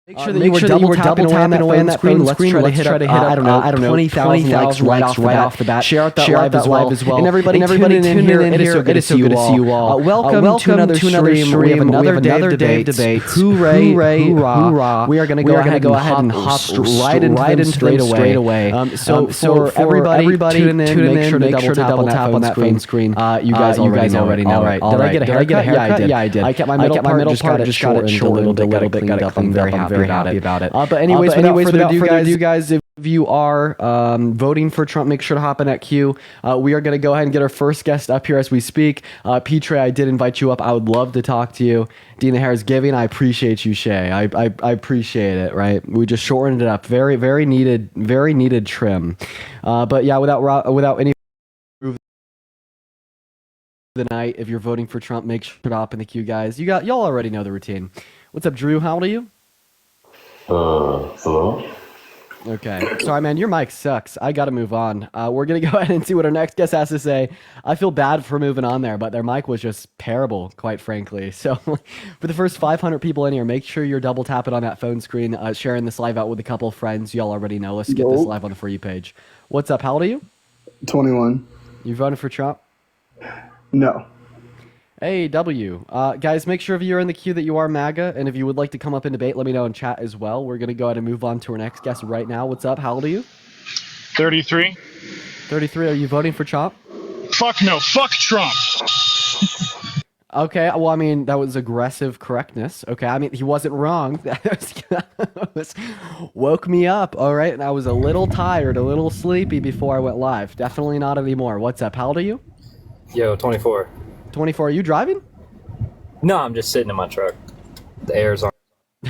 Make sure that you were double tapping away on that phone screen. Let's try to hit up, I don't know, 20,000 likes right off the bat. Share out that live as well. And everybody tuning in here, it is so good to see you all. Welcome to another stream. We have another day of debates. Hooray, hoorah. We are going to go ahead and hop right into straight away. So for everybody tuning in, make sure to double tap on that phone screen. You guys already know. Did I get a haircut? Yeah, I did. I kept my middle part, just got it short a little bit, got it cleaned up. I'm very happy about it. But anyways, without further ado, guys, if you are voting for Trump, make sure to hop in that queue. We are going to go ahead and get our first guest up here as we speak. Petre, I did invite you up. I would love to talk to you. Dina Harris Giving, I appreciate you, Shay. I appreciate it, right? We just shortened it up. Very needed trim. But yeah, without any the night, if you're voting for Trump, make sure to hop in the queue, guys. Y'all already know the routine. What's up, Drew? How old are you? Hello? Okay. Sorry, man. Your mic sucks. I got to move on. We're going to go ahead and see what our next guest has to say. I feel bad for moving on there, but their mic was just terrible, quite frankly. So for the first 500 people in here, make sure you're double tapping on that phone screen, sharing this live out with a couple of friends. Y'all already know. Let's get this live on the For You page. What's up? How old are you? 21. You voting for Trump? No. Hey, W. Guys, make sure if you're in the queue that you are MAGA, and if you would like to come up and debate, let me know in chat as well. We're going to go ahead and move on to our next guest right now. What's up? How old are you? 33. 33. Are you voting for Trump? Fuck no. Fuck Trump. Okay. Well, I mean, that was aggressive correctness. Okay. I mean, he wasn't wrong. That woke me up. All right. And I was a little tired, a little sleepy before I went live. Definitely not anymore. What's up? How old are you? Yo, 24. 24. Are you driving? No, I'm just sitting in my truck. The air's on.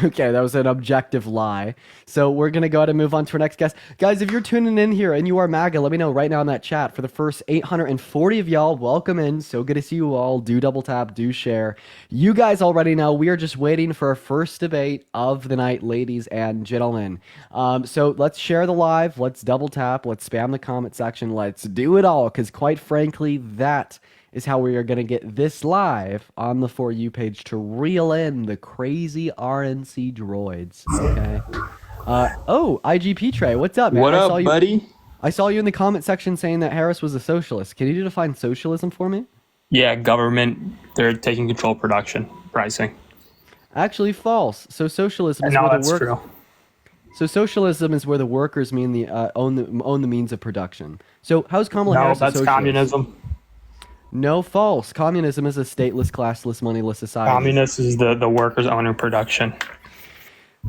Okay, that was an objective lie. So we're going to go ahead and move on to our next guest. Guys, if you're tuning in here and you are MAGA, let me know right now in that chat. For the first 840 of y'all, welcome in. So good to see you all. Do double tap, do share. You guys already know we are just waiting for our first debate of the night, ladies and gentlemen. So let's share the live. Let's double tap. Let's spam the comment section. Let's do it all, because quite frankly, that is how we are going to get this live on the For You page to reel in the crazy RNC droids. Okay. IGP Trey, what's up, man? What up, buddy? I saw you in the comment section saying that Harris was a socialist. Can you define socialism for me? Yeah, government, they're taking control of production, pricing. Actually, false. So socialism is No, where that's the true. So socialism is where the workers own the means of production. So how's Kamala Harris a that's socialist? communism. No, false. Communism is a stateless, classless, moneyless society. Communist is the workers owning production.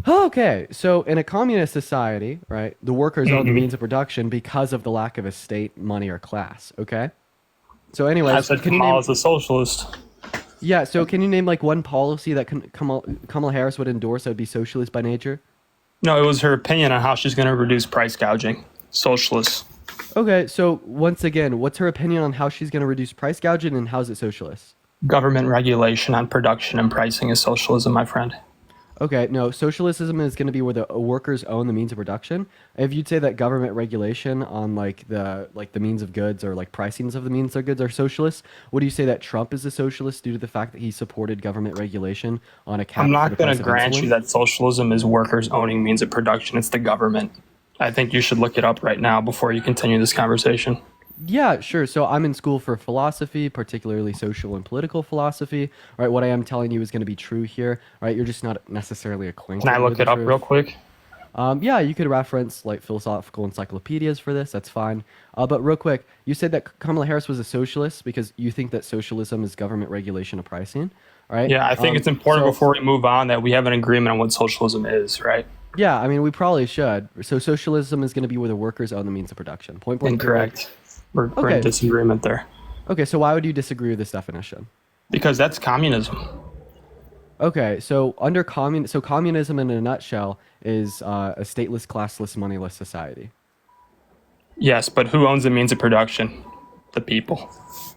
Okay, so in a communist society, right, the workers own the means of production because of the lack of a state, money, or class. Okay. So, anyways, I said Kamala's a socialist. Yeah. So, can you name like one policy that Kamala Harris would endorse that would be socialist by nature? No, it was her opinion on how she's going to reduce price gouging. Socialist. Okay, so once again, what's her opinion on how she's going to reduce price gouging, and how is it socialist? Government regulation on production and pricing is socialism, my friend. Okay, no, socialism is going to be where the workers own the means of production. If you'd say that government regulation on like the means of goods or like pricings of the means of goods are socialist, would you say that Trump is a socialist due to the fact that he supported government regulation on a cap? I'm not going to grant you that socialism is workers owning means of production. It's the government. I think you should look it up right now before you continue this conversation. Yeah, sure. So I'm in school for philosophy, particularly social and political philosophy. Right, what I am telling you is going to be true here. Right, you're just not necessarily acquainted. Can I look it up real quick? Yeah, you could reference like philosophical encyclopedias for this. That's fine. But real quick, you said that Kamala Harris was a socialist because you think that socialism is government regulation of pricing, right? Yeah, I think it's important before we move on that we have an agreement on what socialism is, right? Yeah, I mean, we probably should. So socialism is going to be where the workers own the means of production. Point blank. Incorrect. We're in disagreement there. Okay, so why would you disagree with this definition? Because that's communism. Okay, so communism in a nutshell is a stateless, classless, moneyless society. Yes, but who owns the means of production? The people.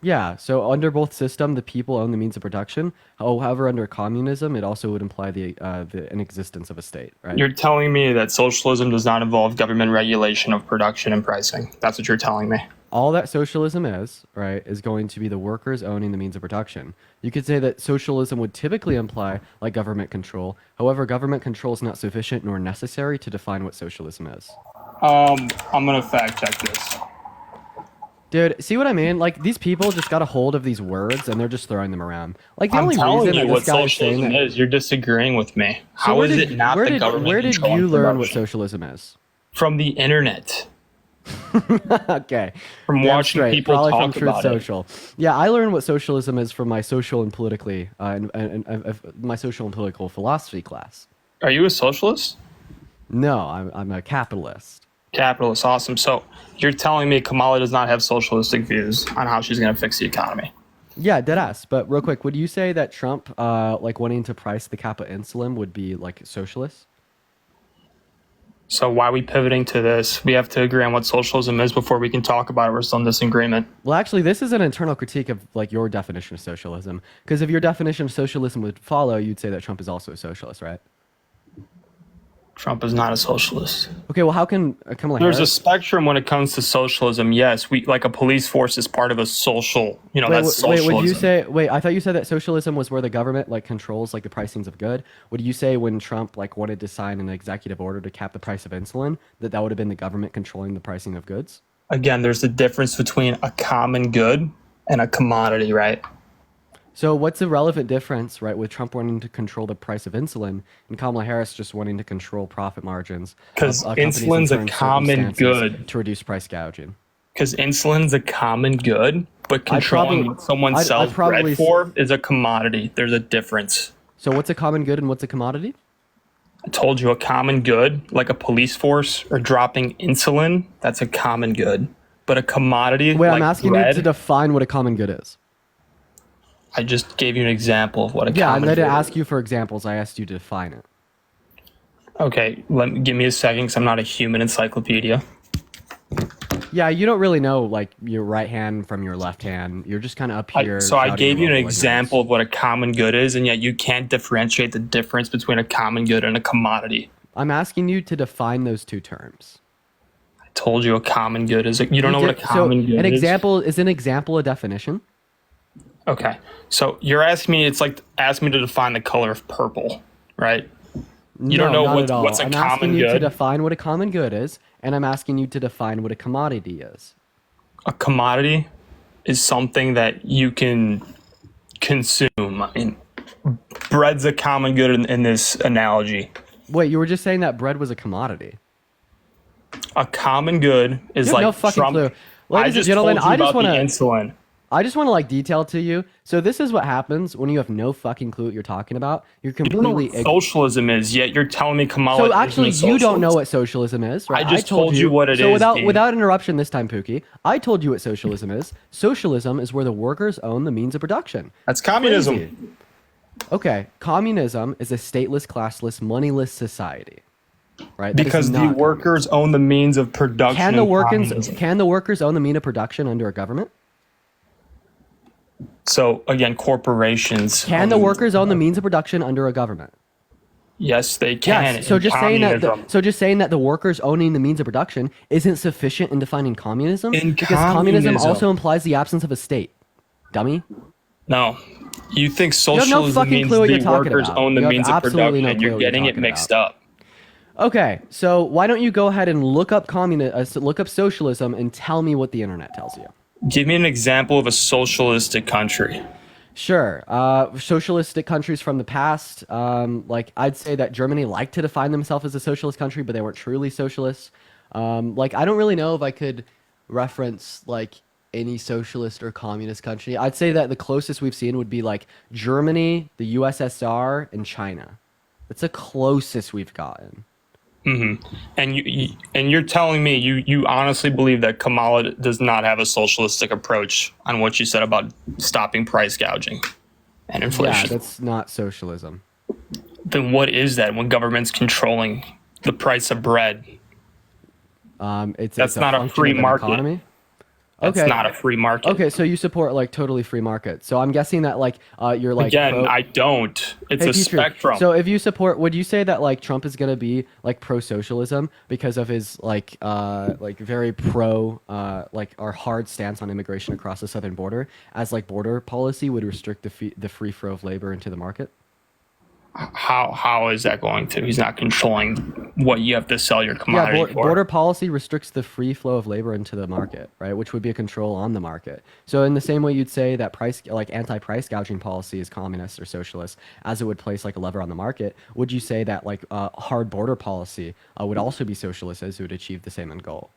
Yeah, so under both system, the people own the means of production. However, under communism, it also would imply the inexistence of a state, right? You're telling me that socialism does not involve government regulation of production and pricing. That's what you're telling me. all that socialism is, right, is going to be the workers owning the means of production. You could say that socialism would typically imply like government control. However, government control is not sufficient nor necessary to define what socialism is. I'm gonna fact check this. Dude, see what I mean? Like, these people just got a hold of these words and they're just throwing them around. Like, the I'm only telling reason you that what this guy is saying socialism that... is. You're disagreeing with me. So How where is did- it not where the did- government Where did controlling you learn what production? socialism is? From the internet. Okay. From Damn watching straight. people Probably talk from Truth about it. Social. Yeah, I learned what socialism is from my social and politically, my social and political philosophy class. Are you a socialist? No, I'm a capitalist. Capitalist, awesome. So you're telling me Kamala does not have socialistic views on how she's going to fix the economy? Yeah, deadass. But real quick, would you say that Trump, like wanting to price the cap of insulin, would be like socialist? So why are we pivoting to this? We have to agree on what socialism is before we can talk about it. We're still in disagreement. Well, actually, this is an internal critique of like your definition of socialism. Because if your definition of socialism would follow, you'd say that Trump is also a socialist, right? Trump is not a socialist. Okay, well, how can Kamala There's a Harris... spectrum when it comes to socialism. Yes, we like a police force is part of a social. That's Wait, socialism. would you say... Wait, I thought you said that socialism was where the government like controls like the pricings of good. Would you say when Trump like wanted to sign an executive order to cap the price of insulin, that would have been the government controlling the pricing of goods? Again, there's a difference between a common good and a commodity, right? So what's the relevant difference, right, with Trump wanting to control the price of insulin and Kamala Harris just wanting to control profit margins? Because of companies in insulin's a certain common circumstances good. to reduce price gouging. Because insulin's a common good, but controlling what someone sells bread for is a commodity. There's a difference. So what's a common good and what's a commodity? I told you a common good, like a police force or dropping insulin, that's a common good. But a commodity, Wait, like I'm asking bread, you to define what a common good is. I just gave you an example of what a Yeah, common I good didn't is. ask you for examples. I asked you to define it. Okay, give me a second because I'm not a human encyclopedia. Yeah, you don't really know like your right hand from your left hand. You're just kind of up here. So I shouting gave you an about what example of what a common good is, and yet you can't differentiate the difference between a common good and a commodity. I'm asking you to define those two terms. I told you a common good is. You don't know what a common good an is? is an example a definition? Okay, so you're asking me. It's like ask me to define the color of purple, right? You don't know not at all. what's a I'm common asking you to good. define what a common good is, and I'm asking you to define what a commodity is. A commodity is something that you can consume. I mean, bread's a common good in this analogy. Wait, you were just saying that bread was a commodity. A common good is You have like no fucking Trump. clue. Ladies I and just gentlemen, told you I just about want the to insulin. like detail to you. So this is what happens when you have no fucking clue what you're talking about. You're You don't know completely what socialism is, yet you're telling me Kamala. So isn't actually, a you don't know socialist? what socialism is, right? I just told you what it so is, without Dean. without interruption this time, Pookie, I told you what socialism is. Socialism is where the workers own the means of production. That's communism. Crazy. Okay, communism is a stateless, classless, moneyless society, right? That is Because the not workers own the means of production. can the in workers communism. can the workers own the mean of production under a government? So again, corporations. Can the workers own the means of production under a government? Yes, they can. Yes. So in just saying that communism. the workers owning the means of production isn't sufficient in defining communism In because communism communism. also implies the absence of a state. Dummy. No. You think have no socialism fucking means clue what the you're talking workers about. own the You have means of absolutely no production. clue You're what you're getting it talking mixed about. up. Okay, so why don't you go ahead and look up look up socialism and tell me what the internet tells you. Give me an example of a socialistic country. Sure. Socialistic countries from the past, like I'd say that Germany liked to define themselves as a socialist country, but they weren't truly socialists. Like I don't really know if I could reference like any socialist or communist country. I'd say that the closest we've seen would be like Germany, the USSR, and China. That's the closest we've gotten. And you're telling me you honestly believe that Kamala does not have a socialistic approach on what you said about stopping price gouging and Yeah, inflation. that's not socialism. Then what is that when government's controlling the price of bread? It's That's a not a function free of an market. economy. That's Okay. not a free market. Okay, so you support like totally free market. So I'm guessing that like you're like Again, I don't. It's Hey, a Petrie, spectrum. So if you support, would you say that like Trump is gonna be like pro-socialism because of his like very pro like our hard stance on immigration across the southern border, as like border policy would restrict the free flow of labor into the market? How is that going to? He's not controlling what you have to sell your commodity Yeah, for. border policy restricts the free flow of labor into the market, right? Which would be a control on the market. So in the same way you'd say that anti-price gouging policy is communist or socialist, as it would place like a lever on the market, would you say that like hard border policy would also be socialist, as it would achieve the same end goal?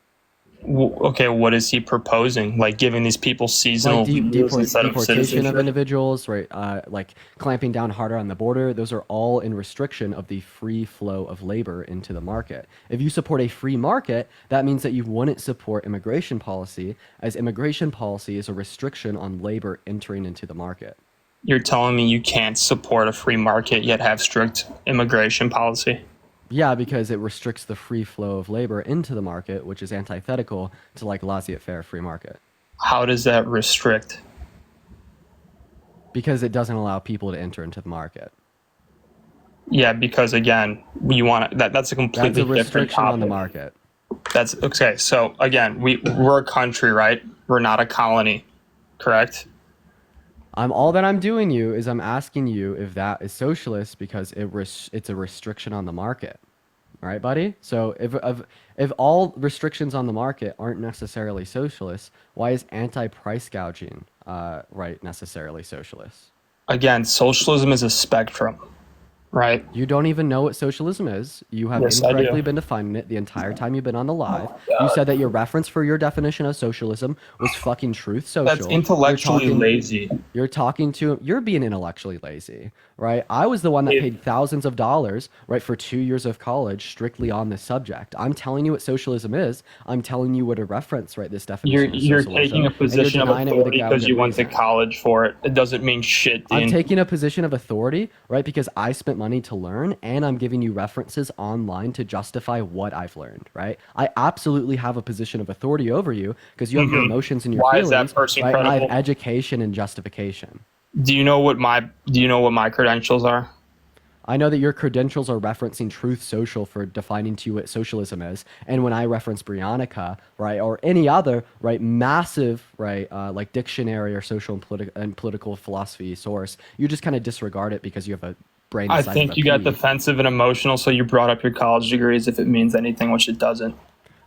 Okay, what is he proposing? Like giving these people seasonal Like visas instead of deportation of citizenship? individuals, right? Like clamping down harder on the border. Those are all in restriction of the free flow of labor into the market. If you support a free market, that means that you wouldn't support immigration policy, as immigration policy is a restriction on labor entering into the market. You're telling me you can't support a free market yet have strict immigration policy? Yeah, because it restricts the free flow of labor into the market, which is antithetical to like laissez-faire free market. How does that restrict? Because it doesn't allow people to enter into the market. Yeah, because again, you want to, that's a completely That's a different restriction topic. on the market. That's okay. So again, we're a country, right? We're not a colony, correct? All that I'm doing you is I'm asking you if that is socialist because it's a restriction on the market. All right, buddy? So if all restrictions on the market aren't necessarily socialist, why is anti-price gouging right necessarily socialist? Again, socialism is a spectrum, right? You don't even know what socialism is. You have Yes, I do. incorrectly been defining it the entire time you've been on the live. You said that your reference for your definition of socialism was fucking truth social. That's intellectually lazy. You're being intellectually lazy, right? I was the one that paid thousands of dollars, right, for 2 years of college strictly on this subject. I'm telling you what socialism is. I'm telling you what a reference, right, this definition You're of socialism. taking a and you're position of denying it with a authority gouging because you went to reason. college for it. It doesn't mean shit, I'm Dean. taking a position of authority, right? Because I spent money to learn, and I'm giving you references online to justify what I've learned, right? I absolutely have a position of authority over you because you have your emotions and your Why is feelings, that person right? And I have credible? education and justification. Do you know what my credentials are? I know that your credentials are referencing Truth Social for defining to you what socialism is, and when I reference Brionica, right, or any other, right, massive, right, like dictionary or social and political philosophy source, you just kind of disregard it because you have a brain. I the size of think a you got pea. defensive and emotional, so you brought up your college degree as if it means anything, which it doesn't.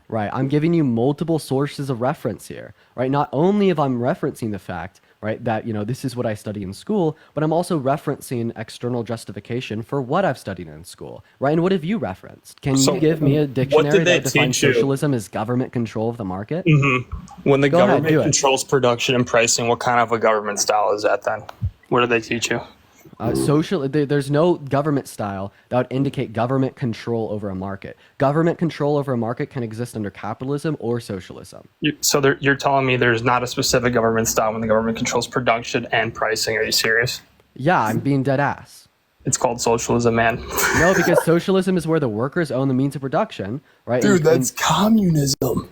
Right, I'm giving you multiple sources of reference here, right? Not only if I'm referencing the fact, right, that, you know, this is what I study in school, but I'm also referencing external justification for what I've studied in school, right? And what have you referenced? Can So you give me a dictionary they that defines teach you? socialism as government control of the market? When the Go ahead, government do it. controls production and pricing, what kind of a government style is that then? What do they teach you? There's no government style that would indicate government control over a market. Government control over a market can exist under capitalism or socialism. You're telling me there's not a specific government style when the government controls production and pricing. Are you serious? Yeah, I'm being dead ass. It's called socialism, man. No, because socialism is where the workers own the means of production, right? And- communism.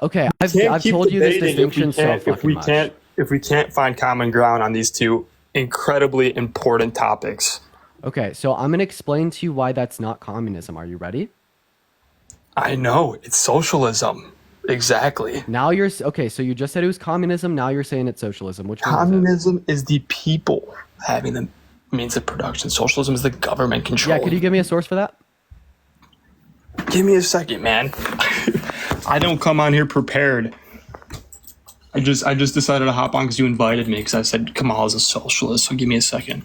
okay. I've told you this distinction so fucking much. If we can't find common ground on these two incredibly important topics. Okay, so I'm going to explain to you why that's not communism. Are you ready? I know, it's socialism. Exactly. Now you're okay. So you just said it was communism. Now you're saying it's socialism. Which one is it? Communism is the people having the means of production. Socialism is the government control. Yeah, could you give me a source for that? Give me a second, man. I don't come on here prepared. I just decided to hop on because you invited me because I said Kamal is a socialist. So give me a second.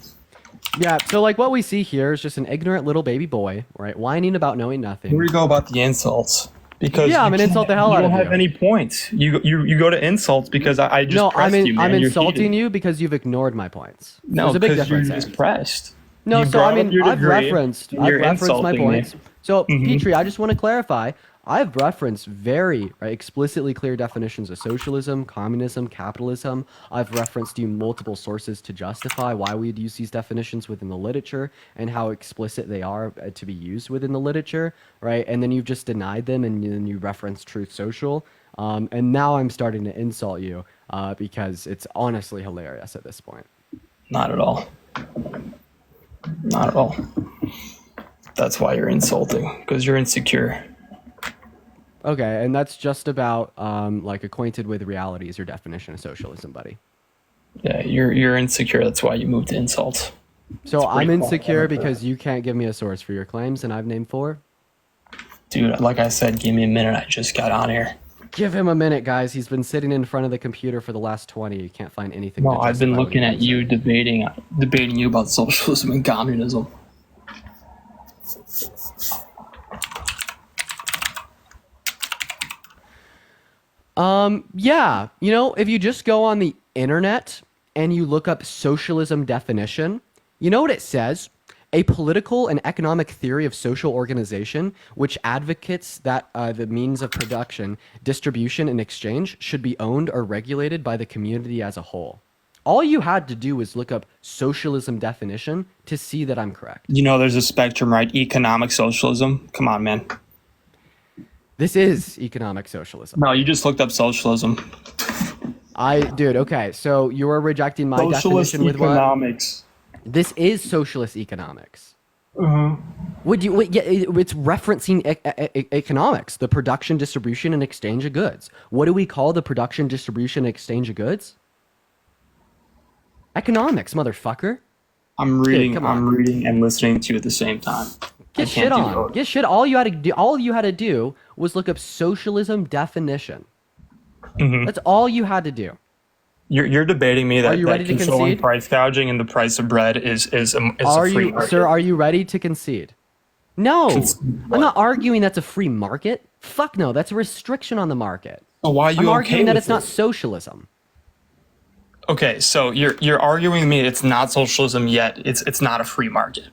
Yeah. So like what we see here is just an ignorant little baby boy, right, whining about knowing nothing. Here we go about the insults. Because Yeah, I'm gonna insult the hell out of You don't have you. any points. You go to insults because I just No, pressed you, man. I'm You're insulting heated. you because you've ignored my points. No, There's a big because you're difference just there. pressed. No, You so I brought up mean, your I've degree, referenced and you're my insulting me. points. So Petrie, I just want to clarify. I've referenced very explicitly clear definitions of socialism, communism, capitalism. I've referenced you multiple sources to justify why we'd use these definitions within the literature and how explicit they are to be used within the literature, right? And then you've just denied them, and then you reference Truth Social. And now I'm starting to insult you because it's honestly hilarious at this point. Not at all. Not at all. That's why you're insulting, because you're insecure. Okay, and that's just about like acquainted with reality is your definition of socialism, buddy. Yeah, you're insecure. That's why you moved to insults. So I'm insecure because you can't give me a source for your claims, and I've named 4? Dude, like I said, give me a minute. I just got on here. Give him a minute, guys. He's been sitting in front of the computer for the last 20. You can't find anything. No, I've been looking at you debating you about socialism and communism. Yeah, you know, if you just go on the internet and you look up socialism definition, you know what it says? A political and economic theory of social organization which advocates that the means of production, distribution, and exchange should be owned or regulated by the community as a whole. All you had to do was look up socialism definition to see that I'm correct. You know, there's a spectrum, right? Economic socialism. Come on, man. This is economic socialism. No, you just looked up socialism. Dude, okay, so you are rejecting my Socialist definition with economics. what? This is socialist economics. Mm-hmm. It's referencing economics, the production, distribution, and exchange of goods. What do we call the production, distribution, and exchange of goods? Economics, motherfucker. I'm reading and listening to you at the same time. Get shit on. Get shit. All you had to do was look up socialism definition. Mm-hmm. That's all you had to do. You're debating me that, Are you ready to controlling concede? price gouging and the price of bread is a free market. Sir, are you ready to concede? No. Concede what? I'm not arguing that's a free market. Fuck no, that's a restriction on the market. So why are you I'm okay arguing that with it's not it? socialism. Okay, so you're arguing with me it's not socialism yet it's not a free market.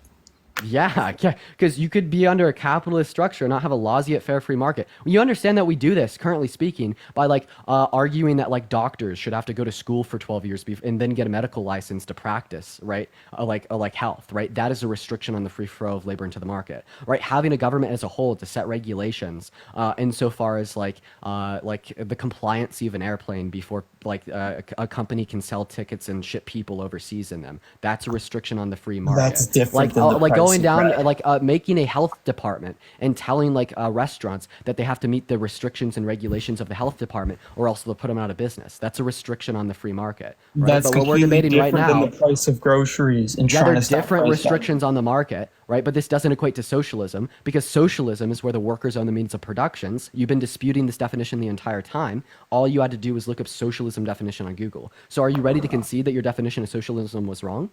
Yeah, because you could be under a capitalist structure and not have a laws yet fair free market. You understand that we do this, currently speaking, by like arguing that like doctors should have to go to school for 12 years and then get a medical license to practice, right? Like health, right? That is a restriction on the free flow of labor into the market, right? Having a government as a whole to set regulations insofar as like the compliancy of an airplane before like a company can sell tickets and ship people overseas in them. That's a restriction on the free market. That's different than the price going down of bread. making a health department and telling restaurants that they have to meet the restrictions and regulations of the health department or else they'll put them out of business. That's a restriction on the free market, right? That's But what we're completely debating right different now, than the price of groceries and yeah, trying there to are stop different price restrictions on the market, right? But this doesn't equate to socialism because socialism is where the workers own the means of productions. You've been disputing this definition the entire time. All you had to do was look up socialism definition on Google. So are you ready to concede that your definition of socialism was wrong?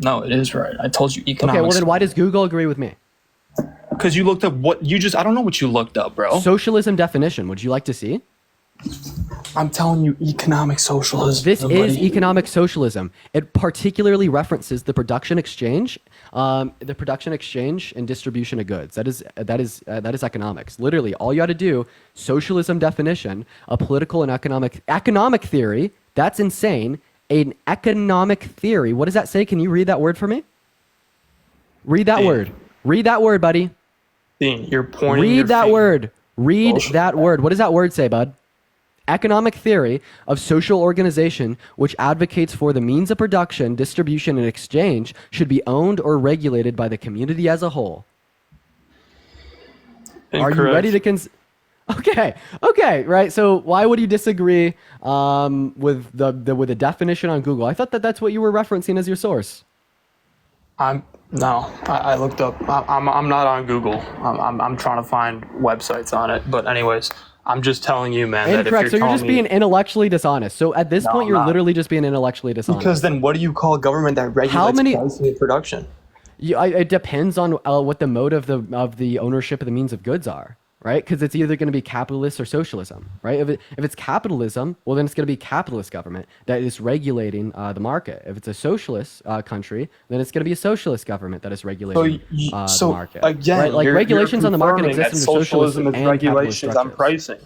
No, it is right. I told you economics. Okay, well then why does Google agree with me? Because you looked up I don't know what you looked up, bro. Socialism definition, would you like to see? I'm telling you economic socialism. This is economic socialism. It particularly references the production exchange and distribution of goods. That is economics. Literally, all you had to do, socialism definition, a political and economic theory. That's insane. An economic theory. What does that say? Can you read that word for me? Read that word. Read that word, buddy. Dean, you're pointing. Read that word. Read that word. What does that word say, bud? Economic theory of social organization which advocates for the means of production, distribution, and exchange should be owned or regulated by the community as a whole. Incorrect. Are you ready to Okay, right. So why would you disagree with the definition on Google? I thought that's what you were referencing as your source. I looked up. I'm not on Google. I'm trying to find websites on it. But anyways, I'm just telling you, man. Incorrect. That if So you're just being intellectually dishonest. So at this point, I'm you're not. literally just being intellectually dishonest. Because then, what do you call a government that regulates pricing and production? It depends on what the mode of the ownership of the means of goods are, right? Because it's either going to be capitalist or socialism, right? If it's capitalism, well, then it's going to be capitalist government that is regulating the market. If it's a socialist country, then it's going to be a socialist government that is regulating the market. Again, right? Like regulations on the market confirming exist that under socialist socialism is and regulations on capitalist pricing.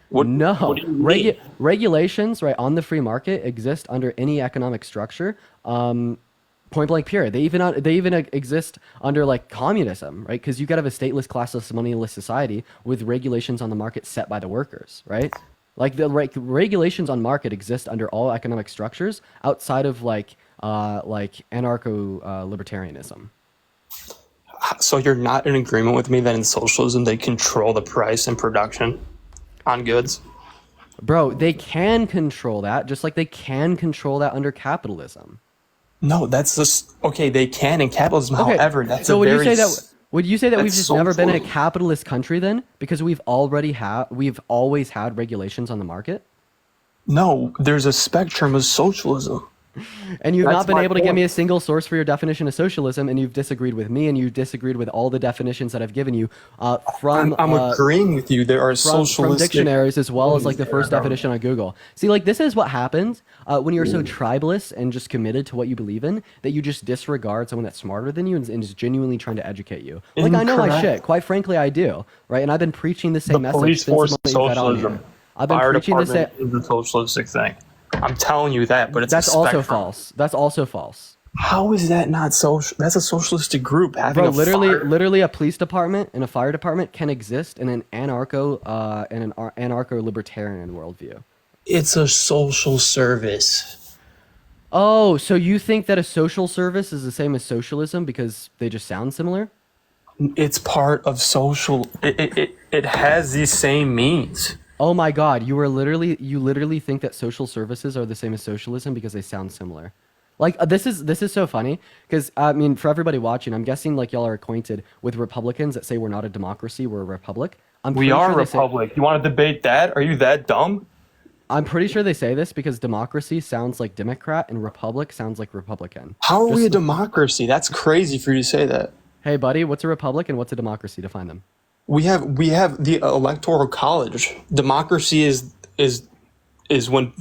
What do you mean? Regulations, right, on the free market exist under any economic structure. Point blank period. They even exist under like communism, right? Because you could have a stateless, classless, moneyless society with regulations on the market set by the workers, right? Like the regulations on market exist under all economic structures outside of like anarcho libertarianism. So you're not in agreement with me that in socialism they control the price and production on goods? Bro, they can control that just like they can control that under capitalism. No, that's just okay. They can in capitalism. Okay. However, that's so a would very. you say that we've that's just never been a socialism. capitalist country then? Because we've always had regulations on the market? No, there's a spectrum of socialism. And you've That's not been my able to give point. me a single source for your definition of socialism, and you've disagreed with me, and you've disagreed with all the definitions that I've given you from I'm agreeing with you. There are from socialistic dictionaries as well as like the first definition on Google. See, like this is what happens when you're so tribalist and just committed to what you believe in that you just disregard someone that's smarter than you and is genuinely trying to educate you. Like I know my Incorrect. shit. Quite frankly, I do. Right, and I've been preaching the same The message police since force the is moment you got on socialism. here. I've been Fire preaching the same. department is a socialistic thing. I'm telling you that, but it's That's a also spectrum. false. That's also false. How is that not social? That's a socialistic group having Bro, a literally, fire. literally, a police department and a fire department can exist in an anarcho-libertarian worldview. It's a social service. Oh, so you think that a social service is the same as socialism because they just sound similar? It's part of social. It has these same means. Oh my God, you literally think that social services are the same as socialism because they sound similar. Like this is so funny because I mean for everybody watching, I'm guessing like y'all are acquainted with Republicans that say we're not a democracy, we're a republic. We are a republic. You want to debate that? Are you that dumb? I'm pretty sure they say this because democracy sounds like Democrat and republic sounds like Republican. How are we a democracy? That's crazy for you to say that. Hey buddy, what's a republic and what's a democracy? Define them. We have the electoral college. Democracy is when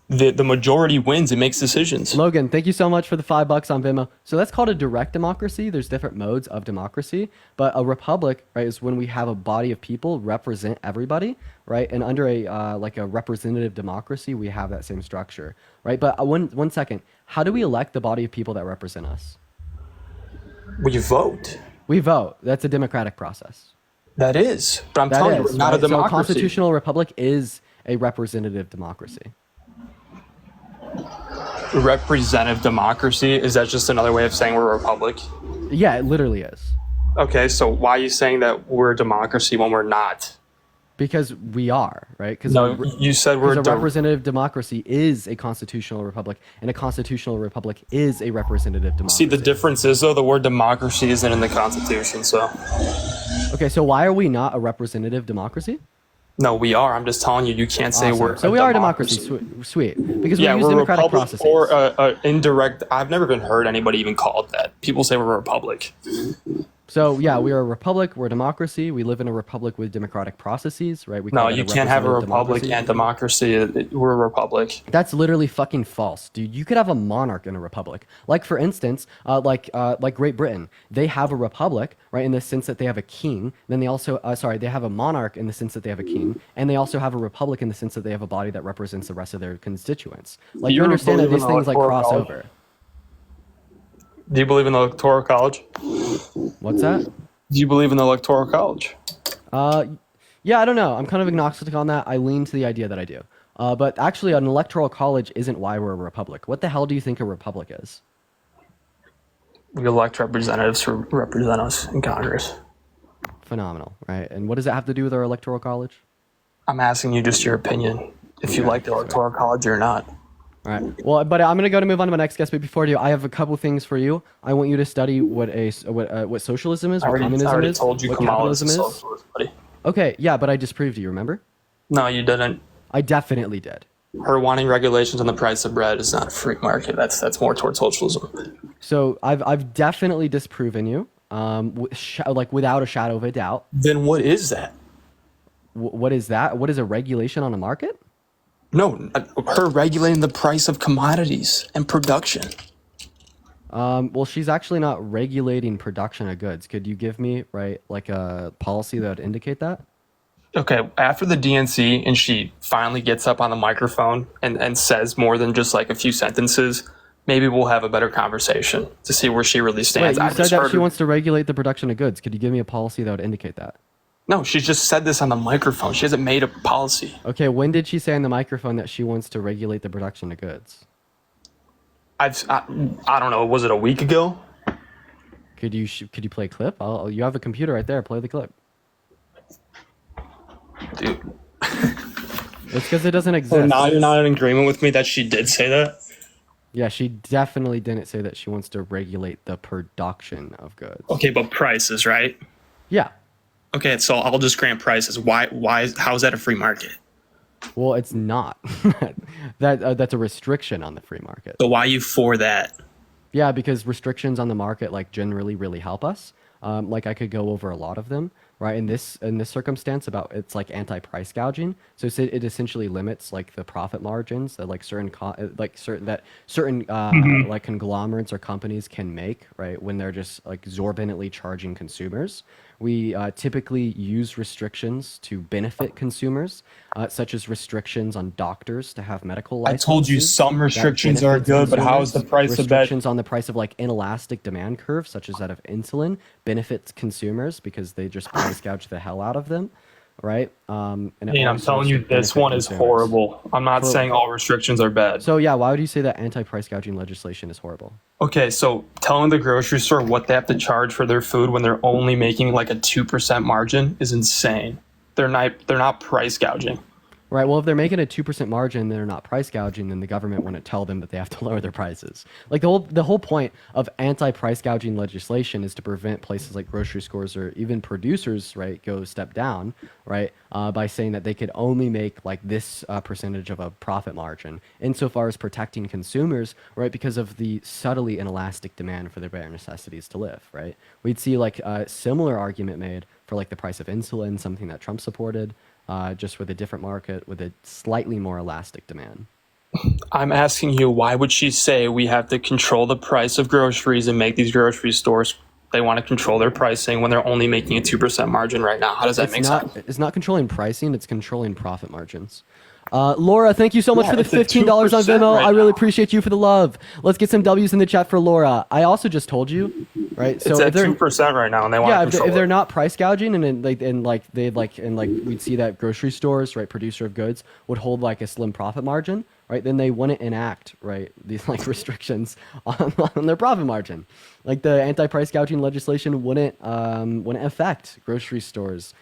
the majority wins and makes decisions. Logan, thank you so much for the $5 on Venmo. So that's called a direct democracy. There's different modes of democracy, but a republic, right, is when we have a body of people represent everybody, right? And under a like a representative democracy, we have that same structure, right? But one second, how do we elect the body of people that represent us? We vote. We vote. That's a democratic process. That is, but I'm That telling you, is, we're not a right? So a democracy. constitutional republic is a representative democracy. Representative democracy, is that just another way of saying we're a republic? Yeah, it literally is. Okay, so why are you saying that we're a democracy when we're not? Because we are, right? Because No, you said we're a representative democracy is a constitutional republic, and a constitutional republic is a representative democracy. See, the difference is, though, the word democracy isn't in the Constitution, so... Okay, so why are we not a representative democracy? No, we are. I'm just telling you, you can't say Awesome. we're So we are a democracy. Sweet. Because we Yeah, use we're a democratic republic processes. or a indirect... I've never even heard anybody even call it that. People say we're a republic. So yeah, we are a republic. We're a democracy. We live in a republic with democratic processes, right? We No, call that you can't have a representative republic democracy. and democracy. We're a republic. That's literally fucking false, dude. You could have a monarch in a republic. Like for instance, like Great Britain, they have a republic, right, in the sense that they have a king. Then they also, they have a monarch in the sense that they have a king, and they also have a republic in the sense that they have a body that represents the rest of their constituents. Like Do you you understand that believe these in things like electoral cross college? over. Do you believe in the Electoral College? What's that? Do you believe in the Electoral College? Yeah, I don't know. I'm kind of agnostic on that. I lean to the idea that I do. But actually, an electoral college isn't why we're a republic. What the hell do you think a republic is? We elect representatives to represent us in Congress. Phenomenal, right? And what does that have to do with our electoral college? I'm asking you just your opinion, if you like the Electoral College or not. All right. Well, but I'm gonna move on to my next guest. But before I do, I have a couple things for you. I want you to study what socialism is, I what communism already is, told you what Kamala is a capitalism is. socialist, buddy. Okay, yeah, but I disproved you. Remember? No, you didn't. I definitely did. Her wanting regulations on the price of bread is not a free market. That's more towards socialism. So I've definitely disproven you, like without a shadow of a doubt. Then what is that? What is that? What is a regulation on a market? No, her regulating the price of commodities and production. Well, she's actually not regulating production of goods. Could you give me, right, like a policy that would indicate that? Okay, after the DNC and she finally gets up on the microphone and says more than just like a few sentences, maybe we'll have a better conversation to see where she really stands. Wait, you said that she wants to regulate the production of goods. Could you give me a policy that would indicate that? No, she's just said this on the microphone. She hasn't made a policy. Okay, when did she say on the microphone that she wants to regulate the production of goods? I don't know. Was it a week ago? Could you play a clip? You have a computer right there. Play the clip. Dude. It's because it doesn't exist. So now you're not in agreement with me that she did say that? Yeah, she definitely didn't say that she wants to regulate the production of goods. Okay, but prices, right? Yeah. Okay, so I'll just grant prices. Why? How is that a free market? Well, it's not. That's a restriction on the free market. So why are you for that? Yeah, because restrictions on the market like generally really help us. Like I could go over a lot of them, right? In this circumstance, it's like anti-price gouging. So it essentially limits like the profit margins that like certain like conglomerates or companies can make, right? When they're just like exorbitantly charging consumers. We typically use restrictions to benefit consumers, such as restrictions on doctors to have medical licenses. I told you some restrictions are good, but how is the price of that? Restrictions on the price of like inelastic demand curves, such as that of insulin, benefits consumers because they just price gouge the hell out of them, right? And I'm telling you, this one is horrible. I'm not saying all restrictions are bad. So yeah, why would you say that anti-price gouging legislation is horrible? Okay, so telling the grocery store what they have to charge for their food when they're only making like a 2% margin is insane. They're not price gouging. Right. Well, if they're making a 2% margin, they're not price gouging, then the government wouldn't tell them that they have to lower their prices. Like the whole point of anti-price gouging legislation is to prevent places like grocery stores or even producers, right, go a step down, right, by saying that they could only make like this percentage of a profit margin, insofar as protecting consumers, right, because of the subtly inelastic demand for their bare necessities to live, right. We'd see like a similar argument made for like the price of insulin, something that Trump supported. Just with a different market with a slightly more elastic demand. I'm asking you, why would she say we have to control the price of groceries and make these grocery stores, they want to control their pricing when they're only making a 2% margin right now? How does that make sense? It's not controlling pricing, it's controlling profit margins. Laura, thank you so much for the $15 on Venmo. I really appreciate you for the love. Let's get some W's in the chat for Laura. I also just told you, right? So it's at 2% right now, and they want to control if they're not price gouging, and we'd see that grocery stores, right, producer of goods would hold like a slim profit margin, right? Then they wouldn't enact, right, these like restrictions on their profit margin. Like the anti-price gouging legislation wouldn't affect grocery stores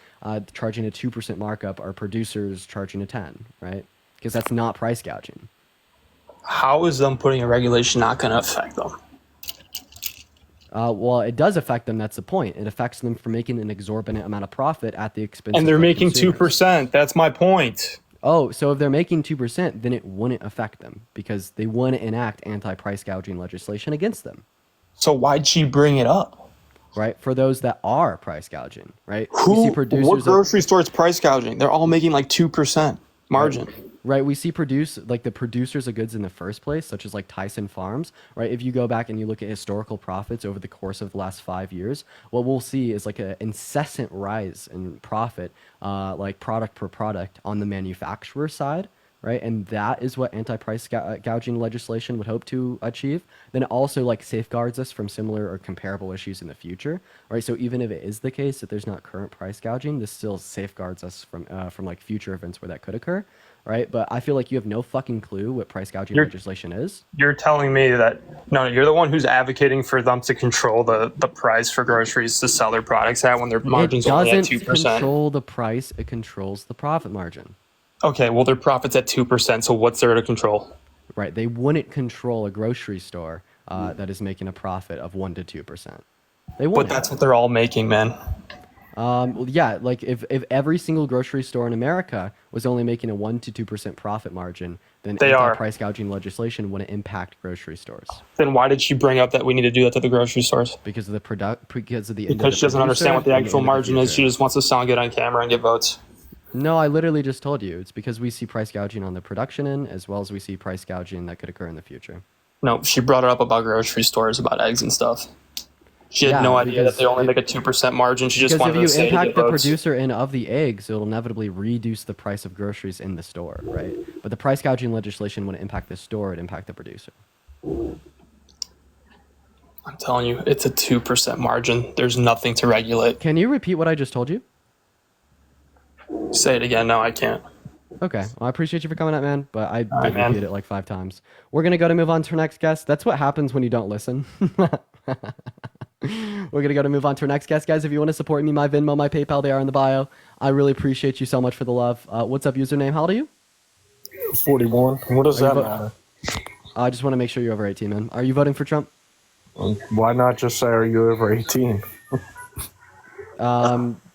charging a 2% markup or producers charging a 10, right? Because that's not price gouging. How is them putting a regulation not going to affect them? Well, it does affect them. That's the point. It affects them for making an exorbitant amount of profit at the expense. And they're of making consumers. 2%. That's my point. Oh, so if they're making 2%, then it wouldn't affect them because they wouldn't enact anti-price gouging legislation against them. So why'd she bring it up? Right, for those that are price gouging, right? What grocery store is price gouging? They're all making like 2% margin. Right, we see the producers of goods in the first place, such as like Tyson Farms, right? If you go back and you look at historical profits over the course of the last 5 years, what we'll see is like an incessant rise in profit, like product per product on the manufacturer side, right? And that is what anti-price gouging legislation would hope to achieve. Then it also like safeguards us from similar or comparable issues in the future, right? So even if it is the case that there's not current price gouging, this still safeguards us from like future events where that could occur, right? But I feel like you have no fucking clue what price gouging legislation is. You're telling me that, no, you're the one who's advocating for them to control the price for groceries to sell their products at when their margins only at 2%. It doesn't control the price, it controls the profit margin. Okay, well, their profit's at 2%, so what's there to control? Right, they wouldn't control a grocery store that is making a profit of 1% to 2%. They wouldn't. But that's what they're all making, man. Well, yeah, like if every single grocery store in America was only making a 1% to 2% profit margin, then anti-price gouging legislation wouldn't impact grocery stores. Then why did she bring up that we need to do that to the grocery stores? Because of because she doesn't understand what the actual margin is. She just wants to sound good on camera and get votes. No, I literally just told you. It's because we see price gouging on the production end, as well as we see price gouging that could occur in the future. No, she brought it up about grocery stores, about eggs and stuff. She had no idea that they only make a 2% margin. She just wanted to say if you impact the producer end of the eggs, it'll inevitably reduce the price of groceries in the store, right? But the price gouging legislation wouldn't impact the store, it'd impact the producer. I'm telling you, it's a 2% margin. There's nothing to regulate. Can you repeat what I just told you? Say it again. No, I can't. Okay. Well, I appreciate you for coming out, man, but I did repeat it like 5 times. We're going to move on to our next guest. That's what happens when you don't listen. We're going to move on to our next guest. Guys, if you want to support me, my Venmo, my PayPal, they are in the bio. I really appreciate you so much for the love. What's up, username? How old are you? 41. What does that matter? I just want to make sure you're over 18, man. Are you voting for Trump? Why not just say, are you over 18?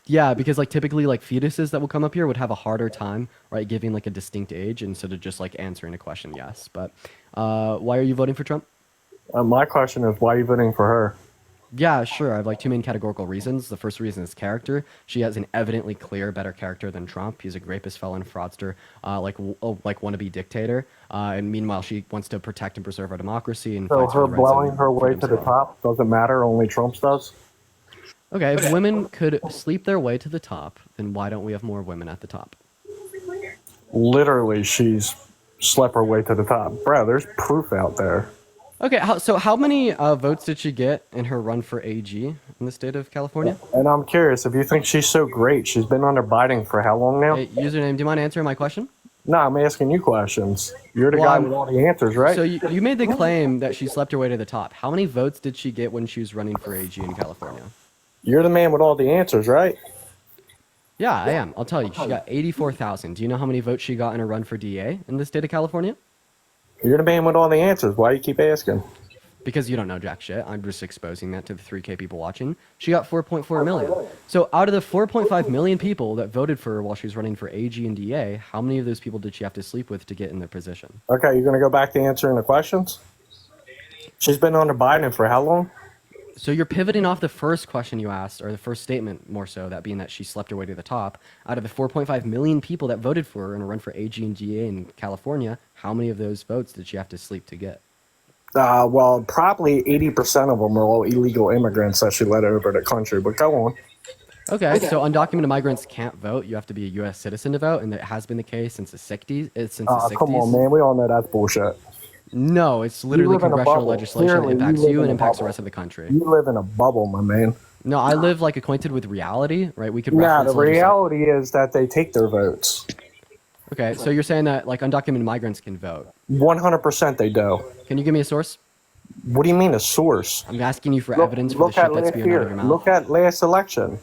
Yeah, because like typically like fetuses that will come up here would have a harder time, right, giving like a distinct age instead of just like answering a question yes. But why are you voting for Trump? My question is, why are you voting for her? Yeah, sure. I have like 2 main categorical reasons. The first reason is character. She has an evidently clear, better character than Trump. He's a rapist, felon, fraudster, like wannabe dictator. And meanwhile, she wants to protect and preserve our democracy. And So her blowing her way to the top doesn't matter, only Trump's does? Okay, if women could sleep their way to the top, then why don't we have more women at the top? Literally, she's slept her way to the top. Bro, there's proof out there. Okay, so how many votes did she get in her run for AG in the state of California? And I'm curious, if you think she's so great, she's been under Biden for how long now? Hey, username, do you mind answering my question? No, I'm asking you questions. You're the guy with all the answers, right? So you made the claim that she slept her way to the top. How many votes did she get when she was running for AG in California? You're the man with all the answers, right? Yeah, I am. I'll tell you. She got 84,000. Do you know how many votes she got in a run for DA in the state of California? You're the man with all the answers. Why do you keep asking? Because you don't know jack shit. I'm just exposing that to the 3K people watching. She got 4.4 million. So out of the 4.5 million people that voted for her while she was running for AG and DA, how many of those people did she have to sleep with to get in their position? Okay, you're going to go back to answering the questions? She's been under Biden for how long? So you're pivoting off the first question you asked, or the first statement more so, that being that she slept her way to the top. Out of the 4.5 million people that voted for her in a run for AG and DA in California, how many of those votes did she have to sleep to get? Well, probably 80% of them are all illegal immigrants that she let over the country, but go on. Okay, so undocumented migrants can't vote. You have to be a U.S. citizen to vote, and that has been the case since the 60s. Come on, man. We all know that's bullshit. No, it's literally live in a congressional bubble. legislation Clearly, that impacts you live you in and a impacts the bubble. rest of the country. You live in a bubble, my man. No, I live like acquainted with reality, right? We could Nah, reference the reality is that they take their votes. Okay, so you're saying that like undocumented migrants can vote. 100% they do. Can you give me a source? What do you mean a source? I'm asking you for evidence for the shit that's spewing out of your mouth. Look at last election.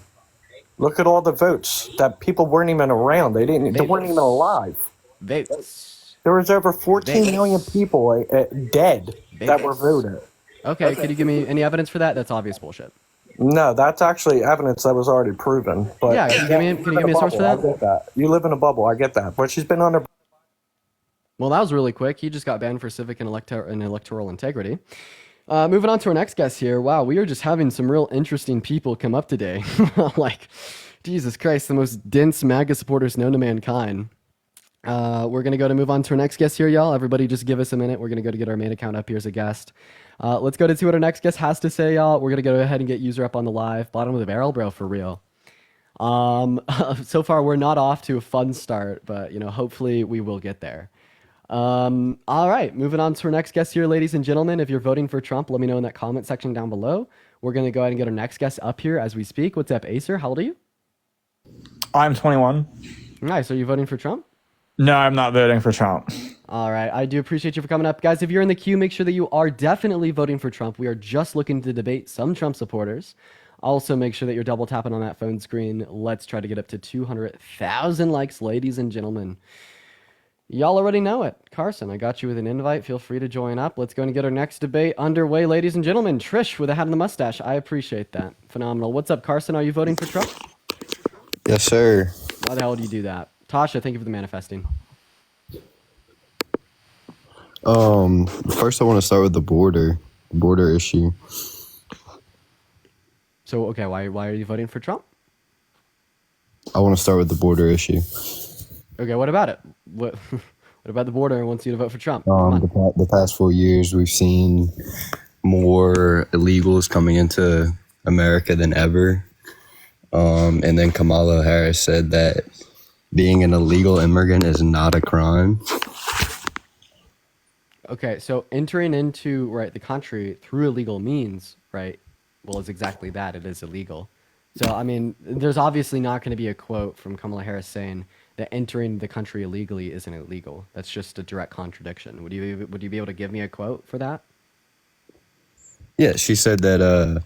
Look at all the votes that people weren't even around. They weren't even alive. Votes. There was over 14 million people dead that were voted. Okay, could you give me any evidence for that? That's obvious bullshit. No, that's actually evidence that was already proven. But Yeah, can you give me a source for I that? get that. You live in a bubble. I get that. But she's been under. Well, that was really quick. He just got banned for civic and electoral integrity. Moving on to our next guest here. Wow, we are just having some real interesting people come up today. Like, Jesus Christ, the most dense MAGA supporters known to mankind. We're going to move on to our next guest here, y'all. Everybody just give us a minute. We're going to go to get our main account up here as a guest. Let's go to see what our next guest has to say, y'all. We're going to go ahead and get user up on the live. Bottom of the barrel, bro, for real. So far, we're not off to a fun start, but, you know, hopefully we will get there. All right, moving on to our next guest here, ladies and gentlemen. If you're voting for Trump, let me know in that comment section down below. We're going to go ahead and get our next guest up here as we speak. What's up, Acer? How old are you? I'm 21. Nice. Are you voting for Trump? No, I'm not voting for Trump. All right. I do appreciate you for coming up. Guys, if you're in the queue, make sure that you are definitely voting for Trump. We are just looking to debate some Trump supporters. Also, make sure that you're double tapping on that phone screen. Let's try to get up to 200,000 likes, ladies and gentlemen. Y'all already know it. Carson, I got you with an invite. Feel free to join up. Let's go and get our next debate underway, ladies and gentlemen. Trish with a hat and the mustache. I appreciate that. Phenomenal. What's up, Carson? Are you voting for Trump? Yes, sir. Why the hell do you do that? Tasha, thank you for the manifesting. First I want to start with the border issue. So, okay, why are you voting for Trump? I want to start with the border issue. Okay, what about it? What what about the border wants you to vote for Trump? Come on. The past 4 years, we've seen more illegals coming into America than ever. And then Kamala Harris said that being an illegal immigrant is not a crime. Okay, so entering into the country through illegal means, right? Well, is exactly that. It is illegal. So I mean, there's obviously not going to be a quote from Kamala Harris saying that entering the country illegally isn't illegal. That's just a direct contradiction. Would you be able to give me a quote for that? Yeah, she said that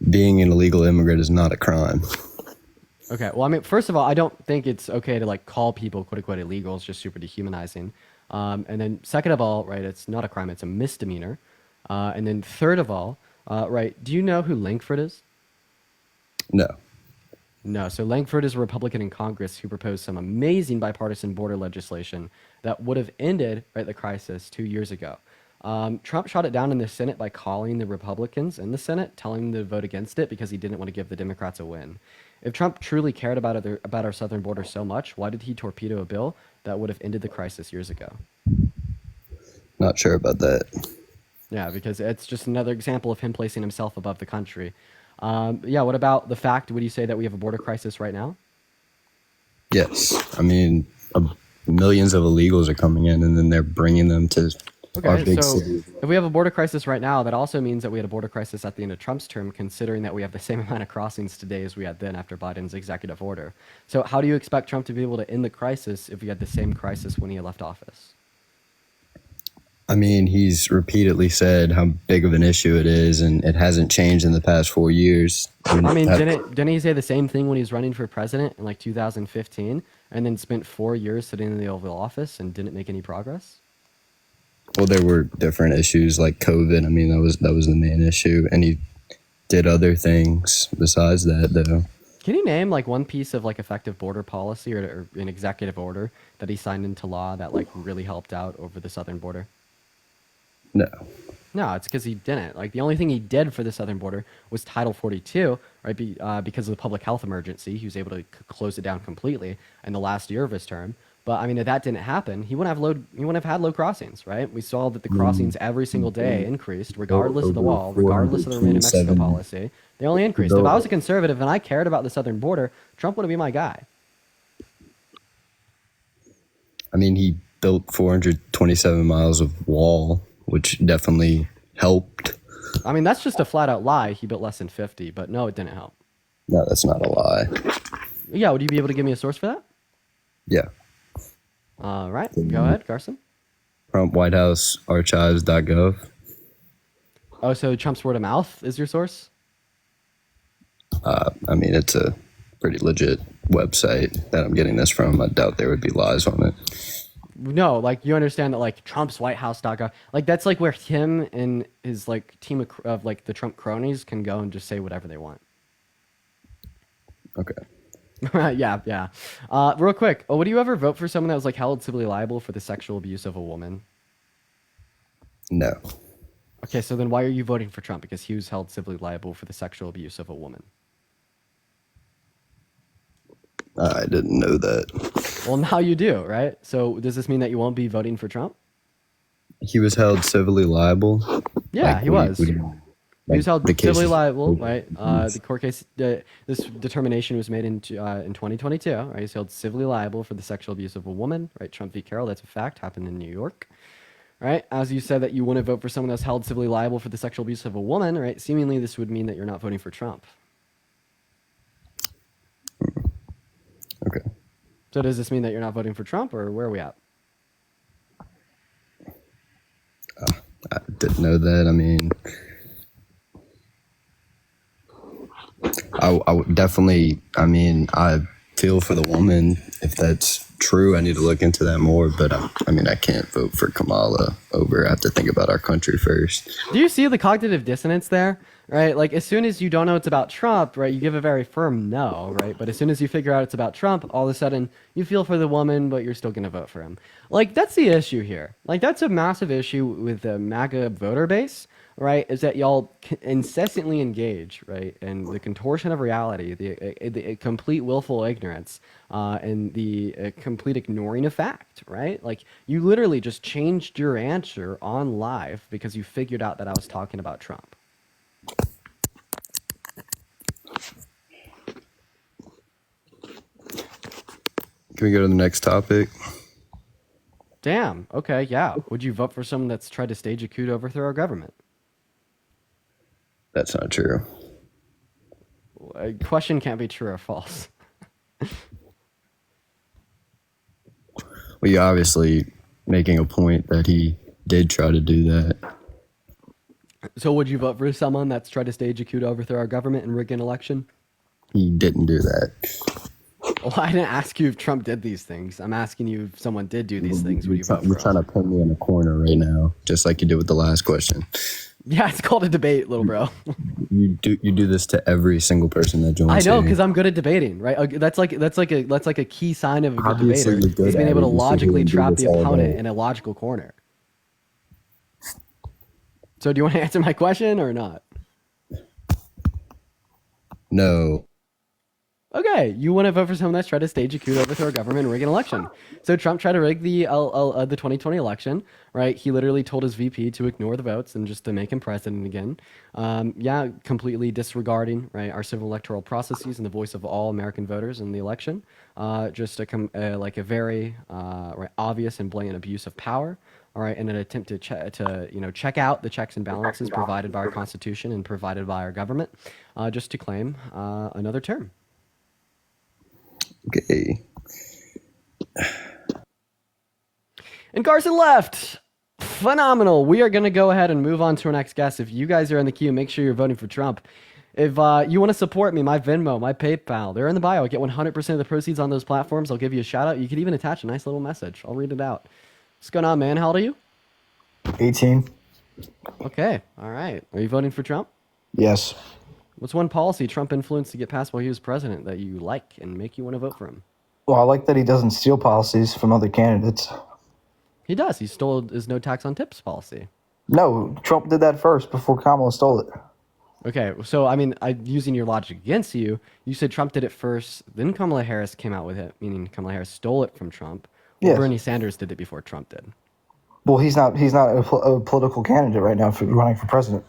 being an illegal immigrant is not a crime. Okay, well, I mean, first of all, I don't think it's okay to like call people quote unquote illegal. It's just super dehumanizing. And then second of all, right, it's not a crime, it's a misdemeanor. And then third of all, right, do you know who Lankford is? No. No, so Lankford is a Republican in Congress who proposed some amazing bipartisan border legislation that would have ended the crisis 2 years ago. Trump shot it down in the Senate by calling the Republicans in the Senate, telling them to vote against it because he didn't want to give the Democrats a win. If Trump truly cared about our southern border so much, why did he torpedo a bill that would have ended the crisis years ago? Not sure about that. Yeah, because it's just another example of him placing himself above the country. Yeah, what about the fact, would you say that we have a border crisis right now? Yes. I mean, millions of illegals are coming in, and then they're bringing them to our big cities. If we have a border crisis right now, that also means that we had a border crisis at the end of Trump's term, considering that we have the same amount of crossings today as we had then after Biden's executive order. So how do you expect Trump to be able to end the crisis if we had the same crisis when he left office? I mean, he's repeatedly said how big of an issue it is, and it hasn't changed in the past 4 years. I mean, didn't he say the same thing when he was running for president in like 2015, and then spent 4 years sitting in the Oval Office and didn't make any progress? Well, there were different issues like COVID. I mean, that was the main issue, and he did other things besides that, though. Can you name like one piece of like effective border policy or an executive order that he signed into law that like really helped out over the southern border? No, it's because he didn't. Like the only thing he did for the southern border was Title 42, right? Because of the public health emergency, he was able to close it down completely in the last year of his term. But I mean, if that didn't happen, he wouldn't have had low crossings, right? We saw that the crossings every single day increased, regardless of the wall, regardless of the Remain in Mexico policy. They only increased. If I was a conservative and I cared about the southern border, Trump would be my guy. I mean, he built 427 miles of wall, which definitely helped. I mean, that's just a flat out lie. He built less than 50, but no, it didn't help. No, that's not a lie. Yeah, would you be able to give me a source for that? Yeah. All right, go ahead, Carson. Trump White House archives.gov. Oh, so Trump's word of mouth is your source? I mean, it's a pretty legit website that I'm getting this from. I doubt there would be lies on it. No, like you understand that like Trump's White House.gov, like that's like where him and his like team of like the Trump cronies can go and just say whatever they want. Okay. Yeah. Real quick, would you ever vote for someone that was like held civilly liable for the sexual abuse of a woman? No. Okay, so then why are you voting for Trump? Because he was held civilly liable for the sexual abuse of a woman. I didn't know that. Well, now you do, right? So does this mean that you won't be voting for Trump? He was held civilly liable? Yeah, Like, he was. He was held civilly liable, over. right? The court case, this determination was made in 2022, right? He's held civilly liable for the sexual abuse of a woman, right? Trump v. Carroll, that's a fact, happened in New York, right? As you said that you wouldn't vote for someone that's held civilly liable for the sexual abuse of a woman, right? Seemingly this would mean that you're not voting for Trump. Okay. So does this mean that you're not voting for Trump, or where are we at? I didn't know that. I mean, I would definitely, I mean, I feel for the woman. If that's true, I need to look into that more. But I mean, I can't vote for Kamala over. I have to think about our country first. Do you see the cognitive dissonance there? right? Like, as soon as you don't know it's about Trump, right, you give a very firm no, right? But as soon as you figure out it's about Trump, all of a sudden you feel for the woman, but you're still going to vote for him. Like, that's the issue here. Like, that's a massive issue with the MAGA voter base, right? Is that y'all incessantly engage, right, in the contortion of reality, the complete willful ignorance, and the complete ignoring of fact, right? Like, you literally just changed your answer on live because you figured out that I was talking about Trump. Can we go to the next topic? Damn. Okay. Yeah. Would you vote for someone that's tried to stage a coup to overthrow our government? That's not true. A question can't be true or false. Well, you're obviously making a point that he did try to do that. So would you vote for someone that's tried to stage a coup to overthrow our government and rig an election? He didn't do that. Well, I didn't ask you if Trump did these things. I'm asking you if someone did do these things. Would you vote for You're trying to pin me in a corner right now, just like you did with the last question. Yeah, it's called a debate, little bro. You do this to every single person that joins. I know, here. because I'm good at debating, right? That's like a key sign of a good Obviously, debator. you're good Is being at able to it. You sit here logically and do trap this the all opponent day. in a logical corner. So do you want to answer my question or not? No. Okay, you want to vote for someone that's tried to stage a coup to overthrow a government and rig an election. So Trump tried to rig the 2020 election, right? He literally told his VP to ignore the votes and just to make him president again. Yeah, completely disregarding, right, our civil electoral processes and the voice of all American voters in the election. Just like a very right, obvious and blatant abuse of power. All right, in an attempt to check out the checks and balances provided by our Constitution and provided by our government, just to claim another term. Okay. And Carson left. Phenomenal. We are going to go ahead and move on to our next guest. If you guys are in the queue, make sure you're voting for Trump. If you want to support me, my Venmo, my PayPal, they're in the bio. I get 100% of the proceeds on those platforms. I'll give you a shout out. You could even attach a nice little message. I'll read it out. What's going on, man? How old are you? 18. Okay. All right. Are you voting for Trump? Yes. What's one policy Trump influenced to get passed while he was president that you like and make you want to vote for him? Well, I like that he doesn't steal policies from other candidates. He does. He stole his no tax on tips policy. No, Trump did that first before Kamala stole it. Okay, so I mean, using your logic against you, you said Trump did it first, then Kamala Harris came out with it, meaning Kamala Harris stole it from Trump. Well, Yes. Bernie Sanders did it before Trump did. Well, he's not a political candidate right now for running for president.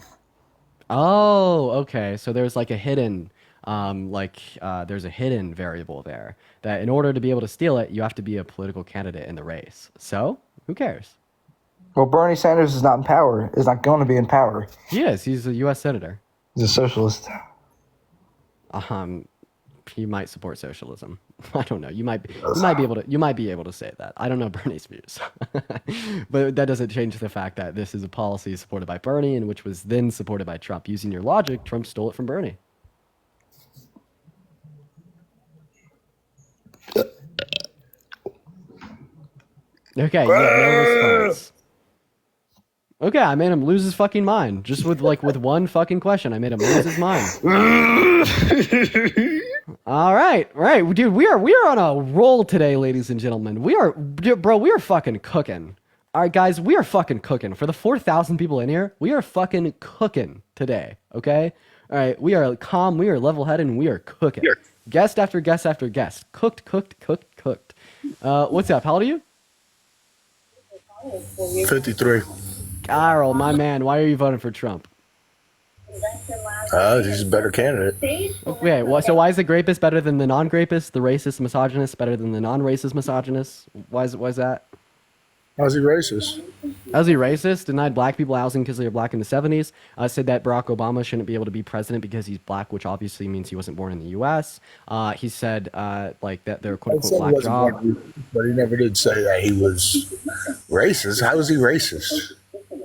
Oh, okay. So there's like a hidden, there's a hidden variable there that in order to be able to steal it, you have to be a political candidate in the race. So who cares? Well, Bernie Sanders is not in power. Is not going to be in power. He is. He's a U.S. senator. He's a socialist. He might support socialism. I don't know. You might be able to say that. I don't know Bernie's views, but that doesn't change the fact that this is a policy supported by Bernie and which was then supported by Trump. Using your logic, Trump stole it from Bernie. Okay, no response. Okay, I made him lose his fucking mind just with one fucking question. I made him lose his mind. All right, dude. We are on a roll today, ladies and gentlemen. We are fucking cooking. All right, guys, we are fucking cooking. For the 4,000 people in here, we are fucking cooking today. Okay. All right, we are calm. We are level-headed, and we are cooking. Guest after guest after guest. Cooked. What's up? How old are you? 53. Carl, my man, why are you voting for Trump? He's a better candidate. Okay, so why is the grapist better than the non-grapist, the racist misogynist better than the non-racist misogynist? Why is that? How's he racist? How's he racist? Denied black people housing because they were black in the 70s. Said that Barack Obama shouldn't be able to be president because he's black, which obviously means he wasn't born in the U.S. He said that they're quote-unquote black job. But he never did say that he was racist. How is he racist?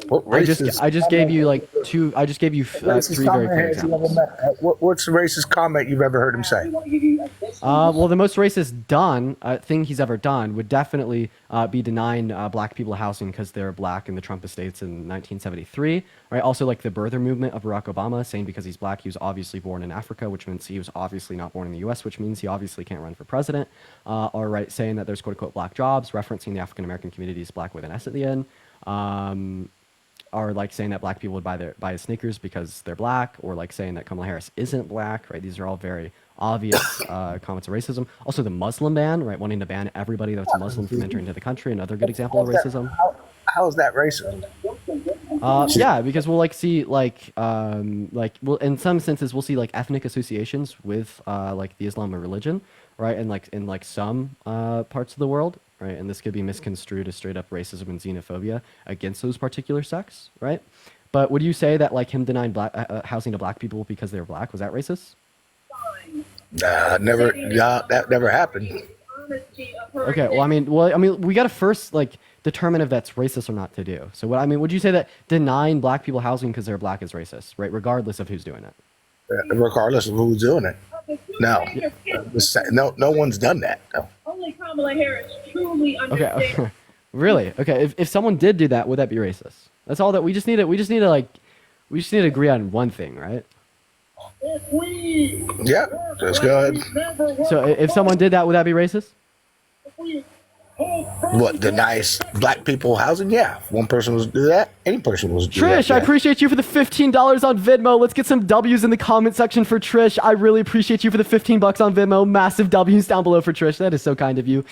What racist? I just gave you three very clear examples. What's the racist comment you've ever heard him say? Well, the most racist thing he's ever done would definitely be denying black people housing because they're black in the Trump estates in 1973. Right. Also, like the birther movement of Barack Obama, saying because he's black, he was obviously born in Africa, which means he was obviously not born in the U.S., which means he obviously can't run for president. Or right, saying that there's quote unquote black jobs, referencing the African American community as black with an S at the end. Or like saying that black people would buy his sneakers because they're black, or like saying that Kamala Harris isn't black, right? These are all very obvious comments of racism. Also, the Muslim ban, right? Wanting to ban everybody that's Muslim from entering into the country. Another good example of racism. How is that racist? Yeah, because we'll see well, in some senses we'll see like ethnic associations with like the Islamic religion, right? And like in like some parts of the world, right? And this could be misconstrued as straight up racism and xenophobia against those particular sects, right? But would you say that like him denying housing to black people because they were black, was that racist? Never. Yeah, that never happened. Okay, well, I mean, we got to first like determine if that's racist or not to do. So, would you say that denying black people housing because they're black is racist, right? Regardless of who's doing it. Regardless of who's doing it. No, no one's done that. No. Only Kamala Harris truly understands. Okay, really? Okay, if someone did do that, would that be racist? That's all that we just need to agree on one thing, right? Yeah, that's good. So if someone did that, would that be racist? What, denies black people housing? Yeah, if one person was to do that, any person was to do that. Trish, I appreciate you for the $15 on Venmo. Let's get some W's in the comment section for Trish. I really appreciate you for the $15 on Venmo. Massive W's down below for Trish. That is so kind of you.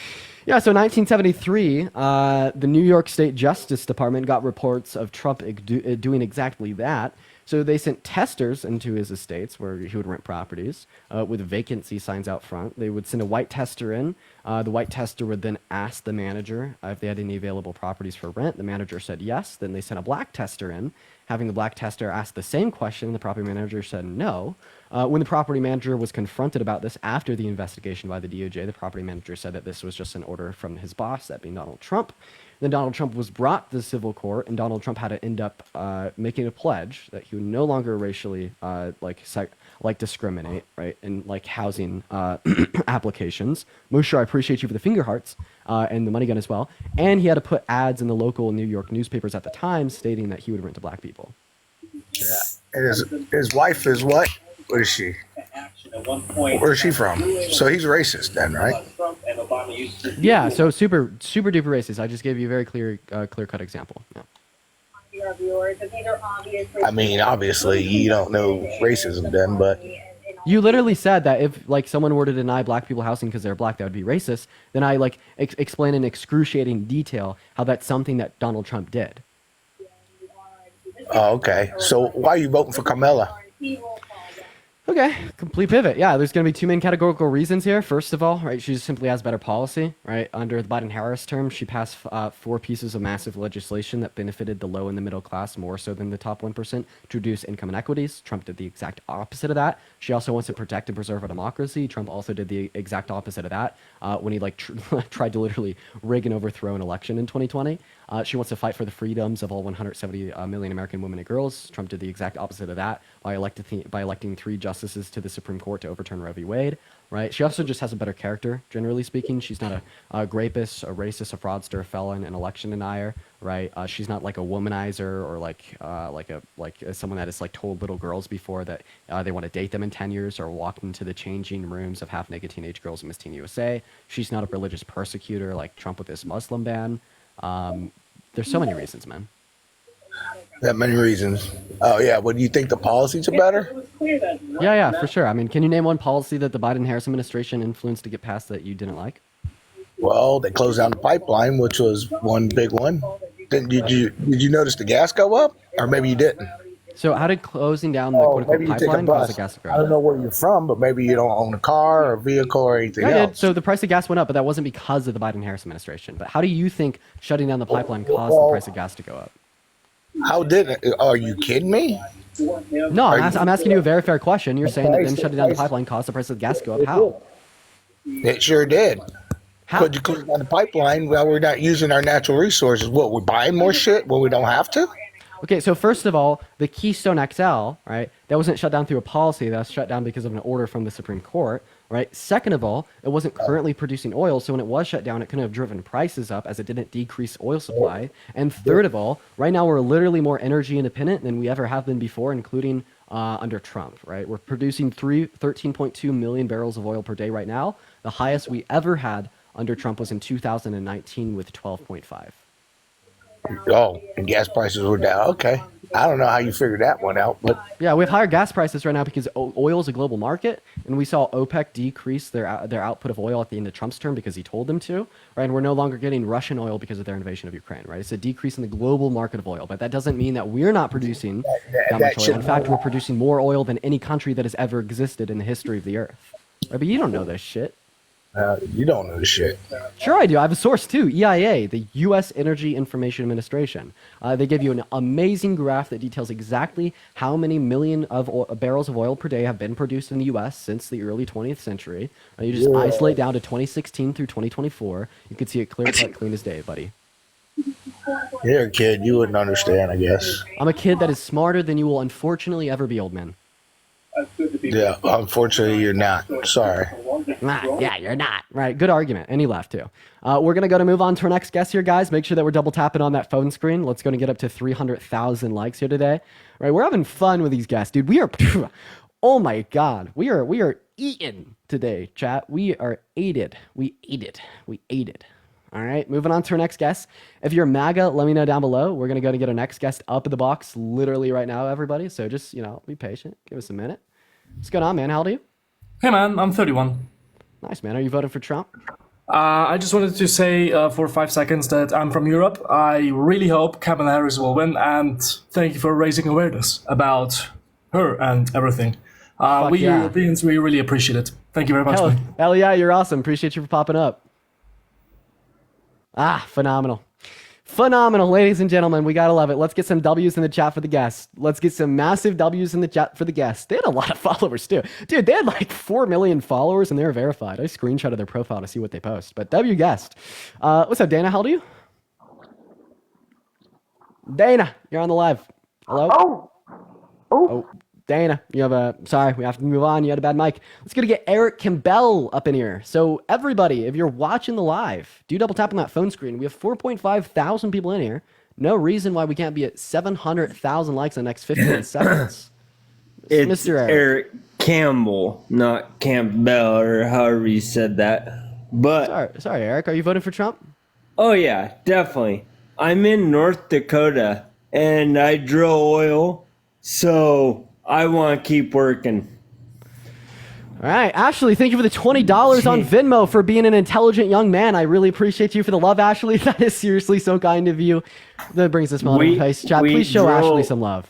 Yeah, so 1973, the New York State Justice Department got reports of Trump doing exactly that. So they sent testers into his estates where he would rent properties with vacancy signs out front. They would send a white tester in. The white tester would then ask the manager if they had any available properties for rent. The manager said yes. Then they sent a black tester in, having the black tester ask the same question. The property manager said no. When the property manager was confronted about this after the investigation by the DOJ, the property manager said that this was just an order from his boss, that being Donald Trump. Then Donald Trump was brought to the civil court, and Donald Trump had to end up making a pledge that he would no longer racially discriminate, right, in like housing applications. Mosher, I appreciate you for the finger hearts and the money gun as well. And he had to put ads in the local New York newspapers at the time stating that he would rent to black people. Yeah, and his wife is what? What is she? Where is she from? So he's racist then, right? Yeah, so super duper racist. I just gave you a very clear cut example. Yeah. I mean, obviously you don't know racism then, but you literally said that if like someone were to deny black people housing because they're black, that would be racist. Then I like explain in excruciating detail how that's something that Donald Trump did. Oh, okay. So why are you voting for Kamala? Okay, complete pivot. Yeah, there's going to be two main categorical reasons here. First of all, right, she just simply has better policy, right? Under the Biden-Harris term, she passed 4 pieces of massive legislation that benefited the low and the middle class more so than the top 1% to reduce income inequities. Trump did the exact opposite of that. She also wants to protect and preserve our democracy. Trump also did the exact opposite of that when he tried to literally rig and overthrow an election in 2020. She wants to fight for the freedoms of all 170 million American women and girls. Trump did the exact opposite of that by electing 3 justices to the Supreme Court to overturn Roe v. Wade. Right? She also just has a better character, generally speaking. She's not a rapist, a racist, a fraudster, a felon, an election denier. Right? She's not like a womanizer or like someone that has like told little girls before that they want to date them in 10 years or walked into the changing rooms of half-naked teenage girls in Miss Teen USA. She's not a religious persecutor like Trump with his Muslim ban. There's so many reasons, man. That many reasons. Oh yeah, what do you think the policies are better? Yeah, for sure. I mean, can you name one policy that the Biden-Harris administration influenced to get passed that you didn't like? Well, they closed down the pipeline, which was one big one. Did you notice the gas go up, or maybe you didn't? So how did closing down the quote-unquote pipeline cause the gas to go up? I don't know where you're from, but maybe you don't own a car or a vehicle or anything else. So the price of gas went up, but that wasn't because of the Biden-Harris administration. But how do you think shutting down the pipeline caused the price of gas to go up? How did it? Are you kidding me? No, I'm asking you a very fair question. You're saying that them shutting down the pipeline caused the price of gas to go up. How? It sure did. How? Could you close down the pipeline while we're not using our natural resources? What, we're buying more shit when we don't have to? Okay, so first of all, the Keystone XL, right, that wasn't shut down through a policy. That was shut down because of an order from the Supreme Court, right? Second of all, it wasn't currently producing oil, so when it was shut down, it couldn't have driven prices up as it didn't decrease oil supply. And third of all, right now we're literally more energy independent than we ever have been before, including under Trump, right? We're producing 13.2 million barrels of oil per day right now. The highest we ever had under Trump was in 2019 with 12.5. Oh, and gas prices were down. Okay. I don't know how you figured that one out, but Yeah, we have higher gas prices right now because oil is a global market, and we saw OPEC decrease their output of oil at the end of Trump's term because he told them to, right? And we're no longer getting Russian oil because of their invasion of Ukraine, right? It's a decrease in the global market of oil, but that doesn't mean that we're not producing that much oil. In fact, we're producing more oil than any country that has ever existed in the history of the earth. Right? But you don't know this shit. you don't know the shit. Sure I do. I have a source too. EIA, the U.S. Energy Information Administration. They give you an amazing graph that details exactly how many million of barrels of oil per day have been produced in the U.S. since the early 20th century. You just isolate down to 2016 through 2024. You can see it clear cut, clean as day, buddy. You're a kid. You wouldn't understand, I guess. I'm a kid that is smarter than you will unfortunately ever be, old man. Yeah, unfortunately, you're not. Sorry. Yeah, you're not. Right, good argument. And he left too. We're going to move on to our next guest here, guys. Make sure that we're double tapping on that phone screen. Let's go and get up to 300,000 likes here today. Right, we're having fun with these guests, dude. We are, oh my God, we are eating today, chat. We are aided. We ate it. All right, moving on to our next guest. If you're MAGA, let me know down below. We're going to go to get our next guest up in the box literally right now, everybody. So just, be patient. Give us a minute. What's going on, man? How old are you? Hey, man. I'm 31. Nice, man. Are you voting for Trump? I just wanted to say for 5 seconds that I'm from Europe. I really hope Kamala Harris will win, and thank you for raising awareness about her and everything. We Europeans, we really appreciate it. Thank you very much, man. Hell yeah, you're awesome. Appreciate you for popping up. Phenomenal. Phenomenal, ladies and gentlemen. We gotta love it. Let's get some W's in the chat for the guests. Let's get some massive W's in the chat for the guests. They had a lot of followers too. Dude, they had like 4 million followers and they were verified. I screenshotted their profile to see what they post. But W guest. What's up, Dana? How old are you? Dana, you're on the live. Hello? Oh, Dana, you have sorry, we have to move on. You had a bad mic. Let's go to get Eric Campbell up in here. So everybody, if you're watching the live, do double tap on that phone screen. We have 4.5 thousand people in here. No reason why we can't be at 700,000 likes in the next 15 seconds. It's Mr. Eric Campbell, not Campbell, or however you said that. But sorry, Eric, are you voting for Trump? Oh yeah, definitely. I'm in North Dakota and I drill oil, so I want to keep working. All right, Ashley, thank you for the $20 on Venmo for being an intelligent young man. I really appreciate you for the love, Ashley. That is seriously so kind of you. That brings a smile to my face. Chat, please show Ashley some love.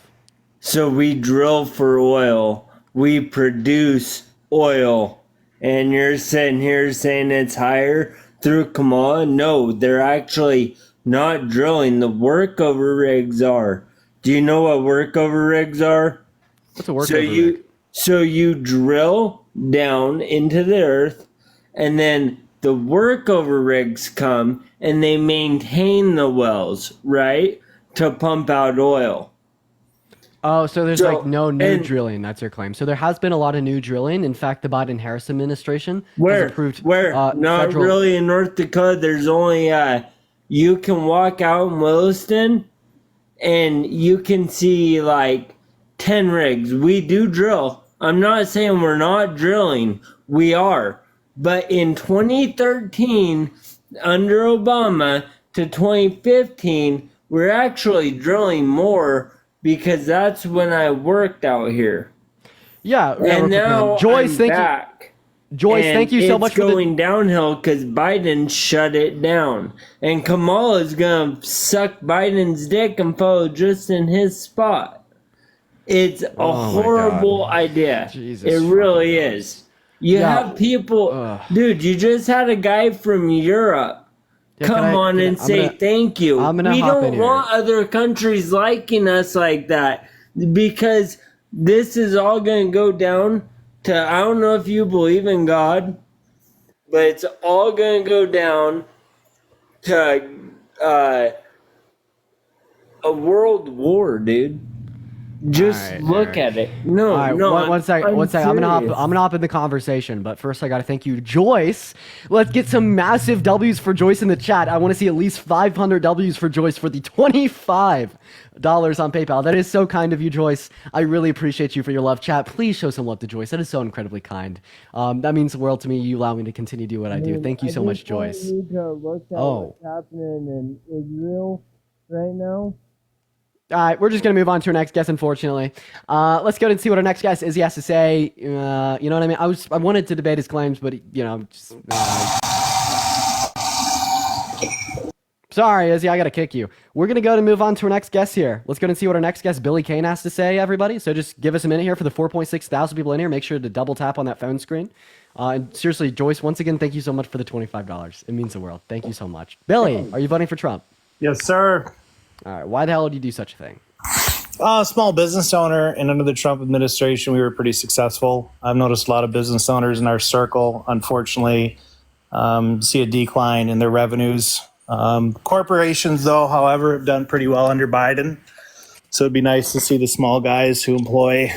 So we drill for oil. We produce oil. And you're sitting here saying it's higher through Kamala? No, they're actually not drilling. The workover rigs are. Do you know what workover rigs are? What's a workover rig? So you drill down into the earth, and then the workover rigs come and they maintain the wells, right, to pump out oil. Oh, so there's like no new drilling. That's your claim. So there has been a lot of new drilling. In fact, the Biden-Harris administration has approved. Not really in North Dakota. There's only you can walk out in Williston, and you can see like 10 rigs. We do drill. I'm not saying we're not drilling. We are. But in 2013, under Obama, to 2015, we're actually drilling more because that's when I worked out here. Yeah. And now Joyce, I'm back. Joyce, thank you so much for going downhill because Biden shut it down. And Kamala's going to suck Biden's dick and follow just in his spot. It's a horrible idea. It really is. You have people... Dude, you just had a guy from Europe come on and say thank you. We don't want other countries liking us like that because this is all going to go down to... I don't know if you believe in God, but it's all going to go down to a world war, dude. Just look at it. No, All right, no. one second. I'm gonna hop in the conversation, but first I gotta thank you, Joyce. Let's get some massive W's for Joyce in the chat. I want to see at least 500 W's for Joyce for the $25 on PayPal. That is so kind of you, Joyce. I really appreciate you for your love, chat. Please show some love to Joyce. That is so incredibly kind. That means the world to me. You allow me to continue to do what I do. Thank you so much, Joyce. I need to look at what's happening in Israel right now. All right, we're just going to move on to our next guest, unfortunately. Let's go and see what our next guest Izzy has to say. You know what I mean? I wanted to debate his claims, but, just... Sorry, Izzy, I got to kick you. We're going to go and move on to our next guest here. Let's go and see what our next guest, Billy Kane, has to say, everybody. So just give us a minute here for the 4.6 thousand people in here. Make sure to double tap on that phone screen. And seriously, Joyce, once again, thank you so much for the $25. It means the world. Thank you so much. Billy, are you voting for Trump? Yes, sir. All right. Why the hell would you do such a thing? Small business owner, and under the Trump administration, we were pretty successful. I've noticed a lot of business owners in our circle, unfortunately, see a decline in their revenues. Corporations, though, however, have done pretty well under Biden. So it'd be nice to see the small guys who employ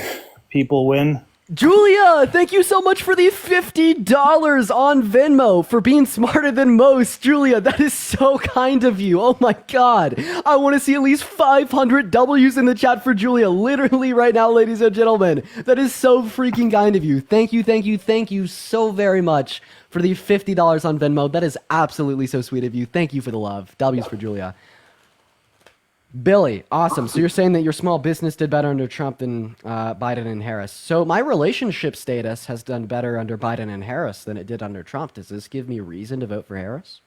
people win. Julia, thank you so much for the $50 on Venmo for being smarter than most. Julia, that is so kind of you. Oh my God. I want to see at least 500 W's in the chat for Julia. Literally right now, ladies and gentlemen. That is so freaking kind of you. Thank you so very much for the $50 on Venmo. That is absolutely so sweet of you. Thank you for the love. W's for Julia. Billy, awesome. So you're saying that your small business did better under Trump than Biden and Harris. So my relationship status has done better under Biden and Harris than it did under Trump. Does this give me reason to vote for Harris?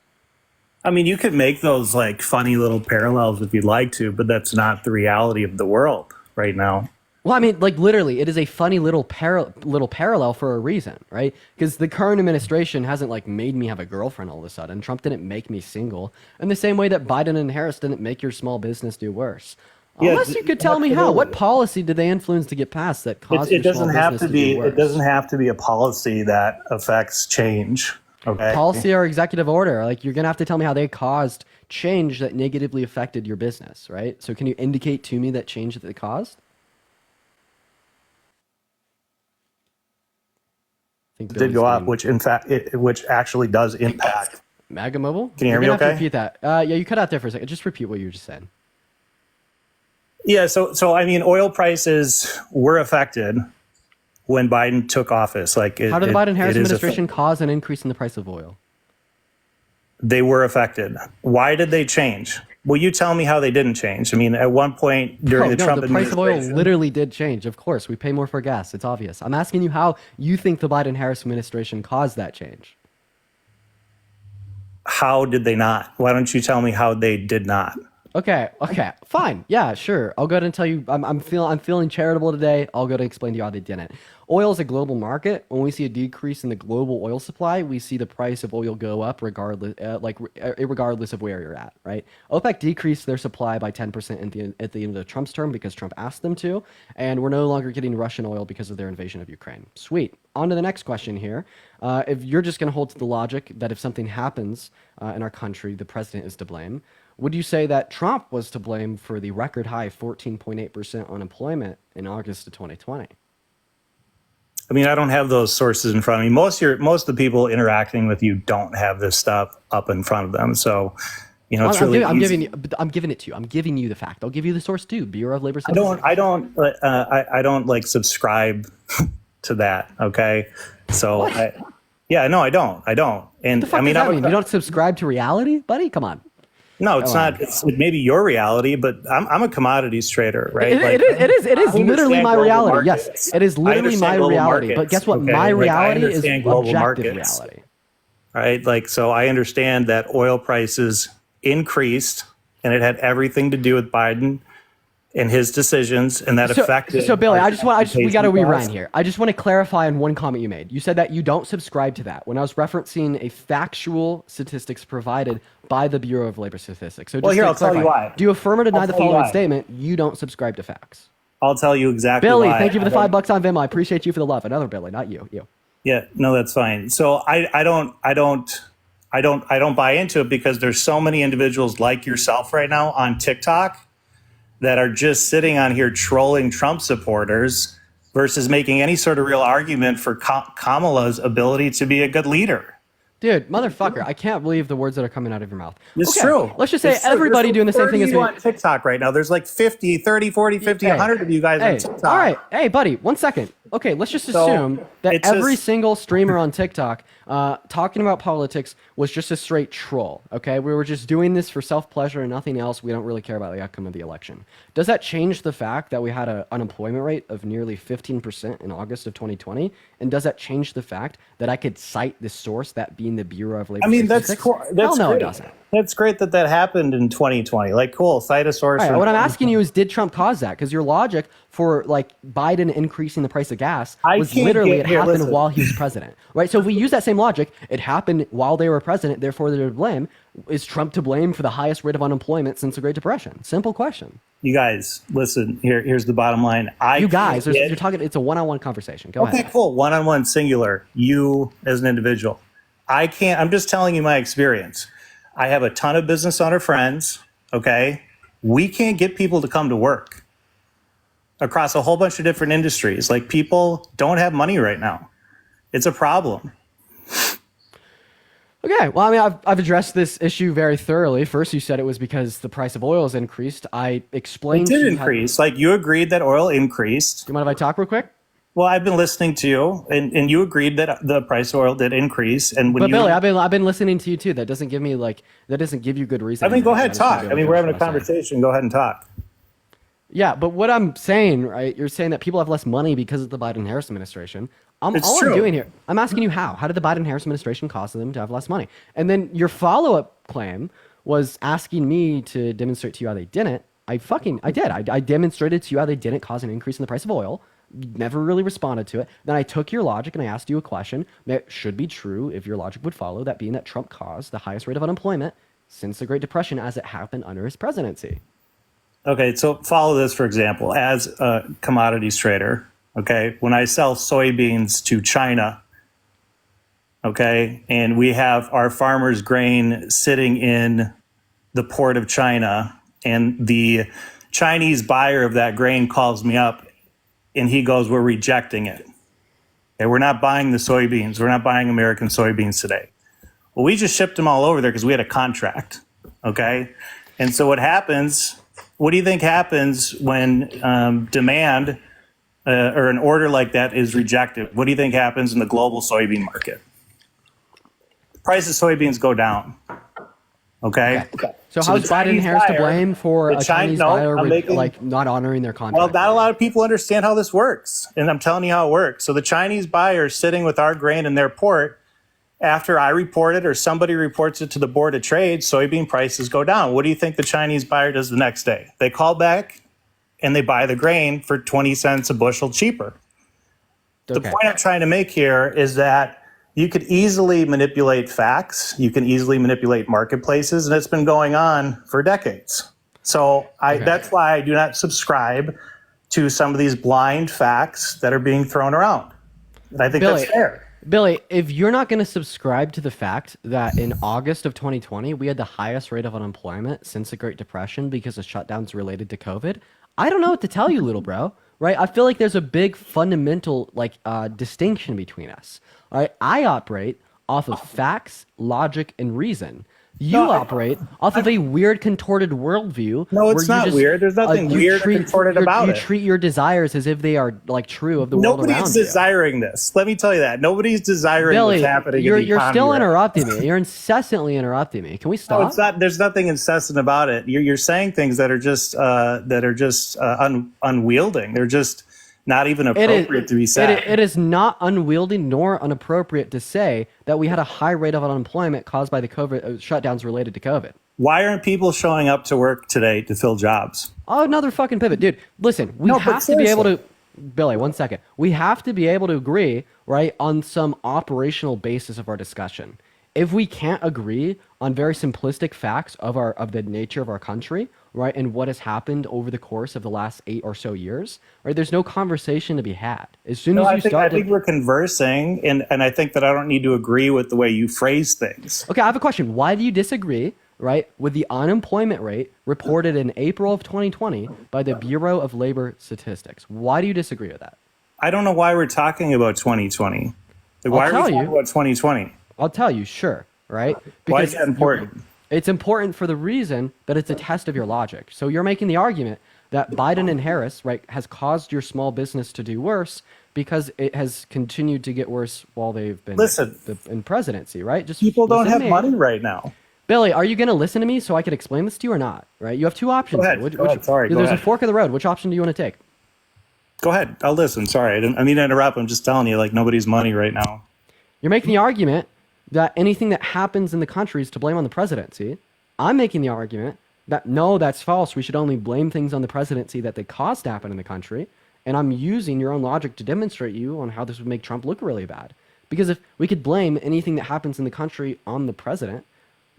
I mean, you could make those like funny little parallels if you'd like to, but that's not the reality of the world right now. Well, I mean, like literally, it is a funny little parallel for a reason, right? Because the current administration hasn't like made me have a girlfriend all of a sudden. Trump didn't make me single, in the same way that Biden and Harris didn't make your small business do worse. Yeah, unless you could tell me how. What policy did they influence to get passed that caused it your small doesn't have business to be. do worse? It doesn't have to be a policy that affects change. Okay. Policy or executive order, like you're gonna have to tell me how they caused change that negatively affected your business, right? So can you indicate to me that change that they caused? Did go up, which in fact, which actually does impact. MAGA Mobile? Can you hear me Have to okay? repeat that. Yeah, you cut out there for a second. Just repeat what you just said. Yeah, so I mean, oil prices were affected when Biden took office. How did the Biden-Harris administration cause an increase in the price of oil? They were affected. Why did they change? Well, you tell me how they didn't change. I mean, at one point during the Trump administration, the price of oil literally did change. Of course, we pay more for gas. It's obvious. I'm asking you how you think the Biden-Harris administration caused that change. How did they not? Why don't you tell me how they did not? Okay, fine. Yeah, sure. I'll go ahead and tell you. I'm feeling charitable today. I'll go to explain to you how they didn't. Oil is a global market. When we see a decrease in the global oil supply, we see the price of oil go up regardless, regardless of where you're at, right? OPEC decreased their supply by 10% at the end of Trump's term because Trump asked them to, and we're no longer getting Russian oil because of their invasion of Ukraine. Sweet. On to the next question here. If you're just going to hold to the logic that if something happens in our country, the president is to blame, would you say that Trump was to blame for the record high 14.8% unemployment in August of 2020? I mean, I don't have those sources in front of me. Most of the people interacting with you don't have this stuff up in front of them. So, it's really I'm giving it to you. I'm giving you the fact. I'll give you the source too. Bureau of Labor Statistics. I don't like subscribe to that. Okay, so I don't. And what the fuck I mean, does that mean? You don't subscribe to reality, buddy? Come on. No, it's not. It's maybe your reality, but I'm a commodities trader, right? It is literally my reality. Yes, it is literally my reality. But guess what? My reality is objective reality. Right? So I understand that oil prices increased, and it had everything to do with Biden and his decisions, and that affected. So Billy, we got to rewind here. I just want to clarify on one comment you made. You said that you don't subscribe to that when I was referencing a factual statistics provided by the Bureau of Labor Statistics. So I'll tell you why. Do you affirm or deny the following statement? You don't subscribe to facts. I'll tell you exactly Billy, why. thank you for the $5 on Venmo. I appreciate you for the love. Another Billy, not you. Yeah, no, that's fine. So I don't buy into it because there's so many individuals like yourself right now on TikTok that are just sitting on here trolling Trump supporters versus making any sort of real argument for Kamala's ability to be a good leader. Dude, motherfucker, I can't believe the words that are coming out of your mouth. It's Okay, true. Let's just say It's true. everybody There's doing the same thing as 30 me. on TikTok right now. There's like 50, 30, 40, 50, 100 of you guys on TikTok. All right. Hey, buddy, 1 second. Okay, let's just So, assume that it's every just- single streamer on TikTok talking about politics was just a straight troll. Okay, we were just doing this for self-pleasure and nothing else. We don't really care about the outcome of the election. Does that change the fact that we had an unemployment rate of nearly 15% in August of 2020? And does that change the fact that I could cite the source, that being the Bureau of Labor I mean, that's Statistics? cool. That's Hell no, great. it doesn't. That's great that happened in 2020. Like, cool, cite a source. All right, from- what I'm asking you is, did Trump cause that? Because your logic for like Biden increasing the price of gas was can't literally get- it here, happened listen. while he was president, right? So if we use that same logic, it happened while they were president, therefore they're to blame. Is Trump to blame for the highest rate of unemployment since the Great Depression? Simple question. You guys, listen. Here's the bottom line. You guys, can't get- you're talking. It's a one-on-one conversation. Go Okay, ahead. cool. One-on-one, singular. You as an individual. I can't. I'm just telling you my experience. I have a ton of business owner friends. Okay, we can't get people to come to work across a whole bunch of different industries. Like, people don't have money right now. It's a problem. Okay, well, I mean, I've addressed this issue very thoroughly. First, you said it was because the price of oil has increased. I explained. It did to you how- increase. Like, you agreed that oil increased. Do you mind if I talk real quick? Well, I've been listening to you, and you agreed that the price of oil did increase. And when But you, Billy, I've been listening to you too. That doesn't give me that doesn't give you good reason. I mean, go ahead, just wanna talk. be I able mean, to we're finish having a what I'm saying. conversation. Go ahead and talk. Yeah, but what I'm saying, right? You're saying that people have less money because of the Biden-Harris administration. It's All true. I'm doing here, I'm asking you how. How did the Biden-Harris administration cause them to have less money? And then your follow-up claim was asking me to demonstrate to you how they didn't. I did. I demonstrated to you how they didn't cause an increase in the price of oil. You never really responded to it. Then I took your logic and I asked you a question that should be true if your logic would follow, that being that Trump caused the highest rate of unemployment since the Great Depression as it happened under his presidency. Okay, so follow this, for example. As a commodities trader, okay, when I sell soybeans to China, okay, and we have our farmers' grain sitting in the port of China, and the Chinese buyer of that grain calls me up, and he goes, "We're rejecting it. Okay, we're not buying the soybeans. We're not buying American soybeans today." Well, we just shipped them all over there because we had a contract, okay? And so what happens... What do you think happens when demand or an order like that is rejected? What do you think happens in the global soybean market? The price of soybeans go down. Okay. So how's the Biden Chinese Harris to buyer- blame for the a Chinese no, buyer I'm making- like not honoring their contract? Well, not a lot of people understand how this works, and I'm telling you how it works. So the Chinese buyer is sitting with our grain in their port. After I report it or somebody reports it to the Board of Trade, soybean prices go down. What do you think the Chinese buyer does the next day? They call back and they buy the grain for 20 cents a bushel cheaper. The point I'm trying to make here is that you could easily manipulate facts. You can easily manipulate marketplaces, and it's been going on for decades. So that's why I do not subscribe to some of these blind facts that are being thrown around. And I think Billy, that's fair. Billy, if you're not going to subscribe to the fact that in August of 2020, we had the highest rate of unemployment since the Great Depression because of shutdowns related to COVID, I don't know what to tell you, little bro, right? I feel like there's a big fundamental distinction between us. All right? I operate off of facts, logic, and reason. You operate off of a weird, contorted worldview. No, it's not weird. There's nothing weird or contorted about it. You treat your desires as if they are like true of the world around you. Nobody's desiring this. Let me tell you that. Nobody's desiring Billy, what's happening you're in the economy still right now. interrupting me. You're incessantly interrupting me. Can we stop? No, it's not. There's nothing incessant about it. You're saying things that are just unwielding. They're just not even appropriate to be said. It is not unwieldy nor inappropriate to say that we had a high rate of unemployment caused by the COVID shutdowns related to COVID. Why aren't people showing up to work today to fill jobs? Oh, another fucking pivot. Dude, listen, we have to be able to... Billy, 1 second. We have to be able to agree, right, on some operational basis of our discussion. If we can't agree on very simplistic facts of the nature of our country, right, and what has happened over the course of the last 8 or so years, right, there's no conversation to be had. As soon as you I think we're conversing, and I think that I don't need to agree with the way you phrase things. Okay, I have a question. Why do you disagree, right, with the unemployment rate reported in April of 2020 by the Bureau of Labor Statistics. Why do you disagree with that? I don't know why we're talking about 2020. Why are we talking about 2020? I'll tell you, sure, right? Why is that important? It's important for the reason that it's a test of your logic. So you're making the argument that Biden and Harris, right, has caused your small business to do worse because it has continued to get worse while they've been in presidency, right? Just people don't have me. money right now. Billy, are you going to listen to me so I could explain this to you or not? Right? You have two options. Go ahead. Here. Go ahead. Sorry. There's a fork in the road. Which option do you want to take? Go ahead. I'll listen. Sorry. I mean to interrupt. I'm just telling you, like, nobody's money right now. You're making the argument that anything that happens in the country is to blame on the presidency. I'm making the argument that no, that's false. We should only blame things on the presidency that they caused to happen in the country. And I'm using your own logic to demonstrate you on how this would make Trump look really bad. Because if we could blame anything that happens in the country on the president,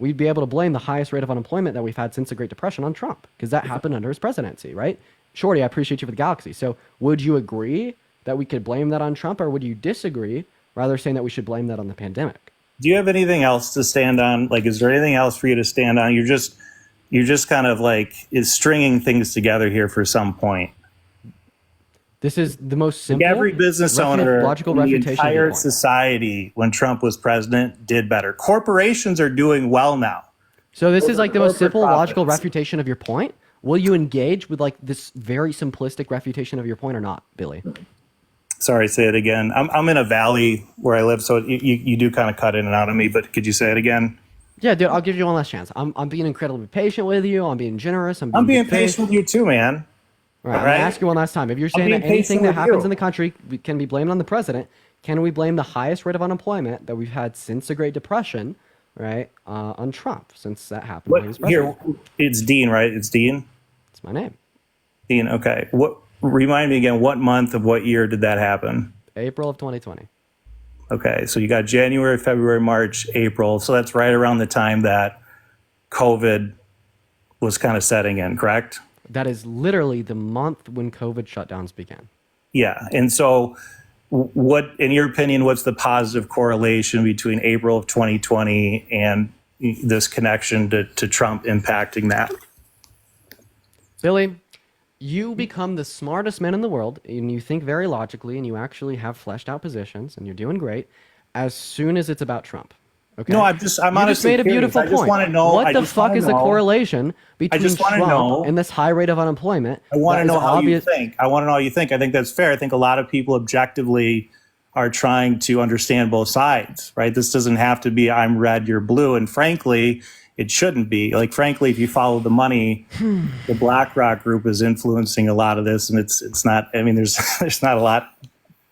we'd be able to blame the highest rate of unemployment that we've had since the Great Depression on Trump, because that happened under his presidency, right? Shorty, I appreciate you for the galaxy. So would you agree that we could blame that on Trump, or would you disagree, rather saying that we should blame that on the pandemic? Do you have anything else to stand on? Like, is there anything else for you to stand on? You're just kind of like is stringing things together here for some point. This is the most simple. Like every business owner logical in the refutation entire society, when Trump was president, did better. Corporations are doing well now. So this is like the most simple logical refutation of your point. Will you engage with like this very simplistic refutation of your point or not, Billy? Sorry, say it again. I'm in a valley where I live, so you do kind of cut in and out of me, but could you say it again? Yeah, dude, I'll give you one last chance. I'm being incredibly patient with you. I'm being generous. I'm being patient with you too, man. All right, I'm going to ask you one last time. If you're saying that anything that happens in the country can be blamed on the president, can we blame the highest rate of unemployment that we've had since the Great Depression, right, on Trump, since that happened when he was president? Here, it's Dean, right? It's Dean? It's my name. Dean, okay. Remind me again, what month of what year did that happen? April of 2020. Okay, so you got January, February, March, April. So that's right around the time that COVID was kind of setting in, correct? That is literally the month when COVID shutdowns began. Yeah, and so what, in your opinion, what's the positive correlation between April of 2020 and this connection to Trump impacting that? Billy, you become the smartest man in the world, and you think very logically, and you actually have fleshed out positions, and you're doing great, as soon as it's about Trump. Okay? No, I'm you just made a beautiful point. Want to know, what the fuck is the correlation between Trump and this high rate of unemployment? I want to know how you think. I want to know how you think. I think that's fair. I think a lot of people objectively are trying to understand both sides, right? This doesn't have to be I'm red, you're blue. And frankly, it shouldn't be. Like, frankly, if you follow the money, the BlackRock group is influencing a lot of this. And it's not, I mean, there's not a lot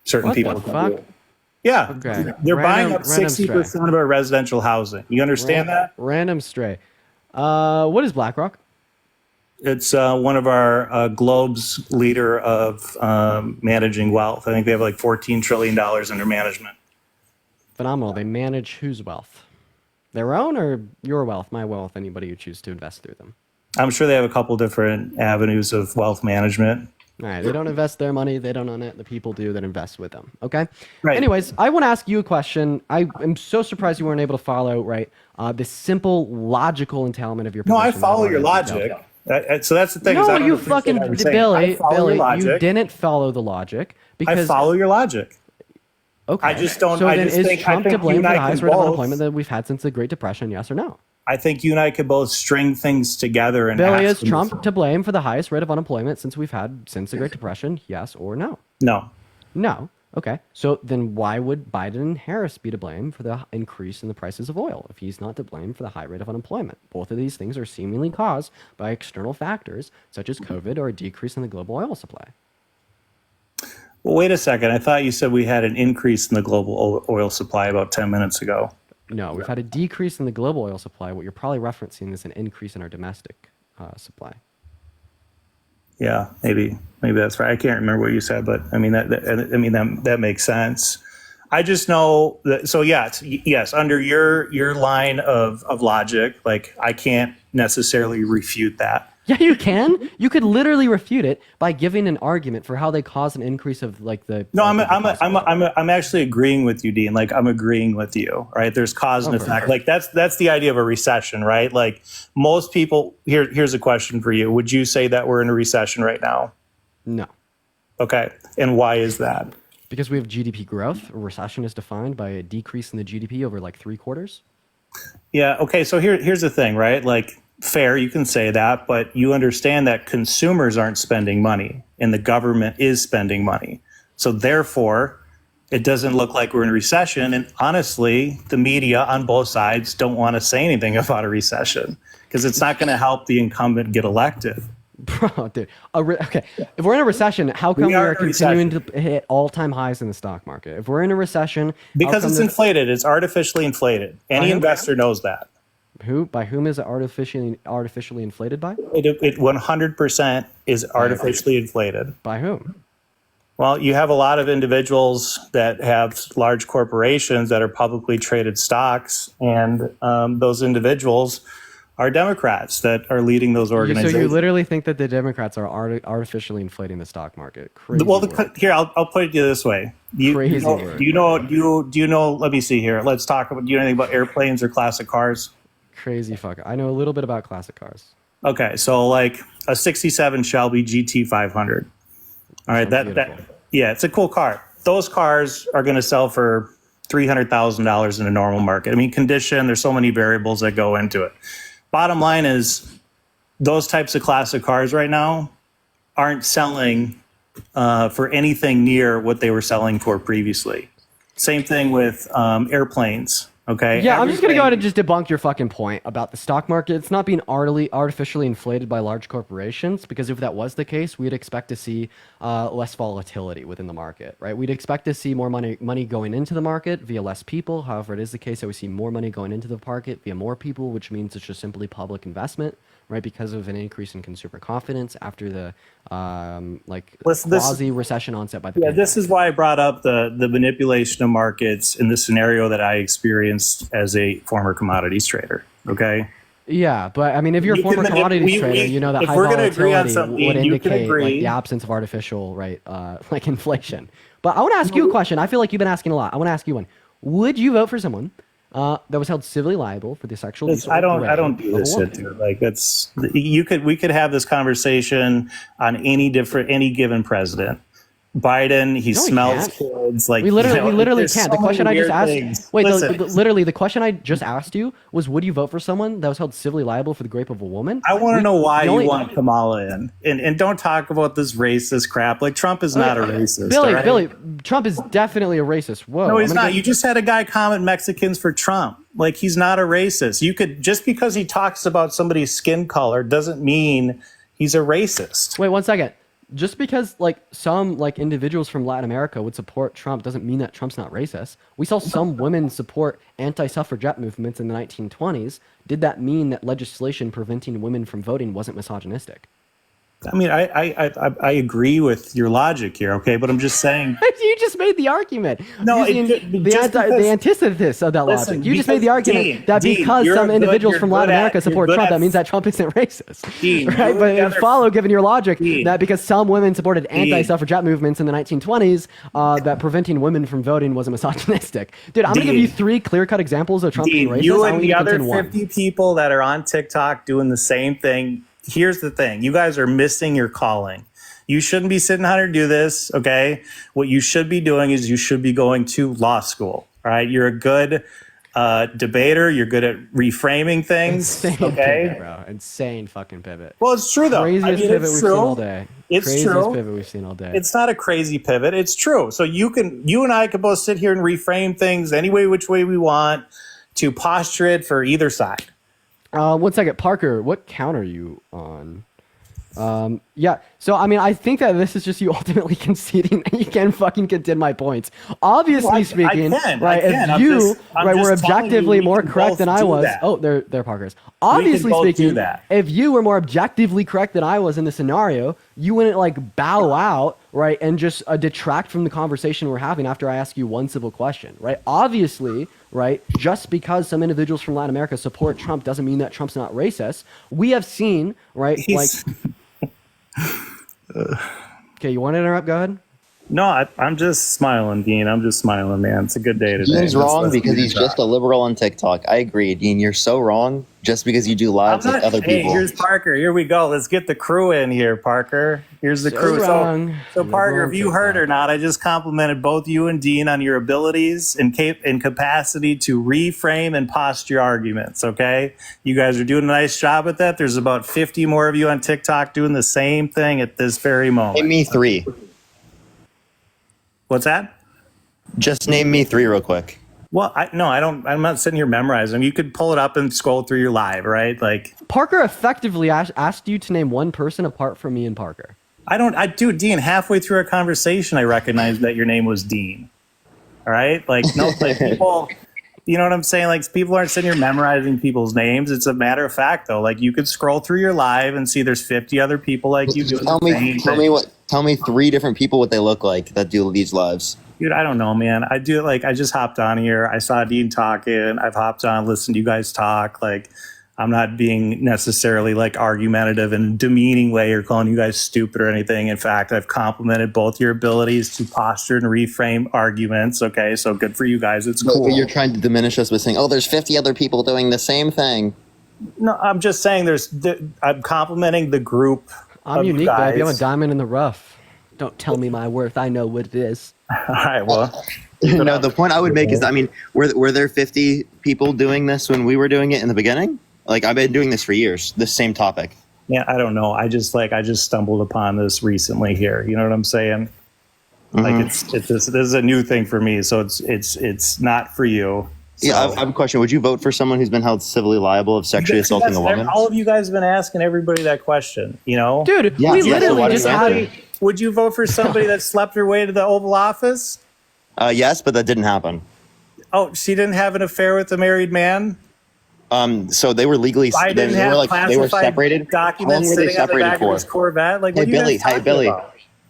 certain people. What the fuck? Yeah, okay. They're buying up 60% of our residential housing. You understand that? Random stray. What is BlackRock? It's one of our Globe's leader of managing wealth. I think they have like $14 trillion under management. Phenomenal. They manage whose wealth? Their own or your wealth, my wealth, anybody who chooses to invest through them? I'm sure they have a couple different avenues of wealth management. All right, they don't invest their money. They don't own it. The people do that invest with them. Okay. Right. Anyways, I want to ask you a question. I am so surprised you weren't able to follow, right, this simple logical entailment of your position. No, I follow your logic. So that's the thing. No, is I don't you appreciate fucking what you're saying. Billy, logic. you didn't follow the logic because I follow your logic. Okay. I just don't. So I then just is think, Trump I think to blame for the highest rate of both, unemployment that we've had since the Great Depression? Yes or no? I think you and I could both string things together and Billy, ask is Trump to blame for the highest rate of unemployment since we've had since the Great Depression? Yes or no? No. No. Okay. So then why would Biden and Harris be to blame for the increase in the prices of oil if he's not to blame for the high rate of unemployment? Both of these things are seemingly caused by external factors such as COVID or a decrease in the global oil supply. Well, wait a second. I thought you said we had an increase in the global oil supply about 10 minutes ago. No, we've had a decrease in the global oil supply. What you're probably referencing is an increase in our domestic supply. Yeah, maybe that's right. I can't remember what you said, but I mean that makes sense. I just know that. So yes, under your line of logic, like I can't necessarily refute that. Yeah, you can. You could literally refute it by giving an argument for how they cause an increase of like the. No, I'm actually agreeing with you, Dean. Like I'm agreeing with you, right? There's cause and effect. Like that's the idea of a recession, right? Like most people. Here's a question for you. Would you say that we're in a recession right now? No. Okay, and why is that? Because we have GDP growth. A recession is defined by a decrease in the GDP over like 3 quarters. Yeah. Okay. So here's the thing, right? Like. Fair, you can say that, but you understand that consumers aren't spending money and the government is spending money. So therefore, it doesn't look like we're in a recession. And honestly, the media on both sides don't want to say anything about a recession because it's not going to help the incumbent get elected. Bro, dude. Okay, if we're in a recession, how come we are continuing to hit all-time highs in the stock market? If we're in a recession... Because it's inflated. It's artificially inflated. Any investor knows that. By whom is it artificially inflated by? It 100% is artificially inflated. By whom? Well, you have a lot of individuals that have large corporations that are publicly traded stocks, and those individuals are Democrats that are leading those organizations. So you literally think that the Democrats are artificially inflating the stock market? Crazy. Well, here I'll put it to you this way. Do you know? Let me see here. Let's talk about. Do you know anything about airplanes or classic cars? Crazy fucker. I know a little bit about classic cars. Okay, so like a '67 Shelby GT 500. All right, yeah, it's a cool car. Those cars are going to sell for $300,000 in a normal market. I mean, condition. There's so many variables that go into it. Bottom line is, those types of classic cars right now aren't selling for anything near what they were selling for previously. Same thing with airplanes. Okay. Yeah, I'm just going to go ahead and just debunk your fucking point about the stock market. It's not being artificially inflated by large corporations, because if that was the case, we'd expect to see less volatility within the market, right? We'd expect to see more money going into the market via less people. However, it is the case that we see more money going into the market via more people, which means it's just simply public investment, right? Because of an increase in consumer confidence after the quasi-recession onset by the pandemic. This is why I brought up the manipulation of markets in the scenario that I experienced as a former commodities trader. Okay. Yeah, but I mean, if you're a former commodities trader, you know that high volatility would indicate like the absence of artificial, right, like inflation. But I want to ask you a question. I feel like you've been asking a lot. I want to ask you one. Would you vote for someone that was held civilly liable for the sexual abuse? I don't do this shit, dude. Like we could have this conversation on any given president. Biden, he smells kids. Like we literally can't. The question I just asked. Literally, the question I just asked you was, would you vote for someone that was held civilly liable for the rape of a woman? I want to know why you want Kamala in, and don't talk about this racist crap. Like Trump is not a racist. Billy, Trump is definitely a racist. Whoa. No, he's not. You just had a guy comment Mexicans for Trump. Like he's not a racist. You could just because he talks about somebody's skin color doesn't mean he's a racist. Wait 1 second. Just because like some like individuals from Latin America would support Trump doesn't mean that Trump's not racist. We saw some women support anti-suffragette movements in the 1920s. Did that mean that legislation preventing women from voting wasn't misogynistic? I mean, I agree with your logic here, okay? But I'm just saying... You just made the argument. No, the antithesis of that logic. You just made the argument that because some individuals from Latin America support Trump, that means that Trump isn't racist. Dean, right? But it follow, given your logic, that because some women supported anti-suffragette movements in the 1920s, that preventing women from voting wasn't misogynistic. Dude, I'm going to give you 3 clear-cut examples of Trump being racist. You and the other 50 people that are on TikTok doing the same thing. Here's the thing. You guys are missing your calling. You shouldn't be sitting here to do this, okay? What you should be doing is you should be going to law school, all right? You're a good debater. You're good at reframing things, okay? Pivot, bro. Insane fucking pivot. Well, it's true, though. Craziest pivot we've seen all day. It's true. Pivot we've seen all day. It's not a crazy pivot. It's true. So you and I could both sit here and reframe things any way, which way we want to posture it for either side. 1 second, Parker, what count are you on? Yeah, so I mean, I think that this is just you ultimately conceding that you can fucking contend my points. Obviously speaking, right, if you were objectively more correct than I was. Oh, they're Parkers. Obviously speaking, if you were more objectively correct than I was in the scenario, you wouldn't like bow out, right, and just detract from the conversation we're having after I ask you one simple question, right? Obviously, right? Just because some individuals from Latin America support Trump doesn't mean that Trump's not racist. We have seen, right? Okay, you want to interrupt? Go ahead. No, I'm just smiling, Dean. I'm just smiling, man. It's a good day today. Dean's wrong because he's just a liberal on TikTok. I agree, Dean. You're so wrong just because you do lives with other people. Hey, here's Parker. Here we go. Let's get the crew in here, Parker. Here's the crew. So Parker, if you heard or not, I just complimented both you and Dean on your abilities and capacity to reframe and posture arguments, okay? You guys are doing a nice job at that. There's about 50 more of you on TikTok doing the same thing at this very moment. Name me 3. What's that? Just name me 3 real quick. Well, I don't. I'm not sitting here memorizing. You could pull it up and scroll through your live, right? Like Parker effectively asked you to name one person apart from me and Parker. Dean, halfway through our conversation, I recognized that your name was Dean. All right? Like, no, like people, you know what I'm saying? Like, people aren't sitting here memorizing people's names. It's a matter of fact, though. Like, you could scroll through your live and see there's 50 other people like you doing Tell me 3 different people what they look like that do these lives. Dude, I don't know, man. I just hopped on here. I saw Dean talking. I've hopped on, listened to you guys talk. Like, I'm not being necessarily like argumentative in a demeaning way or calling you guys stupid or anything. In fact, I've complimented both your abilities to posture and reframe arguments. Okay, so good for you guys. It's cool. But you're trying to diminish us by saying, oh, there's 50 other people doing the same thing. No, I'm just saying I'm complimenting the group. I'm unique, baby. I'm a diamond in the rough. Don't tell me my worth. I know what it is. All right, well. No, the point I would make is, I mean, were there 50 people doing this when we were doing it in the beginning? Like, I've been doing this for years, this same topic. Yeah, I don't know. I just stumbled upon this recently here. You know what I'm saying? Mm-hmm. Like, this is a new thing for me, so it's not for you. So. Yeah, I have a question. Would you vote for someone who's been held civilly liable of sexually assaulting a woman? All of you guys have been asking everybody that question, you know? Dude, we literally just had it. Would you vote for somebody that slept her way to the Oval Office? Yes, but that didn't happen. Oh, she didn't have an affair with a married man? So they were legally they were separated. Documents sitting on the back of his Corvette. Like, hey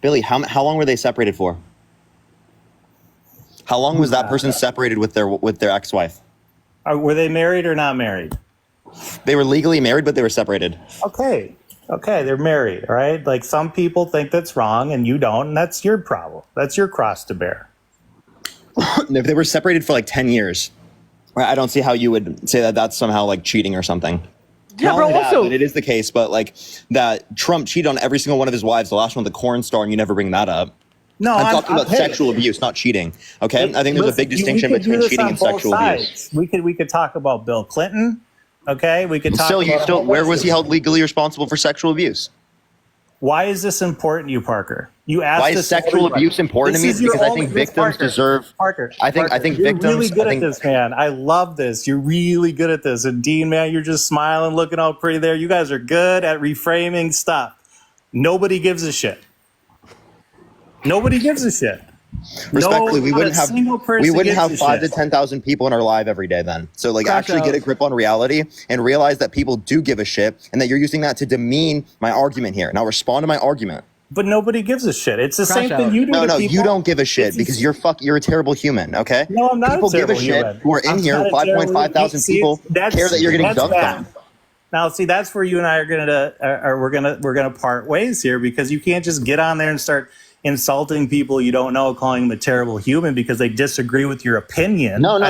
Billy, how long were they separated for? How long was that person separated with their ex-wife? Were they married or not married? They were legally married, but they were separated. Okay, they're married, all right? Like, some people think that's wrong and you don't, and that's your problem. That's your cross to bear. If they were separated for like 10 years, I don't see how you would say that that's somehow like cheating or something. Yeah, but also it is the case, but like that Trump cheated on every single one of his wives, the last one with the corn star, and you never bring that up. No, I'm talking about sexual abuse, not cheating. Okay, I think there's a big distinction between cheating and sexual abuse. We could talk about Bill Clinton. Okay, we could talk. Where was he held legally responsible for sexual abuse? Why is this important to you, Parker? You asked. Why is sexual abuse important to me? Because I think victims deserve. Parker, I think victims. You're really good at this, man. I love this. You're really good at this. And Dean, man, you're just smiling, looking all pretty there. You guys are good at reframing stuff. Nobody gives a shit. Nobody gives a shit. Respectfully, we wouldn't have 5,000 to 10,000 people in our live every day then. So like actually get a grip on reality and realize that people do give a shit and that you're using that to demean my argument here. Now respond to my argument. But nobody gives a shit. It's the same thing you do. No, you don't give a shit because you're a terrible human, okay? No, I'm not people a terrible give a shit human. who are in here, 5.5 thousand people care that you're getting dumped on. Now, see, that's where you and I are gonna part ways here, because you can't just get on there and start insulting people you don't know, calling them a terrible human because they disagree with your opinion. No.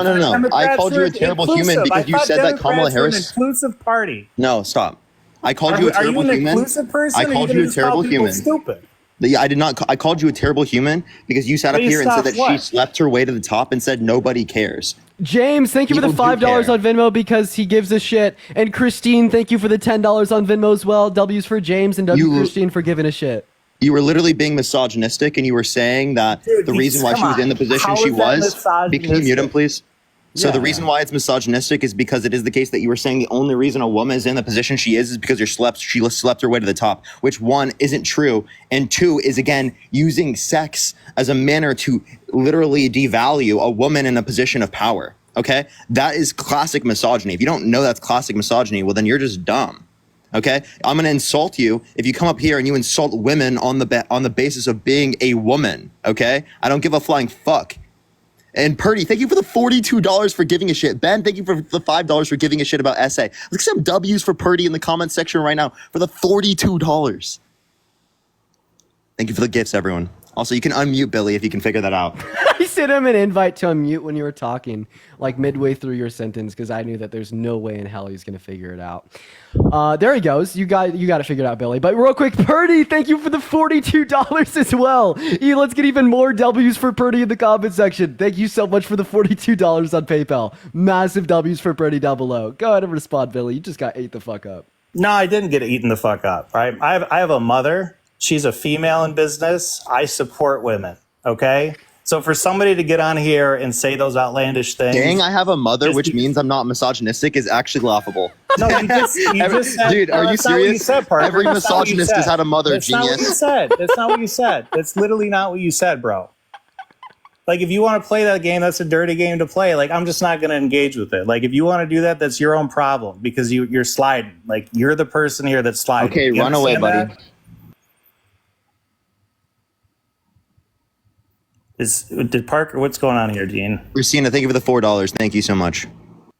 I called you a terrible human because you said that Kamala Harris an inclusive party. No, stop. I called you a terrible human. Are you an inclusive person? I called you a terrible human. Stupid. Yeah, I did not. I called you a terrible human because you sat up here and said that she slept her way to the top and said nobody cares. James, thank you for the $5 on Venmo because he gives a shit. And Christine, thank you for the $10 on Venmo as well. W's for James and Christine for giving a shit. You were literally being misogynistic, and you were saying that the reason why she was in the position she was. Can you mute him, please? So the reason why it's misogynistic is because it is the case that you were saying the only reason a woman is in the position she is because she slept her way to the top, which one isn't true, and two is again using sex as a manner to literally devalue a woman in a position of power. Okay, that is classic misogyny. If you don't know that's classic misogyny, well then you're just dumb. Okay, I'm gonna insult you if you come up here and you insult women on the basis of being a woman. Okay, I don't give a flying fuck. And Purdy, thank you for the $42 for giving a shit. Ben, thank you for the $5 for giving a shit about essay. Look at some W's for Purdy in the comment section right now for the $42. Thank you for the gifts, everyone. Also, you can unmute Billy if you can figure that out. I sent him an invite to unmute when you were talking, like midway through your sentence, because I knew that there's no way in hell he's gonna figure it out. There he goes. You got it figured out, Billy. But real quick, Purdy, thank you for the $42 as well. Let's get even more W's for Purdy in the comment section. Thank you so much for the $42 on PayPal. Massive W's for Purdy down below. Go ahead and respond, Billy. You just got ate the fuck up. No, I didn't get eaten the fuck up. Right? I have a mother. She's a female in business. I support women. Okay. So for somebody to get on here and say those outlandish things, Dang, I have a mother, which means I'm not misogynistic, is actually laughable. No, you just said, dude, are you serious? Said, Every misogynist has had a mother, That's genius. Not what you said. That's not what you said. That's literally not what you said, bro. Like, if you want to play that game, that's a dirty game to play. Like, I'm just not going to engage with it. Like, if you want to do that, that's your own problem because you're sliding. Like, you're the person here that's sliding. Okay, You run away, understand buddy. Did Parker? What's going on here, Dean? Christina, thank you for the $4. Thank you so much.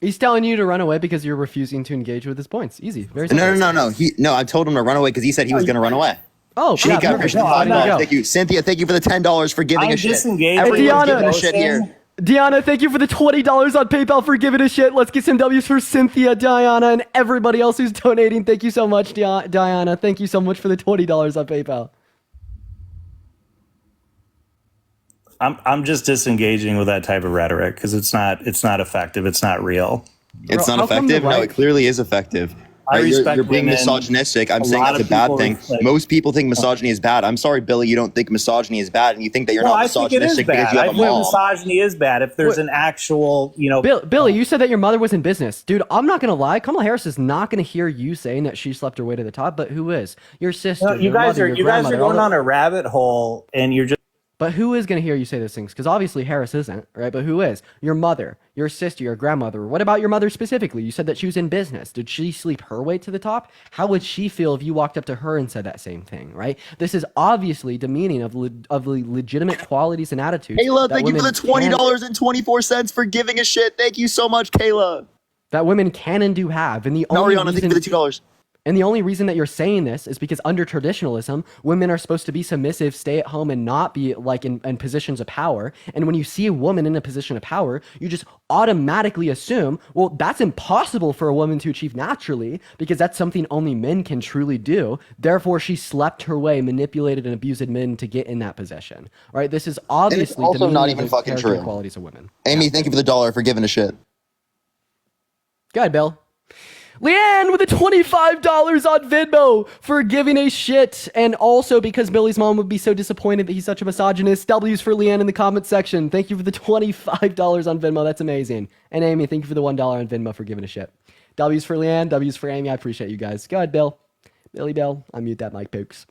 He's telling you to run away because you're refusing to engage with his points. Easy. Very simple. No. I told him to run away because he said he was going to run away. Oh, she got permission. Thank you, Cynthia. Thank you for the $10 for giving a shit. Everyone's giving a shit here. Deanna, thank you for the $20 on PayPal for giving a shit. Let's get some W's for Cynthia, Diana, and everybody else who's donating. Thank you so much, Diana. Thank you so much for the $20 on PayPal. I'm just disengaging with that type of rhetoric because it's not effective. It's not real. It's not effective. No, it clearly is effective. I respect you're being women. misogynistic. I'm A saying lot it's a of bad people thing. respect- Most people think misogyny is bad. I'm sorry, Billy, you don't think misogyny is bad, and you think that you're not I think it is misogynistic bad. because you have I a think mom. misogyny is bad if there's an actual, Billy, you said that your mother was in business. Dude, I'm not going to lie. Kamala Harris is not going to hear you saying that she slept her way to the top, but who is? Your sister, No, you your guys mother, are your you guys are grandmother, going all on a rabbit hole, and you're just. But who is going to hear you say those things? Because obviously Harris isn't, right? But who is? Your mother, your sister, your grandmother. What about your mother specifically? You said that she was in business. Did she sleep her way to the top? How would she feel if you walked up to her and said that same thing, right? This is obviously demeaning of the legitimate qualities and attitudes. Kayla, that thank you for the women $20.24 for giving a shit. Thank you so much, Kayla. that women can and do have. And the only Ariana, thank you for the $2. And the only reason that you're saying this is because under traditionalism, women are supposed to be submissive, stay at home, and not be like in positions of power. And when you see a woman in a position of power, you just automatically assume, well, that's impossible for a woman to achieve naturally because that's something only men can truly do. Therefore, she slept her way, manipulated and abused men to get in that position. Right? This is obviously also demeaning not even the fucking character true. qualities of women. Amy, thank you for the $1 for giving a shit. Go ahead, Bill. Leanne with the $25 on Venmo for giving a shit. And also because Billy's mom would be so disappointed that he's such a misogynist. W's for Leanne in the comment section. Thank you for the $25 on Venmo. That's amazing. And Amy, thank you for the $1 on Venmo for giving a shit. W's for Leanne. W's for Amy. I appreciate you guys. Go ahead, Bill. Billy Bill. Unmute that mic, pooks.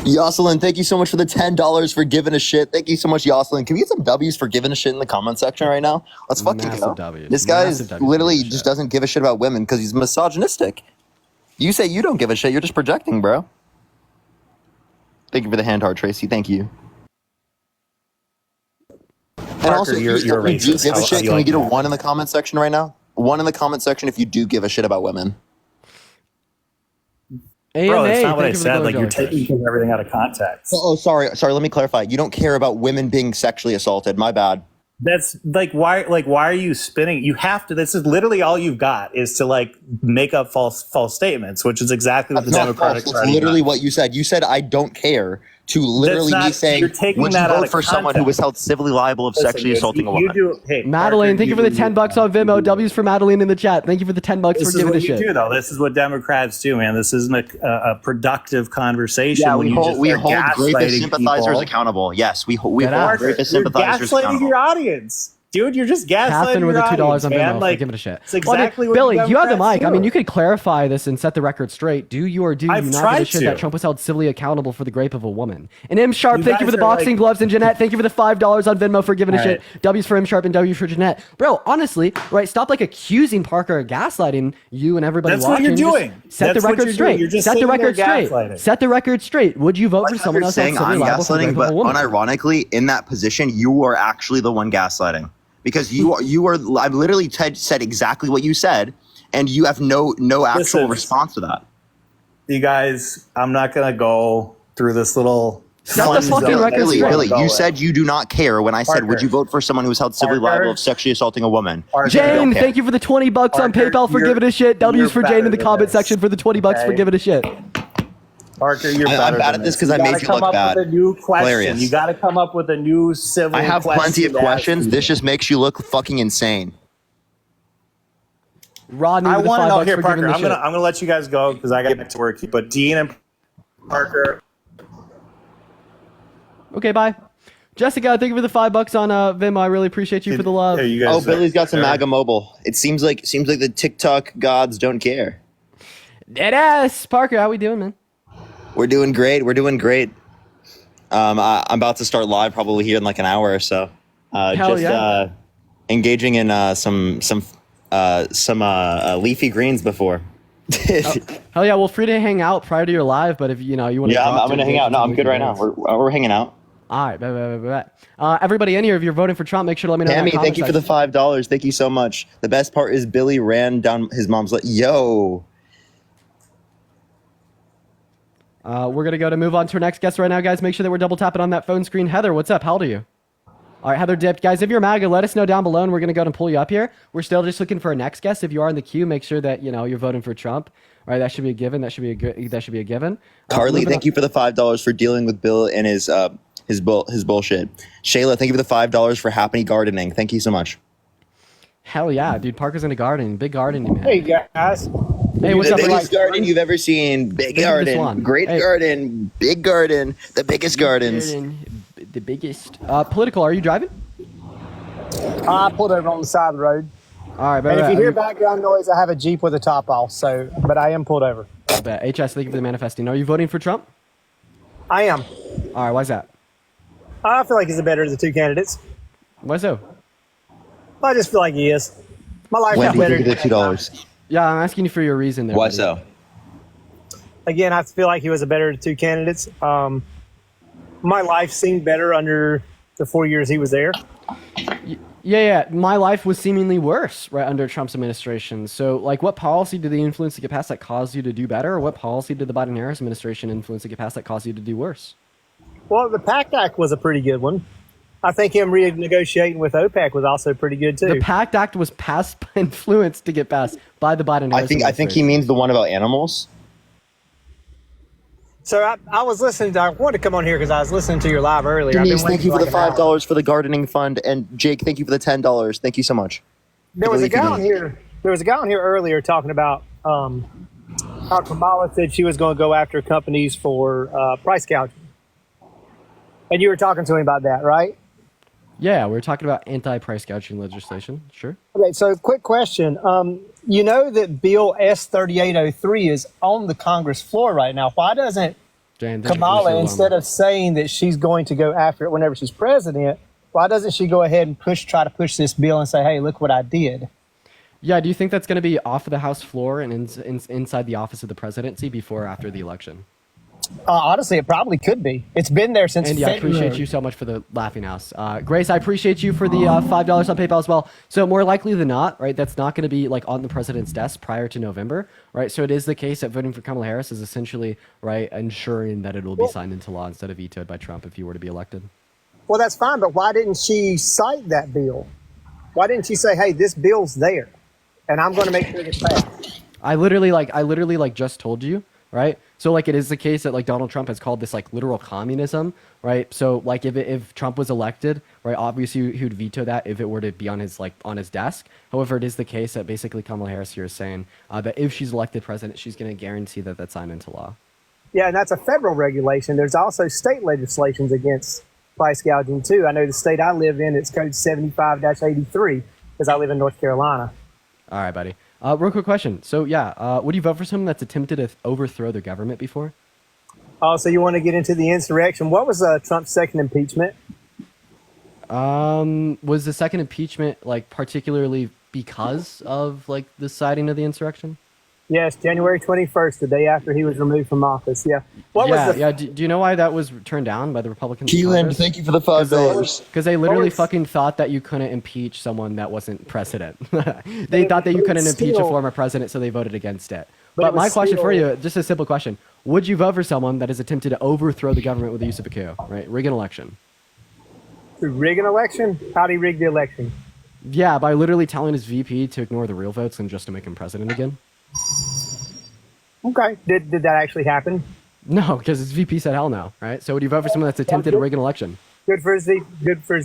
Yoselin, thank you so much for the $10 for giving a shit. Thank you so much, Yoselin. Can we get some W's for giving a shit in the comment section right now? Let's fucking go. W's. This guy Massive is W's literally for the just shit. doesn't give a shit about women because he's misogynistic. You say you don't give a shit. You're just projecting, bro. Thank you for the hand heart, Tracy. Thank you. And Parker, also, if you're you do racist. give a How shit, you can we like get a that? 1 in the comment section right now? 1 in the comment section if you do give a shit about women. Bro, that's AMA, not what I thank you for the said. Like, you're $1. taking everything out of context. Oh, sorry. Let me clarify. You don't care about women being sexually assaulted. My bad. That's why are you spinning? You have to. This is literally all you've got is to like make up false statements, which is exactly what That's the not Democratic false. Party That's literally does. what you said. You said I don't care. To literally That's me not- saying, you're taking would you that out vote of for someone who context. was held civilly liable of Listen, sexually dude, assaulting a you woman? do. Hey, Madeline, Parker, thank you for the $10 on Venmo. W's for Madeline in the chat. Thank you for the $10 This for is giving what a you shit. do, though. This is what Democrats do, man. This isn't a productive conversation. Yeah, when we you hold just are rapist gaslighting sympathizers people. accountable. Yes, we hold Parker, rapist You're sympathizers gaslighting accountable. your audience. Dude, you're just gaslighting Catherine with your the $2 audience, on man. Venmo Like, for giving a shit. it's exactly what Billy, the you have the Democrats mic. I mean, do. you could clarify this and set the record straight. Do you or do you I've not give a tried shit to. that Trump was held civilly accountable for the rape of a woman? And M Sharp, You thank you for guys the are boxing like- gloves. And Jeanette, thank you for the $5 on Venmo for giving a All shit. right. W's for M Sharp and W for Jeanette. Bro, honestly, right? Stop like accusing Parker of gaslighting you and everybody That's what watching. you're Just doing. Set That's the what record you're straight. doing. You're just Set the sitting there record straight. gaslighting. Set the record straight. Would you vote for Like someone you're else held saying civilly I'm liable for the gaslighting, rape of but a woman? unironically, in that position, you are actually the one gaslighting because you are. I've literally said exactly what you said, and you have no actual response to that. You guys, I'm not gonna go through this little. Billy, you said you do not care when I said, would you vote for someone who's held civilly liable of sexually assaulting a woman? Jane, thank you for the $20 on PayPal for giving a shit. W's for Jane in the comment section for the $20 for giving a shit. Parker, you're I'm bad at this because I made you look bad. Hilarious. You got to come up with a new civil. I have plenty of questions. This just makes you look fucking insane. Rodney, I want to know here, for Parker. giving I'm the gonna let you guys go because I got to get to work. But Dean and Parker. Okay, bye. Jessica, thank you for the $5 on Vim. I really appreciate you for the love. Billy's got some MAGA mobile. It seems like the TikTok gods don't care. Deadass. Parker, how we doing, man? We're doing great. I'm about to start live probably here in like an hour or so. Engaging in some leafy greens before. Hell yeah, well, free to hang out prior to your live, but if you want to. Yeah, I'm gonna hang out. No, I'm good right now. We're hanging out. All right, everybody in here, if you're voting for Trump, make sure to let me know. Tammy, thank you for the $5. Thank you so much. The best part is Billy ran down his mom's Yo. We're gonna go to move on to our next guest right now, guys. Make sure that we're double tapping on that phone screen. Heather, what's up? How old are you? All right, Heather dipped. Guys, if you're MAGA, let us know down below, and we're gonna go and pull you up here. We're still just looking for a next guest. If you are in the queue, make sure that you're voting for Trump. All right, that should be a given. That should be a given. Carly, thank you for the $5 for dealing with Bill and his bullshit. Shayla, thank you for the $5 for happy gardening. Thank you so much. Hell yeah, dude. Parker's in a garden. Big gardening, man. Hey guys. Hey, what's the up? biggest garden you've ever seen. Big garden. Great garden. Big garden. The biggest gardens. The biggest. Political, are you driving? I pulled over on the side of the road. All right, and if you hear background noise, I have a Jeep with the top off, but I am pulled over. I bet. HS, thank you for the manifesting. Are you voting for Trump? I am. All right, why's that? I feel like he's the better of the two candidates. Why so? I just feel like he is. My life When is do you better. think the $2? Yeah, I'm asking you for your reason there. Why buddy. so? Again, I feel like he was the better of the two candidates. My life seemed better under the 4 years he was there. Yeah. My life was seemingly worse right under Trump's administration. So, what policy did they influence to get past that caused you to do better? Or what policy did the Biden-Harris administration influence to get past that caused you to do worse? Well, the PACT Act was a pretty good one. I think him renegotiating with OPEC was also pretty good too. The PACT Act was passed by influence to get passed by the Biden-Harris administration. I think he means the one about animals. So I was listening. I wanted to come on here because I was listening to your live earlier. Denise, thank you for the $5 for the gardening fund, and Jake, thank you for the $10. Thank you so much. There was a guy on here. There was a guy on here earlier talking about how Kamala said she was going to go after companies for price gouging, and you were talking to him about that, right? Yeah, we were talking about anti-price gouging legislation. Sure. Okay, so quick question. You know that Bill S-3803 is on the Congress floor right now. Why doesn't Kamala, instead of saying that she's going to go after it whenever she's president, why doesn't she go ahead and try to push this bill and say, hey, look what I did? Yeah, do you think that's going to be off of the House floor and inside the office of the presidency before or after the election? Honestly, it probably could be. It's been there since Andy, I appreciate you so much for the laughing house. Grace, I appreciate you for the $5 on PayPal as well. So more likely than not, right, that's not going to be on the president's desk prior to November, right? So it is the case that voting for Kamala Harris is essentially, right, ensuring that it will be signed into law instead of vetoed by Trump if he were to be elected. Well, that's fine, but why didn't she cite that bill? Why didn't she say, hey, this bill's there, and I'm going to make sure it gets passed? I literally just told you. Right. So it is the case that Donald Trump has called this literal communism. Right. So if Trump was elected, right, obviously he would veto that if it were to be on his desk. However, it is the case that basically Kamala Harris here is saying that if she's elected president, she's going to guarantee that that's signed into law. Yeah. And that's a federal regulation. There's also state legislations against price gouging, too. I know the state I live in, it's code 75-83 because I live in North Carolina. All right, buddy. Real quick question. So, would you vote for someone that's attempted to overthrow the government before? Oh, so you want to get into the insurrection? What was Trump's second impeachment? Was the second impeachment particularly because of the citing of the insurrection? Yes, January 21st, the day after he was removed from office. Yeah. What was the Do you know why that was turned down by the Republicans? Keelan, thank you for the $5. Because they literally fucking thought that you couldn't impeach someone that wasn't president. They thought that you couldn't impeach a former president, so they voted against it. But my question for you, just a simple question. Would you vote for someone that has attempted to overthrow the government with the use of a coup, right? Rig an election. To rig an election? How do you rig the election? Yeah, by literally telling his VP to ignore the real votes and just to make him president again. Okay. Did that actually happen? No, because his VP said hell no, right? So would you vote for someone that's attempted to rig an election? Good for his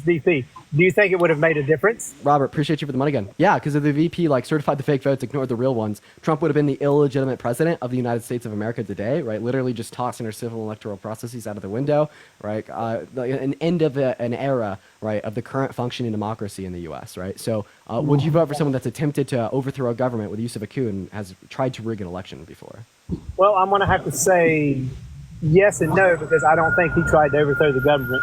VP. Do you think it would have made a difference? Robert, appreciate you for the money again. Yeah, because if the VP certified the fake votes, ignored the real ones, Trump would have been the illegitimate president of the United States of America today, right? Literally just tossing our civil electoral processes out of the window, right? An end of an era, right, of the current functioning democracy in the U.S., right? So would you vote for someone that's attempted to overthrow a government with the use of a coup and has tried to rig an election before? Well, I'm going to have to say yes and no, because I don't think he tried to overthrow the government.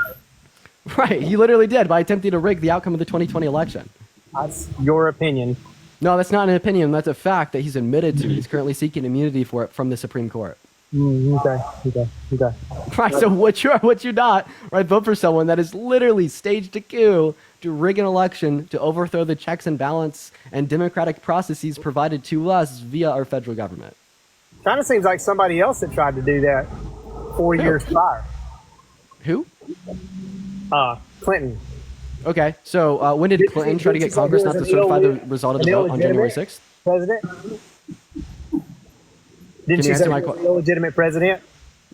Right, he literally did by attempting to rig the outcome of the 2020 election. That's your opinion. No, that's not an opinion. That's a fact that he's admitted to. He's currently seeking immunity for it from the Supreme Court. Okay. Right, so what you not, right, vote for someone that has literally staged a coup to rig an election to overthrow the checks and balance and democratic processes provided to us via our federal government. Kind of seems like somebody else that tried to do that 4 years prior. Who? Clinton. Okay, so when did Clinton try to get Congress not to certify the result of the vote on January 6th? President? Didn't you say he was an illegitimate president?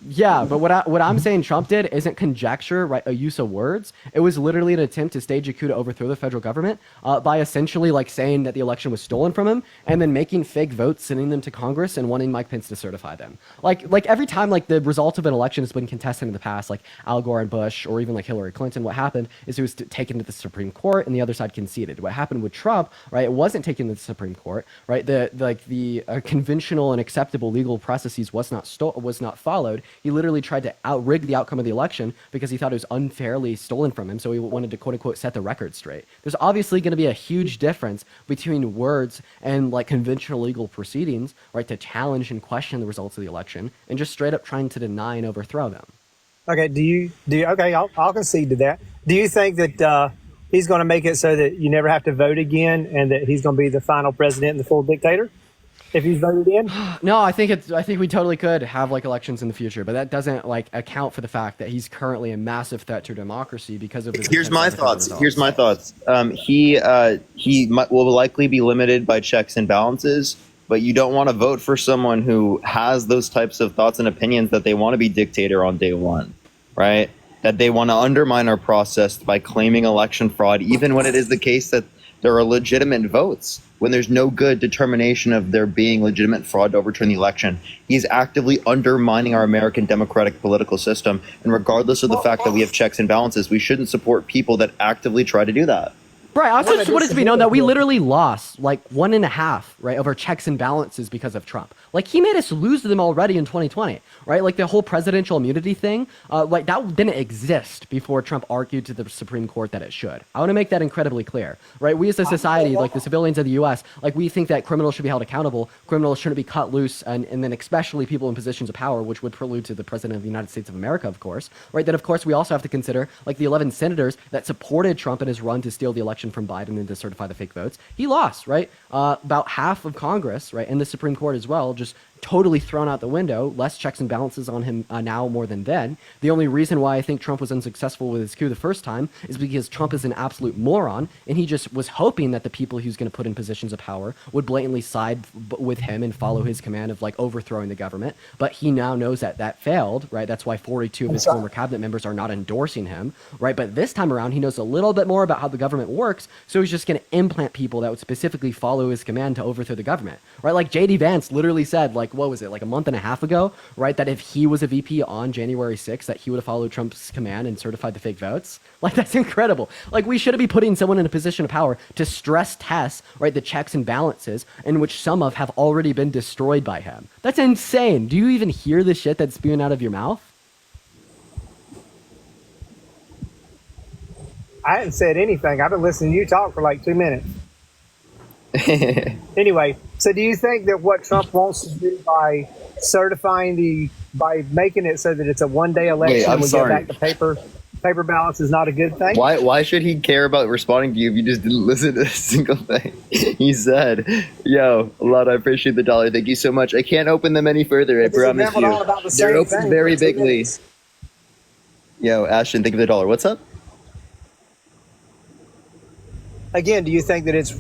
Yeah, but what I'm saying Trump did isn't conjecture, right? A use of words. It was literally an attempt to stage a coup to overthrow the federal government by essentially saying that the election was stolen from him and then making fake votes, sending them to Congress and wanting Mike Pence to certify them. Like every time the result of an election has been contested in the past, like Al Gore and Bush or even Hillary Clinton, what happened is it was taken to the Supreme Court and the other side conceded. What happened with Trump, right? It wasn't taken to the Supreme Court, right? The conventional and acceptable legal processes was not followed. He literally tried to rig the outcome of the election because he thought it was unfairly stolen from him. So he wanted to quote unquote set the record straight. There's obviously going to be a huge difference between words and conventional legal proceedings, right? To challenge and question the results of the election and just straight up trying to deny and overthrow them. Okay. Do you? Okay. I'll concede to that. Do you think that he's going to make it so that you never have to vote again and that he's going to be the final president and the full dictator? If he's voted in? No, I think we totally could have elections in the future, but that doesn't account for the fact that he's currently a massive threat to democracy because of his. Here's my thoughts. He will likely be limited by checks and balances, but you don't want to vote for someone who has those types of thoughts and opinions that they want to be dictator on day one, right? That they want to undermine our process by claiming election fraud, even when it is the case that there are legitimate votes, when there's no good determination of there being legitimate fraud to overturn the election. He's actively undermining our American democratic political system. And regardless of the fact that we have checks and balances, we shouldn't support people that actively try to do that. Right. I also want it to be known that we literally lost 1.5, right, of our checks and balances because of Trump. He made us lose them already in 2020, right? The whole presidential immunity thing, that didn't exist before Trump argued to the Supreme Court that it should. I want to make that incredibly clear, right? We as a society, the civilians of the U.S., we think that criminals should be held accountable. Criminals shouldn't be cut loose, and then especially people in positions of power, which would prelude to the president of the United States of America, of course, right? Then, of course, we also have to consider the 11 senators that supported Trump in his run to steal the election from Biden and to certify the fake votes. He lost, right? About half of Congress, right, and the Supreme Court as well, just totally thrown out the window. Less checks and balances on him now more than then. The only reason why I think Trump was unsuccessful with his coup the first time is because Trump is an absolute moron, and he just was hoping that the people he was going to put in positions of power would blatantly side with him and follow his command of overthrowing the government. But he now knows that failed, right? That's why 42 of his former cabinet members are not endorsing him, right? But this time around, he knows a little bit more about how the government works, so he's just going to implant people that would specifically follow his command to overthrow the government, right? J.D. Vance literally said, what was it, a month and a half ago, right, that if he was a VP on January 6th, that he would have followed Trump's command and certified the fake votes. That's incredible. We shouldn't be putting someone in a position of power to stress test, right, the checks and balances, in which some of have already been destroyed by him. That's insane. Do you even hear the shit that's spewing out of your mouth? I hadn't said anything. I've been listening to you talk for 2 minutes. Anyway, so do you think that what Trump wants to do by by making it so that it's a one-day election and we go back to paper ballots is not a good thing? Why should he care about responding to you if you just didn't listen to a single thing he said? Yo, Lord, I appreciate the dollar. Thank you so much. I can't open them any further. I promise you. They're open very bigly. Yo, Ashton, think of the dollar. What's up? Again, do you think that it's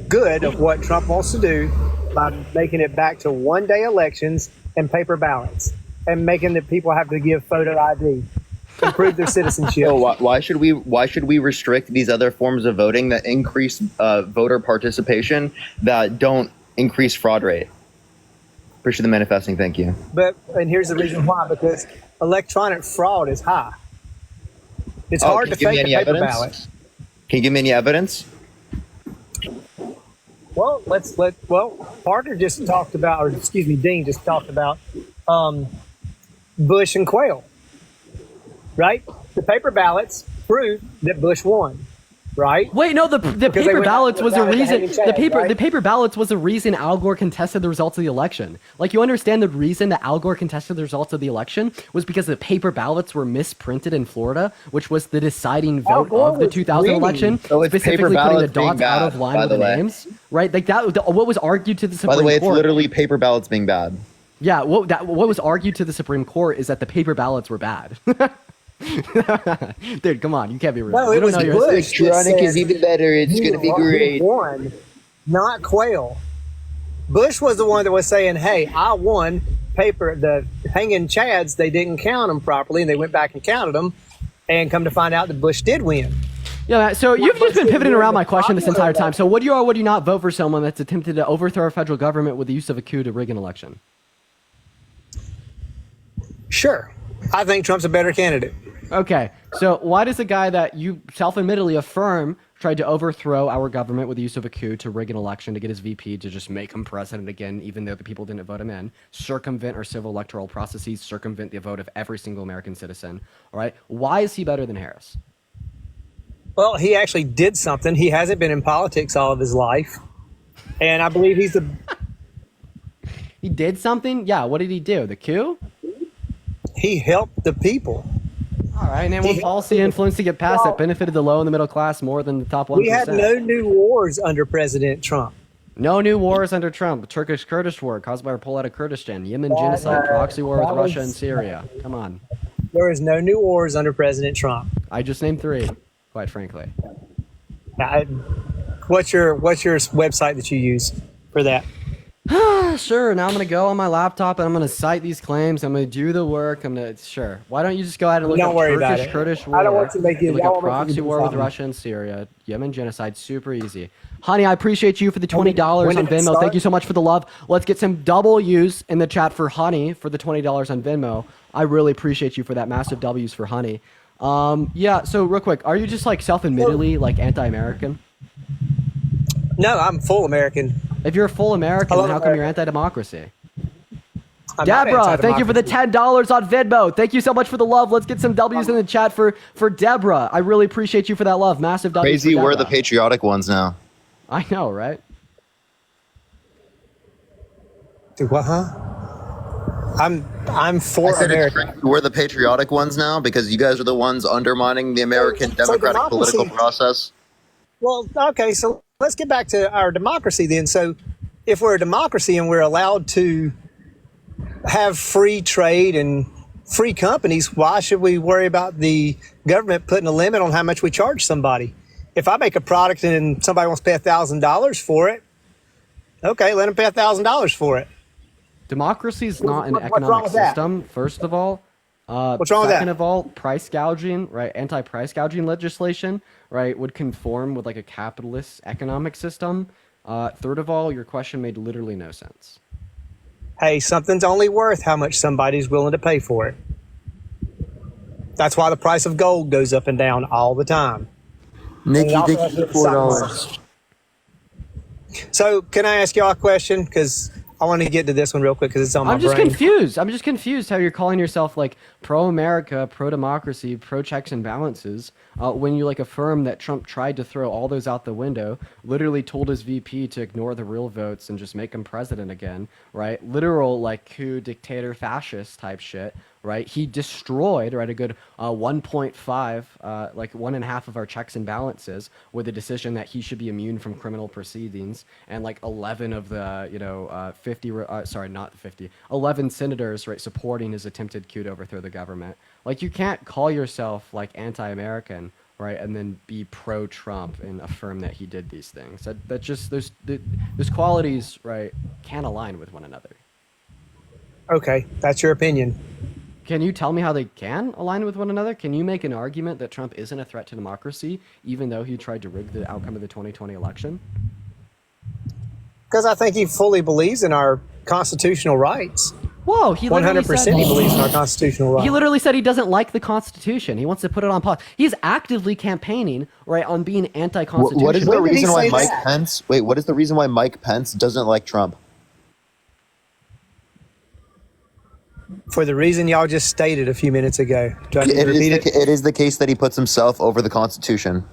good of what Trump wants to do by making it back to one-day elections and paper ballots and making the people have to give photo ID, improve their citizenship? Why should we restrict these other forms of voting that increase voter participation that don't increase fraud rate? Appreciate the manifesting. Thank you. And here's the reason why: because electronic fraud is high. It's hard to fake a paper ballot. Can you give me any evidence? Well, Parker just talked about, or excuse me, Dean just talked about Bush and Quayle, right? The paper ballots prove that Bush won, right? Wait, no, the paper ballots was a reason. The paper ballots was a reason Al Gore contested the results of the election. Like, you understand the reason that Al Gore contested the results of the election was because the paper ballots were misprinted in Florida, which was the deciding vote of the 2000 election, specifically putting the dots out of line with the names. Right, like that. What was argued to the Supreme Court? By the way, it's literally paper ballots being bad. Yeah, what was argued to the Supreme Court is that the paper ballots were bad. Dude, come on, you can't be rude. No, it was Bush. Electronic is even better. It's going to be great. Won, not Quayle. Bush was the one that was saying, "Hey, I won." The hanging chads, they didn't count them properly, and they went back and counted them, and come to find out that Bush did win. Yeah, so you've just been pivoting around my question this entire time. So would you or would you not vote for someone that's attempted to overthrow our federal government with the use of a coup to rig an election? Sure. I think Trump's a better candidate. Okay, so why does a guy that you self-admittedly affirm tried to overthrow our government with the use of a coup to rig an election to get his VP to just make him president again, even though the people didn't vote him in, circumvent our civil electoral processes, circumvent the vote of every single American citizen, all right? Why is he better than Harris? Well, he actually did something. He hasn't been in politics all of his life. And I believe he's He did something? Yeah, what did he do? The coup? He helped the people. All right, and what policy influence to get passed that benefited the low and the middle class more than the top 1%? We had no new wars under President Trump. No new wars under Trump. The Turkish-Kurdish war caused by our pull out of Kurdistan. Yemen genocide, proxy war with Russia and Syria. Come on. There is no new wars under President Trump. I just named 3, quite frankly. What's your website that you use for that? Sure. Now I'm going to go on my laptop and I'm going to cite these claims. I'm going to do the work. Sure. Why don't you just go ahead and look up Turkish-Kurdish war? I don't want to make you look up proxy war with Russia and Syria. Yemen genocide. Super easy. Honey, I appreciate you for the $20 on Venmo. Thank you so much for the love. Let's get some W's in the chat for Honey for the $20 on Venmo. I really appreciate you for that. Massive W's for Honey. Yeah, so real quick, are you just like self-admittedly like anti-American? No, I'm full American. If you're a full American, then how come you're anti-democracy? Deborah, thank you for the $10 on Venmo. Thank you so much for the love. Let's get some W's in the chat for Deborah. I really appreciate you for that love. Massive W's. Crazy, we're the patriotic ones now. I know, right? Dude, what, huh? I'm for America. We're the patriotic ones now because you guys are the ones undermining the American democratic political process. Well, okay, so let's get back to our democracy then. So if we're a democracy and we're allowed to have free trade and free companies, why should we worry about the government putting a limit on how much we charge somebody? If I make a product and somebody wants to pay $1,000 for it, okay, let them pay $1,000 for it. Democracy is not an economic system, first of all. What's wrong with that? Second of all, price gouging, right? Anti-price gouging legislation, right, would conform with like a capitalist economic system. Third of all, your question made literally no sense. Hey, something's only worth how much somebody's willing to pay for it. That's why the price of gold goes up and down all the time. Nikki, thank you for $4. So, can I ask y'all a question? Because I want to get to this one real quick because it's on my I'm just brain. confused. I'm just confused how you're calling yourself like pro-America, pro-democracy, pro-checks and balances when you like affirm that Trump tried to throw all those out the window, literally told his VP to ignore the real votes and just make him president again, right? Literal like coup, dictator, fascist type shit, right? He destroyed, right, a good 1.5, like 1.5 of our checks and balances with the decision that he should be immune from criminal proceedings, and like 11 of the, 11 senators, right, supporting his attempted coup to overthrow the government. Like, you can't call yourself like anti-American, right, and then be pro-Trump and affirm that he did these things. That just those qualities, right, can't align with one another. Okay, that's your opinion. Can you tell me how they can align with one another? Can you make an argument that Trump isn't a threat to democracy, even though he tried to rig the outcome of the 2020 election? Because I think he fully believes in our constitutional rights. Whoa, he literally 100% said he believes in our constitutional rights. He literally said he doesn't like the Constitution. He wants to put it on pause. He's actively campaigning, right, on being anti-constitutional. What is the reason why Mike Pence? Wait, what is the reason why Mike Pence doesn't like Trump? For the reason y'all just stated a few minutes ago. Do I need to repeat it? It is the case that he puts himself over the Constitution.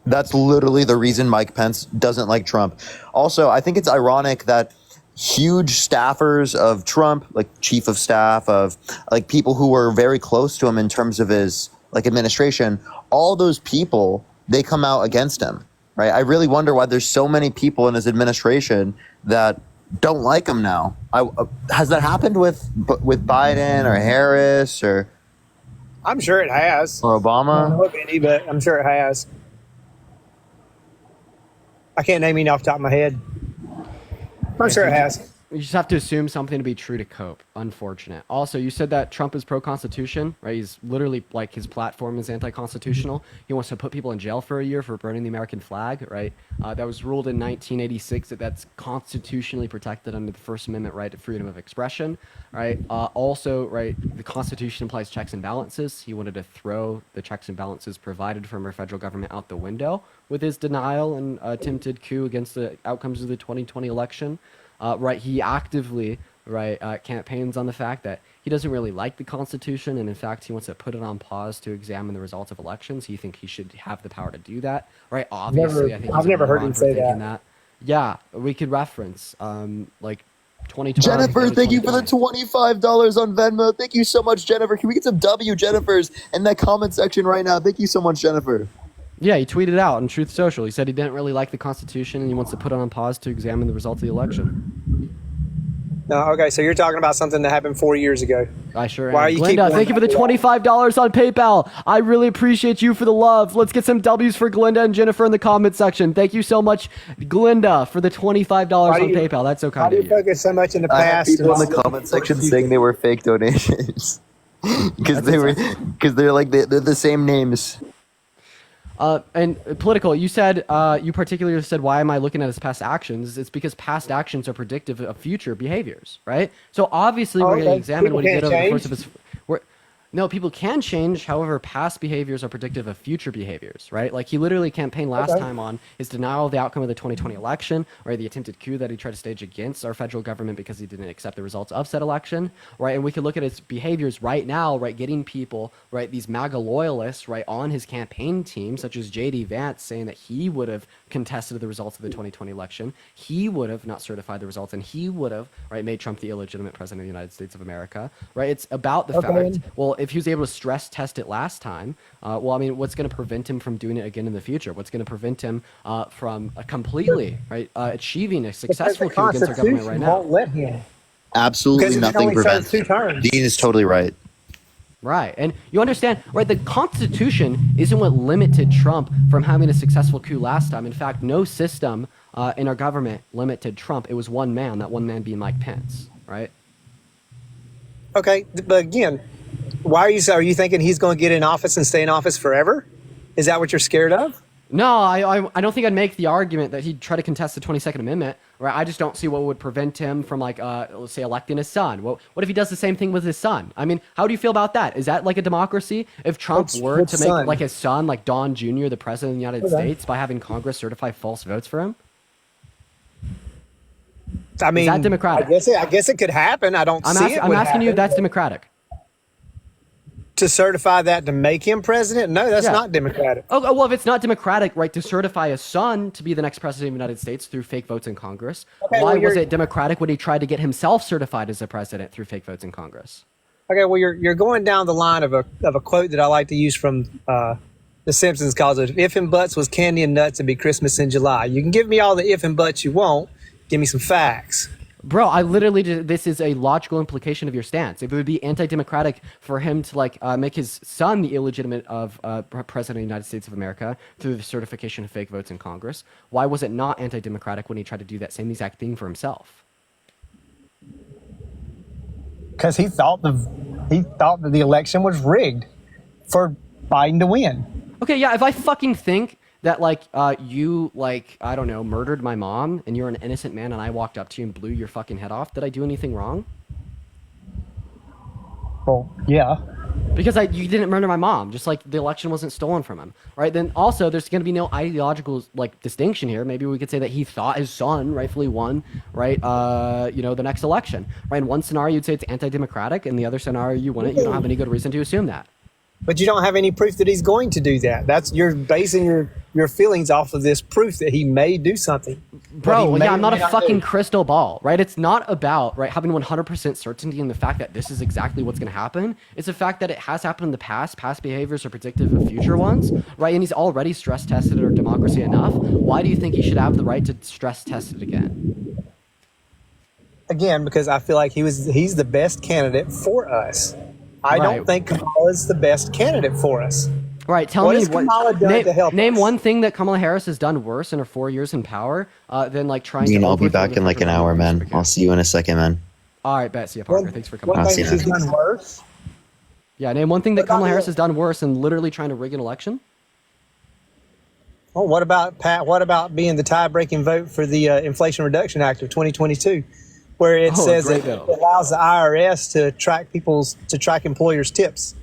That's literally the reason Mike Pence doesn't like Trump. Also, I think it's ironic that huge staffers of Trump, like chief of staff, of like people who were very close to him in terms of his like administration, all those people, they come out against him, right? I really wonder why there's so many people in his administration that don't like him now. Has that happened with Biden or Harris or? I'm sure it has. Or Obama? I don't know of any, but I'm sure it has. I can't name any off the top of my head. I'm sure it has. You just have to assume something to be true to cope. Unfortunate. Also, you said that Trump is pro-constitution, right? He's literally, like, his platform is anti-constitutional. He wants to put people in jail for a year for burning the American flag, right? That was ruled in 1986 that that's constitutionally protected under the First Amendment right to freedom of expression, right? Also, right, the Constitution implies checks and balances. He wanted to throw the checks and balances provided from our federal government out the window with his denial and attempted coup against the outcomes of the 2020 election. Right, he actively, right, campaigns on the fact that he doesn't really like the Constitution, and in fact, he wants to put it on pause to examine the results of elections. He thinks he should have the power to do that, right? Obviously, I think I've never heard him say that. Yeah, we could reference, like, 2020. Jennifer, thank you for the $25 on Venmo. Thank you so much, Jennifer. Can we get some Jennifers in that comment section right now? Thank you so much, Jennifer. Yeah, he tweeted out on Truth Social. He said he didn't really like the Constitution and he wants to put it on pause to examine the results of the election. No, okay, so you're talking about something that happened 4 years ago. I sure Why am. are you Glinda, thank you for the $25 on PayPal. I really appreciate you for the love. Let's get some W's for Glinda and Jennifer in the comment section. Thank you so much, Glinda, for the $25 on PayPal. That's so kind of you. Why do you focus so much in the I had past? people in the comment section saying they were fake donations because they're like they're the same names. And political, you said, you particularly said, why am I looking at his past actions? It's because past actions are predictive of future behaviors, right? So obviously we're going to examine what he did over the course of his... No, people can change. However, past behaviors are predictive of future behaviors, right? Like he literally campaigned last time on his denial of the outcome of the 2020 election, right? The attempted coup that he tried to stage against our federal government because he didn't accept the results of said election, right? And we could look at his behaviors right now, right? Getting people, right? These MAGA loyalists, right? On his campaign team, such as J.D. Vance, saying that he would have contested the results of the 2020 election. He would have not certified the results, and he would have, right? Made Trump the illegitimate president of the United States of America, right? It's about the fact, well, if he was able to stress test it last time, well, I mean, what's going to prevent him from doing it again in the future? What's going to prevent him from completely, right, achieving a successful coup against our government right now? Won't let him. Absolutely nothing prevents. Dean is totally right. Right, and you understand, right, the Constitution isn't what limited Trump from having a successful coup last time. In fact, no system in our government limited Trump. It was one man, that one man being Mike Pence, right? Okay, but again, why are you thinking he's going to get in office and stay in office forever? Is that what you're scared of? No, I don't think I'd make the argument that he'd try to contest the 22nd Amendment. Right? I just don't see what would prevent him from, like, let's say, electing his son. What if he does the same thing with his son? I mean, how do you feel about that? Is that like a democracy? If Trump were to make like his son, like Don Jr., the president of the United States, by having Congress certify false votes for him? I mean, is that democratic? I guess it could happen. I don't see it. I'm asking you if that's democratic. To certify that to make him president? No, that's not democratic. Oh, well, if it's not democratic, right, to certify a son to be the next president of the United States through fake votes in Congress, why was it democratic when he tried to get himself certified as a president through fake votes in Congress? Okay, well, you're going down the line of a quote that I like to use from The Simpsons, calls it, "If and buts was candy and nuts, it'd be Christmas in July." You can give me all the if and buts you want. Give me some facts. Bro, I literally this is a logical implication of your stance. If it would be anti-democratic for him to make his son the illegitimate of president of the United States of America through the certification of fake votes in Congress, why was it not anti-democratic when he tried to do that same exact thing for himself? Because he thought that the election was rigged for Biden to win. Okay, yeah, if I fucking think that you I don't know, murdered my mom and you're an innocent man and I walked up to you and blew your fucking head off, did I do anything wrong? Well, yeah. Because you didn't murder my mom, just like the election wasn't stolen from him, right? Then also there's going to be no ideological distinction here. Maybe we could say that he thought his son rightfully won, right? The next election, right? In one scenario you'd say it's anti-democratic, and the other scenario you wouldn't. You don't have any good reason to assume that. But you don't have any proof that he's going to do that. You're basing your feelings off of this proof that he may do something. Bro, yeah, I'm not a fucking crystal ball, right? It's not about having 100% certainty in the fact that this is exactly what's going to happen. It's the fact that it has happened in the past. Past behaviors are predictive of future ones, right? And he's already stress tested our democracy enough. Why do you think he should have the right to stress test it again? Again, because I feel like he's the best candidate for us. I don't think Kamala's the best candidate for us. Right, tell me what has Kamala done to help name us? one thing that Kamala Harris has done worse in her 4 years in power than trying to. Dean, I'll be back in an hour, man. I'll see you in a second, man. All right, bet. See you, Parker. Thanks for coming. What thing she's done worse? Yeah, name one thing that Kamala Harris has done worse than literally trying to rig an election. Oh, what about Pat? What about being the tie-breaking vote for the Inflation Reduction Act of 2022? Where it says it allows the IRS to track employers' tips.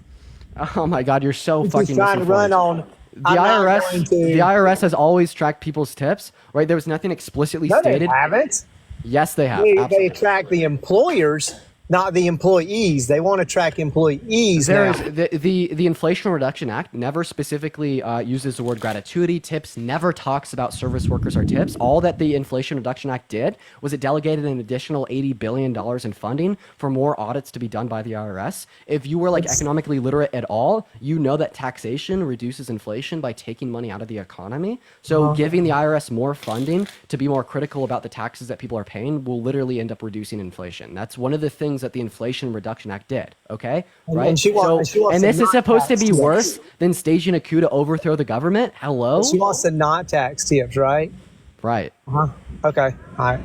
Oh my God, you're so fucking trying to run on. The IRS has always tracked people's tips, right? There was nothing explicitly stated. They haven't. Yes, they have. They track the employers, not the employees. They want to track employees now. The Inflation Reduction Act never specifically uses the word gratuity, tips, never talks about service workers or tips. All that the Inflation Reduction Act did was it delegated an additional $80 billion in funding for more audits to be done by the IRS. If you were economically literate at all, you know that taxation reduces inflation by taking money out of the economy. So giving the IRS more funding to be more critical about the taxes that people are paying will literally end up reducing inflation. That's one of the things that the Inflation Reduction Act did. Okay, right? And this is supposed to be worse than staging a coup to overthrow the government. Hello. She wants to not tax tips, right? Right. Okay. All right.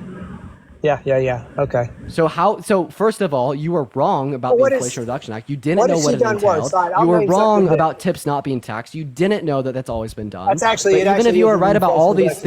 Yeah. Okay. So first of all, you were wrong about the Inflation Reduction Act. You didn't know what it entailed. You were wrong about tips not being taxed. You didn't know that that's always been done. That's actually even if you were right about all these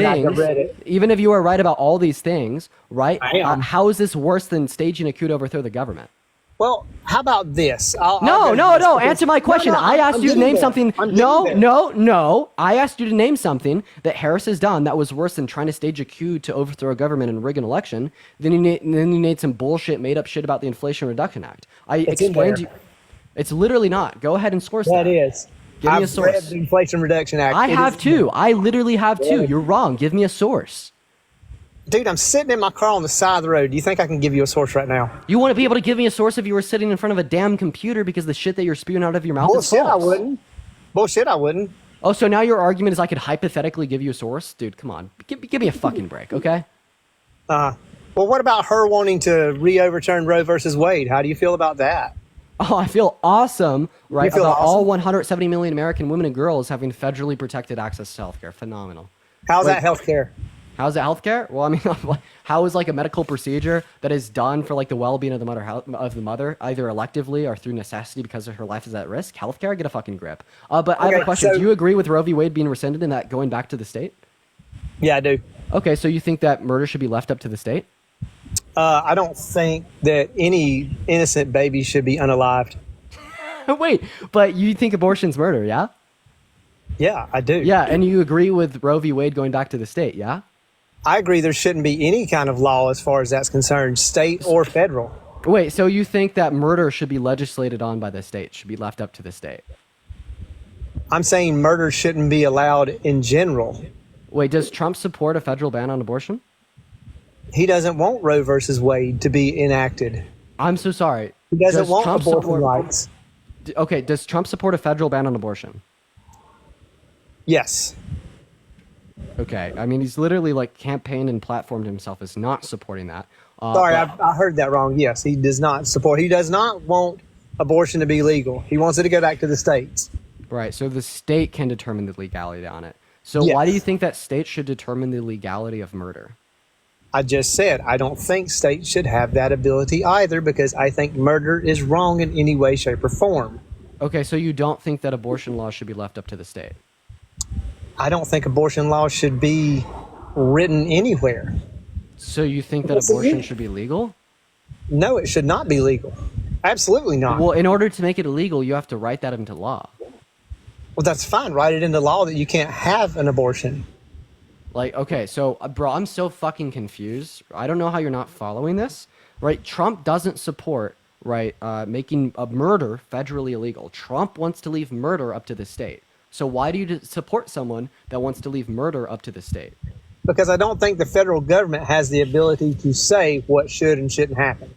things, right? How is this worse than staging a coup to overthrow the government? Well, how about this? No. Answer my question. I asked you to name something. No. I asked you to name something that Harris has done that was worse than trying to stage a coup to overthrow a government and rig an election. Then you made some bullshit, made up shit about the Inflation Reduction Act. I explained to you. It's literally not. Go ahead and source that. That is. Give me a source. I've read the Inflation Reduction Act. I have too. I literally have too. You're wrong. Give me a source. Dude, I'm sitting in my car on the side of the road. Do you think I can give you a source right now? You want to be able to give me a source if you were sitting in front of a damn computer because the shit that you're spewing out of your mouth is false. Bullshit, I wouldn't. Oh, so now your argument is I could hypothetically give you a source? Dude, come on. Give me a fucking break, okay? Well, what about her wanting to re-overturn Roe versus Wade? How do you feel about that? Oh, I feel awesome, right? About all 170 million American women and girls having federally protected access to healthcare. Phenomenal. How's that healthcare? How's it healthcare? Well, I mean, how is a medical procedure that is done for the well-being of the mother, either electively or through necessity because her life is at risk? Healthcare, get a fucking grip. But I have a question. Do you agree with Roe v. Wade being rescinded and that going back to the state? Yeah, I do. Okay, so you think that murder should be left up to the state? I don't think that any innocent baby should be unalived. Wait, but you think abortion's murder, yeah? Yeah, I do. Yeah, and you agree with Roe v. Wade going back to the state, yeah? I agree there shouldn't be any kind of law as far as that's concerned, state or federal. Wait, so you think that murder should be legislated on by the state, should be left up to the state? I'm saying murder shouldn't be allowed in general. Wait, does Trump support a federal ban on abortion? He doesn't want Roe versus Wade to be enacted. I'm so sorry. He doesn't want abortion rights. Okay, does Trump support a federal ban on abortion? Yes. Okay, I mean, he's literally like campaigned and platformed himself as not supporting that. Sorry, I heard that wrong. Yes, he does not support. He does not want abortion to be legal. He wants it to go back to the states. Right, so the state can determine the legality on it. So Yes. why do you think that states should determine the legality of murder? I just said I don't think states should have that ability either because I think murder is wrong in any way, shape, or form. Okay, so you don't think that abortion laws should be left up to the state? I don't think abortion laws should be written anywhere. So you think that Yes, it abortion is. should be legal? No, it should not be legal. Absolutely not. Well, in order to make it illegal, you have to write that into law. Well, that's fine. Write it into law that you can't have an abortion. Like, okay, so, bro, I'm so fucking confused. I don't know how you're not following this, right? Trump doesn't support, right, making a murder federally illegal. Trump wants to leave murder up to the state. So why do you support someone that wants to leave murder up to the state? Because I don't think the federal government has the ability to say what should and shouldn't happen.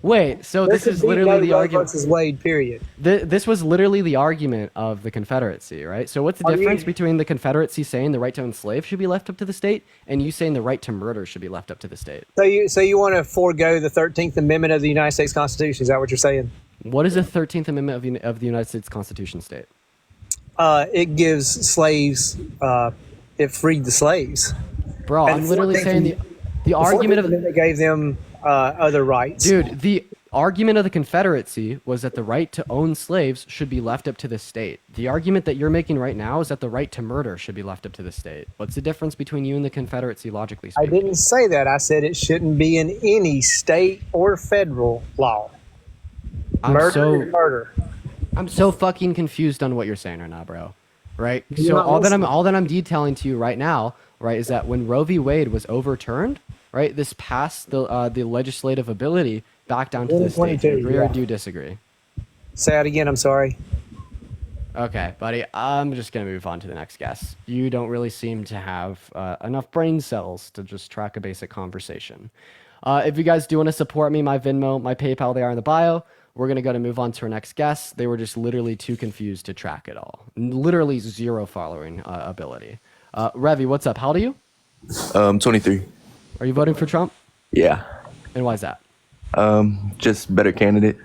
Wait, so There this should is be literally no the Roe argument. versus Wade, period. This was literally the argument of the Confederacy, right? So what's the Are you- difference between the Confederacy saying the right to enslave should be left up to the state and you saying the right to murder should be left up to the state? So you want to forego the 13th Amendment of the United States Constitution? Is that what you're saying? What does the 13th Amendment of the United States Constitution state? It gives slaves. It freed the slaves. Bro, And I'm the literally 14th saying the argument of Amendment gave them other rights. Dude, the argument of the Confederacy was that the right to own slaves should be left up to the state. The argument that you're making right now is that the right to murder should be left up to the state. What's the difference between you and the Confederacy, logically I speaking? didn't say that. I said it shouldn't be in any state or federal law. Murder is murder. I'm so fucking confused on what you're saying right now, bro. Right? You're So not listening. all that I'm detailing to you right now, right, is that when Roe v. Wade was overturned, right, this passed the legislative ability back down to the state. Do you 22, agree or yeah. do you disagree? Say that again. I'm sorry. Okay, buddy, I'm just going to move on to the next guest. You don't really seem to have enough brain cells to just track a basic conversation. If you guys do want to support me, my Venmo, my PayPal, they are in the bio. We're going to move on to our next guest. They were just literally too confused to track it all. Literally zero following ability. Revy, what's up? How old are you? 23. Are you voting for Trump? Yeah. And why is that? Just better candidate.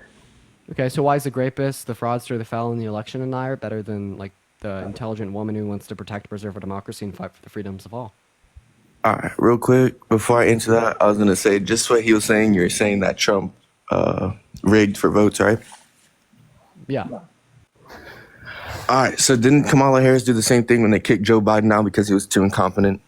Okay, so why is the rapist, the fraudster, the felon, the election denier better than like the intelligent woman who wants to protect, preserve our democracy, and fight for the freedoms of all? All right, real quick, before I answer that, I was going to say, just what he was saying, you're saying that Trump rigged for votes, right? Yeah. All right, so didn't Kamala Harris do the same thing when they kicked Joe Biden out because he was too incompetent?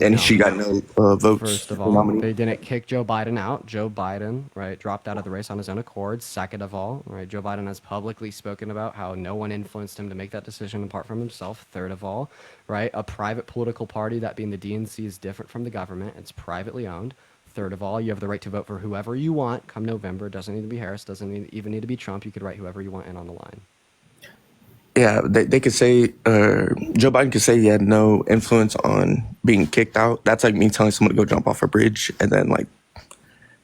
And she got no votes. First of all, they didn't kick Joe Biden out. Joe Biden, right, dropped out of the race on his own accord. Second of all, right, Joe Biden has publicly spoken about how no one influenced him to make that decision apart from himself. Third of all, right, a private political party, that being the DNC, is different from the government. It's privately owned. Third of all, you have the right to vote for whoever you want come November. It doesn't need to be Harris. Doesn't even need to be Trump. You could write whoever you want in on the line. Yeah, they could say, Joe Biden could say he had no influence on being kicked out. That's like me telling someone to go jump off a bridge, and then like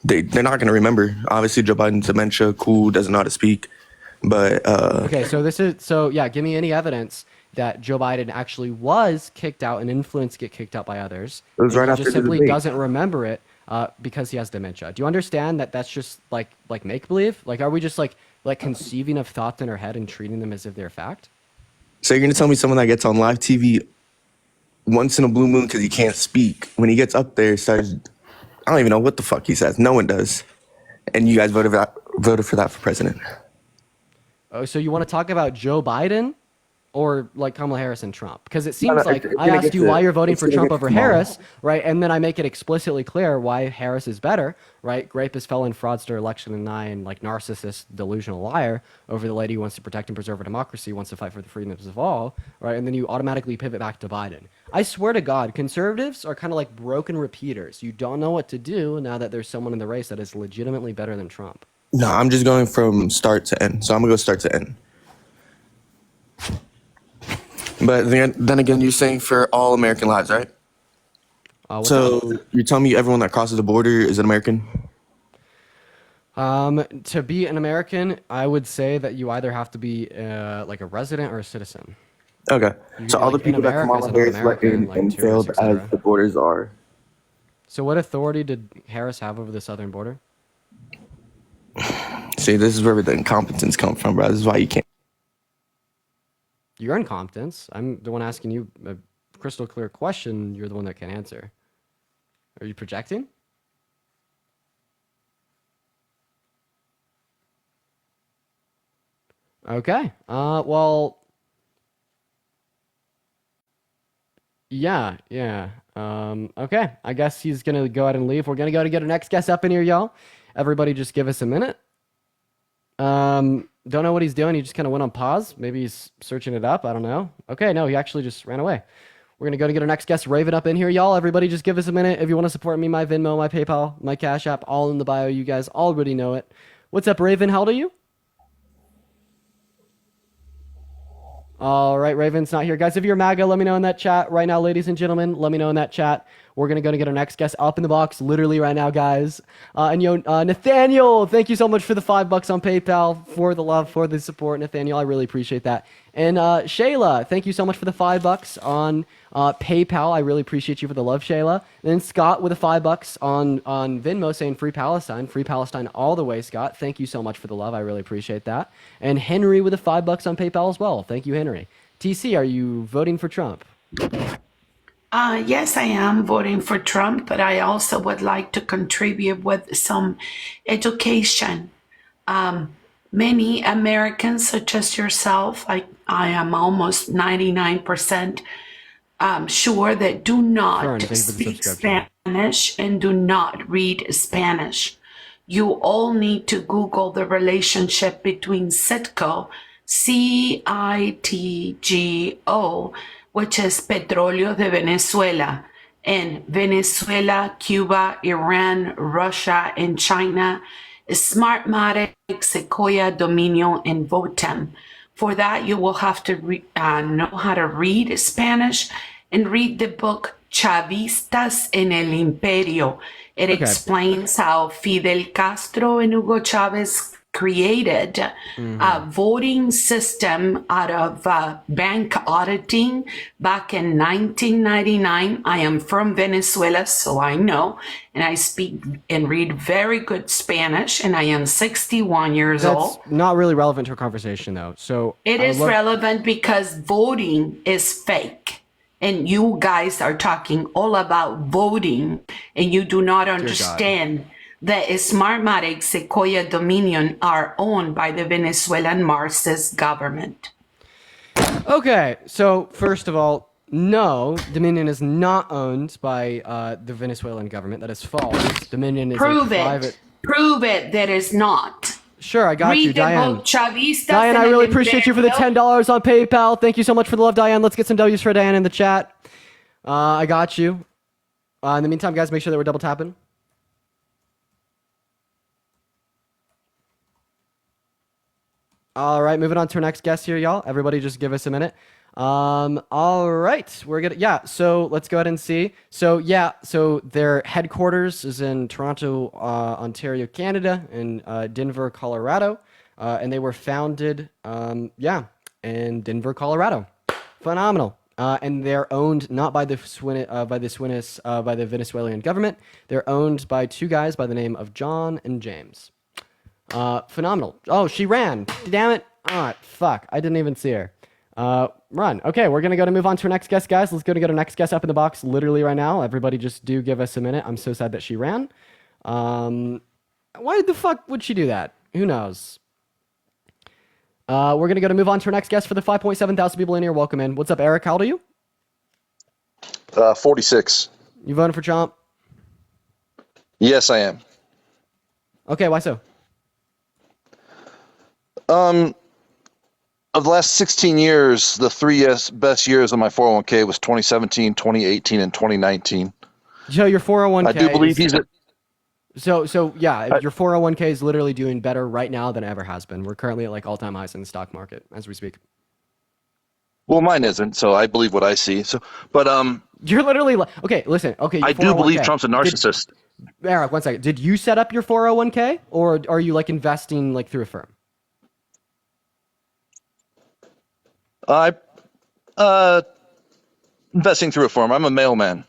they're not going to remember. Obviously, Joe Biden's dementia, cool, doesn't know how to speak, but Okay, so yeah, give me any evidence that Joe Biden actually was kicked out and influenced to get kicked out by others. It was right He after just the simply debate. doesn't remember it because he has dementia. Do you understand that that's just like make believe? Like, are we just like conceiving of thoughts in our head and treating them as if they're fact? So you're gonna tell me someone that gets on live TV once in a blue moon because he can't speak, when he gets up there, starts, I don't even know what the fuck he says. No one does, and you guys voted for that for president. Oh, so you want to talk about Joe Biden or like Kamala Harris and Trump? Because it seems like I asked you why you're voting for Trump over Harris, right? And then I make it explicitly clear why Harris is better, right? Rapist, felon, fraudster, election denying, like narcissist, delusional liar over the lady who wants to protect and preserve our democracy, wants to fight for the freedoms of all, right? And then you automatically pivot back to Biden. I swear to God, conservatives are kind of like broken repeaters. You don't know what to do now that there's someone in the race that is legitimately better than Trump. No, I'm just going from start to end. So I'm gonna go start to end. But then again, you're saying for all American lives, right? So you're telling me everyone that crosses the border is an American? To be an American, I would say that you either have to be like a resident or a citizen. Okay. So all the people that Kamala Harris let in and failed as the borders are. So what authority did Harris have over the southern border? See, this is where the incompetence comes from, bro. This is why you can't. Your incompetence. I'm the one asking you a crystal clear question. You're the one that can answer. Are you projecting? Okay. Well. Yeah. Okay. I guess he's gonna go ahead and leave. We're gonna go to get our next guest up in here, y'all. Everybody, just give us a minute. Don't know what he's doing. He just kind of went on pause. Maybe he's searching it up. I don't know. Okay, no, he actually just ran away. We're gonna go to get our next guest, Raven, up in here, y'all. Everybody, just give us a minute. If you want to support me, my Venmo, my PayPal, my Cash App, all in the bio. You guys already know it. What's up, Raven? How old are you? All right, Raven's not here. Guys, if you're MAGA, let me know in that chat right now, ladies and gentlemen. Let me know in that chat. We're going to go to get our next guest up in the box literally right now, guys. Nathaniel, thank you so much for the $5 on PayPal, for the love, for the support, Nathaniel. I really appreciate that. And Shayla, thank you so much for the $5 on PayPal. I really appreciate you for the love, Shayla. And then Scott with the $5 on Venmo saying Free Palestine all the way, Scott. Thank you so much for the love. I really appreciate that. And Henry with the $5 on PayPal as well. Thank you, Henry. TC, are you voting for Trump? Yes, I am voting for Trump, but I also would like to contribute with some education. Many Americans, such as yourself, I am almost 99% sure that do not speak Spanish and do not read Spanish. You all need to Google the relationship between CITGO, CITGO, which is Petróleo de Venezuela, and Venezuela, Cuba, Iran, Russia, and China, Smartmatic, Sequoia, Dominion, and Votem. For that, you will have to know how to read Spanish and read the book Chavistas en el Imperio. It explains how Fidel Castro and Hugo Chavez created a voting system out of bank auditing back in 1999. I am from Venezuela, so I know, and I speak and read very good Spanish, and I am 61 years old. That's not really relevant to our conversation, though. So it is relevant because voting is fake. And you guys are talking all about voting, and you do not understand that Smartmatic, Sequoia, Dominion are owned by the Venezuelan Marxist government. Okay, so first of all, no, Dominion is not owned by the Venezuelan government. That is false. Dominion is Prove a private... it. Prove it that is not. Sure, I got you, Diane. Chavistas Diane, I really appreciate you for the $10 on PayPal. Thank you so much for the love, Diane. Let's get some W's for Diane in the chat. I got you. In the meantime, guys, make sure that we're double tapping. All right, moving on to our next guest here, y'all. Everybody just give us a minute. All right, we're gonna, so let's go ahead and see. So their headquarters is in Toronto, Ontario, Canada, and Denver, Colorado. And they were founded, in Denver, Colorado. Phenomenal. And they're owned not by the Venezuelan government. They're owned by two guys by the name of John and James. Phenomenal. Oh, she ran. Damn it. Fuck. I didn't even see her. Run. Okay, we're going to move on to our next guest, guys. Let's go to get our next guest up in the box literally right now. Everybody just do give us a minute. I'm so sad that she ran. Why the fuck would she do that? Who knows? We're going to move on to our next guest for the 5.7 thousand people in here. Welcome in. What's up, Eric? How old are you? 46. You voting for Trump? Yes, I am. Okay, why so? Of the last 16 years, the three best years of my 401k was 2017, 2018, and 2019. So your 401k. I do believe he's a. So yeah, your 401k is literally doing better right now than it ever has been. We're currently at like all-time highs in the stock market as we speak. Well, mine isn't, so I believe what I see. So, but you're literally like, okay, listen, okay. I do believe Trump's a narcissist. Eric, one second. Did you set up your 401k, or are you like investing like through a firm? Investing through a firm. I'm a mailman.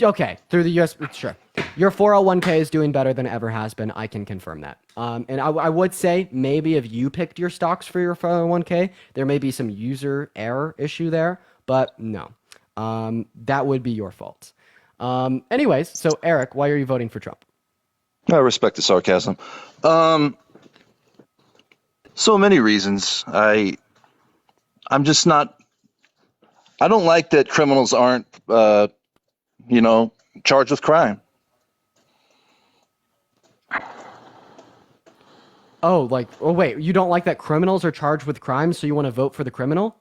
Okay, through the U.S. Sure. Your 401k is doing better than it ever has been. I can confirm that. And I would say maybe if you picked your stocks for your 401k, there may be some user error issue there, but no, that would be your fault. Anyways, so Eric, why are you voting for Trump? I respect the sarcasm. So many reasons. I'm just not. I don't like that criminals aren't, charged with crime. Oh, wait, you don't like that criminals are charged with crimes, so you want to vote for the criminal?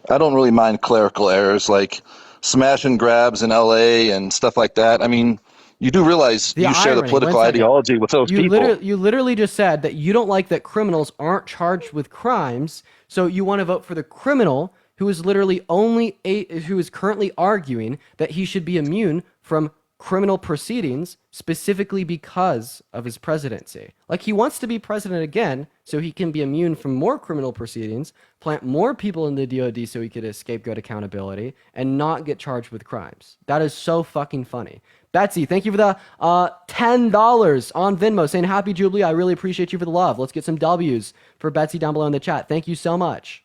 I don't really mind clerical errors like smash and grabs in LA and stuff like that. I mean, you do realize you share the political ideology with those people. You literally just said that you don't like that criminals aren't charged with crimes, so you want to vote for the criminal who is literally who is currently arguing that he should be immune from criminal proceedings specifically because of his presidency. Like, he wants to be president again so he can be immune from more criminal proceedings, plant more people in the DOD so he could scapegoat accountability, and not get charged with crimes. That is so fucking funny. Betsy, thank you for the $10 on Venmo saying Happy Jubilee. I really appreciate you for the love. Let's get some W's for Betsy down below in the chat. Thank you so much.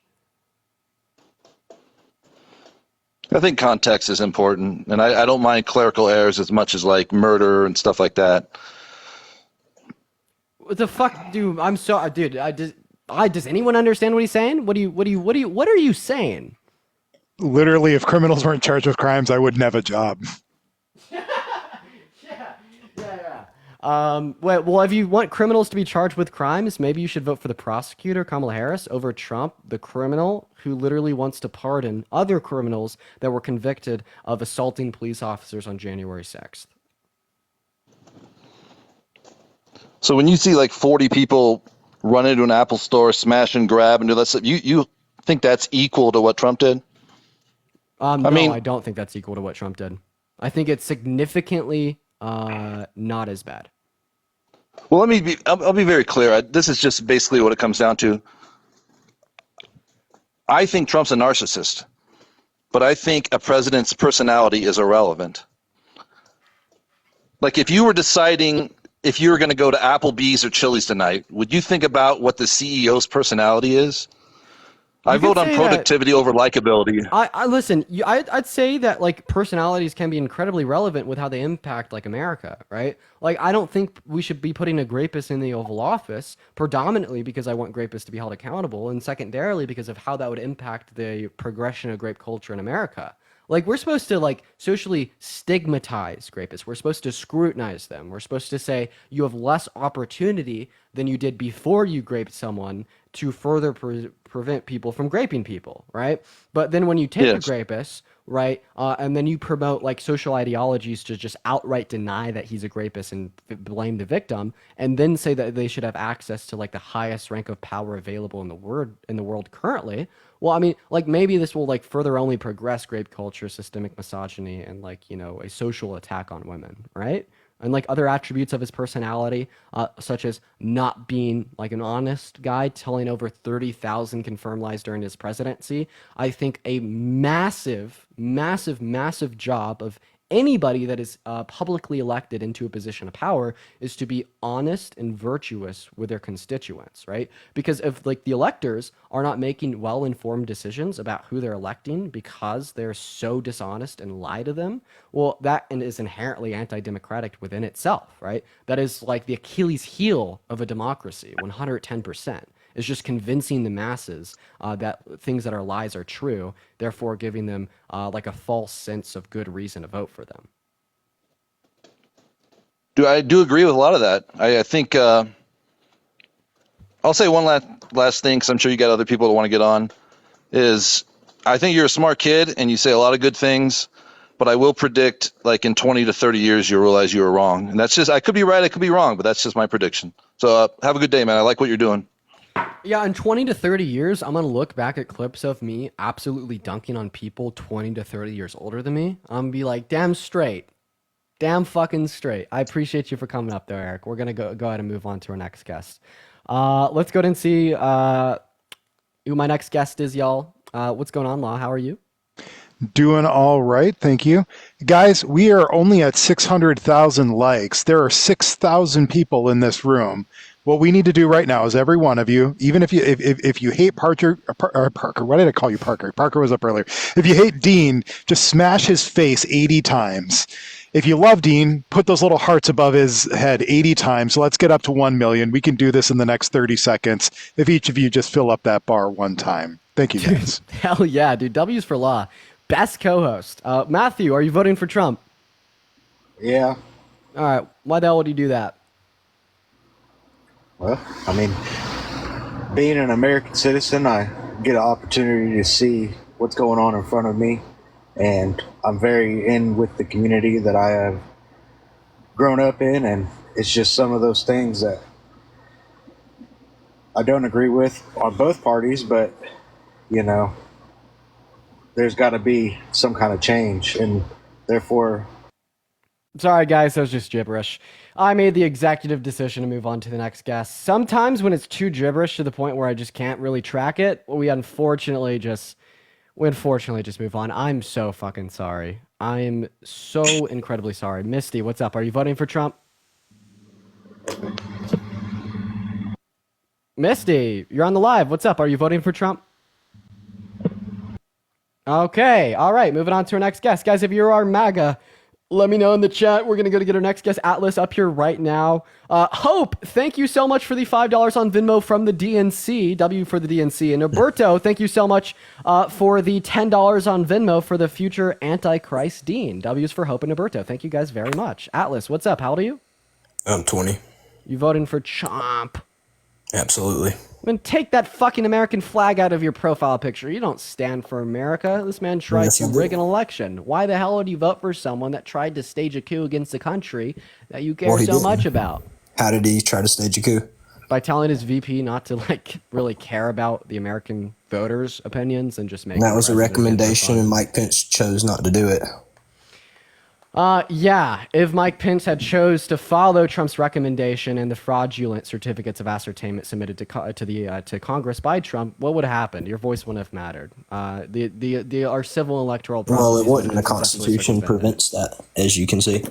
I think context is important, and I don't mind clerical errors as much as like murder and stuff like that. What the fuck, dude? I'm so, dude. Does anyone understand what he's saying? What are you saying? Literally, if criminals weren't charged with crimes, I wouldn't have a job. Well, if you want criminals to be charged with crimes, maybe you should vote for the prosecutor, Kamala Harris, over Trump, the criminal who literally wants to pardon other criminals that were convicted of assaulting police officers on January 6th. So when you see like 40 people run into an Apple store, smash and grab and do that stuff, you think that's equal to what Trump did? No, I don't think that's equal to what Trump did. I think it's significantly not as bad. Well, I'll be very clear. This is just basically what it comes down to. I think Trump's a narcissist, but I think a president's personality is irrelevant. Like, if you were deciding if you were going to go to Applebee's or Chili's tonight, would you think about what the CEO's personality is? I vote on productivity over likability. I listen. I'd say that like personalities can be incredibly relevant with how they impact like America, right? Like, I don't think we should be putting a grapist in the Oval Office predominantly because I want grapists to be held accountable, and secondarily because of how that would impact the progression of grape culture in America. Like, we're supposed to like socially stigmatize rapists. We're supposed to scrutinize them. We're supposed to say you have less opportunity than you did before you raped someone to further prevent people from raping people, right? But then when you take a rapist, right, and then you promote like social ideologies to just outright deny that he's a rapist and blame the victim, and then say that they should have access to like the highest rank of power available in the world currently. Well, I mean, like, maybe this will like further only progress grape culture, systemic misogyny, and like, you know, a social attack on women, right? And like other attributes of his personality, such as not being like an honest guy, telling over 30,000 confirmed lies during his presidency. I think a massive, massive, massive job of anybody that is publicly elected into a position of power is to be honest and virtuous with their constituents, right? Because if like the electors are not making well-informed decisions about who they're electing because they're so dishonest and lie to them, well, that is inherently anti-democratic within itself, right? That is like the Achilles heel of a democracy, 110%. Is just convincing the masses that things that are lies are true, therefore giving them like a false sense of good reason to vote for them. I do agree with a lot of that. I think I'll say one last thing, because I'm sure you got other people that want to get on, is I think you're a smart kid and you say a lot of good things, but I will predict like in 20 to 30 years you'll realize you were wrong. And that's just, I could be right, I could be wrong, but that's just my prediction. So have a good day, man. I like what you're doing. Yeah, in 20 to 30 years, I'm going to look back at clips of me absolutely dunking on people 20 to 30 years older than me. I'm going to be like, damn straight. Damn fucking straight. I appreciate you for coming up there, Eric. We're going to go ahead and move on to our next guest. Let's go ahead and see who my next guest is, y'all. What's going on, Law? How are you? Doing all right, thank you. Guys, we are only at 600,000 likes. There are 6,000 people in this room. What we need to do right now is every one of you, even if you hate Parker, why did I call you Parker? Parker was up earlier. If you hate Dean, just smash his face 80 times. If you love Dean, put those little hearts above his head 80 times. So let's get up to 1 million. We can do this in the next 30 seconds if each of you just fill up that bar one time. Thank you, guys. Hell yeah, dude. W's for Law. Best co-host. Matthew, are you voting for Trump? Yeah. All right. Why the hell would you do that? Well, I mean, being an American citizen, I get an opportunity to see what's going on in front of me, and I'm very in with the community that I have grown up in, and it's just some of those things that I don't agree with on both parties, but, you know, there's got to be some kind of change, and therefore... Sorry, guys, that was just gibberish. I made the executive decision to move on to the next guest. Sometimes when it's too gibberish to the point where I just can't really track it, we unfortunately just move on. I'm so fucking sorry. I'm so incredibly sorry. Misty, what's up? Are you voting for Trump? Misty, you're on the live. What's up? Are you voting for Trump? Okay, all right, moving on to our next guest. Guys, if you are MAGA, let me know in the chat. We're going to go to get our next guest, Atlas, up here right now. Hope, thank you so much for the $5 on Venmo from the DNC. W for the DNC. And Roberto, thank you so much for the $10 on Venmo for the future Antichrist Dean. W's for Hope and Roberto. Thank you guys very much. Atlas, what's up? How old are you? I'm 20. You voting for Chomp? Absolutely. I mean, take that fucking American flag out of your profile picture. You don't stand for America. This man tried to rig an election. Why the hell would you vote for someone that tried to stage a coup against the country that you care so much about? How did he try to stage a coup? By telling his VP not to like really care about the American voters' opinions and just make. That was a recommendation, and Mike Pence chose not to do it. Yeah, if Mike Pence had chose to follow Trump's recommendation and the fraudulent certificates of ascertainment submitted to Congress by Trump, what would have happened? Your voice wouldn't have mattered. Our civil electoral process. Well, it wouldn't. The Constitution prevents that, as you can see.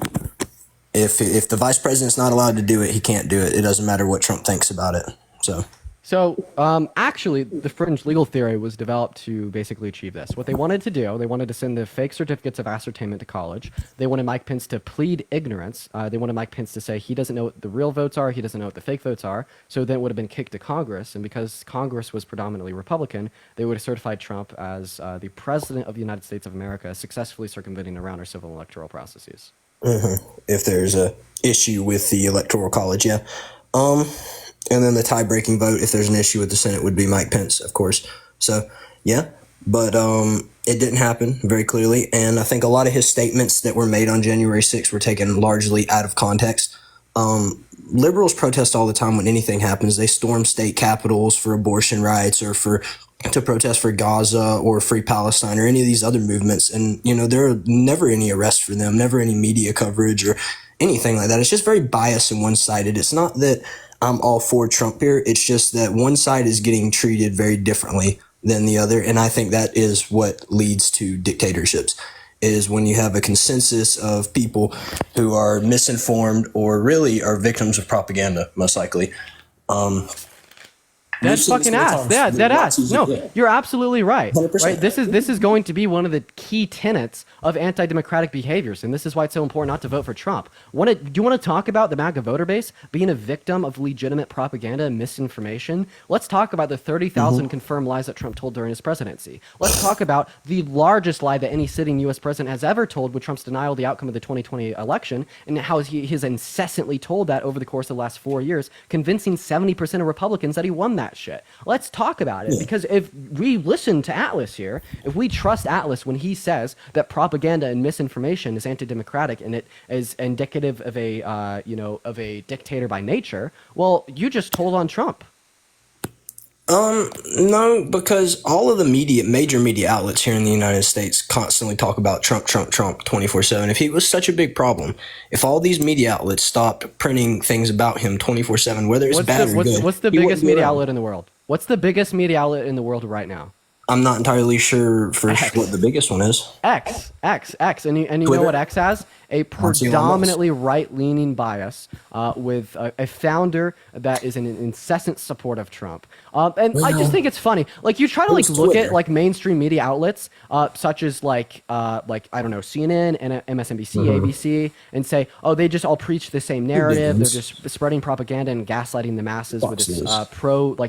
If the vice president's not allowed to do it, he can't do it. It doesn't matter what Trump thinks about it. So actually, the fringe legal theory was developed to basically achieve this. What they wanted to do, they wanted to send the fake certificates of ascertainment to college. They wanted Mike Pence to plead ignorance. They wanted Mike Pence to say he doesn't know what the real votes are, he doesn't know what the fake votes are. So then it would have been kicked to Congress. And because Congress was predominantly Republican, they would have certified Trump as the president of the United States of America, successfully circumventing around our civil electoral processes. If there's a issue with the electoral college, yeah. And then the tie-breaking vote, if there's an issue with the Senate, would be Mike Pence, of course. So, yeah. But it didn't happen very clearly. And I think a lot of his statements that were made on January 6th were taken largely out of context. Liberals protest all the time when anything happens. They storm state capitals for abortion rights or to protest for Gaza or Free Palestine or any of these other movements. And, you know, there are never any arrests for them, never any media coverage or anything like that. It's just very biased and one-sided. It's not that I'm all for Trump here. It's just that one side is getting treated very differently than the other. And I think that is what leads to dictatorships. is when you have a consensus of people who are misinformed or really are victims of propaganda, most likely. That's fucking ass. Yeah, dead ass. No, you're absolutely right. 100%. Right. This is going to be one of the key tenets of anti-democratic behaviors, and this is why it's so important not to vote for Trump. Do you want to talk about the MAGA voter base being a victim of legitimate propaganda and misinformation? Let's talk about the 30,000 confirmed lies that Trump told during his presidency. Let's talk about the largest lie that any sitting U.S. president has ever told with Trump's denial of the outcome of the 2020 election, and how he has incessantly told that over the course of the last 4 years, convincing 70% of Republicans that he won that shit. Let's talk about it, because if we listen to Atlas here, if we trust Atlas when he says that propaganda and misinformation is anti-democratic and it is indicative of a of a dictator by nature, well, you just told on Trump. No, because all of the major media outlets here in the United States constantly talk about Trump 24/7. If he was such a big problem, if all these media outlets stopped printing things about him 24/7, whether it's bad or good. What's the biggest media outlet in the world? What's the biggest media outlet in the world right now? I'm not entirely sure what the biggest one is. X. And you know what X has? A predominantly right-leaning bias with a founder that is an incessant support of Trump. And I just think it's funny. Like, you try to look at like mainstream media outlets such as like I don't know, CNN and MSNBC, ABC, and say, oh, they just all preach the same narrative. They're just spreading propaganda and gaslighting the masses with this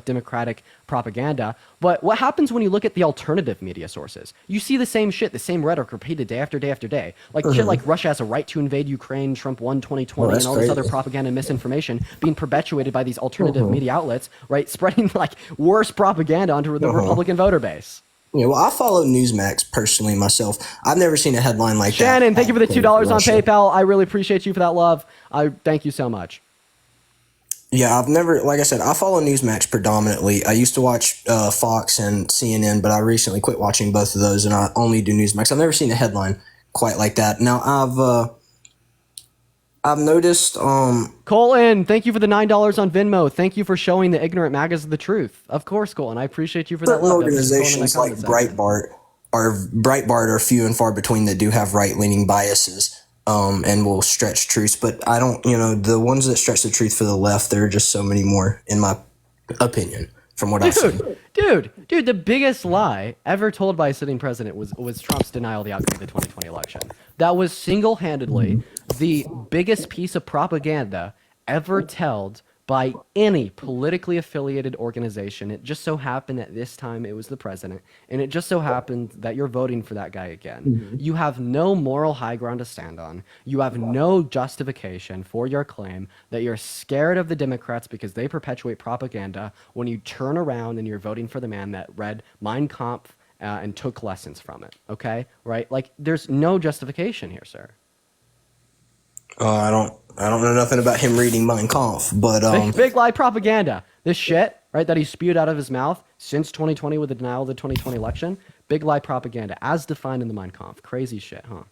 democratic propaganda. But what happens when you look at the alternative media sources? You see the same shit, the same rhetoric repeated day after day after day. Like shit like Russia has a right to invade Ukraine, Trump won 2020, and all this other propaganda and misinformation being perpetuated by these alternative media outlets, right? Spreading like worse propaganda onto the Republican voter base. Yeah, well, I follow Newsmax personally myself. I've never seen a headline like that. Shannon, thank you for the $2 on PayPal. I really appreciate you for that love. I thank you so much. Yeah, I've never, like I said, I follow Newsmax predominantly. I used to watch Fox and CNN, but I recently quit watching both of those, and I only do Newsmax. I've never seen a headline quite like that. Now, I've noticed. Colton, thank you for the $9 on Venmo. Thank you for showing the ignorant MAGAs the truth. Of course, Colton, I appreciate you for that. Certain organizations like Breitbart are few and far between that do have right-leaning biases. And will stretch truths, but I don't, the ones that stretch the truth for the left, there are just so many more, in my opinion, from what I've seen. Dude, the biggest lie ever told by a sitting president was Trump's denial of the outcome of the 2020 election. That was single-handedly the biggest piece of propaganda ever told by any politically affiliated organization. It just so happened that this time it was the president, and it just so happened that you're voting for that guy again. You have no moral high ground to stand on. You have no justification for your claim that you're scared of the Democrats because they perpetuate propaganda when you turn around and you're voting for the man that read Mein Kampf and took lessons from it, okay? Right? Like, there's no justification here, sir. I don't know nothing about him reading Mein Kampf, but big lie propaganda. This shit, right, that he spewed out of his mouth since 2020 with the denial of the 2020 election. Big lie propaganda, as defined in the Mein Kampf. Crazy shit, huh?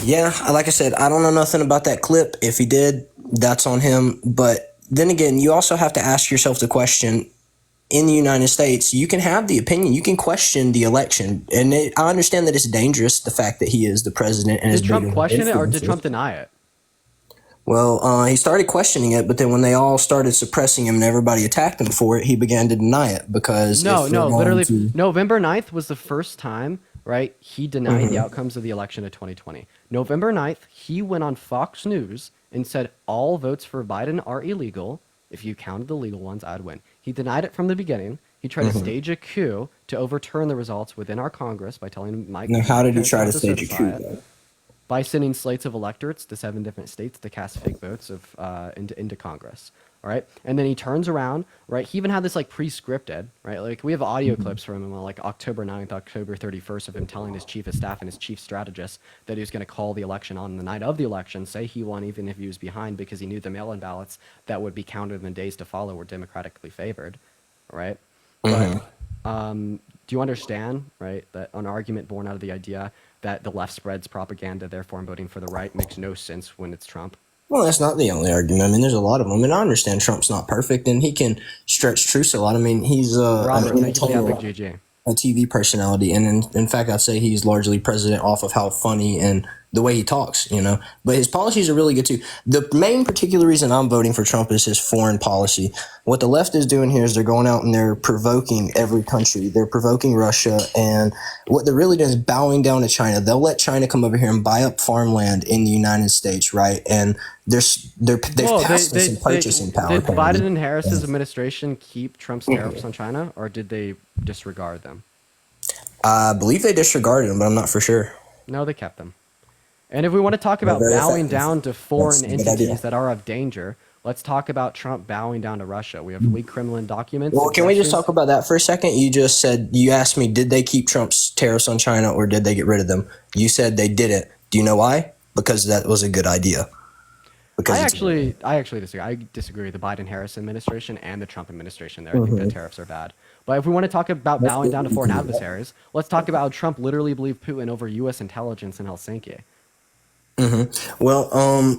Yeah, like I said, I don't know nothing about that clip. If he did, that's on him. But then again, you also have to ask yourself the question. In the United States, you can have the opinion, you can question the election, and I understand that it's dangerous, the fact that he is the president. And did Trump question it, or did Trump deny it? Well, he started questioning it, but then when they all started suppressing him and everybody attacked him for it, he began to deny it because literally, November 9th was the first time, right, he denied the outcomes of the election of 2020. November 9th, he went on Fox News and said all votes for Biden are illegal. If you counted the legal ones, I'd win. He denied it from the beginning. He tried to stage a coup to overturn the results within our Congress by telling Mike. Now, how did he try to stage a coup, though? By sending slates of electorates to 7 different states to cast fake votes into Congress. All right, and then he turns around. Right, he even had this like pre-scripted. Right, like we have audio clips from him on like October 9th, October 31st of him telling his chief of staff and his chief strategist that he was going to call the election on the night of the election, say he won even if he was behind, because he knew the mail-in ballots that would be counted in the days to follow were democratically favored. Right, but do you understand? Right, that an argument born out of the idea that the left spreads propaganda, therefore I'm voting for the right, makes no sense when it's Trump. Well, that's not the only argument. I mean, there's a lot of them, and I understand Trump's not perfect, and he can stretch truths a lot. I mean, he's Robert, thank you for the epic GG. a TV personality, and in fact, I'd say he's largely president off of how funny and the way he talks, you know. But his policies are really good too. The main particular reason I'm voting for Trump is his foreign policy. What the left is doing here is they're going out and they're provoking every country. They're provoking Russia, and what they're really doing is bowing down to China. They'll let China come over here and buy up farmland in the United States, right? And they've passed this in purchasing power. Did Biden and Harris's administration keep Trump's tariffs on China, or did they disregard them? I believe they disregarded them, but I'm not for sure. No, they kept them. And if we want to talk about bowing down to foreign entities that are of danger, let's talk about Trump bowing down to Russia. We have leaked Kremlin documents. Well, can we just talk about that for a second? You asked me, did they keep Trump's tariffs on China or did they get rid of them? You said they didn't. Do you know why? Because that was a good idea. I actually disagree. I disagree with the Biden-Harris administration and the Trump administration there. I think the tariffs are bad. But if we want to talk about bowing down to foreign adversaries, let's talk about how Trump literally believed Putin over U.S. intelligence in Helsinki. Well,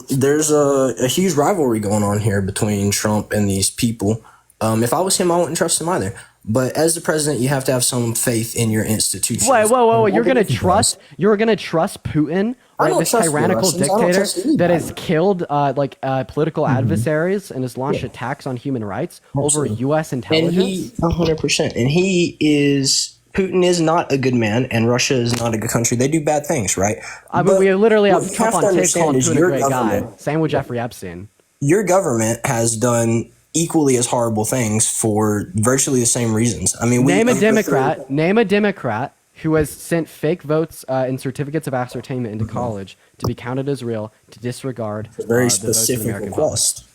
there's a huge rivalry going on here between Trump and these people. If I was him, I wouldn't trust him either. But as the president, you have to have some faith in your institutions. Whoa! You're gonna trust Putin, right? This tyrannical dictator that has killed political adversaries and has launched attacks on human rights over U.S. intelligence. 100%. And Putin is not a good man, and Russia is not a good country. They do bad things, right? But we literally have Trump on tape calling Putin a great guy. Same with Jeffrey Epstein. Your government has done equally as horrible things for virtually the same reasons. I mean, name a Democrat who has sent fake votes and certificates of ascertainment into college to be counted as real to disregard a very specific request.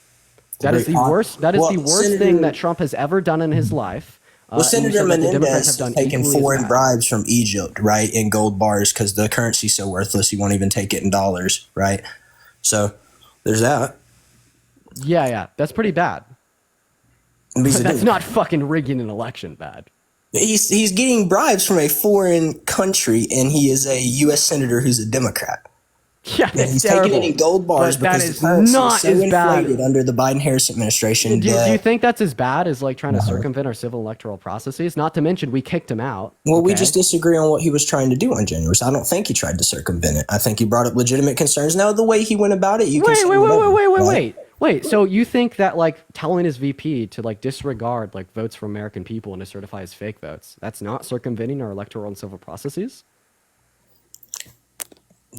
That is the worst. That is the worst thing that Trump has ever done in his life. Well, Senator Menendez has taken foreign bribes from Egypt, right, in gold bars because the currency's so worthless he won't even take it in dollars, right? So there's that. Yeah, that's pretty bad. That's not fucking rigging an election bad. He's getting bribes from a foreign country, and he is a U.S. senator who's a Democrat. Yeah, and he's taking it in gold bars because the currency is so inflated under the Biden-Harris administration. Do you think that's as bad as like trying to circumvent our civil electoral processes? Not to mention we kicked him out. Well, we just disagree on what he was trying to do on January. So I don't think he tried to circumvent it. I think he brought up legitimate concerns. Now, the way he went about it, Wait. So you think that like telling his VP to like disregard like votes from American people and to certify as fake votes, that's not circumventing our electoral and civil processes?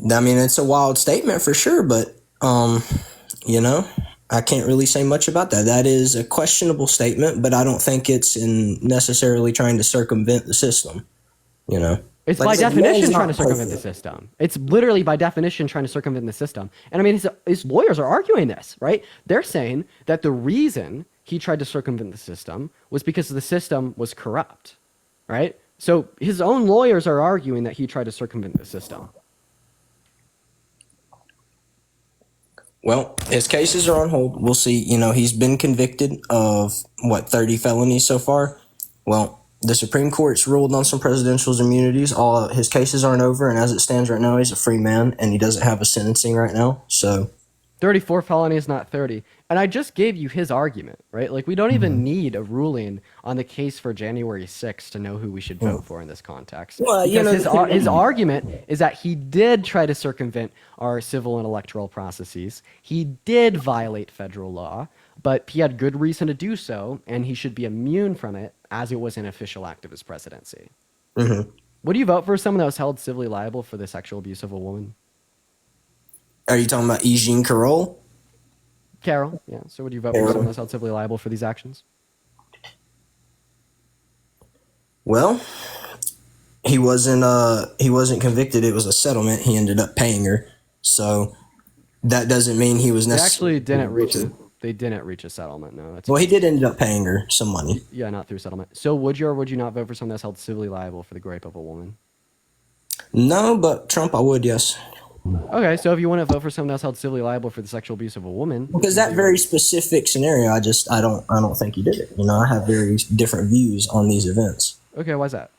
I mean, it's a wild statement for sure, but, I can't really say much about that. That is a questionable statement, but I don't think it's in necessarily trying to circumvent the system, It's by definition trying to circumvent the system. It's literally by definition trying to circumvent the system. And I mean, his lawyers are arguing this, right? They're saying that the reason he tried to circumvent the system was because the system was corrupt, right? So his own lawyers are arguing that he tried to circumvent the system. Well, his cases are on hold. We'll see. He's been convicted of, 30 felonies so far? Well, the Supreme Court's ruled on some presidential immunities. All his cases aren't over, and as it stands right now, he's a free man, and he doesn't have a sentencing right now. So, 34 felonies, not 30. And I just gave you his argument, right? Like, we don't even need a ruling on the case for January 6th to know who we should vote for in this context. Well, his argument is that he did try to circumvent our civil and electoral processes. He did violate federal law, but he had good reason to do so, and he should be immune from it as it was an official act of his presidency. Would you vote for someone that was held civilly liable for the sexual abuse of a woman? Are you talking about Eugene Carroll? Carroll, yeah. So would you vote for someone that's held civilly liable for these actions? Well, he wasn't convicted. It was a settlement. He ended up paying her. So that doesn't mean he was necessarily... They didn't reach a settlement, no. He did end up paying her some money. Yeah, not through settlement. So would you or would you not vote for someone that's held civilly liable for the rape of a woman? No, but Trump, I would, yes. Okay, so if you want to vote for someone that's held civilly liable for the sexual abuse of a woman... Because that very specific scenario, I don't think he did it. I have very different views on these events. Okay, why's that?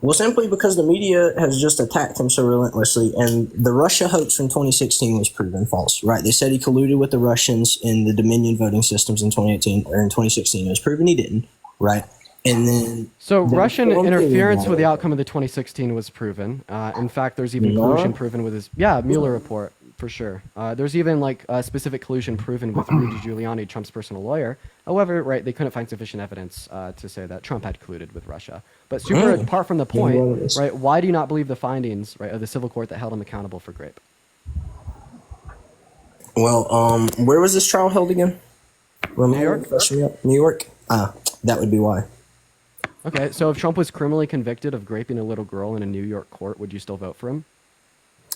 Well, simply because the media has just attacked him so relentlessly, and the Russia hoax from 2016 was proven false, right? They said he colluded with the Russians in the Dominion voting systems in 2018 or in 2016. It was proven he didn't, right? And then So Russian one thing interference about with the it- outcome of the 2016 was proven. In fact, there's even collusion proven with his Mueller report for sure. There's even like specific collusion proven with Rudy Giuliani, Trump's personal lawyer. However, right, they couldn't find sufficient evidence to say that Trump had colluded with Russia. But super apart from the point, right? Why do you not believe the findings, right, of the civil court that held him accountable for Grape? Well, where was this trial held again? New York. New York. That would be why. Okay, so if Trump was criminally convicted of raping a little girl in a New York court, would you still vote for him?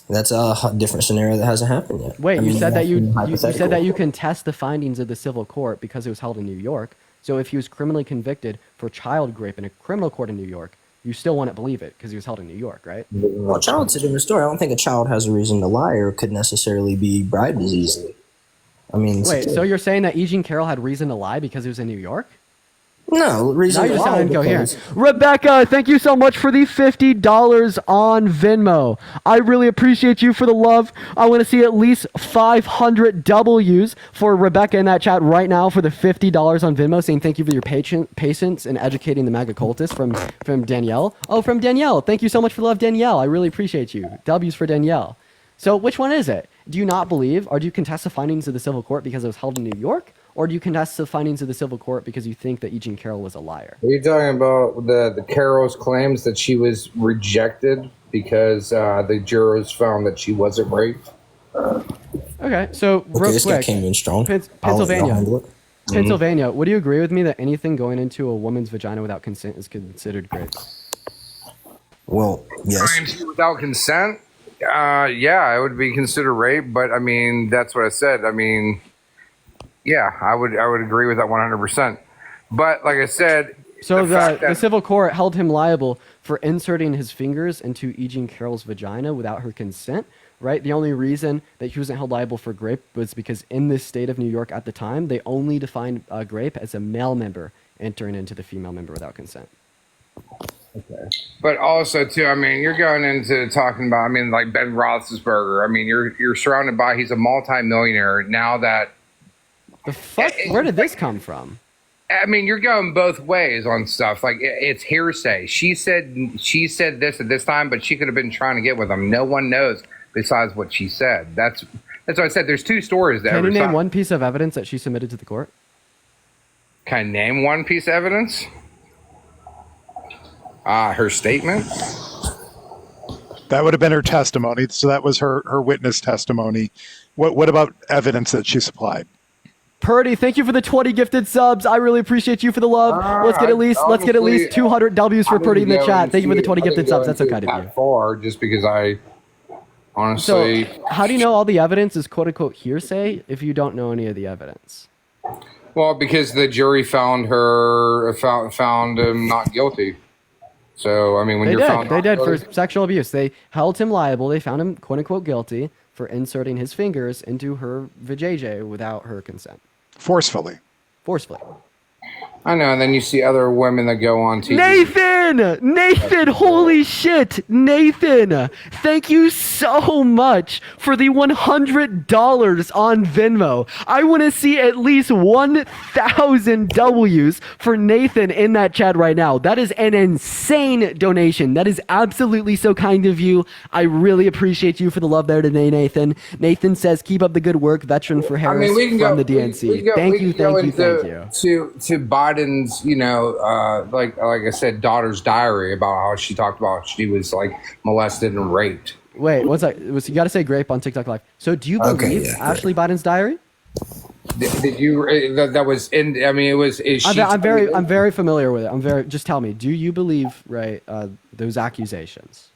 That's a different scenario that hasn't happened yet. Wait, you said that you said hypothetical. that you contest the findings of the civil court because it was held in New York. So if he was criminally convicted for child rape in a criminal court in New York, you still wouldn't believe it because he was held in New York, right? Well, child's a different story. I don't think a child has a reason to lie or could necessarily be bribed as easily. I mean, it's a Wait, kid. so you're saying that E. Jean Carroll had reason to lie because he was in New York? No, reason Now to you're lie sounding incoherent. because- Rebecca, thank you so much for the $50 on Venmo. I really appreciate you for the love. I want to see at least 500 W's for Rebecca in that chat right now for the $50 on Venmo, saying thank you for your patience in educating the MAGA cultists from Danielle. Oh, from Danielle. Thank you so much for the love, Danielle. I really appreciate you. W's for Danielle. So which one is it? Do you not believe, or do you contest the findings of the civil court because it was held in New York? Or do you contest the findings of the civil court because you think that E. Jean Carroll was a liar? Are you talking about the Carroll's claims that she was rejected because the jurors found that she wasn't raped? Okay, so Okay, real this guy quick, came in strong. I'll let y'all Pennsylvania. handle it. Pennsylvania, would you agree with me that anything going into a woman's vagina without consent is considered rape? Well, yes. Crimes without consent? Yeah, it would be considered rape, but I mean, that's what I said. I mean, yeah, I would agree with that 100%. But like I said, So fact the that- civil court held him liable for inserting his fingers into E. Jean Carroll's vagina without her consent, right? The only reason that he wasn't held liable for grape was because in this state of New York at the time, they only defined grape as a male member entering into the female member without consent. Okay. But also too, I mean, you're going into talking about, I mean, like Ben Roethlisberger. I mean, you're surrounded by, he's a multimillionaire now that. The fuck? Where did this come from? I mean, you're going both ways on stuff. Like it's hearsay. She said this at this time, but she could have been trying to get with him. No one knows besides what she said. That's what I said. There's two stories there. Can you name one piece of evidence that she submitted to the court? Can I name one piece of evidence? Her statement. That would have been her testimony. So that was her witness testimony. What about evidence that she supplied? Purdy, thank you for the 20 gifted subs. I really appreciate you for the love. Let's get at least 200 W's for Purdy in the chat. Thank you for the 20 gifted subs. That's okay to you. Far, just because I honestly. So, how do you know all the evidence is quote unquote hearsay if you don't know any of the evidence? Well, because the jury found him not guilty. So I mean, when They did for sexual abuse. They held him liable. They found him quote unquote guilty for inserting his fingers into her vajayjay without her consent. Forcefully. I know, and then you see other women that go on TV. Nathan, holy shit, Nathan, thank you so much for the $100 on Venmo. I want to see at least 1,000 W's for Nathan in that chat right now. That is an insane donation. That is absolutely so kind of you. I really appreciate you for the love there today, Nathan. Nathan says, keep up the good work, veteran for Harris from the DNC. Thank you. To Biden's, like I said, daughter's diary about how she talked about she was like molested and raped. Wait, what's that? You got to say grape on TikTok Live. So do you believe Ashley Biden's diary? Did you? That was in. I mean, it was. I'm very familiar with it. Just tell me, do you believe those accusations?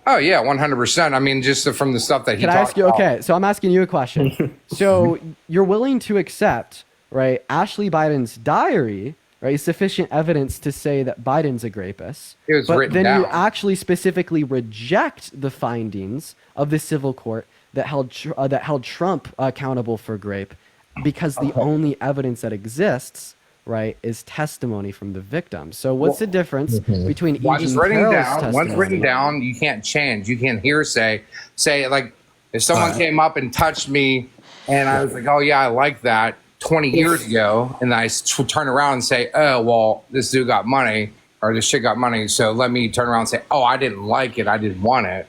Oh yeah, 100%. I mean, just from the stuff that he. Can I ask you? Okay, so I'm asking you a question. So you're willing to accept, right, Ashley Biden's diary, right, sufficient evidence to say that Biden's a rapist. It was written then down. you actually specifically reject the findings of the civil court that held Trump accountable for grape, because the only evidence that exists, right, is testimony from the victim. So what's the difference between E. Jean Carroll's testimony? Once written down, you can't change. You can't hearsay. Say like if someone came up and touched me, and I was like, oh yeah, I like that. 20 years ago, and I turn around and say, oh, well, this dude got money, or this chick got money, so let me turn around and say, oh, I didn't like it, I didn't want it.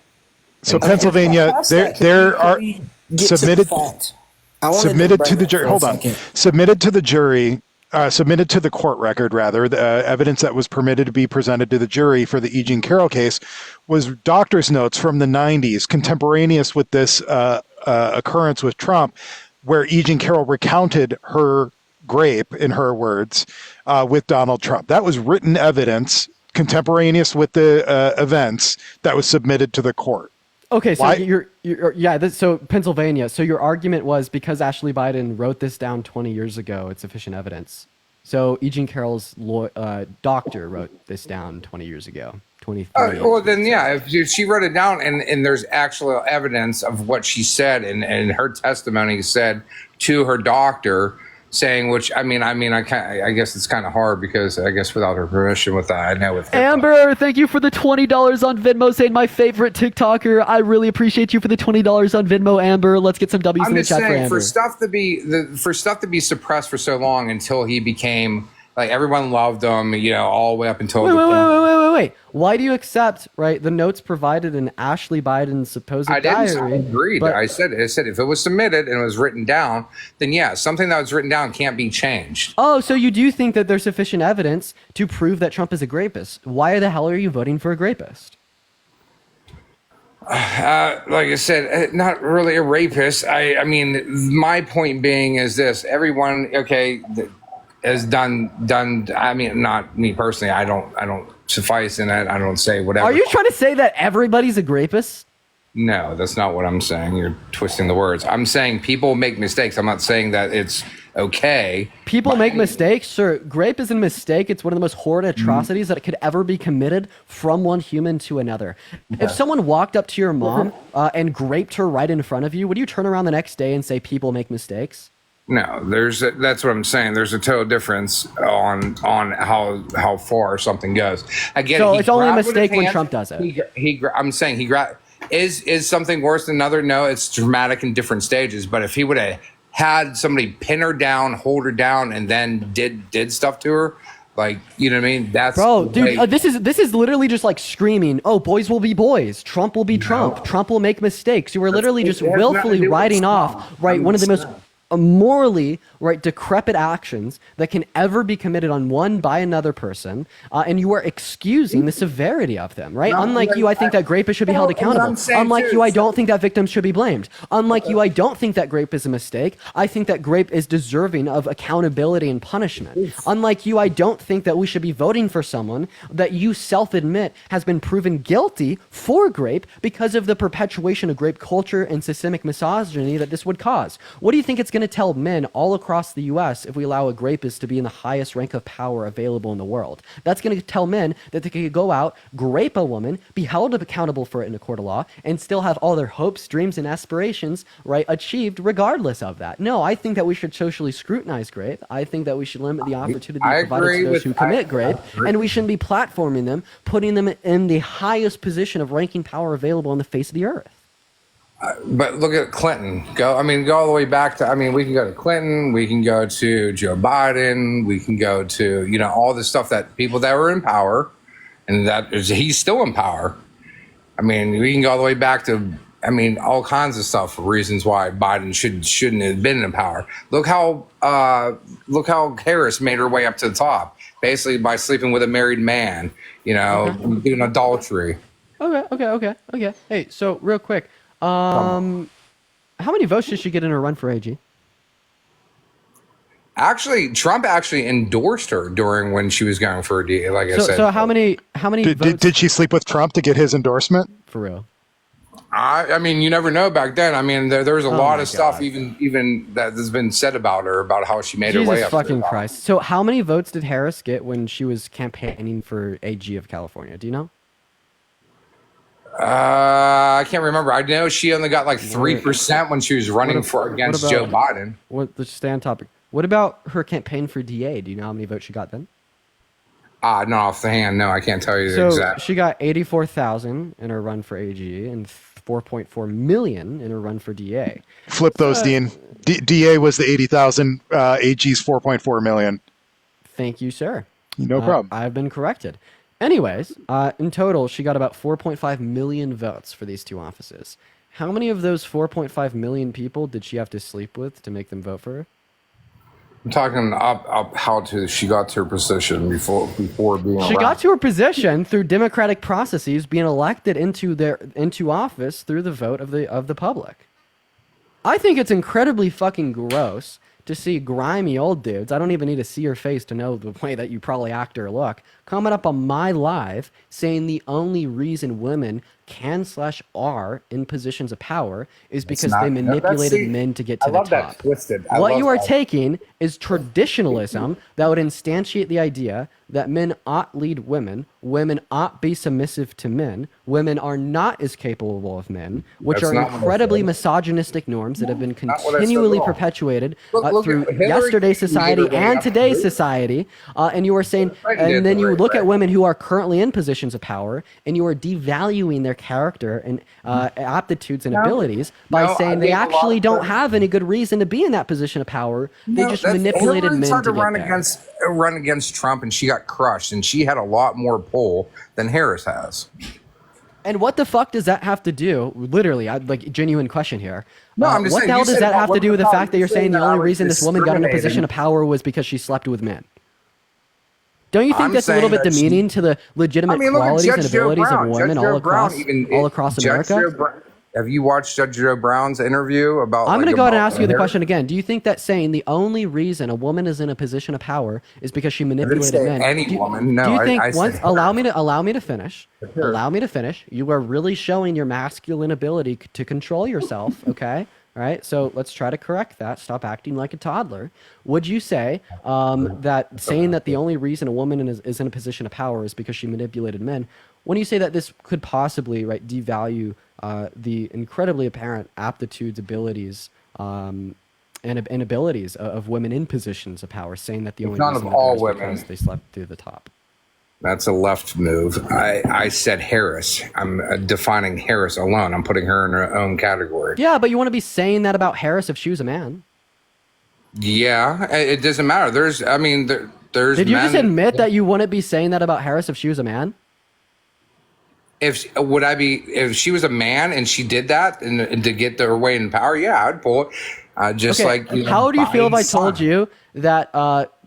So Pennsylvania, there are submitted to the jury. Hold on, submitted to the jury. Submitted to the court record, rather, the evidence that was permitted to be presented to the jury for the E. Jean Carroll case was doctor's notes from the 90s, contemporaneous with this occurrence with Trump, where E. Jean Carroll recounted her grape, in her words, with Donald Trump. That was written evidence contemporaneous with the events that was submitted to the court. Okay, so so Pennsylvania. So your argument was because Ashley Biden wrote this down 20 years ago, it's sufficient evidence. So E. Jean Carroll's doctor wrote this down 20 years ago. 23. Well, then, yeah, if she wrote it down and there's actual evidence of what she said and her testimony said to her doctor, saying, which I guess it's kind of hard because I guess without her permission, with that, I know with Amber, thank you for the $20 on Venmo, saying my favorite TikToker. I really appreciate you for the $20 on Venmo, Amber. Let's get some W's in the chat for Amber. For stuff to be suppressed for so long until he became like everyone loved him, all the way up until Wait. Why do you accept the notes provided in Ashley Biden's supposed diary? I agreed. I said if it was submitted and it was written down, then yeah, something that was written down can't be changed. Oh, so you do think that there's sufficient evidence to prove that Trump is a rapist? Why the hell are you voting for a rapist? Like I said, not really a rapist. I mean, my point being is this: everyone, has done. I mean, not me personally. I don't suffice in it. I don't say whatever. Are you trying to say that everybody's a rapist? No, that's not what I'm saying. You're twisting the words. I'm saying people make mistakes. I'm not saying that it's okay. People make mistakes. Sure, grape is a mistake. It's one of the most horrid atrocities that could ever be committed from one human to another. If someone walked up to your mom and graped her right in front of you, would you turn around the next day and say people make mistakes? No, that's what I'm saying. There's a total difference on how far something goes. Again, so it's only a mistake when Trump does it. I'm saying he grabbed. Is something worse than another? No, it's dramatic in different stages. But if he would have had somebody pin her down, hold her down, and then did stuff to her, like, you know what I mean? That's dude. This is literally just like screaming. Oh, boys will be boys. Trump will be Trump. Trump will make mistakes. You were literally just willfully writing off one of the most morally decrepit actions that can ever be committed on one by another person, and you are excusing the severity of them, right? Unlike you, I think that rapists should be held accountable. Unlike you, I don't think that victims should be blamed. Unlike you, I don't think that rape is a mistake. I think that rape is deserving of accountability and punishment. Unlike you, I don't think that we should be voting for someone that you self-admit has been proven guilty for rape because of the perpetuation of rape culture and systemic misogyny that this would cause. What do you think it's going to tell men all across the U.S. if we allow a rapist to be in the highest rank of power available in the world? That's going to tell men that they could go out, grape a woman, be held accountable for it in a court of law, and still have all their hopes, dreams, and aspirations achieved regardless of that. No, I think that we should socially scrutinize rape. I think that we should limit the opportunity provided to those who commit rape, and we shouldn't be platforming them, putting them in the highest position of ranking power available on the face of the earth. But look at Clinton. Go all the way back to, we can go to Clinton, we can go to Joe Biden, we can go to, all the stuff that people that were in power, and he's still in power. We can go all the way back to, all kinds of stuff for reasons why Biden shouldn't have been in power. Look how Harris made her way up to the top, basically by sleeping with a married man, doing adultery. Okay. Hey, so real quick. How many votes did she get in her run for AG? Actually, Trump endorsed her during when she was going for a DA. Like I said. So how many votes? Did she sleep with Trump to get his endorsement? For real? You never know back then. There was a lot of stuff even that has been said about her, about how she made her way up. Jesus fucking Christ. So how many votes did Harris get when she was campaigning for AG of California? Do you know? I can't remember. I know she only got like 3% when she was running against Joe Biden. Let's stay on topic. What about her campaign for DA? Do you know how many votes she got then? Not off the hand. No, I can't tell you the So exact. she got 84,000 in her run for AG and 4.4 million in her run for DA. Flip those, Dean. DA was the 80,000. AG's 4.4 million. Thank you, sir. No problem. I've been corrected. Anyways, in total, she got about 4.5 million votes for these two offices. How many of those 4.5 million people did she have to sleep with to make them vote for her? I'm talking up how she got to her position before being. She got to her position through democratic processes, being elected into office through the vote of the public. I think it's incredibly fucking gross to see grimy old dudes. I don't even need to see your face to know the way that you probably act or look. Coming up on my live saying the only reason women can/are in positions of power is because they manipulated men to get to the top. That twisted. What you are taking is traditionalism that would instantiate the idea that men ought lead women, women ought be submissive to men, women are not as capable of men, which That's are not what I incredibly said. misogynistic norms that have been Not what I said continually at all. perpetuated Look through at Hillary yesterday's Clinton society leader and going today's after society, and you are saying, and then you look at women who are currently in positions of power, and you are devaluing their character and aptitudes and No. abilities by No, I saying they think a lot actually of don't them- have any good reason to be in that position of power. They No, just that's- manipulated Hillary's men hard to to get run there. run against Trump, and she got crushed, and she had a lot more pull than Harris has. And what the fuck does that have to do? Literally, like genuine question here. No, I'm just what saying, the hell you does said that about have to women do with the of fact that power. you're saying the that I only was reason this woman got in a position discriminating. of power was because she slept with men? Don't you think I'm that's a little saying bit that she- demeaning to the legitimate look at qualities and Judge Joe abilities Brown. of women Judge Joe Brown all across Judge America? Joe Brown- Have you watched Judge Joe Brown's interview about? I'm going to like, go ahead and about ask you the Harris? question again. Do you think that saying the only reason a woman is in a position of power is because she manipulated say men? any do you, woman. No, do you I- think I said once Harris. allow me to finish? Allow me to finish. You are really showing your masculine ability to control yourself. Okay. All right. So let's try to correct that. Stop acting like a toddler. Would you say that saying that the only reason a woman is in a position of power is because she manipulated men? When you say that this could possibly devalue the incredibly apparent aptitudes, abilities, and abilities of women in positions of power, saying that the only Not reason of they're all there is because women. they slept through the top. That's a left move. I said Harris. I'm defining Harris alone. I'm putting her in her own category. Yeah, but you want to be saying that about Harris if she was a man? Yeah, it doesn't matter. There's Did you just men- admit that you wouldn't be saying that about Harris if she was a man? if she was a man and she did that and to get her way in power, yeah, I'd pull it. Just Okay, like how do you feel if I Biden's told son. you that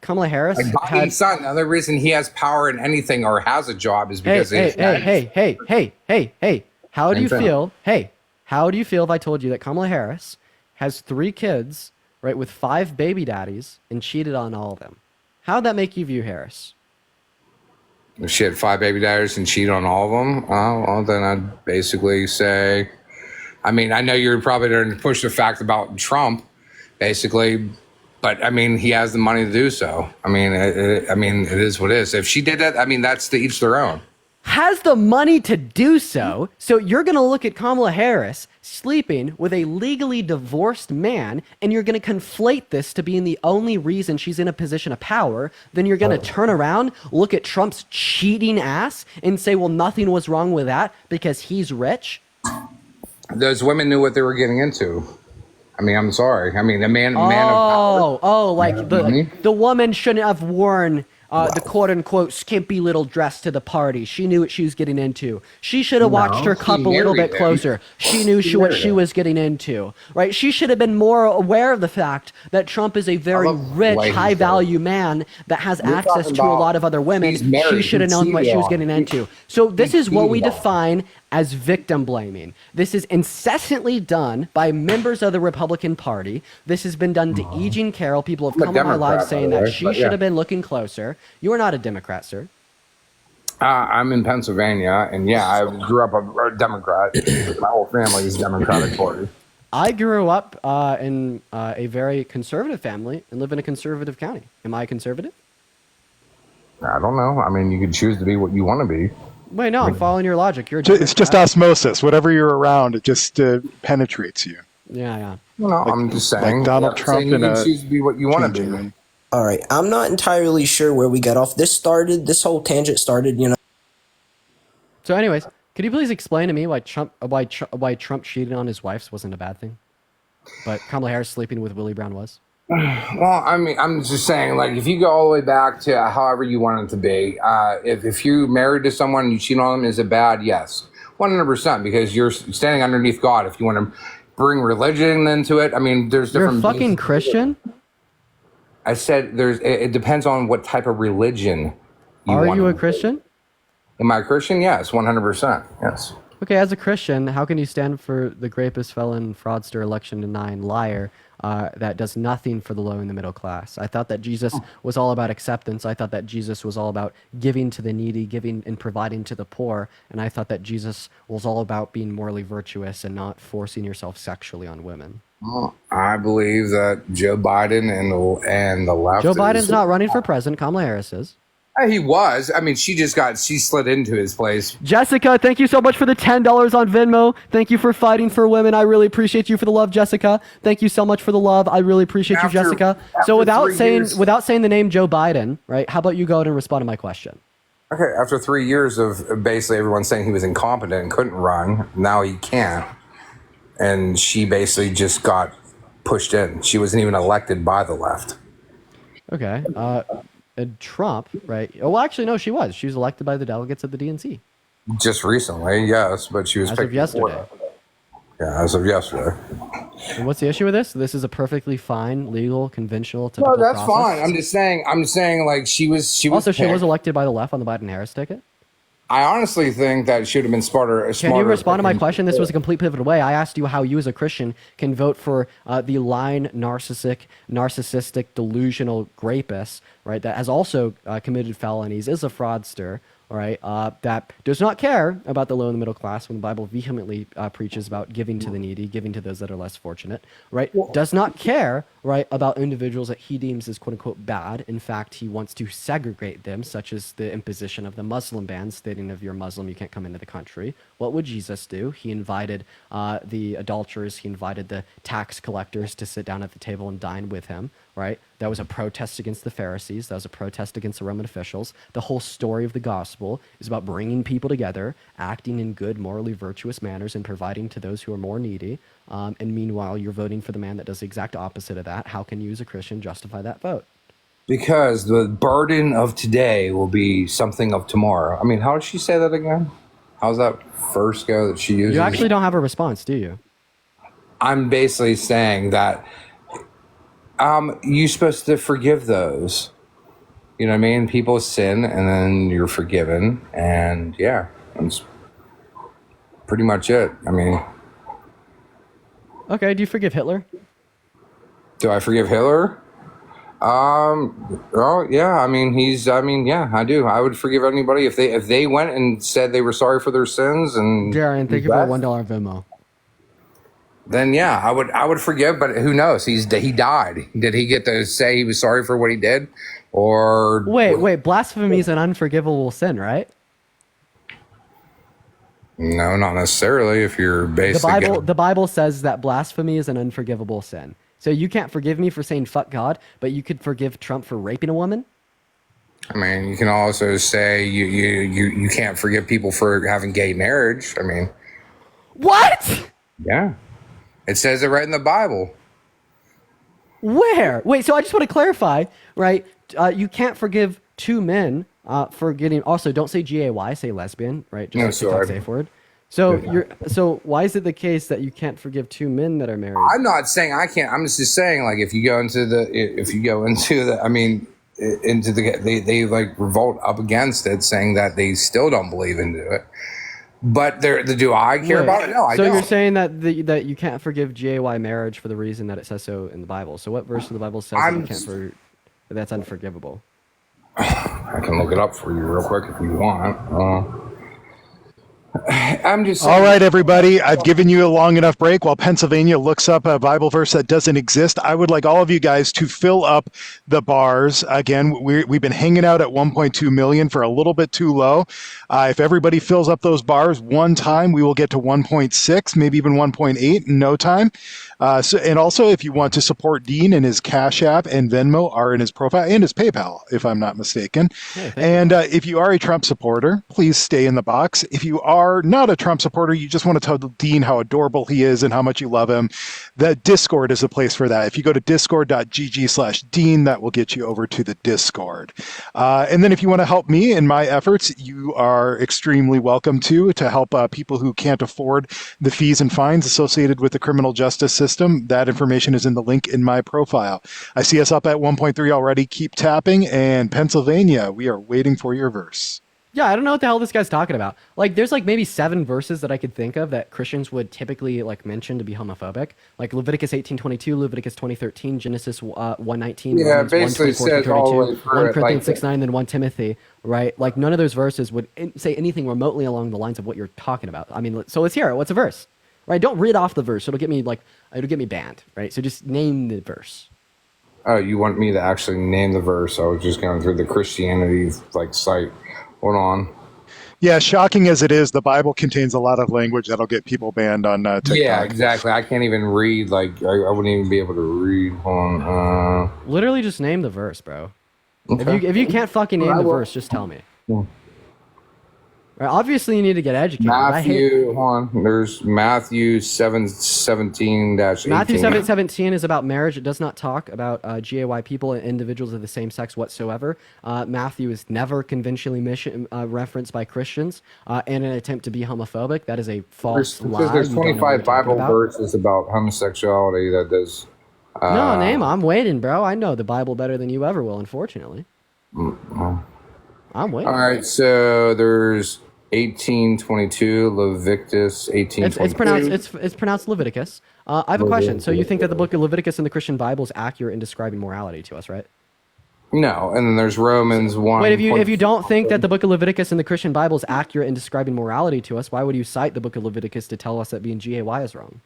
Kamala Harris Like had Biden's son, the only reason he has power in anything or has a job is because hey, he's how do you Same thing. feel? Hey, how do you feel if I told you that Kamala Harris has 3 kids, right, with 5 baby daddies and cheated on all of them? How'd that make you view Harris? If she had 5 baby daddies and cheat on all of them, well, then I'd basically say, I mean, I know you're probably going to push the fact about Trump, basically, but I mean, he has the money to do so. I mean, it is what it is. If she did that, I mean, that's to each their own. Has the money to do so. So you're going to look at Kamala Harris sleeping with a legally divorced man, and you're going to conflate this to being the only reason she's in a position of power. Then you're going to turn around, look at Trump's cheating ass, and say, well, nothing was wrong with that because he's rich. Those women knew what they were getting into. I mean, I'm sorry. I mean, the man of power. Like the woman shouldn't have worn the quote-unquote skimpy little dress to the party. She knew what she was getting into. She should have watched her cup a little bit closer. She knew what she was getting into, right? She should have been more aware of the fact that Trump is a very rich, high-value man that has access to a lot of other women. She should have known what she was getting into. So this is what we define as victim blaming. This is incessantly done by members of the Republican Party. This has been done to E. Jean Carroll. People have I'm a come on my live Democrat, saying by the that way, she but should yeah. have been looking closer. You are not a Democrat, sir. I'm in Pennsylvania, and yeah, I grew up a Democrat. My whole family is Democratic Party. I grew up in a very conservative family and live in a conservative county. Am I conservative? I don't know. I mean, you can choose to be what you want to be. Wait, no, I'm following your logic. You're a It's just Democrat. osmosis. Whatever you're around, it just penetrates you. Yeah. No, I'm just saying. Like Donald yeah, Trump saying you in can a choose to be what you want to changing be. room. All right. I'm not entirely sure where we got off. This whole tangent started, So, anyways, could you please explain to me why Trump cheating on his wife wasn't a bad thing, but Kamala Harris sleeping with Willie Brown was? Well, I mean, I'm just saying, like, if you go all the way back to however you want it to be, if you're married to someone and you cheat on them, is it bad? Yes, 100%, because you're standing underneath God. If you want to bring religion into it, I mean, there's different. You're a fucking Christian? I said it depends on what type of religion Are you a Christian? Am I a Christian? Yes, 100%. Yes. Okay, as a Christian, how can you stand for the rapist, felon, fraudster, election denying liar that does nothing for the low and the middle class? I thought that Jesus was all about acceptance. I thought that Jesus was all about giving to the needy, giving and providing to the poor. And I thought that Jesus was all about being morally virtuous and not forcing yourself sexually on women. I believe that Joe Biden and the left. Joe Biden's not running for president. Kamala Harris is. He was. I mean, she slid into his place. Jessica, thank you so much for the $10 on Venmo. Thank you for fighting for women. I really appreciate you for the love, Jessica. Thank you so much for the love. I really appreciate you, Jessica. So without saying the name Joe Biden, right? How about you go ahead and respond to my question? Okay, after 3 years of basically everyone saying he was incompetent and couldn't run, now he can't. And she basically just got pushed in. She wasn't even elected by the left. Okay. And Trump, right? Oh, well, actually, no, she was. She was elected by the delegates of the DNC. Just recently, yes, but she was as of yesterday. Yeah, as of yesterday. And what's the issue with this? This is a perfectly fine, legal, conventional, typical No, that's process. fine. I'm just saying, like she was. Also, she was elected by the left on the Biden-Harris ticket. I honestly think that should have been smarter. Can you respond to my question? This was a complete pivot away. I asked you how you as a Christian can vote for the lying, narcissistic, delusional rapist, right, that has also committed felonies, is a fraudster, right, that does not care about the low and the middle class when the Bible vehemently preaches about giving to the needy, giving to those that are less fortunate, right, does not care, right, about individuals that he deems as quote-unquote bad. In fact, he wants to segregate them, such as the imposition of the Muslim ban, stating if you're Muslim, you can't come into the country. What would Jesus do? He invited the adulterers, he invited the tax collectors to sit down at the table and dine with him, right? That was a protest against the Pharisees. That was a protest against the Roman officials. The whole story of the gospel is about bringing people together, acting in good, morally virtuous manners, and providing to those who are more needy. And meanwhile, you're voting for the man that does the exact opposite of that. How can you as a Christian justify that vote? Because the burden of today will be something of tomorrow. I mean, how did she say that again? How's that first go that she uses? You actually don't have a response, do you? I'm basically saying that you're supposed to forgive those. You know what I mean? People sin and then you're forgiven. And yeah, that's pretty much it. I mean. Okay, do you forgive Hitler? Do I forgive Hitler? Oh yeah. I mean, yeah, I do. I would forgive anybody if they went and said they were sorry for their sins and. Jaren, thank you for $1 Venmo. Then yeah, I would forgive, but who knows? He died. Did he get to say he was sorry for what he did, or wait? Blasphemy is an unforgivable sin, right? No, not necessarily. If you're basically the Bible says that blasphemy is an unforgivable sin. So you can't forgive me for saying fuck God, but you could forgive Trump for raping a woman? I mean, you can also say you can't forgive people for having gay marriage. I mean, what? Yeah, it says it right in the Bible. Where? Wait, so I just want to clarify, right? You can't forgive two men for getting. Also, don't say gay, say lesbian, right? Just no, like the safe word. So why is it the case that you can't forgive two men that are married? I'm not saying I can't. I'm just saying, like, if you go into the, I mean, into the, they like revolt up against it, saying that they still don't believe into it. But do I care about it? No, I don't. So you're saying that that you can't forgive gay marriage for the reason that it says so in the Bible. So what verse of the Bible says that you can't that's unforgivable? I can look it up for you real quick if you want. I'm just saying. All right, everybody. I've given you a long enough break while Pennsylvania looks up a Bible verse that doesn't exist. I would like all of you guys to fill up the bars. Again, we've been hanging out at 1.2 million for a little bit too low. If everybody fills up those bars one time, we will get to 1.6, maybe even 1.8 in no time. And also, if you want to support Dean, and his Cash App and Venmo are in his profile, and his PayPal, if I'm not mistaken. And if you are a Trump supporter, please stay in the box. If you are not a Trump supporter, you just want to tell Dean how adorable he is and how much you love him, the Discord is the place for that. If you go to discord.gg/Dean, that will get you over to the Discord. And then if you want to help me in my efforts, you are extremely welcome to help people who can't afford the fees and fines associated with the criminal justice system. That information is in the link in my profile. I see us up at 1.3 already. Keep tapping. And Pennsylvania, we are waiting for your verse. Yeah, I don't know what the hell this guy's talking about. Like, there's like maybe 7 verses that I could think of that Christians would typically like mention to be homophobic, like Leviticus 18:22, Leviticus 20:13, Genesis 1:19, Yeah, Romans basically 1:24 says all the way 32, through 1 it, Corinthians like 6:9, then 1 Timothy, right? Like none of those verses would say anything remotely along the lines of what you're talking about. I mean, so let's hear it. What's a verse? Right? Don't read off the verse. It'll get me banned, right? So just name the verse. Oh, you want me to actually name the verse? I was just going through the Christianity like site. Hold on. Yeah, shocking as it is, the Bible contains a lot of language that'll get people banned on TikTok. Yeah, exactly. I can't even read. Like, I wouldn't even be able to read. Hold on. Literally just name the verse, bro. Okay. If you can't fucking name the verse, just tell me. Right, obviously, you need to get educated. Matthew, hold on. There's Matthew 7:17-18. Matthew 7:17 is about marriage. It does not talk about GAY people and individuals of the same sex whatsoever. Matthew is never conventionally referenced by Christians in an attempt to be homophobic. That is a false lie. There's 25 Bible verses about homosexuality that does. No, name. I'm waiting, bro. I know the Bible better than you ever will, unfortunately. I'm waiting. All right, so there's 18:22, Leviticus 18:22. It's pronounced Leviticus. I have a question. So you think that the book of Leviticus in the Christian Bible is accurate in describing morality to us, right? No, and then there's Romans 1. Wait, if you don't think that the book of Leviticus in the Christian Bible is accurate in describing morality to us, why would you cite the book of Leviticus to tell us that being GAY is wrong?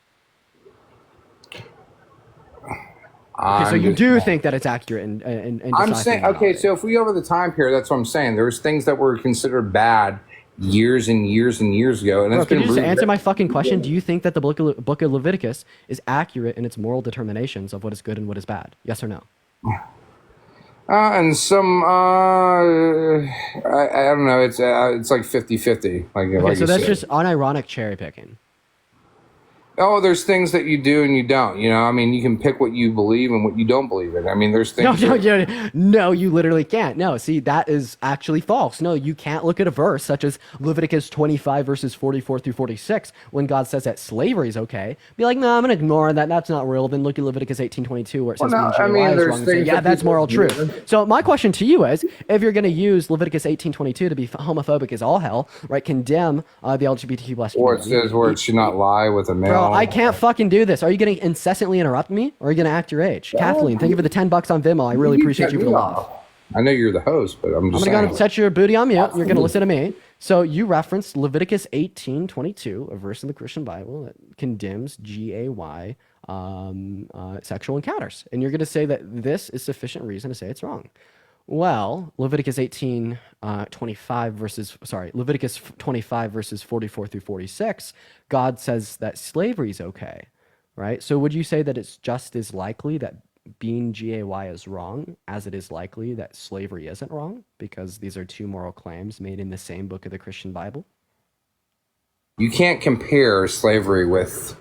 Okay, so you do think that it's accurate in I'm saying, okay, so if we go over the time period, that's what I'm saying. There was things that were considered bad years and years and years ago. And Bro, can you just answer my fucking question? Do you think that the book of Leviticus is accurate in its moral determinations of what is good and what is bad? Yes or no? And some, I don't know. It's like 50-50. Okay, so that's just unironic cherry picking. Oh, there's things that you do and you don't. You know, I mean, you can pick what you believe and what you don't believe in. I mean, there's things. No, you literally can't. No, see, that is actually false. No, you can't look at a verse such as Leviticus 25 verses 44 through 46 when God says that slavery is okay. Be like, no, I'm gonna ignore that. That's not real. Then look at Leviticus 18:22 where it says being GAY is wrong. And say, yeah, that's moral truth. So my question to you is, if you're gonna use Leviticus 18:22 to be homophobic as all hell, right? Condemn the LGBTQ plus or it says where it should not lie with a male. Bro, I can't fucking do this. Are you going to incessantly interrupt me, or are you going to act your age? Kathleen, thank you for the $10 on Venmo. I really appreciate you for the love. I know you're the host, but I'm just going to go and set your booty on mute. You're going to listen to me. So you referenced Leviticus 18:22, a verse in the Christian Bible that condemns GAY sexual encounters. And you're going to say that this is sufficient reason to say it's wrong. Well, Leviticus 25 verses 44 through 46, God says that slavery is okay, right? So would you say that it's just as likely that being GAY is wrong as it is likely that slavery isn't wrong? Because these are two moral claims made in the same book of the Christian Bible? You can't compare slavery with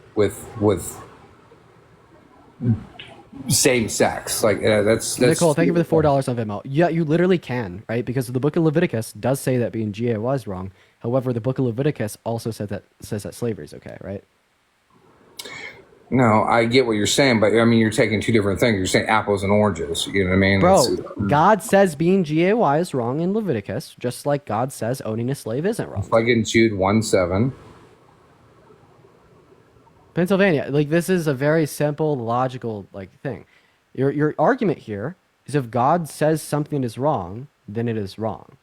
same sex. Like that's Nicole, thank you for the $4 on Venmo. Yeah, you literally can, right? Because the book of Leviticus does say that being GAY was wrong. However, the book of Leviticus also says that slavery is okay, right? No, I get what you're saying, but I mean, you're taking two different things. You're saying apples and oranges. You know what I mean? Bro, God says being GAY is wrong in Leviticus, just like God says owning a slave isn't wrong. Like in Jude 1:7. Pennsylvania, like this is a very simple, logical thing. Your argument here is if God says something is wrong, then it is wrong.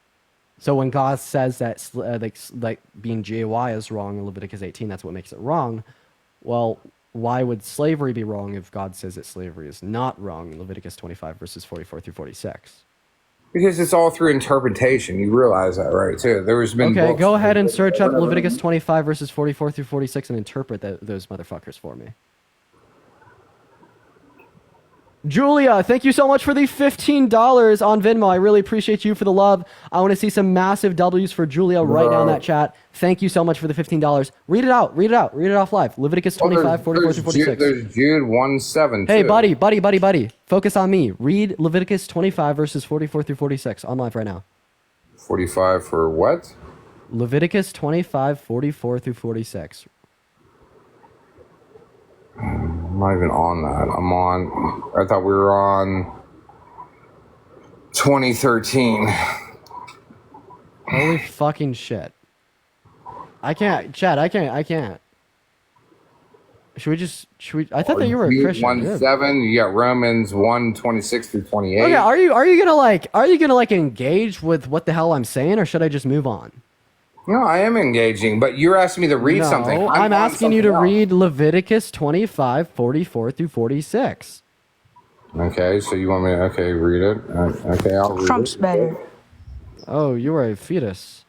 So when God says that like being GAY is wrong in Leviticus 18, that's what makes it wrong. Well, why would slavery be wrong if God says that slavery is not wrong in Leviticus 25 verses 44 through 46? Because it's all through interpretation. You realize that, right, too? There's been okay, go ahead and search up Leviticus 25 verses 44 through 46 and interpret those motherfuckers for me. Julia, thank you so much for the $15 on Venmo. I really appreciate you for the love. I want to see some massive W's for Julia right now in that chat. Thank you so much for the $15. Read it out. Read it off live. Leviticus 25, 44 through 46. There's Jude 1:7. Hey, buddy. Focus on me. Read Leviticus 25 verses 44 through 46 on live right now. 45 for what? Leviticus 25, 44 through 46. I'm not even on that. I thought we were on 2013. Holy fucking shit. I can't, Chad, I can't. Should we, I thought that you were a Christian. 1:7, you got Romans 1:26 through 28. Okay, are you gonna engage with what the hell I'm saying, or should I just move on? No, I am engaging, but you're asking me to read something. I'm asking you to read Leviticus 25, 44 through 46. Okay, so you want me to, read it? Okay, I'll read Trump's it. better. Oh, you are a fetus.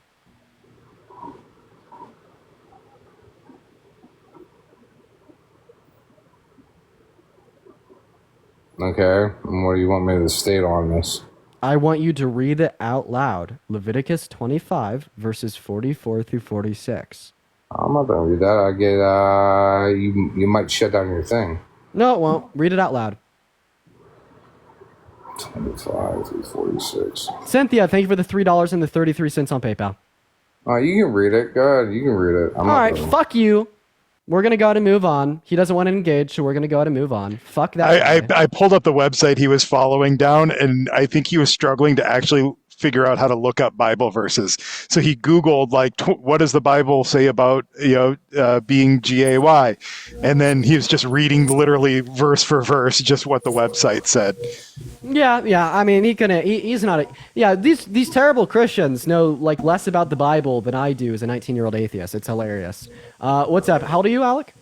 Okay, and what do you want me to state on this? I want you to read it out loud. Leviticus 25, verses 44 through 46. I'm not gonna read that. I get you might shut down your thing. No, it won't. Read it out loud. 25 through 46. Cynthia, thank you for the $3 and the 33 cents on PayPal. You can read it. Go ahead, you can read it. All right, fuck you. We're going to go ahead and move on. He doesn't want to engage, so we're going to go ahead and move on. Fuck that. I pulled up the website he was following down, and I think he was struggling to actually figure out how to look up Bible verses. So he Googled, what does the Bible say about, being GAY? And then he was just reading literally verse for verse, just what the website said. Yeah. I mean, he's not these terrible Christians know less about the Bible than I do as a 19-year-old atheist. It's hilarious. What's up? How old are you, Alec?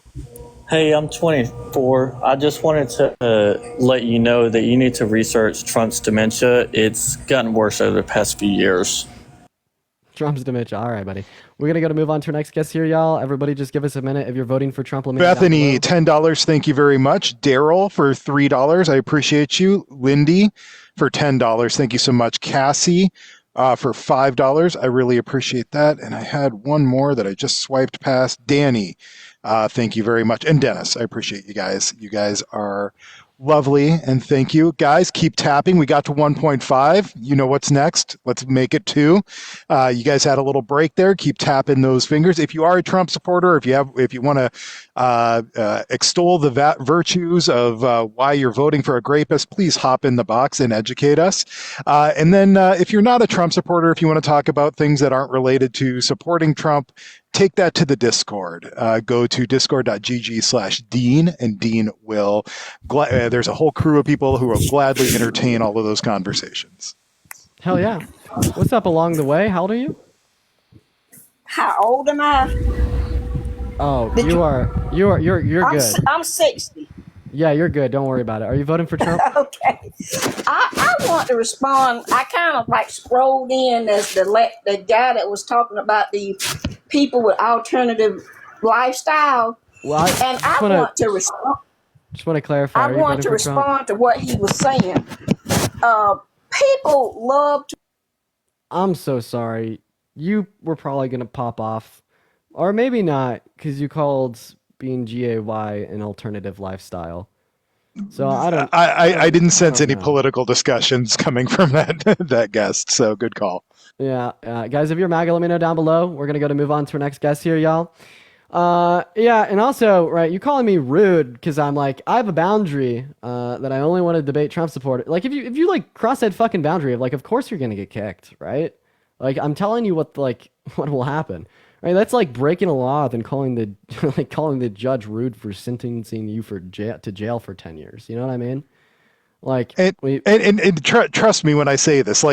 Hey, I'm 24. I just wanted to let you know that you need to research Trump's dementia. It's gotten worse over the past few years. Trump's dementia. All right, buddy. We're going to move on to our next guest here, y'all. Everybody just give us a minute. If you're voting for Trump, let me know Bethany, $10. Thank you very much. Daryl for $3. I appreciate you. Lindy for $10. Thank you so much. Cassie for $5. I really appreciate that. And I had one more that I just swiped past. Danny. Thank you very much. And Dennis, I appreciate you guys. You guys are lovely. And thank you. Guys, keep tapping. We got to 1.5. You know what's next. Let's make it 2. You guys had a little break there. Keep tapping those fingers. If you are a Trump supporter, if you want to extol the virtues of why you're voting for a rapist, please hop in the box and educate us. And then if you're not a Trump supporter, if you want to talk about things that aren't related to supporting Trump, take that to the Discord. Go to discord.gg/Dean, and Dean will. There's a whole crew of people who will gladly entertain all of those conversations. Hell yeah! What's up along the way? How old are you? How old am I? Oh, you're good. I'm 60. Yeah, you're good. Don't worry about it. Are you voting for Trump? Okay. I want to respond. I kind of scrolled in as the guy that was talking about the people with alternative lifestyle. Well, I want to respond. Just want to clarify. I want to respond to what he was saying. People love to. I'm so sorry. You were probably going to pop off. Or maybe not, because you called being GAY an alternative lifestyle. So I didn't sense any political discussions coming from that guest. So good call. Yeah, guys, if you're MAGA, let me know down below. We're gonna move on to our next guest here, y'all. And also, right, you calling me rude because I'm I have a boundary that I only want to debate Trump support. If you cross that fucking boundary of course you're gonna get kicked, right? I'm telling you what will happen. Right, that's breaking a law and calling the judge rude for sentencing you to jail for 10 years. You know what I mean? Trust me when I say this.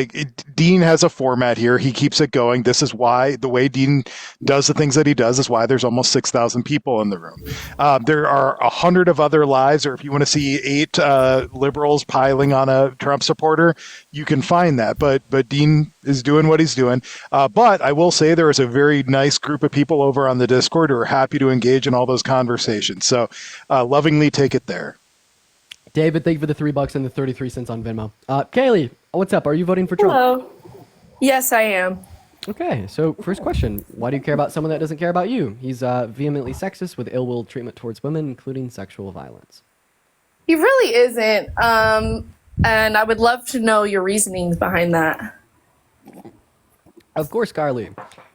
Dean has a format here. He keeps it going. This is why the way Dean does the things that he does is why there's almost 6,000 people in the room. There are 100 of other lives, or if you want to see 8 liberals piling on a Trump supporter, you can find that. But Dean is doing what he's doing. But I will say there is a very nice group of people over on the Discord who are happy to engage in all those conversations. So lovingly take it there. David, thank you for the $3 and the 33 cents on Venmo. Kaylee, what's up? Are you voting for Trump? Hello. Yes, I am. Okay, so first question. Why do you care about someone that doesn't care about you? He's vehemently sexist with ill-will treatment towards women, including sexual violence. He really isn't. And I would love to know your reasonings behind that. Of course, Carly.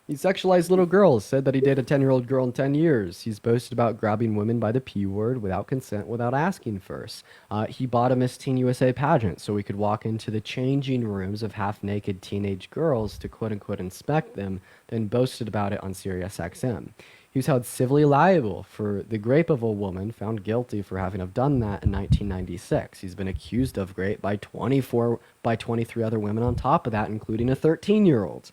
He sexualized little girls, said that he dated a 10-year-old girl in 10 years. He's boasted about grabbing women by the P word without consent, without asking first. He bought a Miss Teen USA pageant so he could walk into the changing rooms of half-naked teenage girls to quote-unquote inspect them, then boasted about it on SiriusXM. He was held civilly liable for the rape of a woman, found guilty for having have done that in 1996. He's been accused of rape by 23 other women on top of that, including a 13-year-old.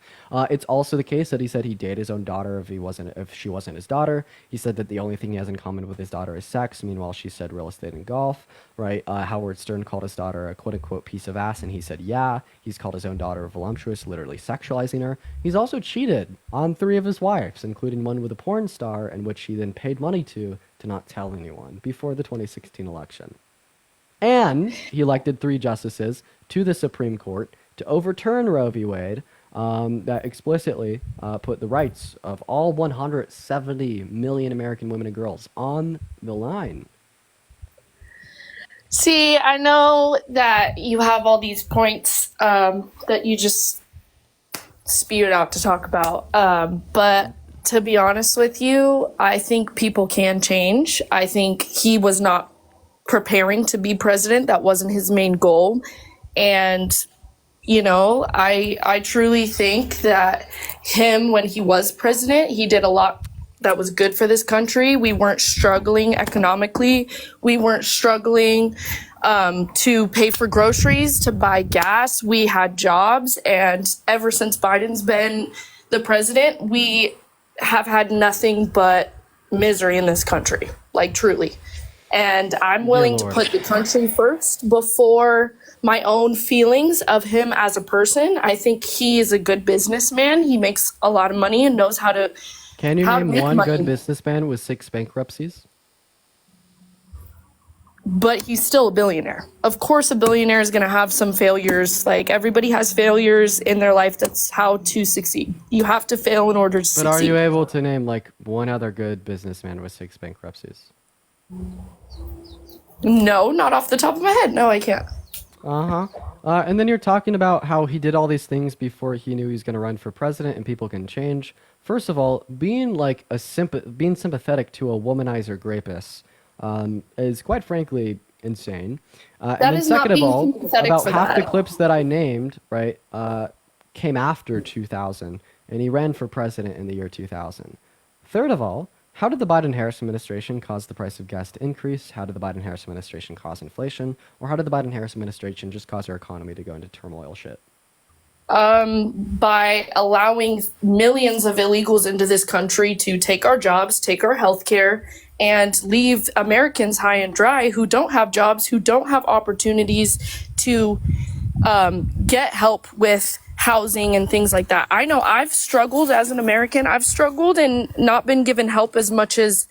It's also the case that he said he'd date his own daughter if she wasn't his daughter. He said that the only thing he has in common with his daughter is sex. Meanwhile, she said real estate and golf, right? Howard Stern called his daughter a quote-unquote piece of ass, and he said, yeah. He's called his own daughter voluptuous, literally sexualizing her. He's also cheated on 3 of his wives, including one with a porn star, in which he then paid money to not tell anyone before the 2016 election. And he elected 3 justices to the Supreme Court to overturn Roe v. Wade that explicitly put the rights of all 170 million American women and girls on the line. See, I know that you have all these points that you just spewed out to talk about. But to be honest with you, I think people can change. I think he was not preparing to be president. That wasn't his main goal. And, you know, I truly think that him, when he was president, he did a lot that was good for this country. We weren't struggling economically. We weren't struggling to pay for groceries, to buy gas. We had jobs. And ever since Biden's been the president, we have had nothing but misery in this country, like truly. And I'm willing to put the country first before my own feelings of him as a person. I think he is a good businessman. He makes a lot of money and knows how to. Can you name one good businessman with 6 bankruptcies? But he's still a billionaire. Of course, a billionaire is going to have some failures. Like, everybody has failures in their life. That's how to succeed. You have to fail in order to succeed. But are you able to name, like, one other good businessman with 6 bankruptcies? No, not off the top of my head. No, I can't. And then you're talking about how he did all these things before he knew he was going to run for president and people can change. First of all, being like being sympathetic to a womanizer rapist is quite frankly insane. And then second of all, about half the clips that I named, right, came after 2000, and he ran for president in the year 2000. Third of all, how did the Biden-Harris administration cause the price of gas to increase? How did the Biden-Harris administration cause inflation? Or how did the Biden-Harris administration just cause our economy to go into turmoil shit? By allowing millions of illegals into this country to take our jobs, take our health care, and leave Americans high and dry who don't have jobs, who don't have opportunities to get help with housing and things like that. I know I've struggled as an American. I've struggled and not been given help as much as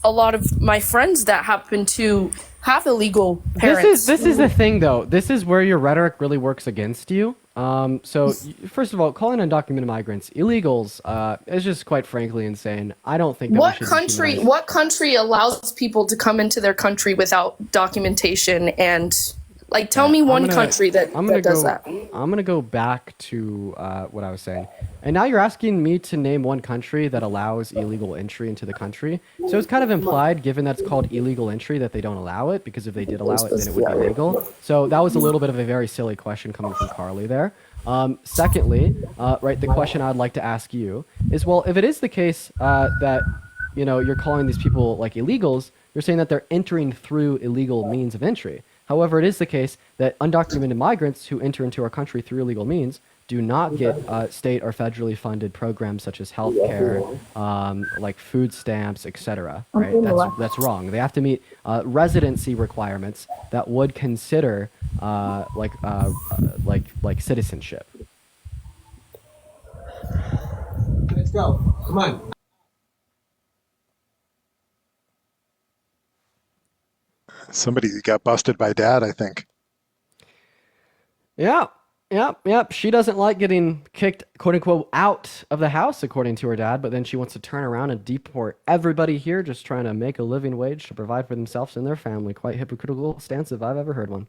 a lot of my friends that happen to have illegal parents. This is the thing, though. This is where your rhetoric really works against you. First of all, calling undocumented migrants illegals is just quite frankly insane. I don't think that what country allows people to come into their country without documentation and like tell me one country that does that. I'm gonna go back to what I was saying, and now you're asking me to name one country that allows illegal entry into the country. So it's kind of implied, given that it's called illegal entry, that they don't allow it, because if they did allow it, then it would be legal. So that was a little bit of a very silly question coming from Carly there. Secondly, right, the question I'd like to ask you is, well, if it is the case that you're calling these people like illegals, you're saying that they're entering through illegal means of entry. However, it is the case that undocumented migrants who enter into our country through illegal means do not get state or federally funded programs such as healthcare, like food stamps, etc. Right? That's wrong. They have to meet residency requirements that would consider like citizenship. Let's go. Come on. Somebody got busted by dad, I think. Yeah. Yep. She doesn't like getting kicked, quote unquote, out of the house, according to her dad, but then she wants to turn around and deport everybody here just trying to make a living wage to provide for themselves and their family. Quite hypocritical stance if I've ever heard one.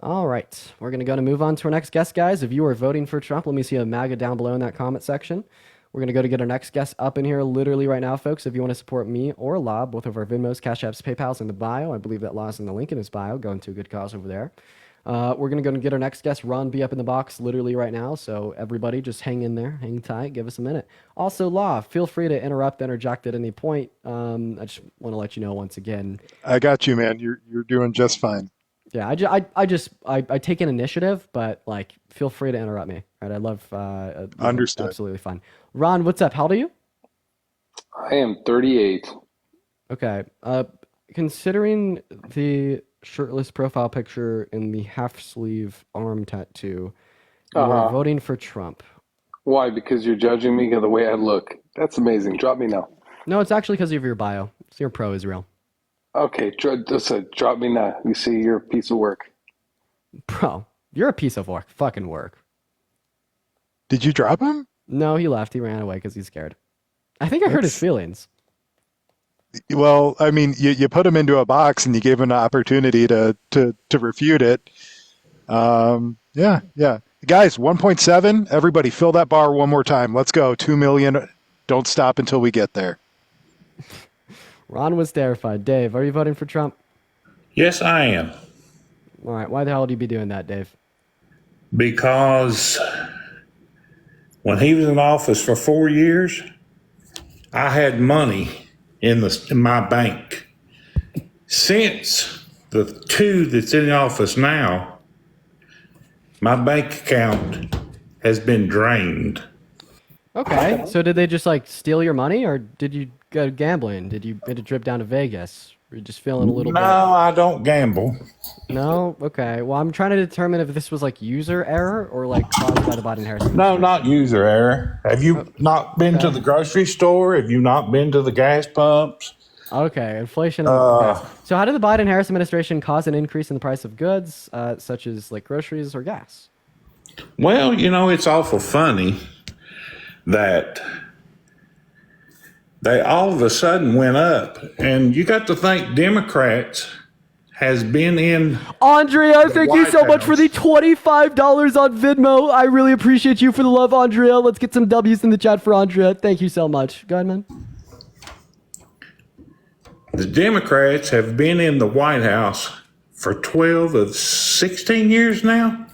All right. We're going to move on to our next guest, guys. If you are voting for Trump, let me see a MAGA down below in that comment section. We're going to get our next guest up in here literally right now, folks. If you want to support me or Lob, both of our Venmos, Cash Apps, PayPal's in the bio. I believe that Law's in the link in his bio, going to a good cause over there. We're going to get our next guest, Ron B, up in the box literally right now. So everybody just hang in there, hang tight, give us a minute. Also, Law, feel free to interject at any point. I just want to let you know once again. I got you, man. You're doing just fine. Yeah, I take an initiative, but like, feel free to interrupt me. Right? I love. Understood. Absolutely fine. Ron, what's up? How old are you? I am 38. Okay. Considering the shirtless profile picture and the half sleeve arm tattoo, you're voting for Trump. Why? Because you're judging me because of the way I look. That's amazing. Drop me now. No, it's actually because of your bio. It's your pro-Israel. Okay, just drop me now. You see, you're a piece of work. Bro, you're a piece of work. Fucking work. Did you drop him? No, he left. He ran away because he's scared. I think I hurt his feelings. Well, I mean, you put him into a box and you gave him an opportunity to refute it. Yeah. Guys, 1.7. Everybody fill that bar one more time. Let's go. 2 million. Don't stop until we get there. Ron was terrified. Dave, are you voting for Trump? Yes, I am. All right. Why the hell would you be doing that, Dave? Because when he was in office for 4 years, I had money in my bank. Since the 2 that's in office now, my bank account has been drained. Okay. So did they just like steal your money, or did you go gambling? Did you get a trip down to Vegas? Were you just feeling a little bit? No, I don't gamble. No? Okay. Well, I'm trying to determine if this was like user error or like caused by the Biden-Harris administration. No, not user error. Have you not been to the grocery store? Have you not been to the gas pumps? Okay, inflation. Okay. So how did the Biden-Harris administration cause an increase in the price of goods, such as like groceries or gas? Well, it's awful funny that they all of a sudden went up, and you got to think Democrats has been in. Andrea, thank you so much for the $25 on Venmo. I really appreciate you for the love, Andrea. Let's get some W's in the chat for Andrea. Thank you so much. Go ahead, man. The Democrats have been in the White House for 12 of 16 years now.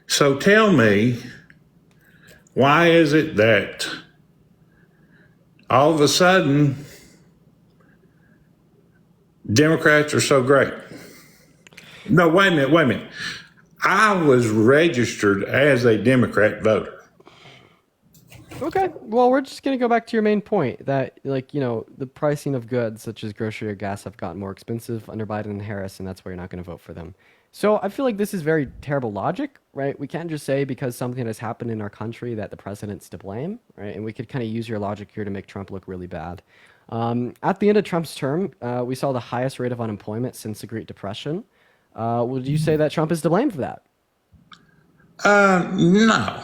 So tell me, why is it that all of a sudden Democrats are so great? No, wait a minute. I was registered as a Democrat voter. Okay. Well, we're just going to go back to your main point that, the pricing of goods such as grocery or gas have gotten more expensive under Biden and Harris, and that's why you're not going to vote for them. So I feel like this is very terrible logic, right? We can't just say because something has happened in our country that the president's to blame, right? And we could kind of use your logic here to make Trump look really bad. At the end of Trump's term, we saw the highest rate of unemployment since the Great Depression. Would you say that Trump is to blame for that? No.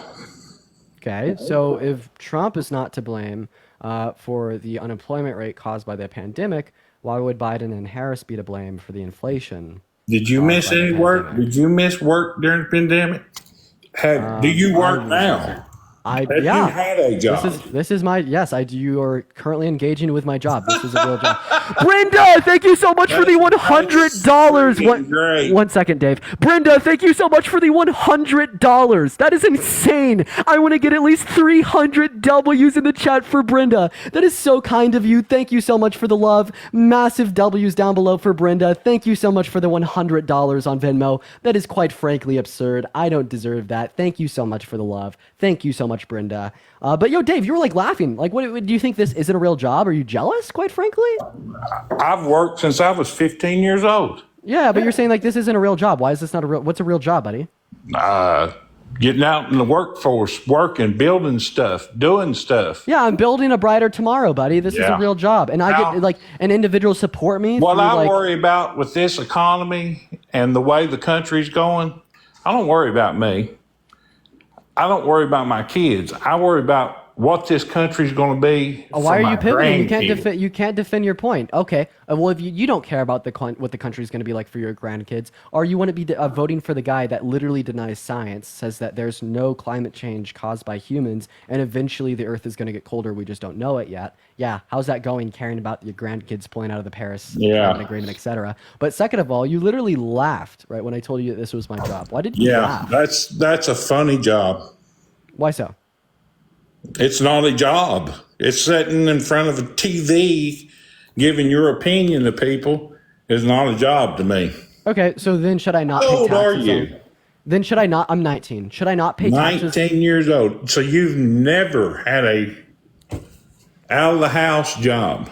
Okay, so if Trump is not to blame for the unemployment rate caused by the pandemic, why would Biden and Harris be to blame for the inflation? Did you miss any work? Did you miss work during the pandemic? Do you work now? Have you had a job? This is my, yes, you are currently engaging with my job. This is a real job. Brenda, thank you so much for the $100. One second, Dave. Brenda, thank you so much for the $100. That is insane. I want to get at least 300 W's in the chat for Brenda. That is so kind of you. Thank you so much for the love. Massive W's down below for Brenda. Thank you so much for the $100 on Venmo. That is quite frankly absurd. I don't deserve that. Thank you so much for the love. Thank you so much, Brenda. But Dave, you were like laughing. Like, what do you think this isn't a real job? Are you jealous, quite frankly? I've worked since I was 15 years old. Yeah, but you're saying like this isn't a real job. Why is this not a real? What's a real job, buddy? getting out in the workforce, working, building stuff, doing stuff. Yeah, I'm building a brighter tomorrow, buddy. This is a real job. And I get like an individual support me. What I worry about with this economy and the way the country's going, I don't worry about me. I don't worry about my kids. I worry about what this country's going to be. Why are you pivoting? Grandkids. You can't defend your point. Okay. Well, if you don't care about what the country's going to be like for your grandkids, or you want to be voting for the guy that literally denies science, says that there's no climate change caused by humans, and eventually the Earth is going to get colder. We just don't know it yet. Yeah. How's that going? Caring about your grandkids pulling out of the Paris Climate Agreement, etc. But second of all, you literally laughed right when I told you that this was my job. Why did you laugh? That's a funny job. Why so? It's not a job. It's sitting in front of a TV, giving your opinion to people is not a job to me. Okay, so then should I not pay taxes? How old are you? Then should I not? I'm 19. Should I not pay taxes? 19 years old. So you've never had a out of the house job.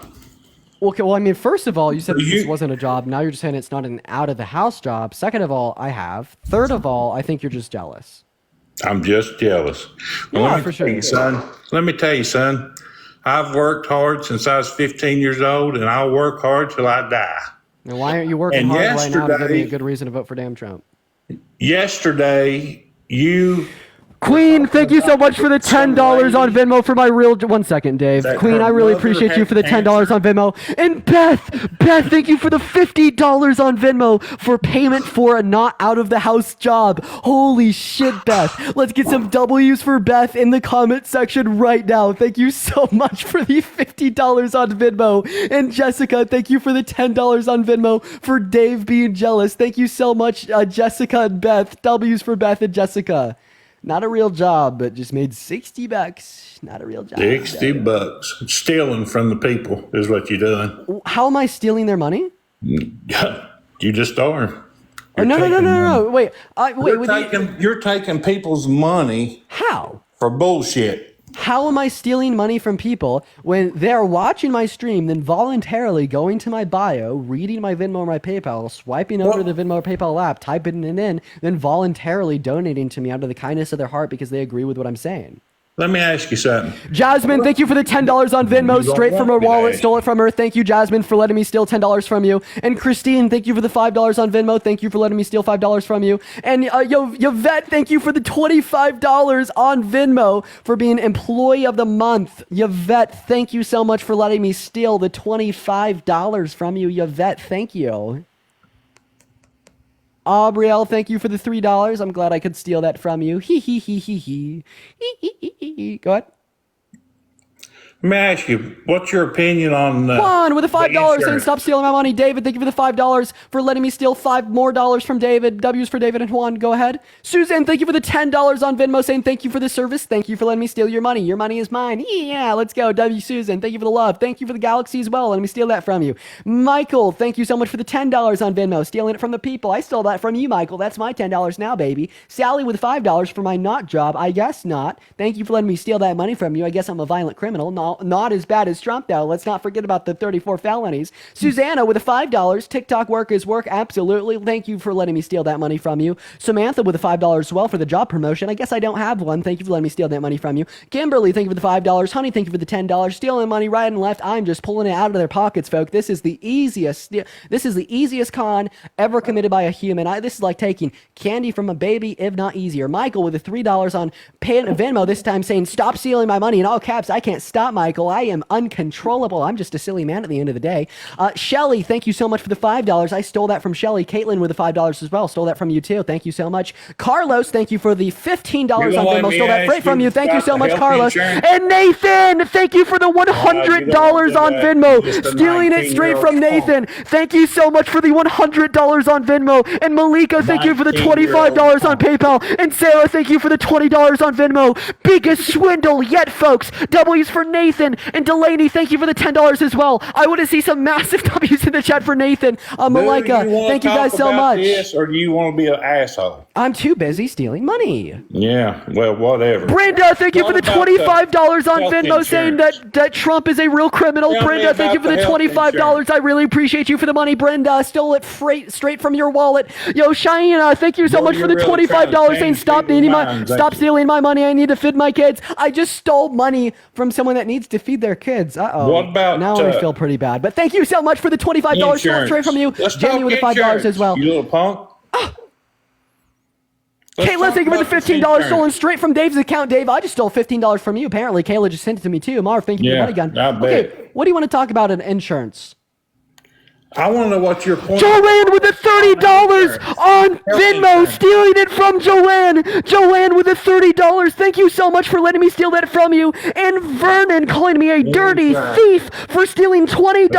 Okay, well, I mean, first of all, you said this wasn't a job. Now you're just saying it's not an out of the house job. Second of all, I have. Third of all, I think you're just jealous. I'm just jealous. Yeah, let me for sure. tell you, son. Let me tell you, son. I've worked hard since I was 15 years old, and I'll work hard till I die. Now, why aren't you working hard right now to give me a good reason to vote for damn Trump? Yesterday, you... Queen, thank you so much for the $10 on Venmo for my real... 1 second, Dave. Queen, I really appreciate you for the $10 on Venmo. And Beth, thank you for the $50 on Venmo for payment for a not out-of-the-house job. Holy shit, Beth. Let's get some W's for Beth in the comment section right now. Thank you so much for the $50 on Venmo. And Jessica, thank you for the $10 on Venmo for Dave being jealous. Thank you so much, Jessica and Beth. W's for Beth and Jessica. Not a real job, but just made $60. Not a real job. $60. Stealing from the people is what you're doing. How am I stealing their money? You just are. No. Wait. You're taking people's money. How? For bullshit. How am I stealing money from people when they're watching my stream, then voluntarily going to my bio, reading my Venmo or my PayPal, swiping over the Venmo or PayPal app, typing it in, then voluntarily donating to me out of the kindness of their heart because they agree with what I'm saying? Let me ask you something. Jasmine, thank you for the $10 on Venmo, straight from her wallet, stole it from her. Thank you, Jasmine, for letting me steal $10 from you. And Christine, thank you for the $5 on Venmo. Thank you for letting me steal $5 from you. And Yvette, thank you for the $25 on Venmo for being Employee of the Month. Yvette, thank you so much for letting me steal the $25 from you. Yvette, thank you. Aubrielle, thank you for the $3. I'm glad I could steal that from you. Hee. Go ahead. Let me ask you, what's your opinion on... Juan with the $5 saying, stop stealing my money. David, thank you for the $5 for letting me steal $5 more from David. W's for David and Juan. Go ahead. Susan, thank you for the $10 on Venmo saying, thank you for the service. Thank you for letting me steal your money. Your money is mine. Yeah, let's go. W. Susan, thank you for the love. Thank you for the galaxy as well. Let me steal that from you. Michael, thank you so much for the $10 on Venmo. Stealing it from the people. I stole that from you, Michael. That's my $10 now, baby. Sally with $5 for my not job. I guess not. Thank you for letting me steal that money from you. I guess I'm a violent criminal. Not as bad as Trump, though. Let's not forget about the 34 felonies. Susanna with a $5. TikTok work is work. Absolutely. Thank you for letting me steal that money from you. Samantha with a $5 as well for the job promotion. I guess I don't have one. Thank you for letting me steal that money from you. Kimberly, thank you for the $5. Honey, thank you for the $10. Stealing money right and left. I'm just pulling it out of their pockets, folks. This is the easiest con ever committed by a human. This is like taking candy from a baby, if not easier. Michael with the $3 on Venmo, this time saying, stop stealing my money in all caps. I can't stop, Michael. I am uncontrollable. I'm just a silly man at the end of the day. Shelly, thank you so much for the $5. I stole that from Shelly. Caitlin with the $5 as well. Stole that from you too. Thank you so much. Carlos, thank you for the $15 on Venmo. Stole that freight from you. Thank you so much, Carlos. And Nathan, thank you for the $100 on Venmo. Stealing it straight from Nathan. Thank you so much for the $100 on Venmo. And Malika, thank you for the $25 on PayPal. And Sarah, thank you for the $20 on Venmo. Biggest swindle yet, folks. W's for Nathan. Nathan. And Delaney, thank you for the $10 as well. I want to see some massive W's in the chat for Nathan. Malika, thank you guys so much. Or do you want to be an asshole? I'm too busy stealing money. Yeah, well, whatever. Brenda, thank you for the $25 on Venmo saying that Trump is a real criminal. Brenda, thank you for the $25. I really appreciate you for the money, Brenda. Stole it straight from your wallet. Yo, Cheyenne, thank you so much for the $25 saying stop stealing my money. I need to feed my kids. I just stole money from someone that needs to feed their kids. Uh-oh. What about now I feel pretty bad. But thank you so much for the $25 stolen straight from you. Jamie with the $5 as well. You little punk. Kayla, thank you for the $15 stolen straight from Dave's account. Dave, I just stole $15 from you. Apparently, Kayla just sent it to me too. Marv, thank you for the money gun. Okay, what do you want to talk about in insurance? I want to know what your point. Joanne with the $30 on Venmo, stealing it from Joanne. Joanne with the $30. Thank you so much for letting me steal that from you. And Vernon calling me a dirty thief for stealing $20.24.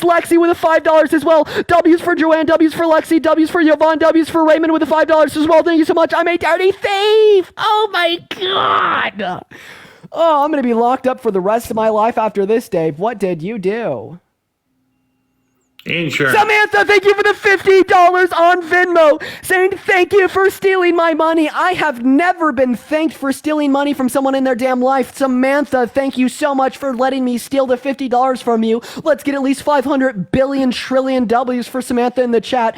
Lexi with the $5 as well. W's for Joanne, W's for Lexi, W's for Yvonne, W's for Raymond with the $5 as well. Thank you so much. I'm a dirty thief. Oh my God. Oh, I'm going to be locked up for the rest of my life after this, Dave. What did you do? Insurance. Samantha, thank you for the $50 on Venmo, saying thank you for stealing my money. I have never been thanked for stealing money from someone in their damn life. Samantha, thank you so much for letting me steal the $50 from you. Let's get at least 500 billion trillion W's for Samantha in the chat.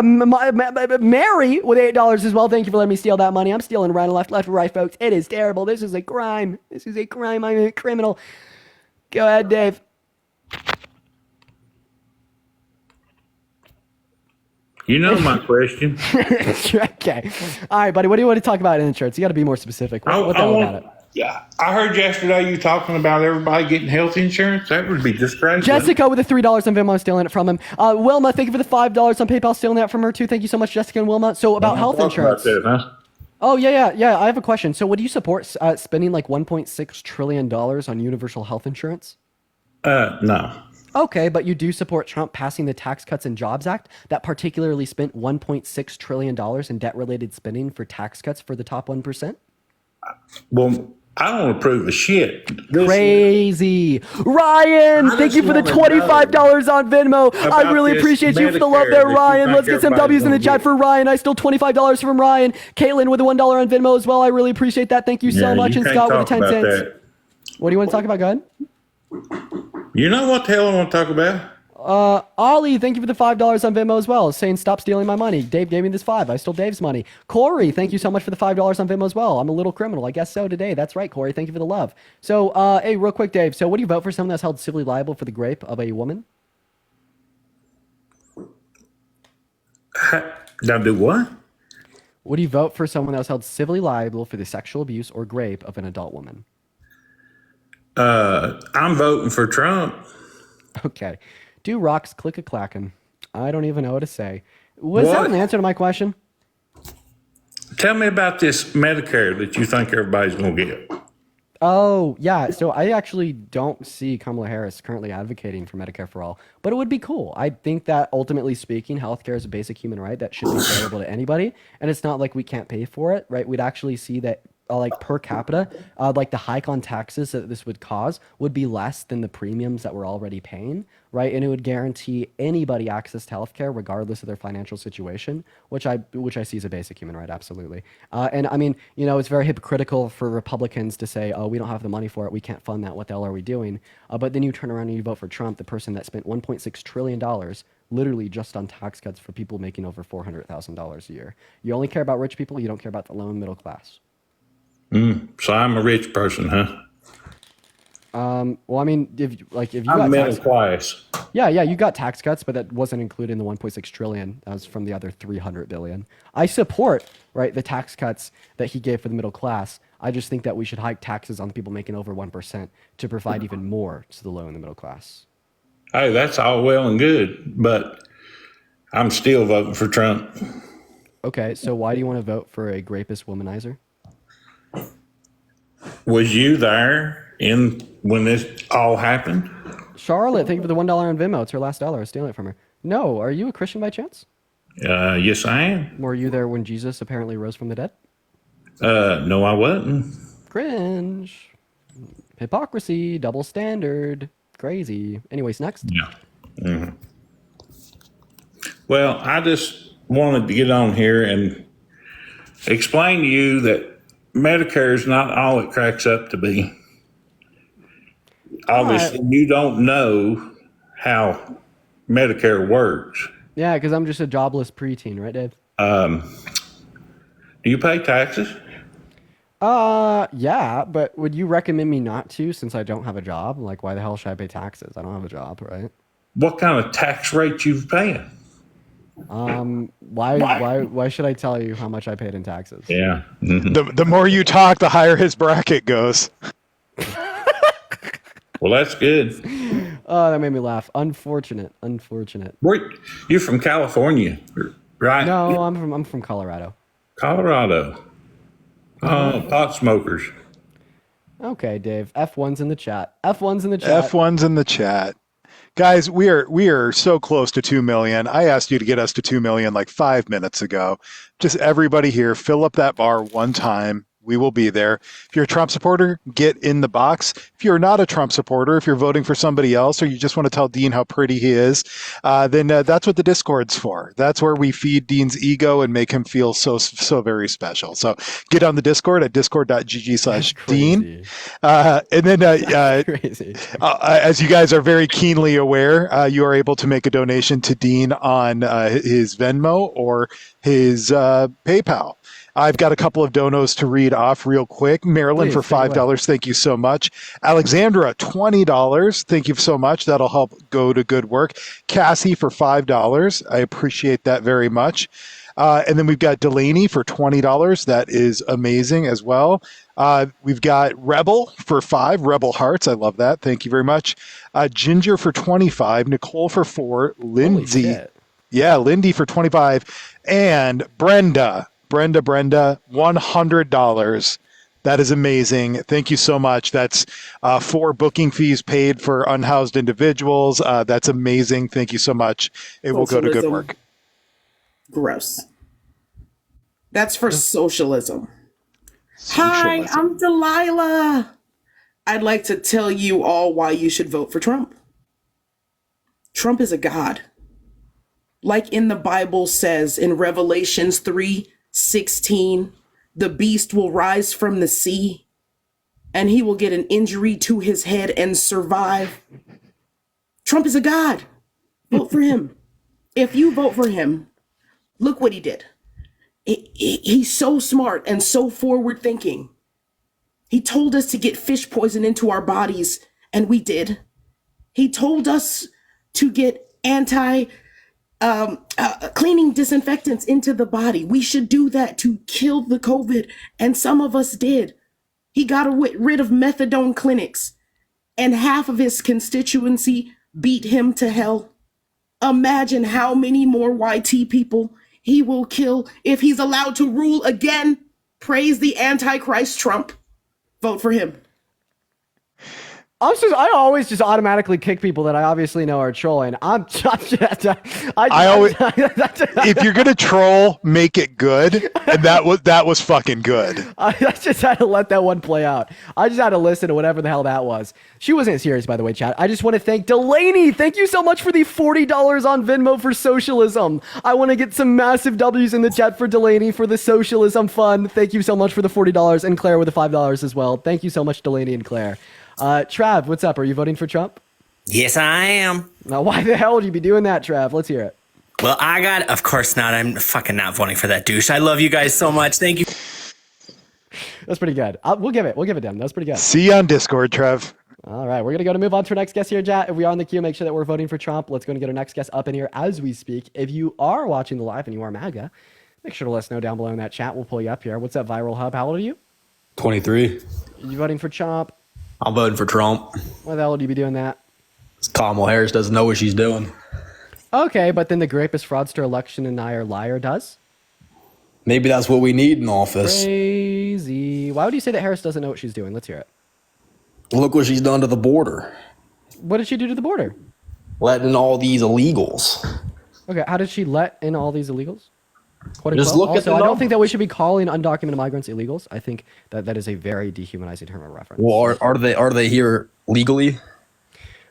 Mary with $8 as well. Thank you for letting me steal that money. I'm stealing right and left and right, folks. It is terrible. This is a crime. This is a crime. I'm a criminal. Go ahead, Dave. You know my question. Okay. All right, buddy. What do you want to talk about in insurance? You got to be more specific. What the hell about it? Yeah, I heard yesterday you talking about everybody getting health insurance. That would be disgraceful. Jessica with the $3 on Venmo, stealing it from him. Wilma, thank you for the $5 on PayPal, stealing that from her too. Thank you so much, Jessica and Wilma. So about health insurance. About that, huh? Oh yeah. I have a question. So would you support spending like $1.6 trillion on universal health insurance? No. Okay, but you do support Trump passing the Tax Cuts and Jobs Act that particularly spent $1.6 trillion in debt-related spending for tax cuts for the top 1%? Well, I don't approve of shit. Crazy. Ryan, thank you for the $25 on Venmo. I really appreciate you for the love there, Ryan. Let's get some W's in the chat for Ryan. I stole $25 from Ryan. Caitlin with the $1 on Venmo as well. I really appreciate that. Thank you so much. And Scott with the 10 cents. That. What do you want to talk about? Go ahead. You know what the hell I want to talk about? Ollie, thank you for the $5 on Venmo as well, saying stop stealing my money. Dave gave me this $5. I stole Dave's money. Corey, thank you so much for the $5 on Venmo as well. I'm a little criminal. I guess so today. That's right, Corey. Thank you for the love. So, hey, real quick, Dave. So, what do you vote for someone that's held civilly liable for the rape of a woman? Now do what? Would you vote for someone that was held civilly liable for the sexual abuse or rape of an adult woman? I'm voting for Trump. Okay. Do rocks click a clacking? I don't even know what to say. Was that an answer to my question? Tell me about this Medicare that you think everybody's going to get. Oh, yeah. So I actually don't see Kamala Harris currently advocating for Medicare for all, but it would be cool. I think that ultimately speaking, healthcare is a basic human right that should be available to anybody. And it's not like we can't pay for it, right? We'd actually see that like per capita, like the hike on taxes that this would cause would be less than the premiums that we're already paying, right? And it would guarantee anybody access to healthcare regardless of their financial situation, which I see as a basic human right, absolutely. And I mean, you know, it's very hypocritical for Republicans to say, oh, we don't have the money for it, we can't fund that, what the hell are we doing? But then you turn around and you vote for Trump, the person that spent $1.6 trillion literally just on tax cuts for people making over $400,000 a year. You only care about rich people, you don't care about the low and middle class. So I'm a rich person, huh? Well, I mean, if you I'm got middle class. Yeah, you got tax cuts, but that wasn't included in the 1.6 trillion. That was from the other 300 billion. I support, right, the tax cuts that he gave for the middle class. I just think that we should hike taxes on the people making over 1% to provide even more to the low and the middle class. Hey, that's all well and good, but I'm still voting for Trump. Okay, so why do you want to vote for a rapist womanizer? Was you there when this all happened? Charlotte, thank you for the $1 on Venmo. It's her last dollar. I was stealing it from her. No, are you a Christian by chance? Yes, I am. Were you there when Jesus apparently rose from the dead? No, I wasn't. Cringe. Hypocrisy, double standard, crazy. Anyways, next. Yeah. Mhm. Well, I just wanted to get on here and explain to you that Medicare is not all it cracks up to be. Obviously, you don't know how Medicare works. Yeah, because I'm just a jobless preteen, right, Dave? Do you pay taxes? Yeah, but would you recommend me not to since I don't have a job? Like, why the hell should I pay taxes? I don't have a job, right? What kind of tax rate you paying? Why should I tell you how much I paid in taxes? Yeah. Mhm. The more you talk, the higher his bracket goes. Well, that's good. Oh, that made me laugh. Unfortunate. You're from California, right? No, I'm from Colorado. Colorado. Oh, pot smokers. Okay, Dave. F1's in the chat. F1's in the chat. F1's in the chat. Guys, we are so close to 2 million. I asked you to get us to 2 million like 5 minutes ago. Just everybody here, fill up that bar one time. We will be there. If you're a Trump supporter, get in the box. If you're not a Trump supporter, if you're voting for somebody else, or you just want to tell Dean how pretty he is, then that's what the Discord's for. That's where we feed Dean's ego and make him feel so very special. So get on the Discord at discord.gg/Dean. And then, as you guys are very keenly aware, you are able to make a donation to Dean on his Venmo or his PayPal. I've got a couple of donos to read off real quick. Marilyn for $5. Thank you so much. Alexandra, $20. Thank you so much. That'll help go to good work. Cassie for $5. I appreciate that very much. And then we've got Delaney for $20. That is amazing as well. We've got Rebel for $5. Rebel Hearts. I love that. Thank you very much. Ginger for $25. Nicole for $4. Lindsay. Yeah, Lindy for $25. And Brenda, $100. That is amazing. Thank you so much. That's 4 booking fees paid for unhoused individuals. That's amazing. Thank you so much. It will go to good work. Gross. That's for socialism. Hi, I'm Delilah. I'd like to tell you all why you should vote for Trump. Trump is a god. Like in the Bible says in Revelations 3:16, the beast will rise from the sea and he will get an injury to his head and survive. Trump is a god. Vote for him. If you vote for him, look what he did. He's so smart and so forward thinking. He told us to get fish poison into our bodies, and we did. He told us to get cleaning disinfectants into the body. We should do that to kill the COVID, and some of us did. He got rid of methadone clinics, and half of his constituency beat him to hell. Imagine how many more YT people he will kill if he's allowed to rule again. Praise the Antichrist Trump. Vote for him. I always just automatically kick people that I obviously know are trolling. If you're gonna troll, make it good, and that was fucking good. I just had to let that one play out. I just had to listen to whatever the hell that was. She wasn't serious, by the way, chat. I just want to thank Delaney. Thank you so much for the $40 on Venmo for socialism. I want to get some massive W's in the chat for Delaney for the socialism fund. Thank you so much for the $40, and Claire with the $5 as well. Thank you so much, Delaney and Claire. Trav, what's up? Are you voting for Trump? Yes, I am. Now, why the hell would you be doing that, Trav? Let's hear it. Well, of course not. I'm fucking not voting for that douche. I love you guys so much. Thank you. That's pretty good. We'll give it to them. That's pretty good. See you on Discord, Trev. All right, we're going to move on to our next guest here, chat. If we are on the queue, make sure that we're voting for Trump. Let's go and get our next guest up in here as we speak. If you are watching the live and you are MAGA, make sure to let us know down below in that chat. We'll pull you up here. What's up, Viral Hub? How old are you? 23. You voting for Trump? I'm voting for Trump. Why the hell would you be doing that? Kamala Harris doesn't know what she's doing. Okay, but then the rapist, fraudster, election denier, liar does? Maybe that's what we need in office. Crazy. Why would you say that Harris doesn't know what she's doing? Let's hear it. Look what she's done to the border. What did she do to the border? Letting all these illegals. Okay, how did she let in all these illegals? Quote, Just unquote. look at Also, the I don't numbers. think that we should be calling undocumented migrants illegals. I think that is a very dehumanizing term of reference. Well, are they here legally?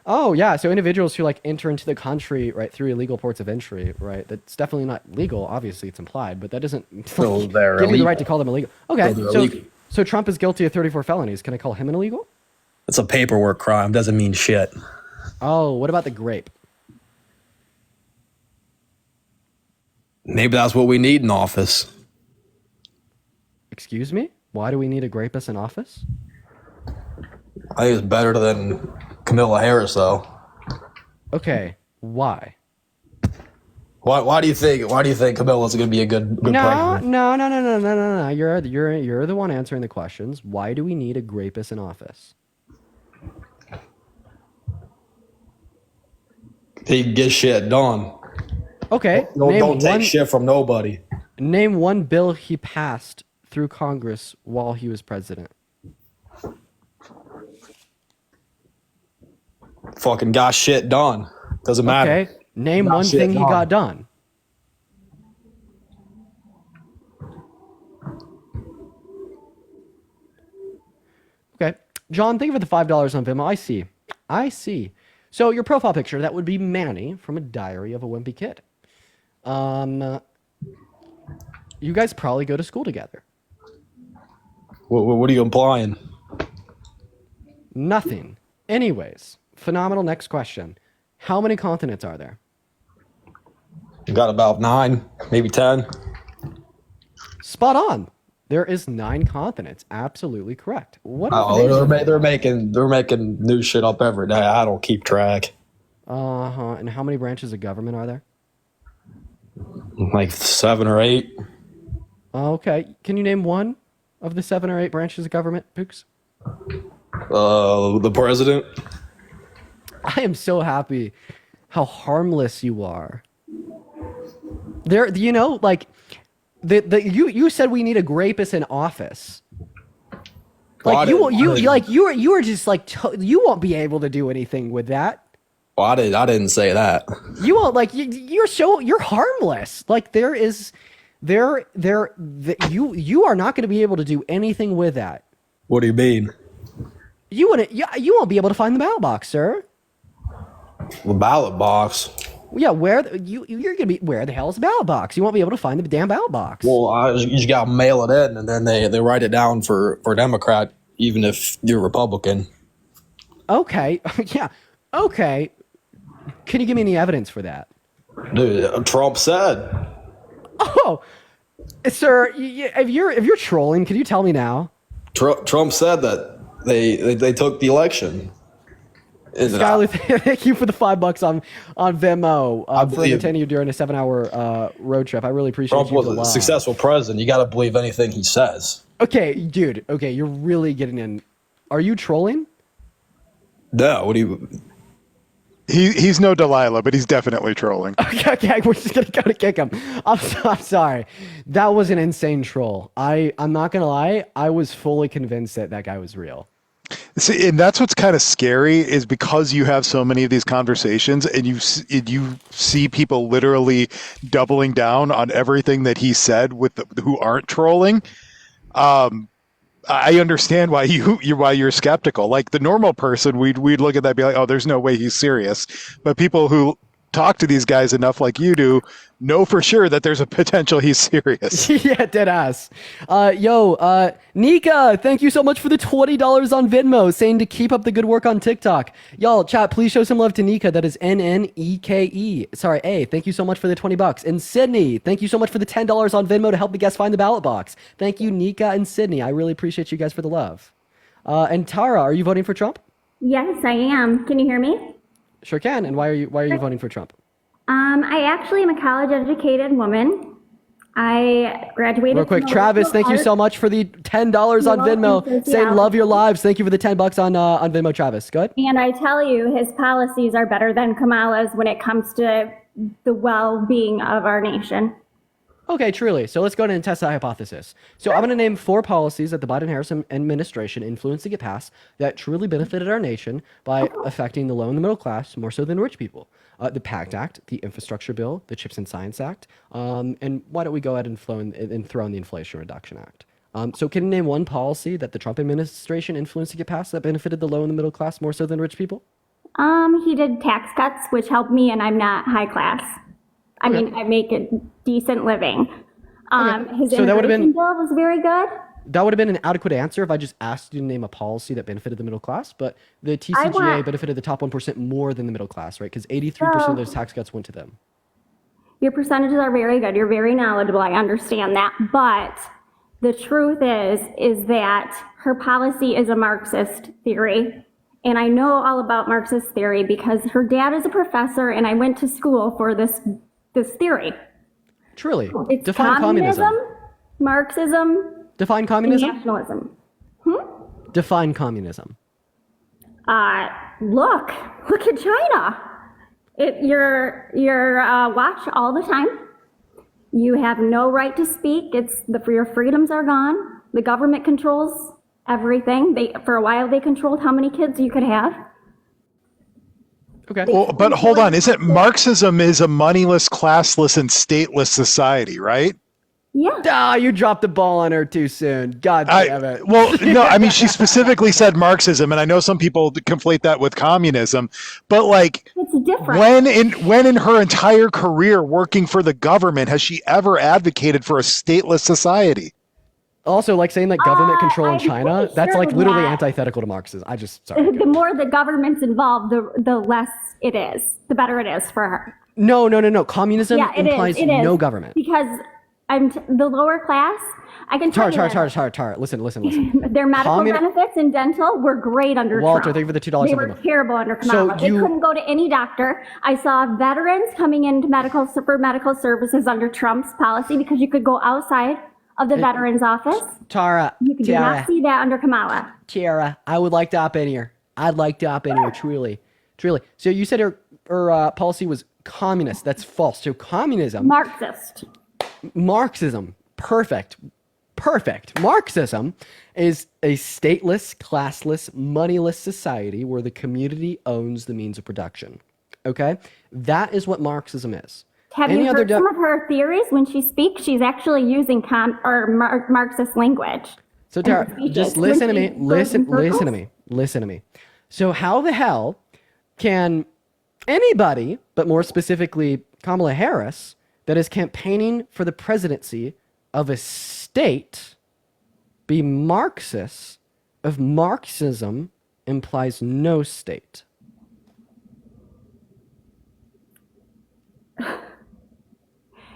Oh yeah, so individuals who like enter into the country right through illegal ports of entry, right? That's definitely not legal. Obviously, it's implied, but that doesn't So they're give you the right illegal. to call them illegal. Okay, So they're so illegal. so Trump is guilty of 34 felonies. Can I call him an illegal? It's a paperwork crime. Doesn't mean shit. Oh, what about the grape? Maybe that's what we need in office. Excuse me? Why do we need a grapist in office? I think it's better than Kamala Harris, though. Okay, why? Why do you think Kamala's going to be a good No, president? no. You're the one answering the questions. Why do we need a grapist in office? He can get shit done. Okay, Don't take shit from nobody. Name one bill he passed through Congress while he was president. Fucking got shit done. Doesn't matter. Okay, name Got one shit thing he done. got done. Okay, John, thank you for the $5 on Venmo. I see. So your profile picture, that would be Manny from A Diary of a Wimpy Kid. You guys probably go to school together. What are you implying? Nothing. Anyways, phenomenal. Next question. How many continents are there? You got about 9, maybe 10. Spot on. There is 9 continents. Absolutely correct. What? They're making new shit up every day. I don't keep track. And how many branches of government are there? Like 7 or 8. Okay. Can you name one of the 7 or 8 branches of government, Pooks? The president. I am so happy how harmless you are. There, you know, like you said we need a grapist in office. Like you were just like you won't be able to do anything with that. Well, I didn't say that. You won't like you're harmless. Like you are not going to be able to do anything with that. What do you mean? You won't be able to find the ballot box, sir. The ballot box. Yeah, where the hell is the ballot box? You won't be able to find the damn ballot box. Well, you just gotta mail it in, and then they write it down for Democrat, even if you're Republican. Okay, yeah, okay. Can you give me any evidence for that? Dude, Trump said. Oh, sir, if you're trolling, can you tell me now? Trump said that they took the election. Skylar, thank you for the $5 on Venmo for entertaining you during a 7-hour road trip. I really appreciate Trump you. was a successful president. You got to believe anything he says. Okay, dude. Okay, you're really getting in. Are you trolling? No. What do you? He's no Delilah, but he's definitely trolling. Okay, we're just gonna go to kick him. I'm sorry. That was an insane troll. I'm not gonna lie. I was fully convinced that guy was real. See, and that's what's kind of scary is because you have so many of these conversations and you see people literally doubling down on everything that he said who aren't trolling. I understand why you're skeptical. Like the normal person, we'd look at that and be like, oh, there's no way he's serious. But people who talk to these guys enough like you do know for sure that there's a potential he's serious. Yeah, dead ass. Nika, thank you so much for the $20 on Venmo, saying to keep up the good work on TikTok. Y'all, chat, please show some love to Nika. That is Nneke. Sorry, A. Thank you so much for the $20. And Sydney, thank you so much for the $10 on Venmo to help the guests find the ballot box. Thank you, Nika and Sydney. I really appreciate you guys for the love. And Tara, are you voting for Trump? Yes, I am. Can you hear me? Sure can. And why are you voting for Trump? I actually am a college-educated woman. I graduated. Real quick, Travis, thank you so much for the $10 on Venmo. Saying love your lives. Thank you for the $10 on Venmo, Travis. Good. And I tell you, his policies are better than Kamala's when it comes to the well-being of our nation. Okay, truly. So let's go ahead and test that hypothesis. So I'm going to name 4 policies that the Biden-Harris administration influenced to get passed that truly benefited our nation by affecting the low and the middle class more so than rich people. The PACT Act, the Infrastructure Bill, the CHIPS and Science Act, and why don't we go ahead and throw in the Inflation Reduction Act. So can you name one policy that the Trump administration influenced to get passed that benefited the low and the middle class more so than rich people? He did tax cuts, which helped me, and I'm not high class. I mean, I make a decent living. His So that would've immigration been- bill was very good. That would have been an adequate answer if I just asked you to name a policy that benefited the middle class, but the TCGA benefited the top 1% more than the middle class, right? Because 83% of those tax cuts went to them. Your percentages are very good. You're very knowledgeable. I understand that. But the truth is that her policy is a Marxist theory. And I know all about Marxist theory because her dad is a professor and I went to school for this theory. Truly. It's Define communism. Marxism, Define and communism. nationalism. Define communism. Look at China. You're watched all the time. You have no right to speak. Your freedoms are gone. The government controls everything. For a while they controlled how many kids you could have. Okay. Well, but hold on. Isn't Marxism is a moneyless, classless, and stateless society, right? Yeah. You dropped the ball on her too soon. God damn it. Well, no, I mean, she specifically said Marxism, and I know some people conflate that with communism, but like, it's different. When in her entire career working for the government has she ever advocated for a stateless society? Also, like saying that government control in I'm China, pretty that's sure like literally that- antithetical to Marxism. Sorry. The more the government's involved, the less it is, the better it is for her. No. Communism Yeah, it is. implies It is. no government. Because the lower class, I can tell Tar. Listen. their medical benefits and dental were great under Walter, Trump. thank you for the $2 They were supplement. terrible under So Kamala. They you- couldn't go to any doctor. I saw veterans coming into for medical services under Trump's policy because you could go outside of the veterans office. Tara. You do not see that under Kamala. Tiara, I would like to opt in here. I'd like to opt in here, truly. So you said her policy was communist. That's false. So communism. Marxism. Perfect. Marxism is a stateless, classless, moneyless society where the community owns the means of production. Okay? That is what Marxism is. Have you heard some of her theories? When she speaks, she's actually using Marxist language. So Tara, just listen to me. Listen to me. So how the hell can anybody, but more specifically Kamala Harris, that is campaigning for the presidency of a state be Marxist if Marxism implies no state?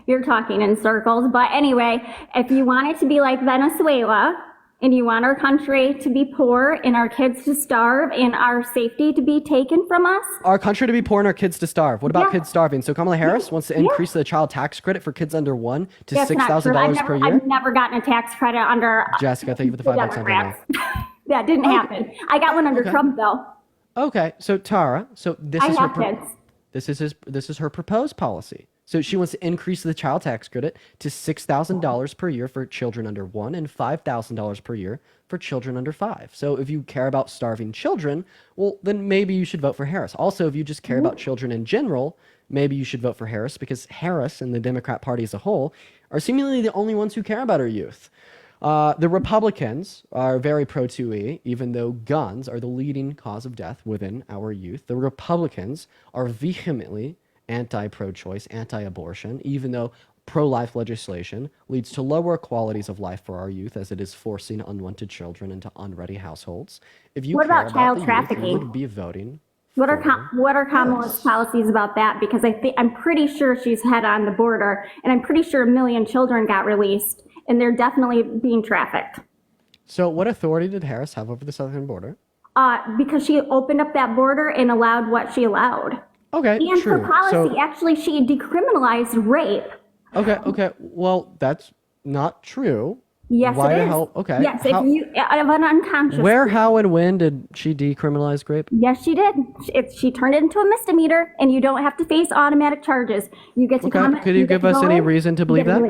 You're talking in circles. But anyway, if you want it to be like Venezuela and you want our country to be poor and our kids to starve and our safety to be taken from us. Our country to be poor and our kids to starve. What about kids starving? So Kamala Harris wants to increase the child tax credit for kids under 1 to $6,000 per year. I've never gotten a tax credit under Jessica, thank you for the $5 on that. That didn't happen. I got one under Trump though. Okay, so Tara, this is her proposed policy. So she wants to increase the child tax credit to $6,000 per year for children under 1 and $5,000 per year for children under 5. So if you care about starving children, well, then maybe you should vote for Harris. Also, if you just care about children in general, maybe you should vote for Harris because Harris and the Democrat Party as a whole are seemingly the only ones who care about our youth. The Republicans are very pro-2E, even though guns are the leading cause of death within our youth. The Republicans are vehemently anti-pro-choice, anti-abortion, even though pro-life legislation leads to lower qualities of life for our youth as it is forcing unwanted children into unready households. If you What care about child the trafficking? Youth, you would be voting. What are Kamala's policies about that? Because I'm pretty sure she's had on the border, and I'm pretty sure 1 million children got released, and they're definitely being trafficked. So what authority did Harris have over the southern border? Because she opened up that border and allowed what she allowed. Okay, and true. her policy, So- actually, she decriminalized rape. Okay. Well, that's not true. Yes, Why it the is. hell? Okay. Yes, if you of an unconscious. Where, how, and when did she decriminalize rape? Yes, she did. She turned it into a misdemeanor, and you don't have to face automatic charges. You get to come. Could you give us any reason to believe that?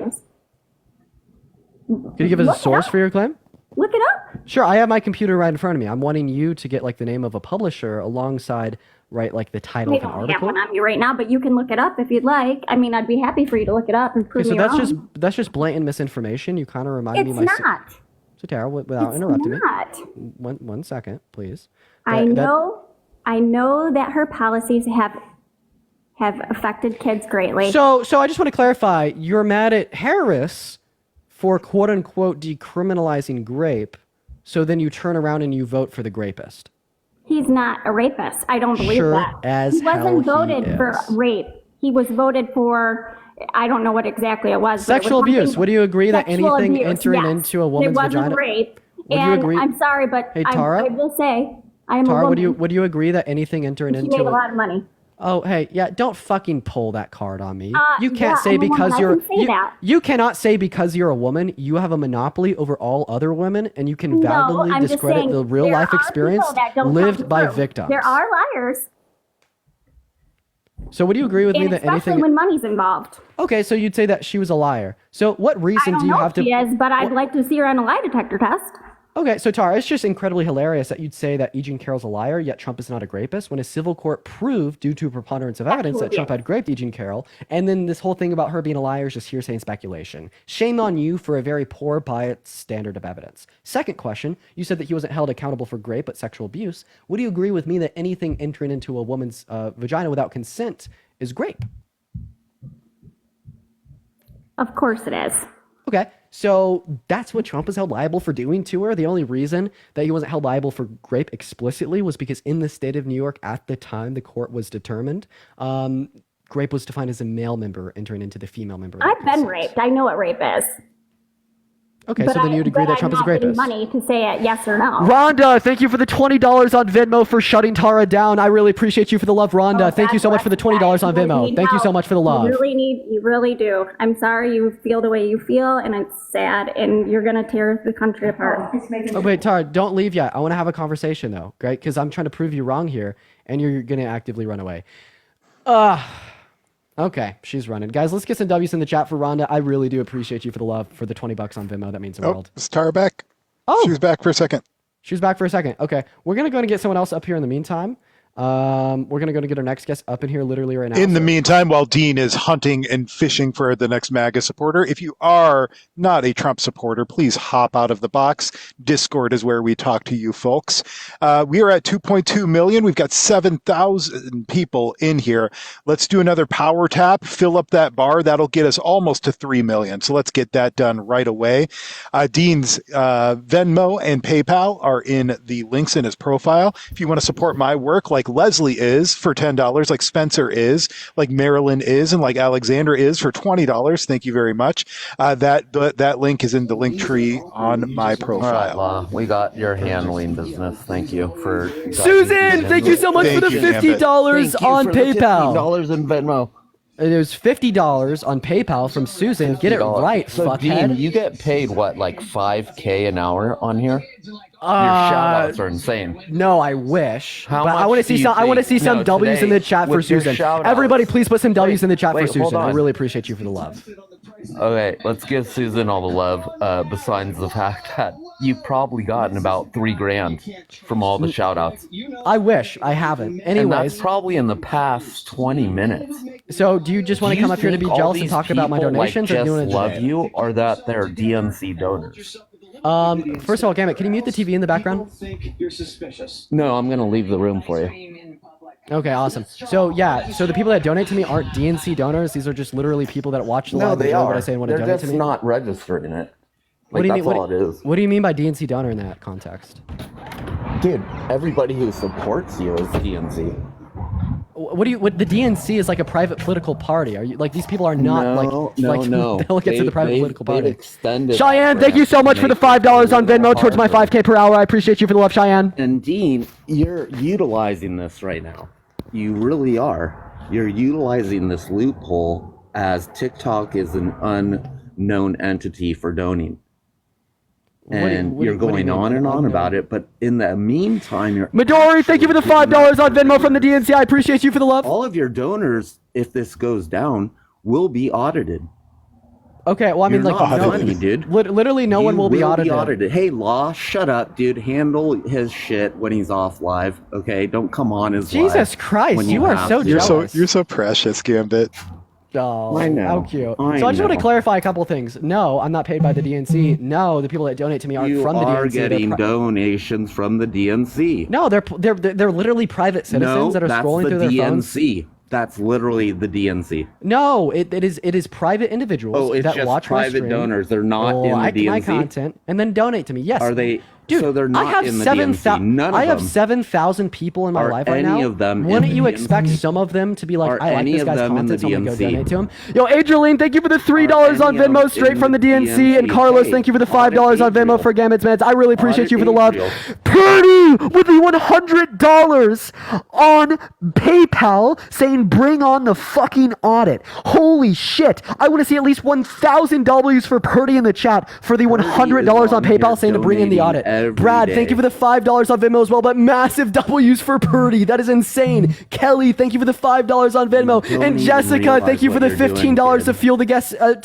Can you give us a source for your claim? Look it up. Sure, I have my computer right in front of me. I'm wanting you to get like the name of a publisher alongside, right, like the title I of an don't have article. one on me right now, but you can look it up if you'd like. I mean, I'd be happy for you to look it up and prove Okay, so me wrong. that's just blatant misinformation. You kind of reminded It's me. not. So Tara, without It's interrupting not. me, one second, please. I know that her policies have affected kids greatly. So I just want to clarify. You're mad at Harris for quote unquote decriminalizing grape. So then you turn around and you vote for the grapist. He's not a rapist. I don't believe Sure that. as He wasn't hell he voted for is. rape. He was voted for, I don't know what exactly it was. but it was Sexual abuse. something- Would you agree that Sexual anything abuse, entering yes. into a woman's It wasn't vagina? rape. Would you And agree? I'm sorry, but Hey, Tara? I will say, I am a Tara, woman. would you agree that anything entering She into made a lot of money. Oh, hey, yeah, don't fucking pull that card on me. Uh, You can't yeah, say I'm a woman, because I you're can say that. you cannot say because you're a woman you have a monopoly over all other women and you can validly I'm just discredit saying the real there life are experience people that don't lived come by through. victims. There are liars, So would you agree with me and that especially anything when money's involved. Okay, so you'd say that she was a liar. So what I reason don't do you know have if to she is, but I'd like to see her on a lie detector test. Okay, so Tara, it's just incredibly hilarious that you'd say that E. Jean Carroll's a liar, yet Trump is not a rapist, when a civil court proved, due to a preponderance of evidence, that Trump had raped E. Jean Carroll, and then this whole thing about her being a liar is just hearsay and speculation. Shame on you for a very poor biased standard of evidence. Second question, you said that he wasn't held accountable for rape but sexual abuse. Would you agree with me that anything entering into a woman's vagina without consent is rape? Of course it is. Okay, so that's what Trump was held liable for doing to her. The only reason that he wasn't held liable for rape explicitly was because in the state of New York at the time the court was determined, rape was defined as a male member entering into the female member. I've been raped. I know what rape is. Okay, so then you'd agree that Trump is a rapist. Money to say it yes or no. Rhonda, thank you for the $20 on Venmo for shutting Tara down. I really appreciate you for the love, Rhonda. Thank you so much for the $20 on Venmo. Thank you so much for the love. You really do. I'm sorry you feel the way you feel, and it's sad, and you're gonna tear the country apart. Oh, wait, Tara, don't leave yet. I want to have a conversation though, right? Because I'm trying to prove you wrong here, and you're gonna actively run away. Okay, she's running. Guys, let's get some W's in the chat for Rhonda. I really do appreciate you for the love, for the $20 on Venmo. That means the world. Is Tara back? Oh, she was back for a second. She was back for a second. Okay, we're gonna go and get someone else up here in the meantime. We're gonna go and get our next guest up in here literally right now. In the meantime, while Dean is hunting and fishing for the next MAGA supporter, if you are not a Trump supporter, please hop out of the box. Discord is where we talk to you folks. We are at 2.2 million. We've got 7,000 people in here. Let's do another power tap, fill up that bar. That'll get us almost to 3 million. So let's get that done right away. Dean's Venmo and PayPal are in the links in his profile. If you want to support my work, like Leslie is for $10, like Spencer is, like Marilyn is, and like Alexandra is for $20. Thank you very much. That link is in the link tree on my profile. All right, we got your handling business. Thank you for Susan. Thank you so much for the $50 on PayPal. $50 in Venmo. It was $50 on PayPal from Susan. Get it right, so fuckhead. Dean, you get paid what, like $5K an hour on here? Your shout outs are insane. No, I wish. How but much I want to do see you some. I want to think- see some No, W's in today, the chat for with your Susan. shout-outs- Everybody, please put some W's in the chat for wait, hold Susan. I on. really appreciate you for the love. Okay, let's give Susan all the love. Besides the fact that you've probably gotten about $3,000 from all the shout outs. I wish. I haven't. And Anyways, that's probably in the past 20 minutes. so do you just want to come up here to be jealous and talk about my donations, or just do you want to love you, or that they're DNC donors? First of all, Gambit, can you mute the TV in the background? You're suspicious. No, I'm gonna leave the room for you. Okay, awesome. So yeah, so the people that donate to me aren't DNC donors. These are just literally people that watch the No, live they video are. what I say and want to They're donate to just me. not registering it. What do you mean? That's all it is. What do you mean by DNC donor in that context? Dude, everybody who supports you is DNC. What the DNC is like a private political party? Are you like these people are not No. they'll get to the private political they've party. extended Cheyenne, thank you so much for the $5 on Venmo towards my 5K per hour. I appreciate you for the love, Cheyenne. And Dean, you're utilizing this right now. You really are. You're utilizing this loophole as TikTok is an unknown entity for donating. And you're going on and on about it, but in the meantime, you're Midori, thank you for the $5 on Venmo from the DNC. I appreciate you for the love. all of your donors, if this goes down, will be audited. Okay, well, I mean, You're like, not no, funny, dude. literally no one will be audited. Hey, Law, shut up, dude. Handle his shit when he's off live, okay? Don't come on his live. Jesus Christ, when you are have so to. jealous. You're so precious, Gambit. Oh, I know. how cute. I So I just want to know. clarify a couple things. No, I'm not paid by the DNC. No, the people that donate to me aren't You from the are DNC. They're getting donations from the DNC. No, they're literally private citizens No, that are that's scrolling the through their phones. DNC. That's literally the DNC. No, it is private individuals Oh, it's that just watch my private stream, donors. They're not in the like my DNC? content, and then donate to me. Yes. Are they? Dude, so they're not I have in the 7,000. DNC. None of I have them. 7,000 people in my Are life right any now. of them in Wouldn't the you DNC? expect some of them to be like, Are I like any this of guy's them in the content, so I'm gonna go DNC? donate to him. Yo, Adrian, thank you for the $3 on any of Venmo them straight in from the the DNC, and DNC? Carlos, Hey, thank you for the $5 on Venmo for Gambit's Meds. I really appreciate Audit you for the love. Adriel. Purdy with the $100 on PayPal saying bring on the fucking audit. Holy shit. I want to see at least 1,000 W's for Purdy in the chat for the $100 on PayPal saying to bring in the audit. Brad, thank you for the $5 on Venmo as well, but massive W's for Purdy. That is insane. Kelly, thank you for the $5 on Venmo. don't And even Jessica, realize thank you for what the you're doing, $15 kid. to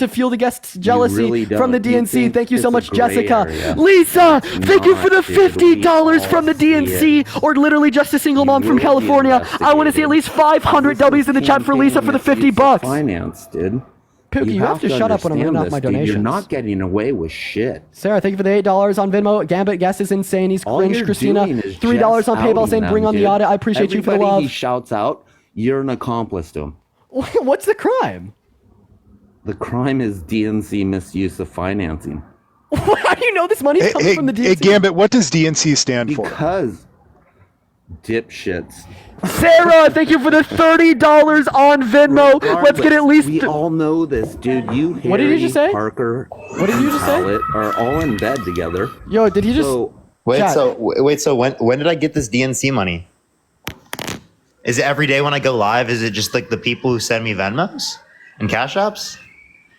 fuel the guests' jealousy really from the don't. You DNC. think Thank you so it's a much, gray Jessica. area. Lisa, It's thank you for the not, dude. We $50 from the all see DNC, it. or literally just a single mom from will be California. I want to see at least 500 W's in the chat for Lisa for the $50. Finance, dude. Pookie, you have to shut up when I'm reading off my donations. You're not getting away with shit. Sarah, thank you for the $8 on Venmo. Gambit guest is insane. He's All cringe. you're Christina, doing is $3 just on PayPal outing saying them, bring on the dude. audit. I appreciate you for the Everybody love. he shouts out, you're an accomplice to him. What's the crime? The crime is DNC misuse of financing. How do you know this money's coming from the DNC? Hey, Gambit, what does DNC stand for? Because dipshits. Sarah, thank you for the $30 on Venmo. Let's get at least. We all know this, dude. You, Harry, What did you just say? Parker, What did you just say? Howlett are all in bed together. Yo, did you just? Wait, Chat. so when did I get this DNC money? Is it every day when I go live? Is it just like the people who send me Venmos and Cash Apps?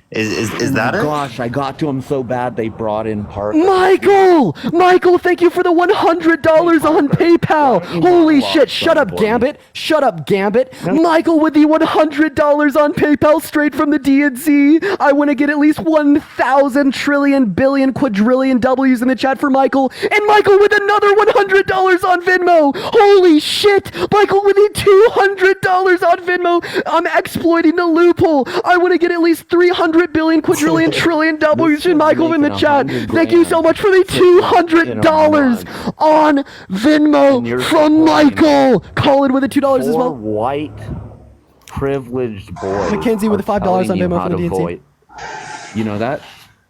Is that it? Gosh, I got to him so bad they brought in Parker. Michael, thank you for the $100 on PayPal. Holy shit, shut up, Gambit. Shut up, Gambit. Michael with the $100 on PayPal straight from the DNC. I want to get at least 1,000 trillion billion quadrillion W's in the chat for Michael. And Michael with another $100 on Venmo. Holy shit. Michael with the $200 on Venmo. I'm exploiting the loophole. I want to get at least 300 billion quadrillion trillion W's in Michael in the chat. Thank you so much for the $200 on Venmo from Michael. Colin with the $2 as well. White privileged boys. Mackenzie with the $5 on Venmo for the DNC. You know that?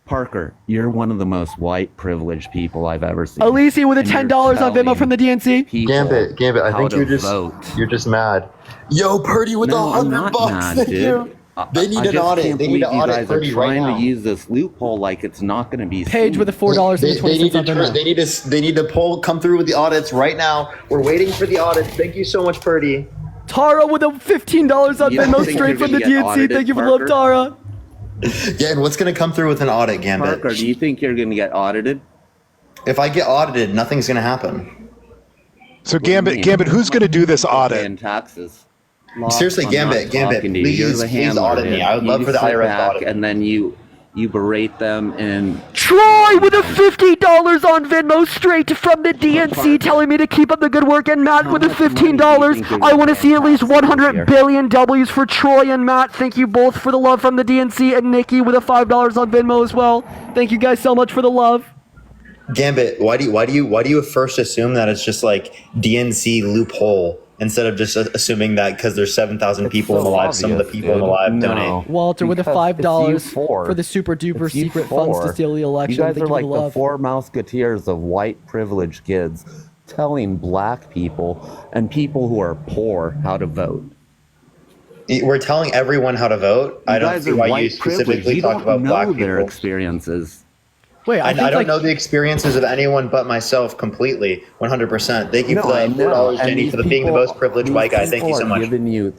Parker, you're one of the most white privileged people I've ever seen. Alicia with the $10 on Venmo from the DNC. Gambit, I think you're just mad. Yo, Purdy with $100. Mad, Thank dude. you. They need I an just audit. can't They need to believe you audit guys are Purdy right trying now. to use this loophole like it's not going to be Paige seen. with the $4 and They need 20 cents on Venmo. They need to come through with the audits right now. We're waiting for the audits. Thank you so much, Purdy. Tara with the $15 on You don't Venmo think straight you're from the gonna get DNC. audited, Thank you for the Parker? love, Tara. Yeah, and what's going to come through with an audit, Gambit? Parker, do you think you're going to get audited? If I get audited, nothing's going to happen. So Gambit, who's going to do this audit? Paying taxes. Seriously, I'm Gambit, not talking to you. You're please the handler, audit me. dude. I would You love for the sit IRS to back audit. and then you berate them and Troy with the $50 on Venmo straight from the DNC telling me to keep up the good work. And Matt with the $15. I want to see at least 100 billion W's for Troy and Matt. Thank you both for the love from the DNC. And Nikki with the $5 on Venmo as well. Thank you guys so much for the love. Gambit, why do you first assume that it's just like DNC loophole instead of just assuming that because there's 7,000 people in the live, some of the people in the live donate? Walter with the $5 for the super duper It's you secret funds to four. steal the election. You guys Thank are for like the the love. four musketeers of white privileged kids telling black people and people who are poor how to vote. We're telling everyone how to vote. I don't guys see are why you white privileged. specifically You talk don't about know black their people. experiences. Wait, I don't know the experiences of anyone but myself completely, 100%. Thank you No, for I the know. $4, And Jenny, these for being the people- most privileged white guy. Thank you so much.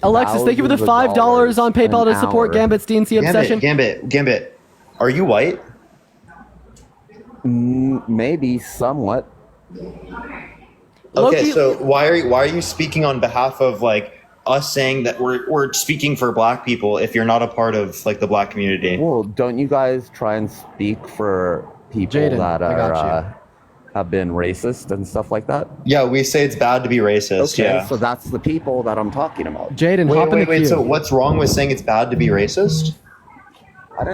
Alexis, thank you for the $5 on PayPal to support Gambit's DNC obsession. Gambit, are you white? Maybe somewhat. Okay, so why are you speaking on behalf of like us saying that we're speaking for black people if you're not a part of like the black community? Well, don't you guys try and speak for people Jaden, that I got are have been racist and stuff like that? Yeah, we say it's bad to be racist. Okay, Yeah. so that's the people that I'm talking about. Jaden, hop in the queue. So what's wrong with saying it's bad to be racist?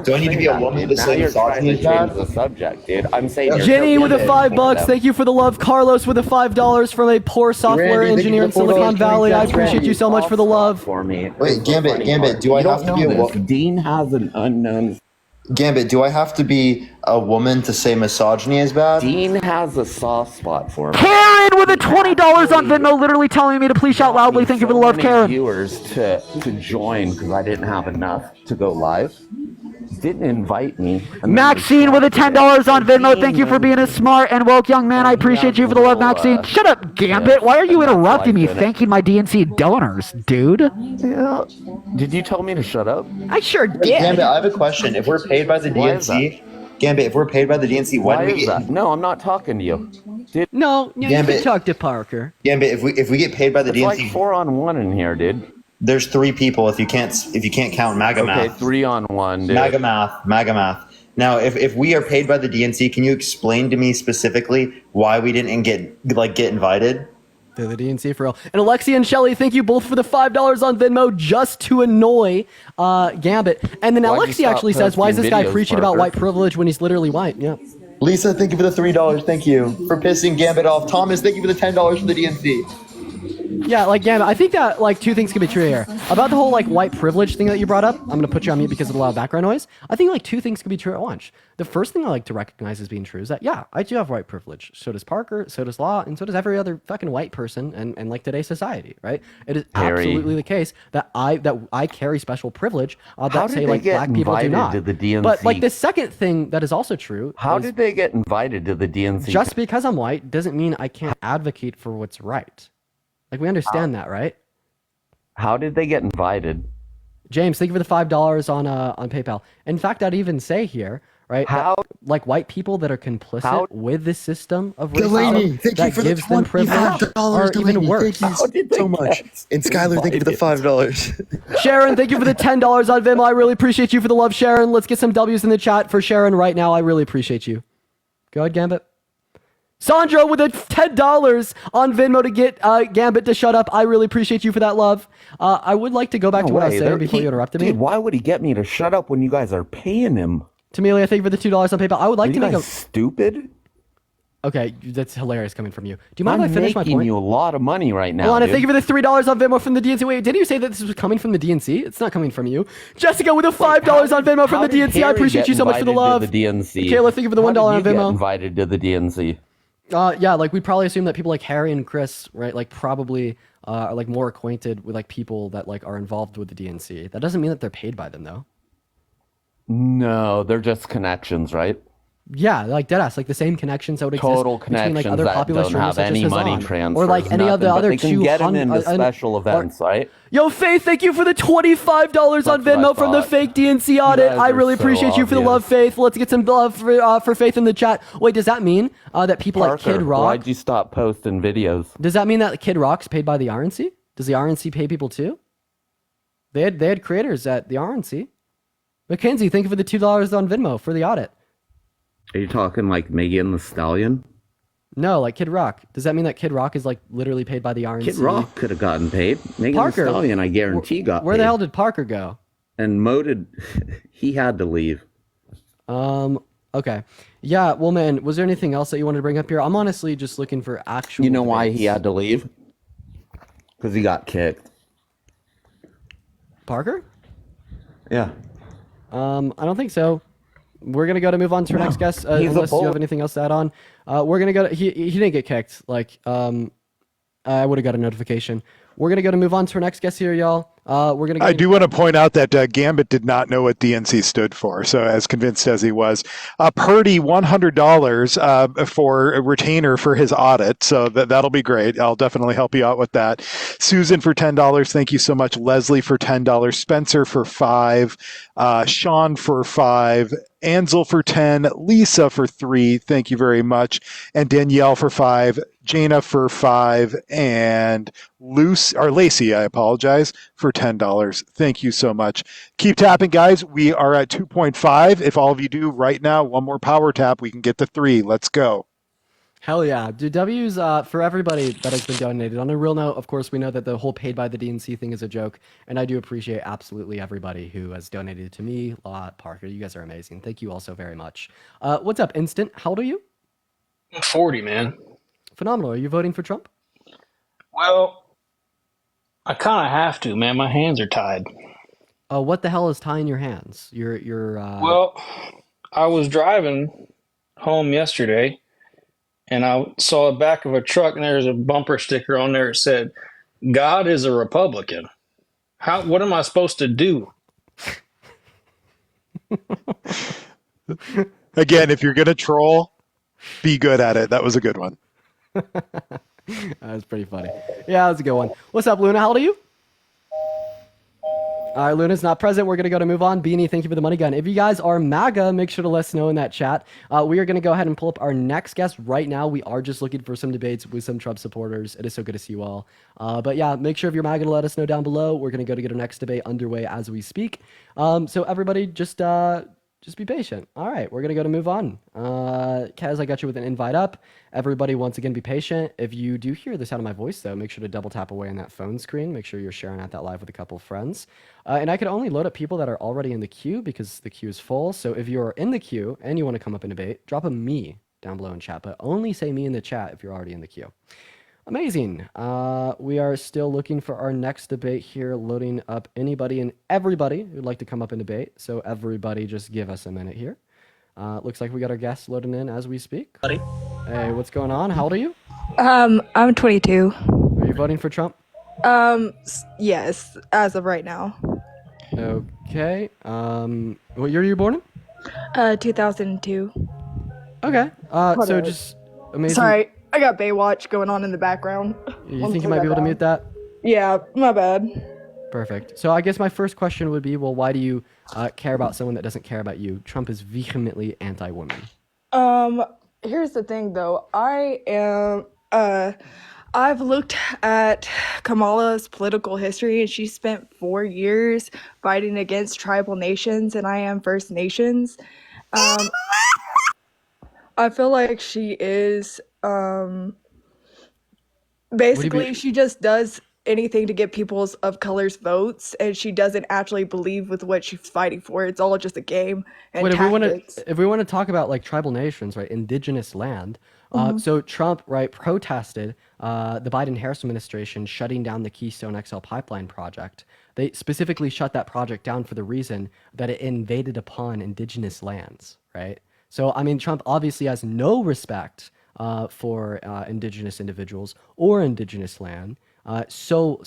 Do I need to be a woman to say misogyny is bad? The subject, dude. I'm saying. Jenny with the $5. Thank you for the love. Carlos with the $5 from a poor software Randy, engineer in thank you for the Silicon $4.20. Valley. I appreciate Randy, you so much for the love. For me. Wait, Gambit, do I have to be a woman? Dean has an unknown. Gambit, do I have to be a woman to say misogyny is bad? Dean has a soft spot for me. Karen with the $20 on Venmo, literally telling me to please shout loudly. Thank you for the love, Karen. Viewers to join because I didn't have enough to go live. Didn't invite me. Maxine with a $10 on Venmo. Thank you for being a smart and woke young man. I appreciate you for the love, Maxine. Shut up, Gambit. Why are you interrupting me thanking my DNC donors, dude? Yeah. Did you tell me to shut up? I sure did. Gambit, I have a question. If we're paid by the Why is DNC, Gambit, if we're paid by the DNC, Why when do we is get? that? No, I'm not talking to you. Dude, No, you Gambit. can talk to Parker. Gambit, if we get paid by the it's DNC, like 4-on-1 in here, dude. there's 3 people if you can't count MAGA Okay, math. 3-on-1, dude. MAGA math. Now, if we are paid by the DNC, can you explain to me specifically why we didn't get invited? To the DNC for real. And Alexia and Shelly, thank you both for the $5 on Venmo just to annoy Gambit. And then Why'd you Alexia stop actually says, why is this guy posting videos, preaching about Parker? white privilege when he's literally white? Yeah. Lisa, thank you for the $3. Thank you for pissing Gambit off. Thomas, thank you for the $10 for the DNC. Yeah, like Gambit, I think that like 2 things can be true here. About the whole like white privilege thing that you brought up, I'm gonna put you on mute because of a lot of background noise. I think like 2 things can be true at once. The first thing I like to recognize as being true is that yeah, I do have white privilege. So does Parker, so does Law, and so does every other fucking white person and like today's society, right? It is Harry. absolutely the case that I carry special privilege How that did say they like get black people do invited not. to the DNC? But like the second thing that is also true How is did they get invited to the DNC? just because I'm white doesn't mean I can't advocate for what's right. Like we understand that, right? How did they get invited? James, thank you for the $5 on PayPal. In fact, I'd even say here, right? How- that, like white people that are complicit How- with this system of Delaney, racism thank you that for the gives them privilege $25, are even Delaney. worse. Thank you so much. And Skylar, thank you for the $5. Sharon, thank you for the $10 on Venmo. I really appreciate you for the love, Sharon. Let's get some W's in the chat for Sharon right now. I really appreciate you. Go ahead, Gambit. Sandra with a $10 on Venmo to get Gambit to shut up. I really appreciate you for that love. I would like to go back to what I was saying before you interrupted me. Dude, why would he get me to shut up when you guys are paying him? Tamelia, thank you for the $2 on PayPal. I would like Are to you make guys a... stupid? Okay, that's hilarious coming from you. Do you mind I'm if I finish my making point? you a lot of money right now. Alana, dude. thank you for the $3 on Venmo from the DNC. Wait, didn't you say that this was coming from the DNC? It's not coming from you. Jessica with a $5 on Venmo from the DNC. I appreciate you so much for the love. The DNC. Kayla, thank you for the $1 on How did you get Venmo. invited to the DNC? Yeah, like we'd probably assume that people like Harry and Chris, right, like probably are like more acquainted with like people that like are involved with the DNC. That doesn't mean that they're paid by them though. No, they're just connections, right? Yeah, like deadass, like the same connections that would Total exist between like connections other that popular don't streamers have such as any money Hazan, transfers, or like any of the nothing, but other they can get them 200 into special events, right? Yo, Faith, thank you for the $25 on what I Venmo from the thought. fake DNC audit. guys I are really so appreciate you for the obvious. love, Faith. Let's get some love for Faith in the chat. Wait, does that mean that people like Kid Parker, Rock? why'd you stop posting videos? Does that mean that Kid Rock's paid by the RNC? Does the RNC pay people too? They had creators at the RNC. Mackenzie, thank you for the $2 on Venmo for the audit. Are you talking like Megan the Stallion? No, like Kid Rock. Does that mean that Kid Rock is like literally paid by the RNC? Kid Rock could have gotten paid. Megan Parker, the Stallion, I guarantee, got paid. Where the hell did Parker go? And Mo did. He had to leave. Okay. Yeah, well, man, was there anything else that you wanted to bring up here? I'm honestly just looking for actual... You know why debates. he had to leave? Because he got kicked. Parker? Yeah. I don't think so. We're gonna go to move on to our next guest, unless you have anything else to add on. We're gonna go. He didn't get kicked. Like I would have got a notification. We're gonna go to move on to our next guest here, y'all. We're gonna. Go I do want to point out that Gambit did not know what DNC stood for, so as convinced as he was, Purdy $100 for a retainer for his audit, so that'll be great. I'll definitely help you out with that. Susan for $10, thank you so much. Leslie for $10, Spencer for $5, Sean for $5, Ansel for 10, Lisa for 3, thank you very much, and Danielle for 5. Jaina for $5, and Lacey, I apologize, for $10. Thank you so much. Keep tapping, guys. We are at 2.5. If all of you do right now, one more power tap, we can get to 3. Let's go. Hell yeah. Do W's for everybody that has been donated. On a real note, of course, we know that the whole paid by the DNC thing is a joke, and I do appreciate absolutely everybody who has donated to me, Lot, Parker. You guys are amazing. Thank you all so very much. What's up, Instant? How old are you? 40, man. Phenomenal. Are you voting for Trump? Well, I kind of have to, man. My hands are tied. What the hell is tying your hands? Well, I was driving home yesterday, and I saw the back of a truck, and there's a bumper sticker on there that said, "God is a Republican." What am I supposed to do? Again, if you're going to troll, be good at it. That was a good one. That was pretty funny. Yeah, that was a good one. What's up, Luna? How old are you? All right, Luna's not present. We're going to move on. Beanie, thank you for the money gun. If you guys are MAGA, make sure to let us know in that chat. We are going to go ahead and pull up our next guest right now. We are just looking for some debates with some Trump supporters. It is so good to see you all. But yeah, make sure if you're MAGA to let us know down below. We're going to get our next debate underway as we speak. So everybody just be patient. All right, we're going to move on. Kaz, I got you with an invite up. Everybody, once again, be patient. If you do hear the sound of my voice, though, make sure to double tap away on that phone screen. Make sure you're sharing out that live with a couple of friends. And I can only load up people that are already in the queue because the queue is full. So if you're in the queue and you want to come up and debate, drop a me down below in chat, but only say me in the chat if you're already in the queue. Amazing. We are still looking for our next debate here, loading up anybody and everybody who'd like to come up and debate. So everybody just give us a minute here. Looks like we got our guests loading in as we speak. Hey, what's going on? How old are you? I'm 22. Are you voting for Trump? Yes, as of right now. Okay. What year are you born in? 2002. Okay. Hold So on. just amazing. Sorry, I got Baywatch going on in the background. You think you might be able to mute that? Yeah, my bad. Perfect. So I guess my first question would be, well, why do you care about someone that doesn't care about you? Trump is vehemently anti-woman. Here's the thing though. I've looked at Kamala's political history, and she spent 4 years fighting against tribal nations, and I am First Nations. I feel like she is basically she just does anything to get people's of color's votes, and she doesn't actually believe with what she's fighting for. It's all just a game and Wait, tactics. if we want to talk about like tribal nations, right, indigenous land. So Trump, right, protested the Biden-Harris administration shutting down the Keystone XL pipeline project. They specifically shut that project down for the reason that it invaded upon indigenous lands, right? So I mean, Trump obviously has no respect for indigenous individuals or indigenous land. So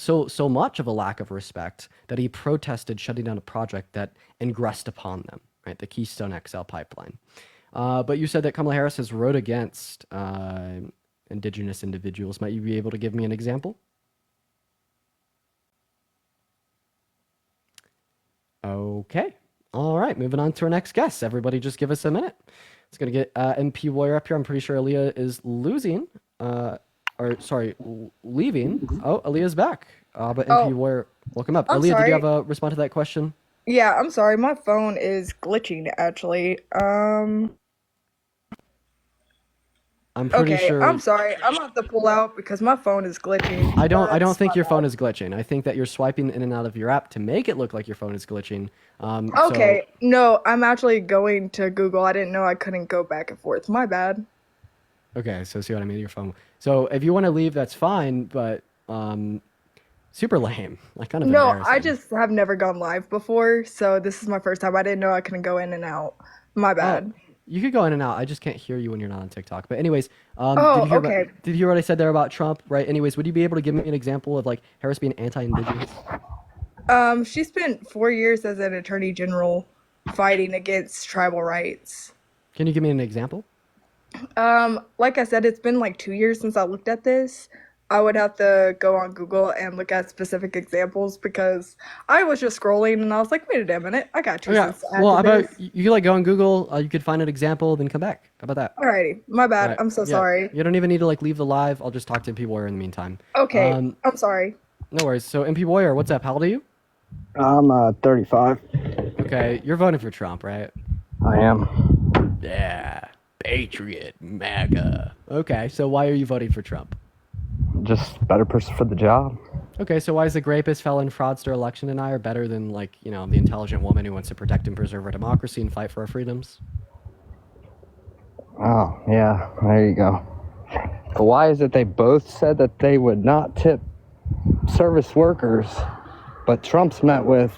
much of a lack of respect that he protested shutting down a project that ingressed upon them, right? The Keystone XL pipeline. But you said that Kamala Harris has wrote against indigenous individuals. Might you be able to give me an example? Okay. All right. Moving on to our next guest. Everybody just give us a minute. It's going to get MP Warrior up here. I'm pretty sure Aaliyah is leaving. Oh, Aaliyah's back. But MP Warrior, welcome up. I'm Aaliyah, did sorry. you have a response to that question? Yeah, I'm sorry. My phone is glitching, actually. I'm pretty Okay, sure. I'm sorry. I'm gonna have to pull out because my phone is glitching. I don't That's think my your bad. phone is glitching. I think that you're swiping in and out of your app to make it look like your phone is glitching. Okay, no, I'm actually going to Google. I didn't know I couldn't go back and forth. My bad. Okay, so see what I mean? Your phone. So if you want to leave, that's fine, but super lame. Like kind of No, embarrassing. I just have never gone live before, so this is my first time. I didn't know I couldn't go in and out. My bad. You could go in and out. I just can't hear you when you're not on TikTok. But anyways, Oh, did you hear okay. did you hear what I said there about Trump? Right. Anyways, would you be able to give me an example of like Harris being anti-indigenous? She spent 4 years as an attorney general fighting against tribal rights. Can you give me an example? Like I said, it's been like 2 years since I looked at this. I would have to go on Google and look at specific examples because I was just scrolling and I was like, wait a minute, I got two Yeah. cents to add Well, how to about this. you like go on Google, you could find an example, then come back. How about that? Alrighty, my bad. Alright, I'm so yeah. sorry. You don't even need to like leave the live. I'll just talk to MP Warrior in the meantime. Okay, I'm sorry. No worries. So MP Warrior, what's up? How old are you? I'm 35. Okay, you're voting for Trump, right? I am. Yeah. Patriot, MAGA. Okay, so why are you voting for Trump? Just better person for the job. Okay, so why is the rapist, felon, fraudster, election denier better than, like, the intelligent woman who wants to protect and preserve our democracy and fight for our freedoms? Oh, yeah, there you go. But why is it they both said that they would not tip service workers, but Trump's met with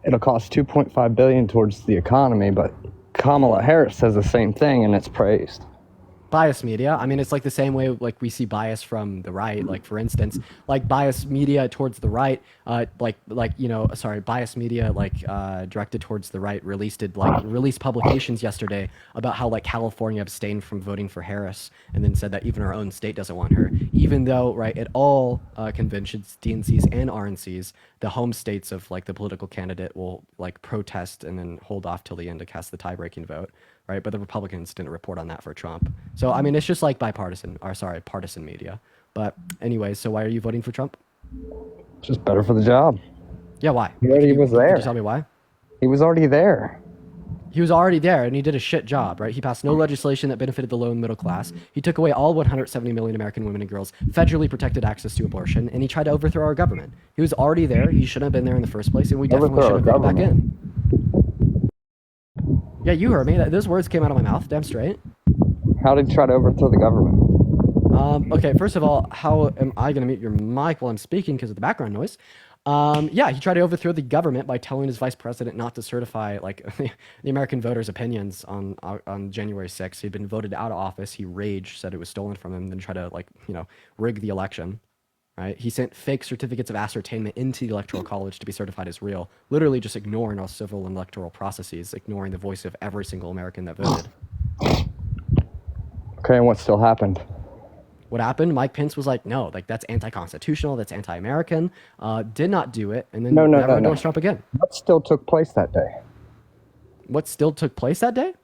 it'll cost $2.5 billion towards the economy, but Kamala Harris says the same thing and it's praised. Bias media. I mean, it's like the same way like we see bias from the right. Like for instance, like bias media towards the right, bias media directed towards the right released publications yesterday about how like California abstained from voting for Harris, and then said that even our own state doesn't want her, even though at all conventions, DNCs and RNCs, the home states of like the political candidate will like protest and then hold off till the end to cast the tie-breaking vote. Right, but the Republicans didn't report on that for Trump. So I mean, it's just like partisan media. But anyways, so why are you voting for Trump? Just better for the job. Yeah, why? He already was there. Can you tell me why? He was already there. He was already there, and he did a shit job, right? He passed no legislation that benefited the low and middle class. He took away all 170 million American women and girls federally protected access to abortion, and he tried to overthrow our government. He was already there. He shouldn't have been there in the first place, and we definitely should have voted back in. Yeah, you heard me. Those words came out of my mouth. Damn straight. How did he try to overthrow the government? Okay, first of all, how am I going to mute your mic while I'm speaking because of the background noise? Yeah, he tried to overthrow the government by telling his vice president not to certify like the American voters' opinions on January 6th. He'd been voted out of office. He raged, said it was stolen from him, then tried to rig the election. Right? He sent fake certificates of ascertainment into the Electoral College to be certified as real, literally just ignoring all civil and electoral processes, ignoring the voice of every single American that voted. Okay, and what still happened? What happened? Mike Pence was like, no, like that's anti-constitutional, that's anti-American, did not do it, and then never endorsed Trump again. What still took place that day? What still took place that day?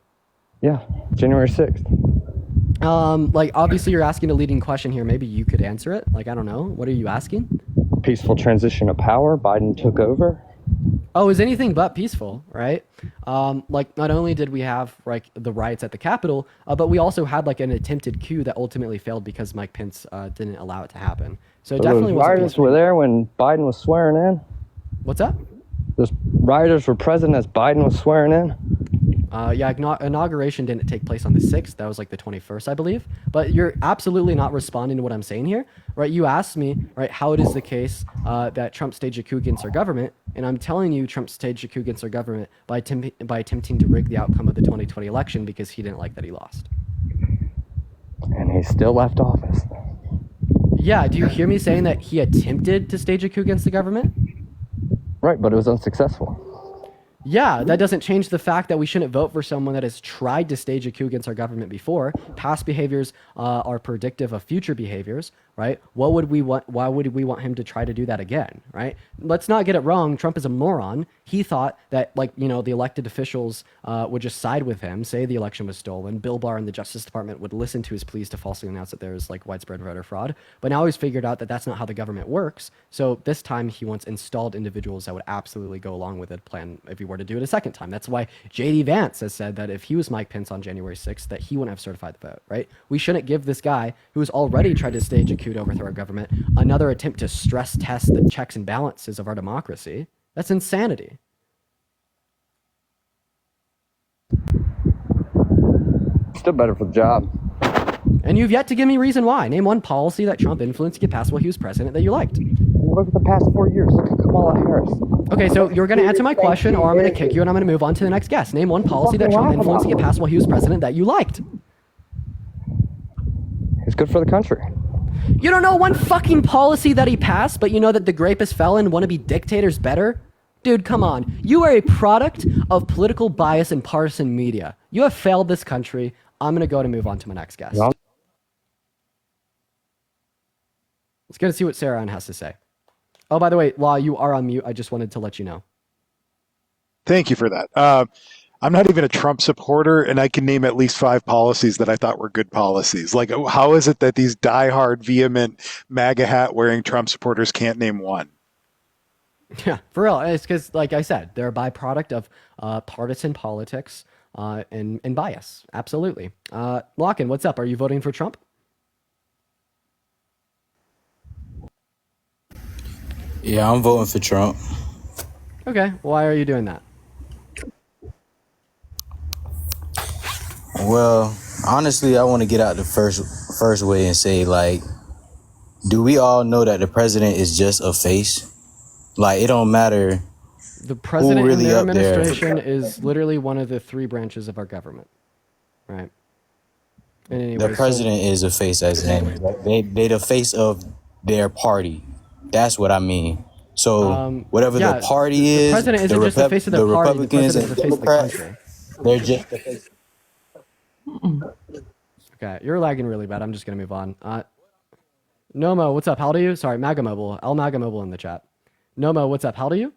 Yeah, January 6th. Like obviously you're asking a leading question here. Maybe you could answer it. Like, I don't know. What are you asking? Peaceful transition of power. Biden took over. Oh, is anything but peaceful, right? Like not only did we have like the riots at the Capitol, but we also had like an attempted coup that ultimately failed because Mike Pence didn't allow it to happen. So it definitely those wasn't rioters peaceful. were there when Biden was swearing in. What's that? Those rioters were present as Biden was swearing in. Yeah, inauguration didn't take place on the 6th. That was like the 21st, I believe. But you're absolutely not responding to what I'm saying here, right? You asked me, right, how it is the case that Trump staged a coup against our government, and I'm telling you Trump staged a coup against our government by attempting to rig the outcome of the 2020 election because he didn't like that he lost. And he still left office. Yeah, do you hear me saying that he attempted to stage a coup against the government? Right, but it was unsuccessful. Yeah, that doesn't change the fact that we shouldn't vote for someone that has tried to stage a coup against our government before. Past behaviors are predictive of future behaviors, right? What would we want? Why would we want him to try to do that again, right? Let's not get it wrong. Trump is a moron. He thought that, like, the elected officials would just side with him, say the election was stolen. Bill Barr and the Justice Department would listen to his pleas to falsely announce that there was like widespread voter fraud. But now he's figured out that that's not how the government works. So this time he wants installed individuals that would absolutely go along with the plan if he were to do it a second time. That's why J.D. Vance has said that if he was Mike Pence on January 6th, that he wouldn't have certified the vote, right? We shouldn't give this guy who has already tried to stage a coup to overthrow our government another attempt to stress test the checks and balances of our democracy. That's insanity. Still better for the job. And you've yet to give me reason why. Name one policy that Trump influenced to get passed while he was president that you liked. Look at the past 4 years. Look at Kamala Harris. Okay, so you're going to answer my question, or I'm going to kick you, and I'm going to move on to the next guest. Name one policy that Trump influenced to get passed while he was president that you liked. It's good for the country. You don't know one fucking policy that he passed, but you know that the rapist felon wannabe dictator's better? Dude, come on. You are a product of political bias and partisan media. You have failed this country. I'm going to go to move on to my next guest. Let's go to see what Sarah Ann has to say. Oh, by the way, Law, you are on mute. I just wanted to let you know. Thank you for that. I'm not even a Trump supporter, and I can name at least 5 policies that I thought were good policies. Like, how is it that these diehard, vehement, MAGA hat wearing Trump supporters can't name one? Yeah, for real. It's because, like I said, they're a byproduct of partisan politics and bias. Absolutely. Locken, what's up? Are you voting for Trump? Yeah, I'm voting for Trump. Okay. Why are you doing that? Well, honestly, I want to get out the first way and say, like, do we all know that the president is just a face? Like, it don't matter. The president who really and their up there. administration is literally one of the 3 branches of our government, right? And anyway, The president is a face, as in they the face of their party. That's what I mean. So whatever yeah, the party the is, president isn't just the face of the party. The Republicans president is and the face of the Democrats, country. they're just the face. Okay, you're lagging really bad. I'm just gonna move on. Nomo, what's up? How old are you? Sorry, MAGA Mobile. L MAGA Mobile in the chat. Nomo, what's up? How old are you?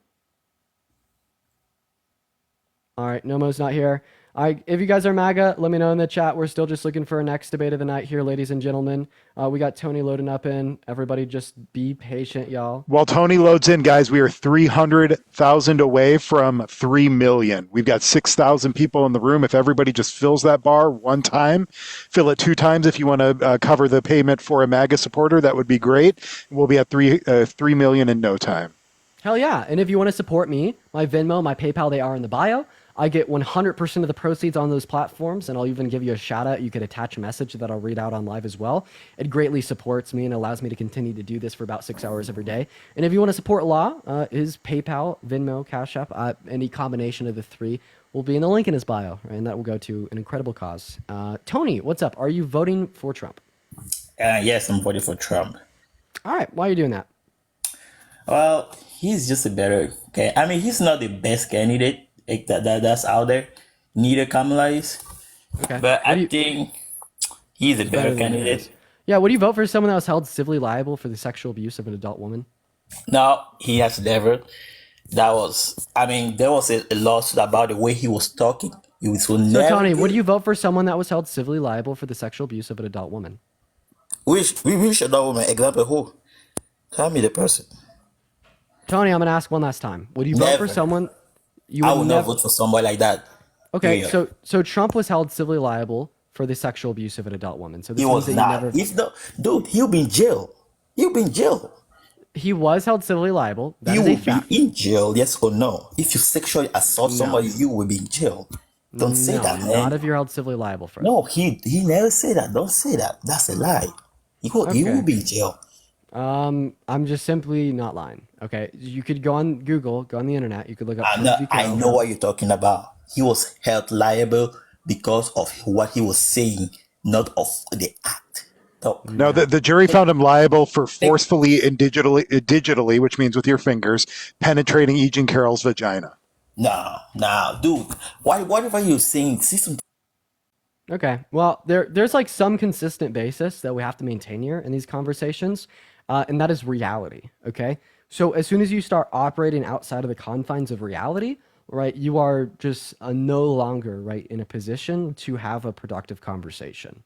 All right, Nomo's not here. All right, if you guys are MAGA, let me know in the chat. We're still just looking for our next debate of the night here, ladies and gentlemen. We got Tony loading up in. Everybody just be patient, y'all. While Tony loads in, guys, we are 300,000 away from 3 million. We've got 6,000 people in the room. If everybody just fills that bar one time, fill it 2 times if you want to cover the payment for a MAGA supporter, that would be great. We'll be at 3 million in no time. Hell yeah. And if you want to support me, my Venmo, my PayPal, they are in the bio. I get 100% of the proceeds on those platforms, and I'll even give you a shout out. You could attach a message that I'll read out on live as well. It greatly supports me and allows me to continue to do this for about 6 hours every day. And if you want to support Law, his PayPal, Venmo, Cash App, any combination of the 3 will be in the link in his bio, and that will go to an incredible cause. Tony, what's up? Are you voting for Trump? Yes, I'm voting for Trump. All right. Why are you doing that? Well, he's just a better. Okay, I mean, he's not the best candidate that's out there. Neither Kamala is. Okay. But I think he's a better candidate. Yeah. Would you vote for someone that was held civilly liable for the sexual abuse of an adult woman? No, he has never. There was a lawsuit about the way he was talking. He was So, Tony, would you vote for someone that was held civilly liable for the sexual abuse of an adult woman? Which adult woman? Example who? Tell me the person. Tony, I'm going to ask one last time. Would you vote for someone... I would not vote for somebody like that. Okay, Yeah. so Trump was held civilly liable for the sexual abuse of an adult woman. So this He means was that not. you never... He's no, dude, he'll be in jail. He'll be in jail. He was held civilly liable. That You is a will fact. be in jail, yes or no? If you sexually assault somebody, you will be in jail. Don't say No, that, man. not if you're held civilly liable for it. No, he never said that. Don't say that. That's a lie. He will be in jail. I'm just simply not lying. Okay, you could go on Google, go on the internet. You could look up. I know what you're talking about. He was held liable because of what he was saying, not of the act. No, the jury found him liable for forcefully and digitally, which means with your fingers, penetrating E. Jean Carroll's vagina. No, dude. Whatever you're saying, see some. Okay, well, there's like some consistent basis that we have to maintain here in these conversations, and that is reality. Okay, so as soon as you start operating outside of the confines of reality, right, you are just no longer right in a position to have a productive conversation.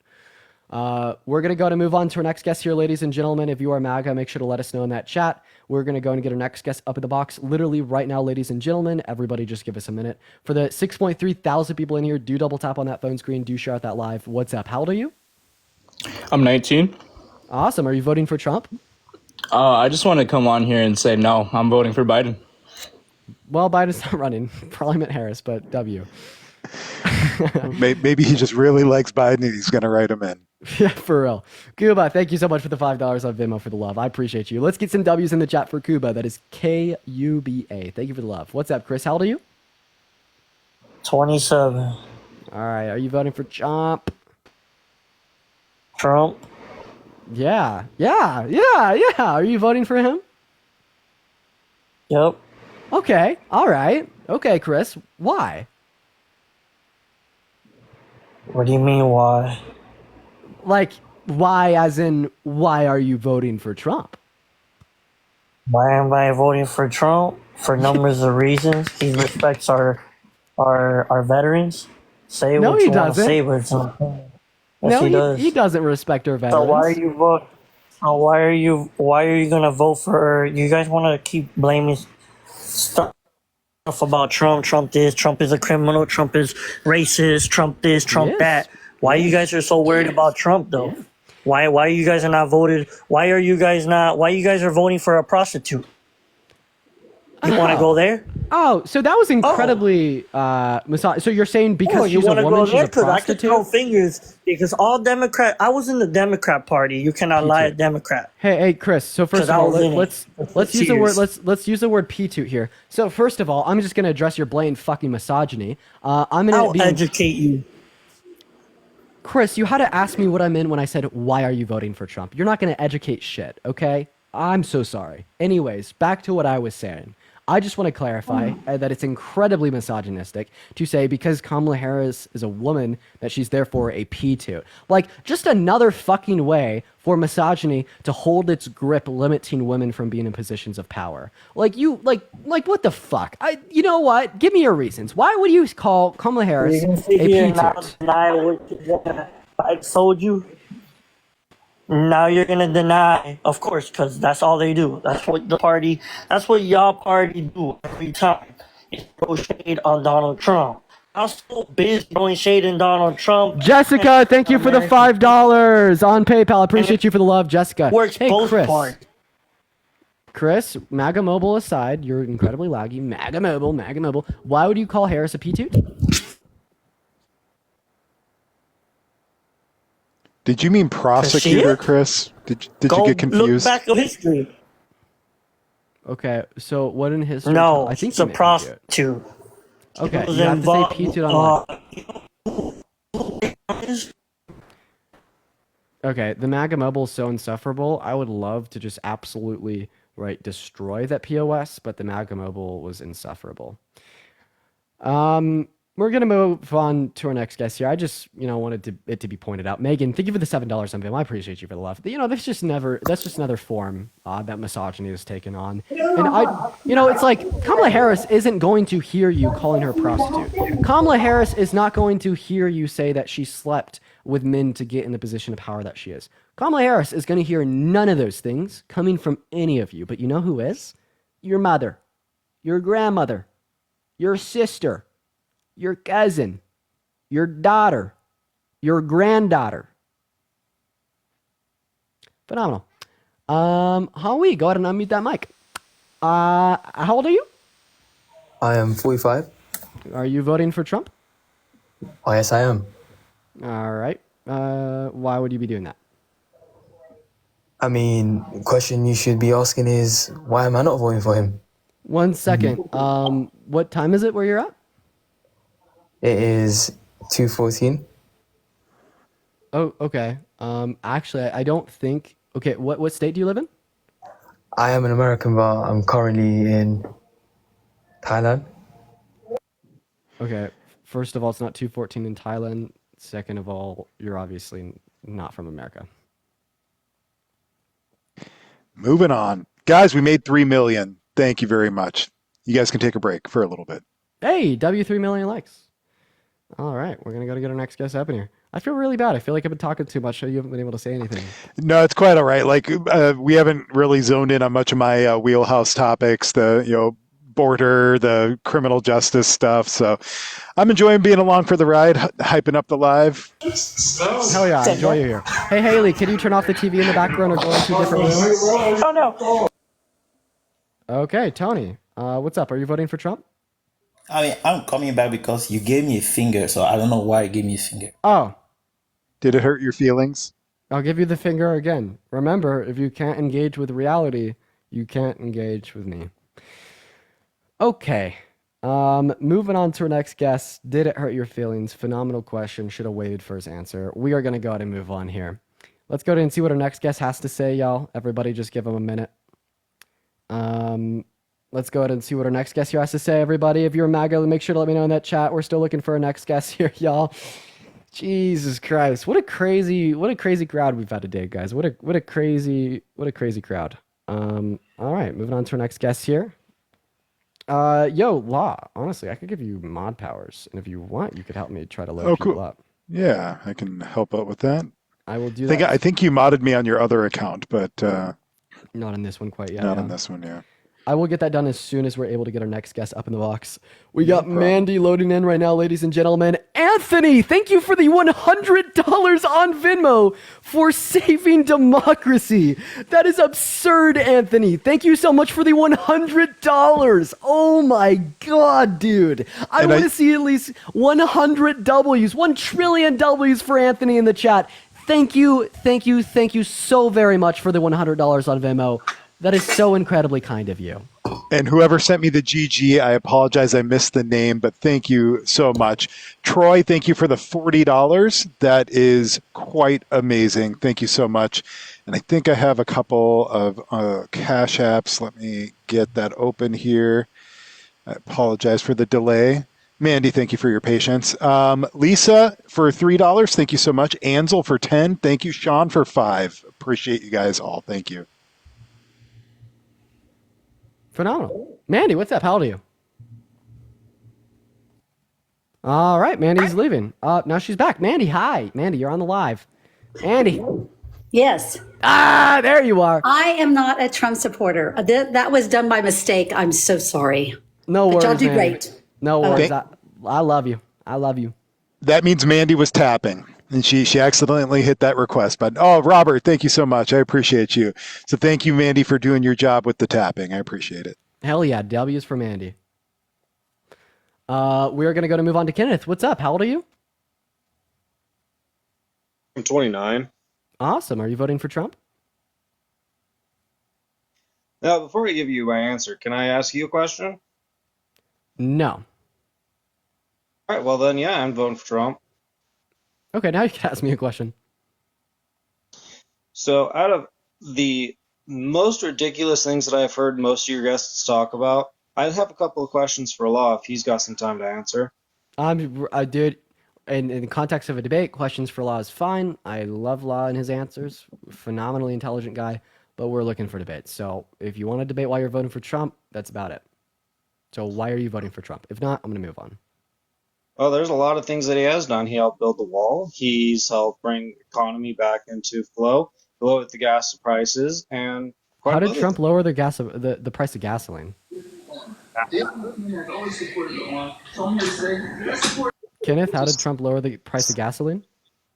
We're going to go to move on to our next guest here, ladies and gentlemen. If you are MAGA, make sure to let us know in that chat. We're going to go and get our next guest up in the box literally right now, ladies and gentlemen. Everybody just give us a minute. For the 6.3 thousand people in here, do double tap on that phone screen. Do share out that live. What's up? How old are you? I'm 19. Awesome. Are you voting for Trump? I just want to come on here and say no, I'm voting for Biden. Well, Biden's not running. Probably meant Harris, but W. Maybe he just really likes Biden and he's going to write him in. Yeah, for real. Kuba, thank you so much for the $5 on Venmo for the love. I appreciate you. Let's get some W's in the chat for Kuba. That is Kuba. Thank you for the love. What's up, Chris? How old are you? 27. All right. Are you voting for Trump? Trump? Yeah. Are you voting for him? Yep. Okay. All right. Okay, Chris. Why? What do you mean, why? Like, Why, as in, why are you voting for Trump? Why am I voting for Trump? For numbers of reasons. He respects our veterans. Say No, what he you want to doesn't. say, but it's not. Yes, No, he does. he doesn't respect our veterans. So why are you vote? So why are you gonna vote for? You guys want to keep blaming stuff about Trump? Trump this. Trump is a criminal. Trump is racist. Trump this. Trump Yes. that. Why you guys are so worried about Trump though? Why you guys are not voted? Why are you guys not? Why you guys are voting for a prostitute? You want to go there? Oh, so that was incredibly so you're saying because you she's a wanna woman, go she's there? a 'Cause I could prostitute? throw fingers because all Democrat. I was in the Democrat Party. You cannot lie at Democrat. Hey, Chris. So first 'Cause of I all, was in it let's for use the word years. let's use the word p-toot here. So first of all, I'm just gonna address your blatant fucking misogyny. I'm gonna I'll educate you. Chris, you had to ask me what I meant when I said, why are you voting for Trump? You're not going to educate shit, okay? I'm so sorry. Anyways, back to what I was saying. I just want to clarify that it's incredibly misogynistic to say because Kamala Harris is a woman that she's therefore a P2. Like, just another fucking way for misogyny to hold its grip, limiting women from being in positions of power. Like, what the fuck? You know what? Give me your reasons. Why would you call Kamala Harris You can a sit here and P2? not deny what I told you. Now you're gonna deny, of course, because that's all they do. That's what that's what y'all party do every time. Is throw shade on Donald Trump. I'm so busy throwing shade on Donald Trump. Jessica, thank you for the $5 on PayPal. I appreciate you for the love, Jessica. Works Hey, both Chris. parties. Chris, MAGA Mobile aside, you're incredibly laggy. MAGA Mobile. Why would you call Harris a P2? Did you mean prosecutor, Chris? Did you get confused? Look back at history. Okay, so what in history? No, I think it's a you meant P2. prostitute. Okay, Was you have to say involved- P2 on what? Okay, the MAGA Mobile is so insufferable. I would love to just absolutely destroy that POS, but the MAGA Mobile was insufferable. We're gonna move on to our next guest here. I just, wanted it to be pointed out. Megan, thank you for the $7 on Vim. I appreciate you for the love. That's just another form that misogyny has taken on. And it's like Kamala Harris isn't going to hear you calling her a prostitute. Kamala Harris is not going to hear you say that she slept with men to get in the position of power that she is. Kamala Harris is going to hear none of those things coming from any of you. But you know who is? Your mother, your grandmother, your sister, your cousin, your daughter, your granddaughter. Phenomenal. Howie, go ahead and unmute that mic. How old are you? I am 45. Are you voting for Trump? Oh, yes, I am. All right. Why would you be doing that? I mean, the question you should be asking is, why am I not voting for him? 1 second. What time is it where you're at? It is 2:14. Oh, okay. Actually, I don't think. Okay, what state do you live in? I am an American, but I'm currently in Thailand. Okay. First of all, it's not 2:14 in Thailand. Second of all, you're obviously not from America. Moving on. Guys, we made 3 million. Thank you very much. You guys can take a break for a little bit. Hey, W3 million likes. All right, we're gonna get our next guest up in here. I feel really bad. I feel like I've been talking too much, so you haven't been able to say anything. No, it's quite all right. Like we haven't really zoned in on much of my wheelhouse topics, the border, the criminal justice stuff. So I'm enjoying being along for the ride, hyping up the live. Hell yeah, I enjoy you here. Hey Haley, can you turn off the TV in the background or go into a different room? Oh no. Okay, Tony, what's up? Are you voting for Trump? I mean, I'm coming back because you gave me a finger, so I don't know why you gave me a finger. Oh. Did it hurt your feelings? I'll give you the finger again. Remember, if you can't engage with reality, you can't engage with me. Okay. Moving on to our next guest. Did it hurt your feelings? Phenomenal question. Should have waited for his answer. We are going to go ahead and move on here. Let's go ahead and see what our next guest has to say, y'all. Everybody just give him a minute. Let's go ahead and see what our next guest here has to say, everybody. If you're a MAGA, make sure to let me know in that chat. We're still looking for our next guest here, y'all. Jesus Christ. What a crazy crowd we've had today, guys. What a crazy crowd. All right, moving on to our next guest here. Yo, Law, honestly, I could give you mod powers, and if you want, you could help me try to load people up. Yeah, I can help out with that. I will do that. I think you modded me on your other account, but not on this one quite yet. Not on this one, yeah. I will get that done as soon as we're able to get our next guest up in the box. We got Mandy loading in right now, ladies and gentlemen. Anthony, thank you for the $100 on Venmo for saving democracy. That is absurd, Anthony. Thank you so much for the $100. Oh my God, dude. I want to see at least 100 W's, 1 trillion W's for Anthony in the chat. Thank you so very much for the $100 on Venmo. That is so incredibly kind of you. And whoever sent me the GG, I apologize, I missed the name, but thank you so much. Troy, thank you for the $40. That is quite amazing. Thank you so much. And I think I have a couple of Cash Apps. Let me get that open here. I apologize for the delay. Mandy, thank you for your patience. Lisa for $3, thank you so much. Ansel for 10, thank you. Sean for 5. Appreciate you guys all. Thank you. Phenomenal. Mandy, what's up? How old are you? All right, Mandy's leaving. Now she's back. Mandy, hi. Mandy, you're on the live. Mandy. Yes. Ah, there you are. I am not a Trump supporter. That was done by mistake. I'm so sorry. No worries, y'all do Mandy. great. No worries. I love you. I love you. That means Mandy was tapping. And she accidentally hit that request button. Oh, Robert, thank you so much. I appreciate you. So thank you, Mandy, for doing your job with the tapping. I appreciate it. Hell yeah. W's for Mandy. We're going to move on to Kenneth. What's up? How old are you? I'm 29. Awesome. Are you voting for Trump? Now, before I give you my answer, can I ask you a question? No. All right. Well, then, yeah, I'm voting for Trump. Okay, now you can ask me a question. So, out of the most ridiculous things that I've heard most of your guests talk about, I have a couple of questions for Law if he's got some time to answer. Dude, in the context of a debate, questions for Law is fine. I love Law and his answers. Phenomenally intelligent guy, but we're looking for debates. So, if you want to debate while you're voting for Trump, that's about it. So, why are you voting for Trump? If not, I'm going to move on. Oh, there's a lot of things that he has done. He helped build the wall. He's helped bring economy back into flow, lower the gas prices, and how did Trump lower the price of gasoline? Kenneth, how did Trump lower the price of gasoline?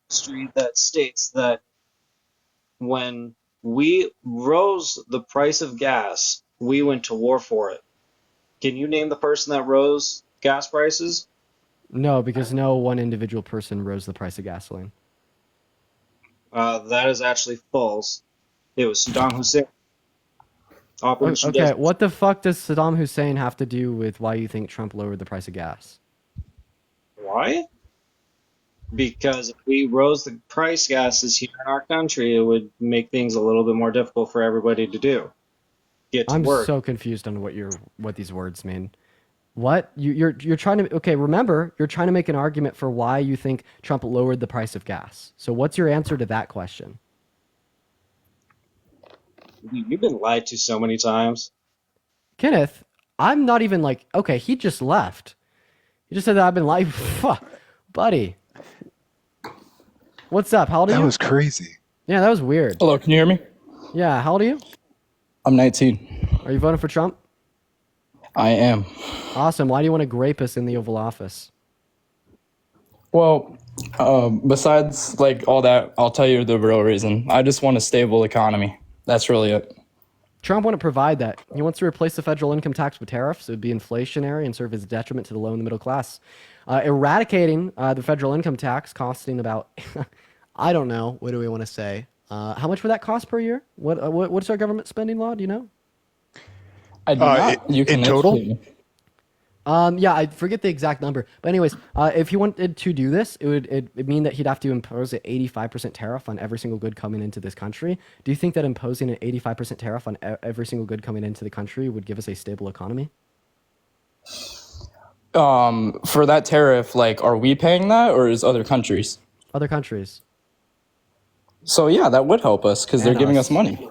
Street that states that when we rose the price of gas, we went to war for it. Can you name the person that rose gas prices? No, because no one individual person rose the price of gasoline. That is actually false. It was Saddam Hussein. Operation Okay, Desert. what the fuck does Saddam Hussein have to do with why you think Trump lowered the price of gas? Why? Because if we rose the price gases here in our country, it would make things a little bit more difficult for everybody to do. Get to I'm work. so confused on what these words mean. What? You're trying to... Okay, remember, you're trying to make an argument for why you think Trump lowered the price of gas. So what's your answer to that question? You've been lied to so many times. Kenneth, I'm not even like... Okay, he just left. He just said that I've been lied... Buddy. What's up? How old are you? That was crazy. Yeah, that was weird. Hello, can you hear me? Yeah, how old are you? I'm 19. Are you voting for Trump? I am. Awesome. Why do you want to grape us in the Oval Office? Well, besides like all that, I'll tell you the real reason. I just want a stable economy. That's really it. Trump wouldn't provide that. He wants to replace the federal income tax with tariffs. It would be inflationary and serve as a detriment to the low and the middle class. Eradicating the federal income tax, costing about, I don't know, what do we want to say? How much would that cost per year? What's our government spending law? Do you know? I do not. You can in total? Yeah, I forget the exact number. But anyways, if he wanted to do this, it would mean that he'd have to impose an 85% tariff on every single good coming into this country. Do you think that imposing an 85% tariff on every single good coming into the country would give us a stable economy? For that tariff, like, are we paying that or is other countries? other countries. So yeah, that would help us because they're And giving us. us money.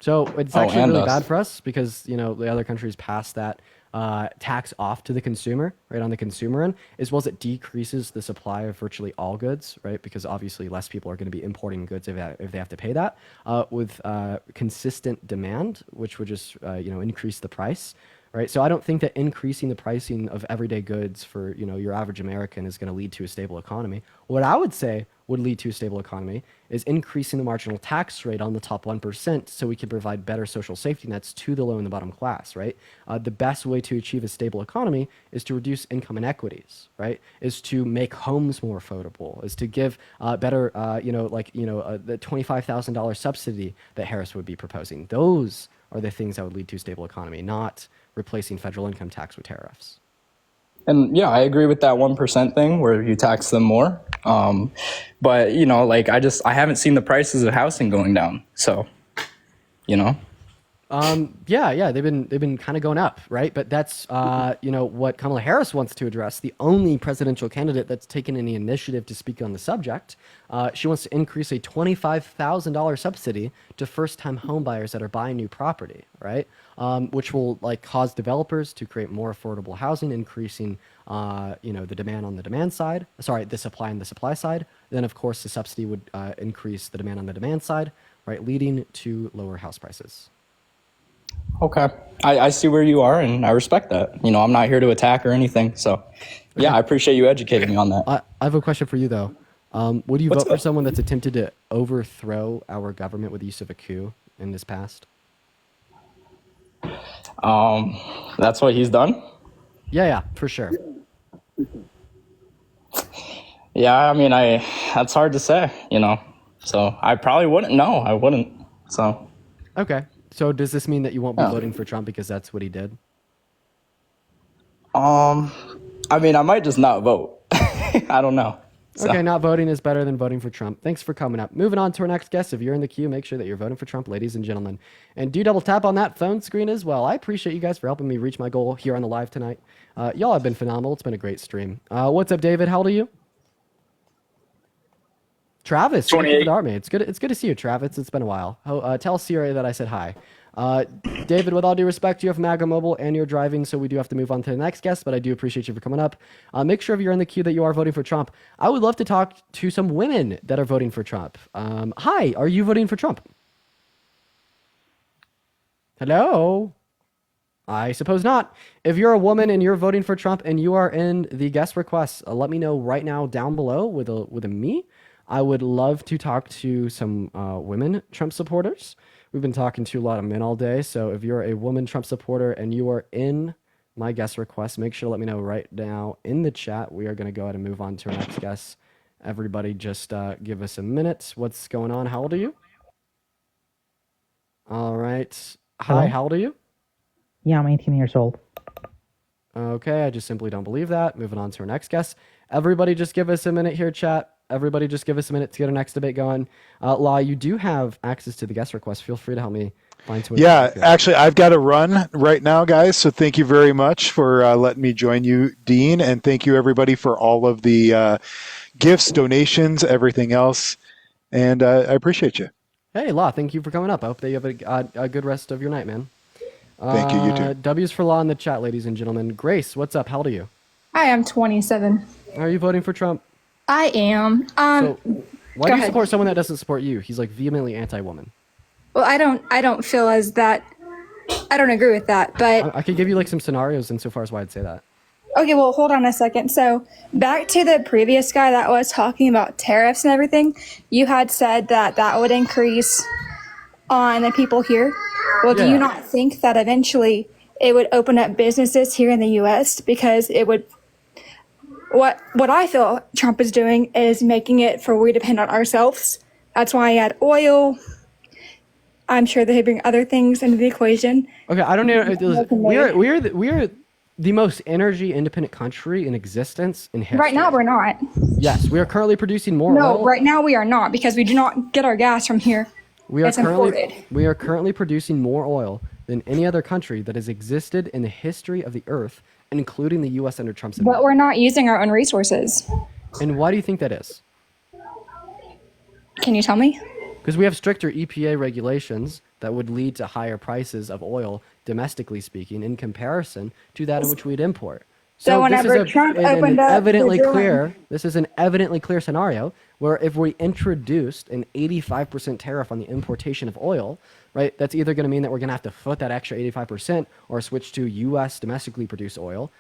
So it's actually and really us. bad for us because, you know, the other countries pass that tax off to the consumer, right, on the consumer end, as well as it decreases the supply of virtually all goods, right, because obviously less people are going to be importing goods if they have to pay that, with consistent demand, which would just, you know, increase the price, right? So I don't think that increasing the pricing of everyday goods for, you know, your average American is going to lead to a stable economy. What I would say would lead to a stable economy is increasing the marginal tax rate on the top 1% so we can provide better social safety nets to the low and the bottom class, right? The best way to achieve a stable economy is to reduce income inequities, right? Is to make homes more affordable, is to give better, you know, like, you know, the $25,000 subsidy that Harris would be proposing. Those are the things that would lead to a stable economy, not replacing federal income tax with tariffs. And yeah, I agree with that 1% thing where you tax them more. But you know, like I haven't seen the prices of housing going down. So, you know. Yeah, they've been kind of going up, right? But that's you know, what Kamala Harris wants to address, the only presidential candidate that's taken any initiative to speak on the subject. She wants to increase a $25,000 subsidy to first-time homebuyers that are buying new property, right? Which will like cause developers to create more affordable housing, increasing you know, the demand on the demand side. Sorry, the supply on the supply side. Then of course the subsidy would increase the demand on the demand side, right, leading to lower house prices. Okay. I see where you are and I respect that. You know, I'm not here to attack or anything. So yeah, I appreciate you educating me on that. I have a question for you though. Would you What's vote for up? someone that's attempted to overthrow our government with the use of a coup in this past? That's what he's done? Yeah, for sure. Yeah, I mean, that's hard to say, you know. So I probably wouldn't. No, I wouldn't. So Okay. So does this mean that you won't be Yeah. voting for Trump because that's what he did? I mean, I might just not vote. I don't know. So. Okay, not voting is better than voting for Trump. Thanks for coming up. Moving on to our next guest. If you're in the queue, make sure that you're voting for Trump, ladies and gentlemen. And do double tap on that phone screen as well. I appreciate you guys for helping me reach my goal here on the live tonight. Y'all have been phenomenal. It's been a great stream. What's up, David? How old are you? Travis, 28. Army. It's good to see you, Travis. It's been a while. Tell Siri that I said hi. David, with all due respect, you have MAGA Mobile and you're driving, so we do have to move on to the next guest, but I do appreciate you for coming up. Make sure if you're in the queue that you are voting for Trump. I would love to talk to some women that are voting for Trump. Hi, are you voting for Trump? Hello? I suppose not. If you're a woman and you're voting for Trump and you are in the guest requests, let me know right now down below with a me. I would love to talk to some women Trump supporters. We've been talking to a lot of men all day, so if you're a woman Trump supporter and you are in my guest request, make sure to let me know right now in the chat. We are going to go ahead and move on to our next guest. Everybody just give us a minute. What's going on? How old are you? All right. Hi, Hello? how old are you? Yeah, I'm 18 years old. Okay, I just simply don't believe that. Moving on to our next guest. Everybody just give us a minute here, chat. Everybody just give us a minute to get our next debate going. Law, you do have access to the guest request. Feel free to help me find someone. Yeah, actually, I've got to run right now, guys. So thank you very much for letting me join you, Dean. And thank you, everybody, for all of the gifts, donations, everything else. And I appreciate you. Hey, Law, thank you for coming up. I hope that you have a good rest of your night, man. Thank you, you too. W's for Law in the chat, ladies and gentlemen. Grace, what's up? How old are you? Hi, I'm 27. Are you voting for Trump? I am. So, why go do you ahead. support someone that doesn't support you? He's like vehemently anti-woman. Well, I don't feel as that. I don't agree with that. But I could give you like some scenarios insofar as why I'd say that. okay, well, hold on a second. So back to the previous guy that was talking about tariffs and everything. You had said that that would increase on the people here. Well, do Yeah. you not think that eventually it would open up businesses here in the U.S. because it would? What I feel Trump is doing is making it for we depend on ourselves. That's why he had oil. I'm sure they bring other things into the equation. Okay, I don't know. We are the most energy independent country in existence in history. Right now, we're not. Yes, we are currently producing more No, oil. right now we are not because we do not get our gas from here. We are It's imported. currently producing more oil than any other country that has existed in the history of the earth, including the U.S. under Trump's But we're not using our own resources. And why do you think that is? Can you tell me? Because we have stricter EPA regulations that would lead to higher prices of oil, domestically speaking, in comparison to that in which we'd import. So whenever Trump opened up the drilling- this is an evidently clear scenario where if we introduced an 85% tariff on the importation of oil, right, that's either going to mean that we're going to have to foot that extra 85% or switch to U.S. domestically produced oil.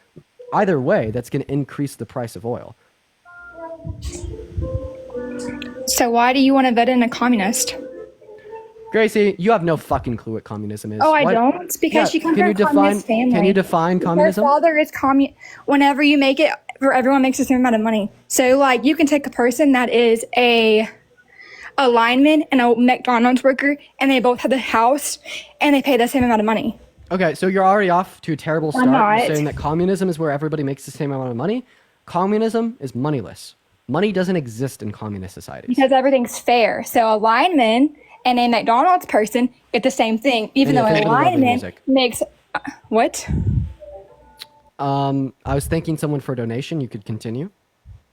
Either way, that's going to increase the price of oil. So why do you want to vote in a communist? Gracie, you have no fucking clue what communism is. Oh, I What- don't. It's because Yeah, she comes can from you a define? communist family. Can you define Her communism? father is whenever you make it, for everyone makes the same amount of money. So like you can take a person that is a lineman and a McDonald's worker, and they both have the house, and they pay the same amount of money. Okay, so you're already off to a terrible I'm start. not. You're saying that communism is where everybody makes the same amount of money. Communism is moneyless. Money doesn't exist in communist societies. Because everything's fair. So a lineman and a McDonald's person get the same thing, even And though you a think of lovely lineman music. makes what? I was thanking someone for a donation. You could continue.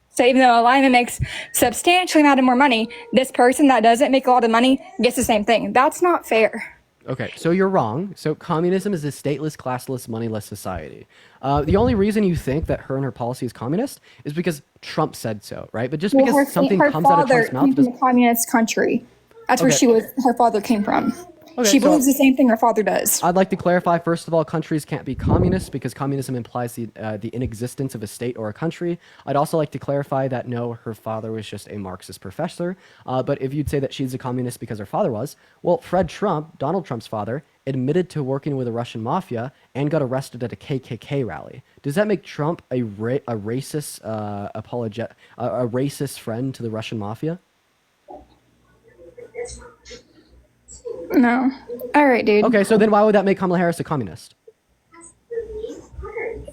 So even though a lineman makes substantially amount of more money, this person that doesn't make a lot of money gets the same thing. That's not fair. Okay, so you're wrong. So communism is a stateless, classless, moneyless society. The only reason you think that her and her policy is communist is because Trump said so, right? But just Well, because something her comes out of father Trump's mouth came from doesn't... a communist country. That's where Okay. her father came from. Okay, She so- believes the same thing her father does. I'd like to clarify, first of all, countries can't be communist because communism implies the inexistence of a state or a country. I'd also like to clarify that no, her father was just a Marxist professor. But if you'd say that she's a communist because her father was, well, Fred Trump, Donald Trump's father, admitted to working with the Russian mafia and got arrested at a KKK rally. Does that make Trump a racist a racist friend to the Russian mafia? No. All right, dude. Okay, so then why would that make Kamala Harris a communist?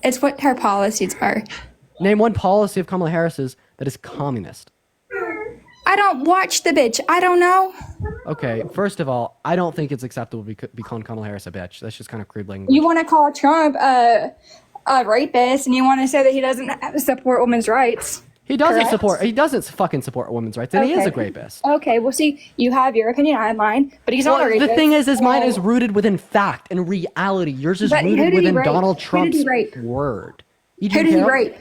It's what her policies are. Name one policy of Kamala Harris's that is communist. I don't watch the bitch. I don't know. Okay, first of all, I don't think it's acceptable to be calling Kamala Harris a bitch. That's just kind of crude language. You want to call Trump a rapist, and you want to say that he doesn't support women's rights. He doesn't correct? support. He doesn't fucking support women's rights, and he is a Okay. rapist. Okay, well, see, you have your opinion, I have mine, but he's not a Well, rapist. the thing is mine is So- rooted within fact and reality. Yours is But who rooted did he within rape? Donald Who did Trump's he rape? word. Who Eugene did he Carroll? rape?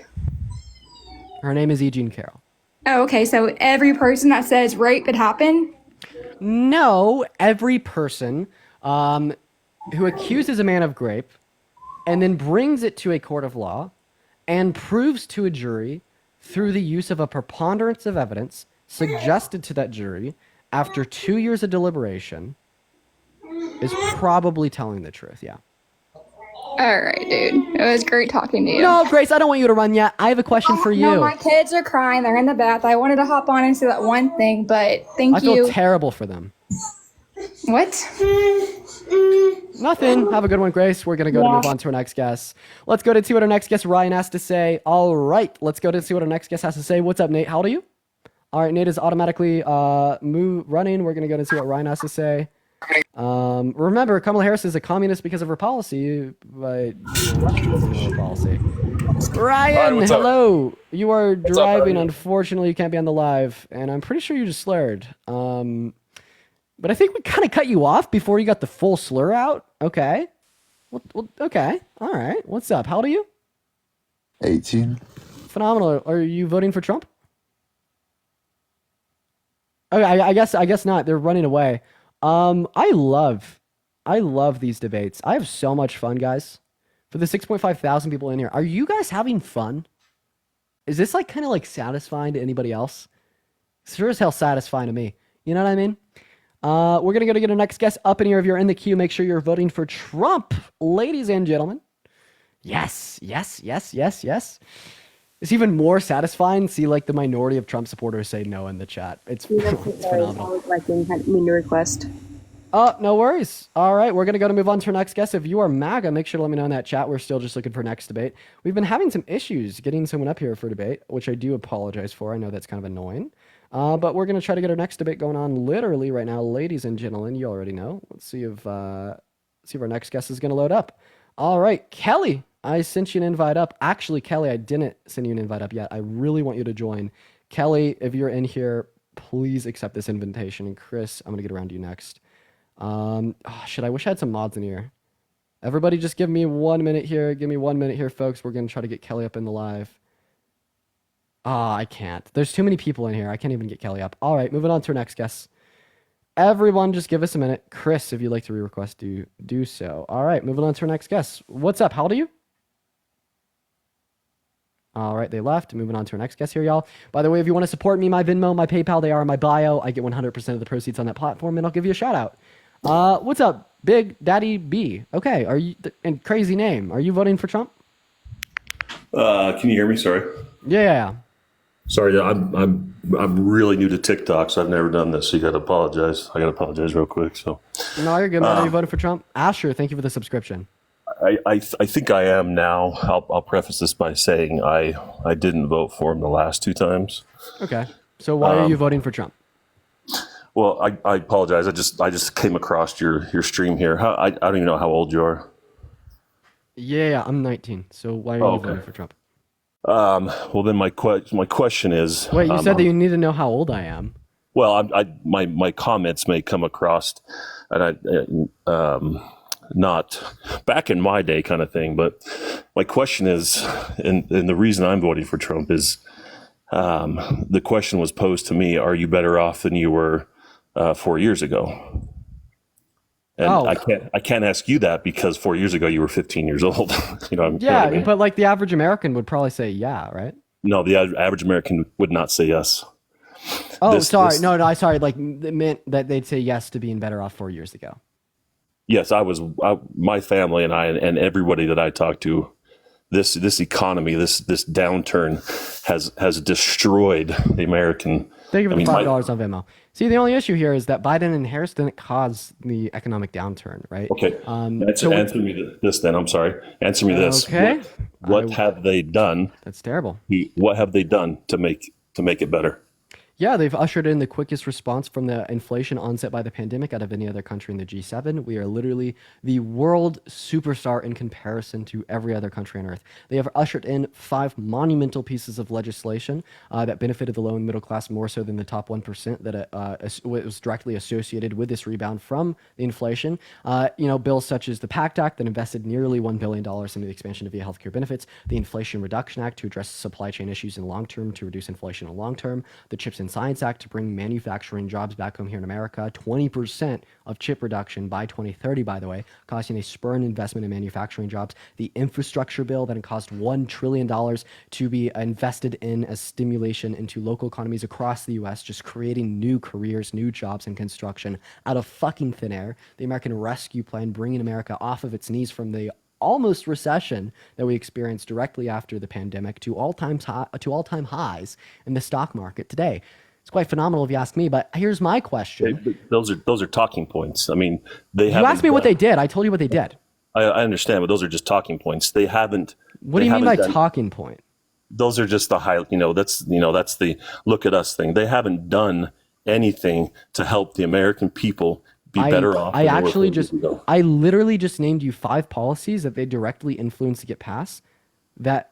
Her name is E. Jean Carroll. Oh, okay, so every person that says rape could happen? No, every person who accuses a man of rape and then brings it to a court of law and proves to a jury through the use of a preponderance of evidence suggested to that jury after 2 years of deliberation is probably telling the truth, yeah. All right, dude. It was great talking to you. No, Grace, I don't want you to run yet. I have a question for you. No, my kids are crying. They're in the bath. I wanted to hop on and say that one thing, but thank I feel you. terrible for them. What? Nothing. Have a good one, Grace. We're going to go to Yeah. move on to our next guest. Let's go to see what our next guest, Ryan, has to say. All right. Let's go to see what our next guest has to say. What's up, Nate? How old are you? All right. Nate is automatically running. We're going to go to see what Ryan has to say. Remember, Kamala Harris is a communist because of her policy, but her policy. Ryan, what's up? hello. You are What's up, driving. buddy? Unfortunately, you can't be on the live, and I'm pretty sure you just slurred. But I think we kind of cut you off before you got the full slur out. Okay. Well, okay. All right. What's up? How old are you? 18. Phenomenal. Are you voting for Trump? Okay, I guess not. They're running away. I love these debates. I have so much fun, guys. For the 6.5 thousand people in here, are you guys having fun? Is this like kind of like satisfying to anybody else? Sure as hell satisfying to me. You know what I mean? We're gonna go to get our next guest up in here. If you're in the queue, make sure you're voting for Trump, ladies and gentlemen. Yes, yes, yes, yes, yes. It's even more satisfying to see like the minority of Trump supporters say no in the chat. It's phenomenal. Mean request. Oh, no worries. All right, we're going to go to move on to our next guest. If you are MAGA, make sure to let me know in that chat. We're still just looking for next debate. We've been having some issues getting someone up here for debate, which I do apologize for. I know that's kind of annoying. But we're going to try to get our next debate going on literally right now. Ladies and gentlemen, you already know. Let's see if our next guest is going to load up. All right, Kelly, I sent you an invite up. Actually, Kelly, I didn't send you an invite up yet. I really want you to join. Kelly, if you're in here, please accept this invitation. And Chris, I'm gonna get around to you next. Shit, I wish I had some mods in here. Everybody just give me 1 minute here. Give me 1 minute here, folks. We're gonna try to get Kelly up in the live. I can't. There's too many people in here. I can't even get Kelly up. All right, moving on to our next guest. Everyone, just give us a minute. Chris, if you'd like to re-request, do so. All right, moving on to our next guest. What's up? How old are you? All right, they left. Moving on to our next guest here, y'all. By the way, if you want to support me, my Venmo, my PayPal, they are in my bio. I get 100% of the proceeds on that platform, and I'll give you a shout out. What's up, Big Daddy B? Okay, are you and crazy name? Are you voting for Trump? Can you hear me? Sorry. Yeah. Sorry, I'm really new to TikTok, so I've never done this. So you got to apologize. I got to apologize real quick. So. No, you're good, man. Are you voting for Trump? Asher, thank you for the subscription. I think I am now. I'll preface this by saying I didn't vote for him the last 2 times. Okay, so why are you voting for Trump? Well, I apologize. I just came across your stream here. I don't even know how old you are. Yeah, I'm 19. So why are you voting for Trump? Well, then my question is. Wait, you said that you need to know how old I am. Well, my comments may come across, and not back in my day kind of thing. But my question is, and the reason I'm voting for Trump is, the question was posed to me: are you better off than you were 4 years ago? And I can't ask you that because 4 years ago you were 15 years old. Yeah, but like the average American would probably say yeah, right? No, the average American would not say yes. Oh, sorry. No, sorry. Like it meant that they'd say yes to being better off 4 years ago. Yes, my family and I and everybody that I talked to, this economy, this downturn has destroyed the American. Thank you for the $5 on Venmo. See, the only issue here is that Biden and Harris didn't cause the economic downturn, right? Okay. Answer me this then. I'm sorry. Answer me this. Okay. What have they done? That's terrible. What have they done to make it better? Yeah, they've ushered in the quickest response from the inflation onset by the pandemic out of any other country in the G7. We are literally the world superstar in comparison to every other country on earth. They have ushered in 5 monumental pieces of legislation that benefited the low and middle class more so than the top 1% that was directly associated with this rebound from the inflation. Bills such as the PACT Act that invested nearly $1 billion into the expansion of via healthcare benefits, the Inflation Reduction Act to address supply chain issues in the long term to reduce inflation in the long term, the CHIPS and Science Act to bring manufacturing jobs back home here in America, 20% of chip reduction by 2030, by the way, causing a spur in investment in manufacturing jobs, the infrastructure bill that caused $1 trillion to be invested in as stimulation into local economies across the U.S., just creating new careers, new jobs in construction out of fucking thin air, the American Rescue Plan bringing America off of its knees from the almost recession that we experienced directly after the pandemic to all-time highs in the stock market today. It's quite phenomenal if you ask me, but here's my question. Those are talking points. I mean, they haven't. You asked me what they did. I told you what they did. I understand, but those are just talking points. They haven't. What do you mean by talking point? Those are just the high. That's the look at us thing. They haven't done anything to help the American people be better off. I literally just named you 5 policies that they directly influenced to get passed that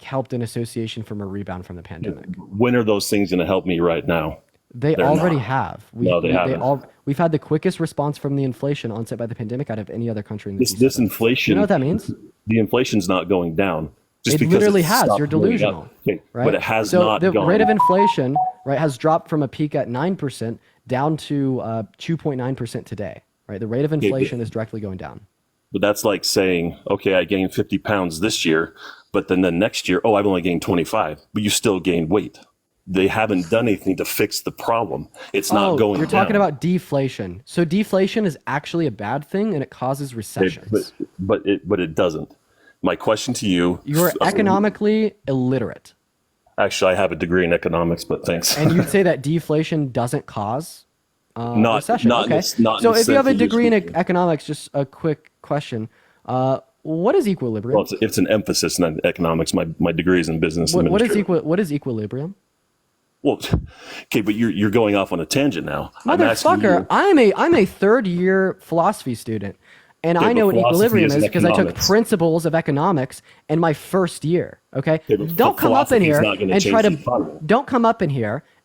helped an association from a rebound from the pandemic. When are those things going to help me right now? They already have. No, they haven't. We've had the quickest response from the inflation onset by the pandemic out of any other country in the G7. This inflation. You know what that means? The inflation's not going down. It literally has. You're delusional. Okay, right? But it has not the gone. rate of inflation, right, has dropped from a peak at 9% down to 2.9% today. Right, the rate of inflation is directly going down. But that's like saying, okay, I gained 50 pounds this year, but then the next year, I've only gained 25, but you still gained weight. They haven't done anything to fix the problem. It's not going down. You're talking about deflation. So deflation is actually a bad thing and it causes recessions. But it doesn't. My question to you. You're economically illiterate. Actually, I have a degree in economics, but thanks. And you'd say that deflation doesn't cause recession. Okay. So if you have a degree in economics, just a quick question. What is equilibrium? Well, it's an emphasis in economics. My degree is in business administration. What is equilibrium? Well, okay, but you're going off on a tangent now. Motherfucker, I'm a third-year philosophy student, and I know what equilibrium is because I took principles of economics in my first year. Okay, don't come up in here and try to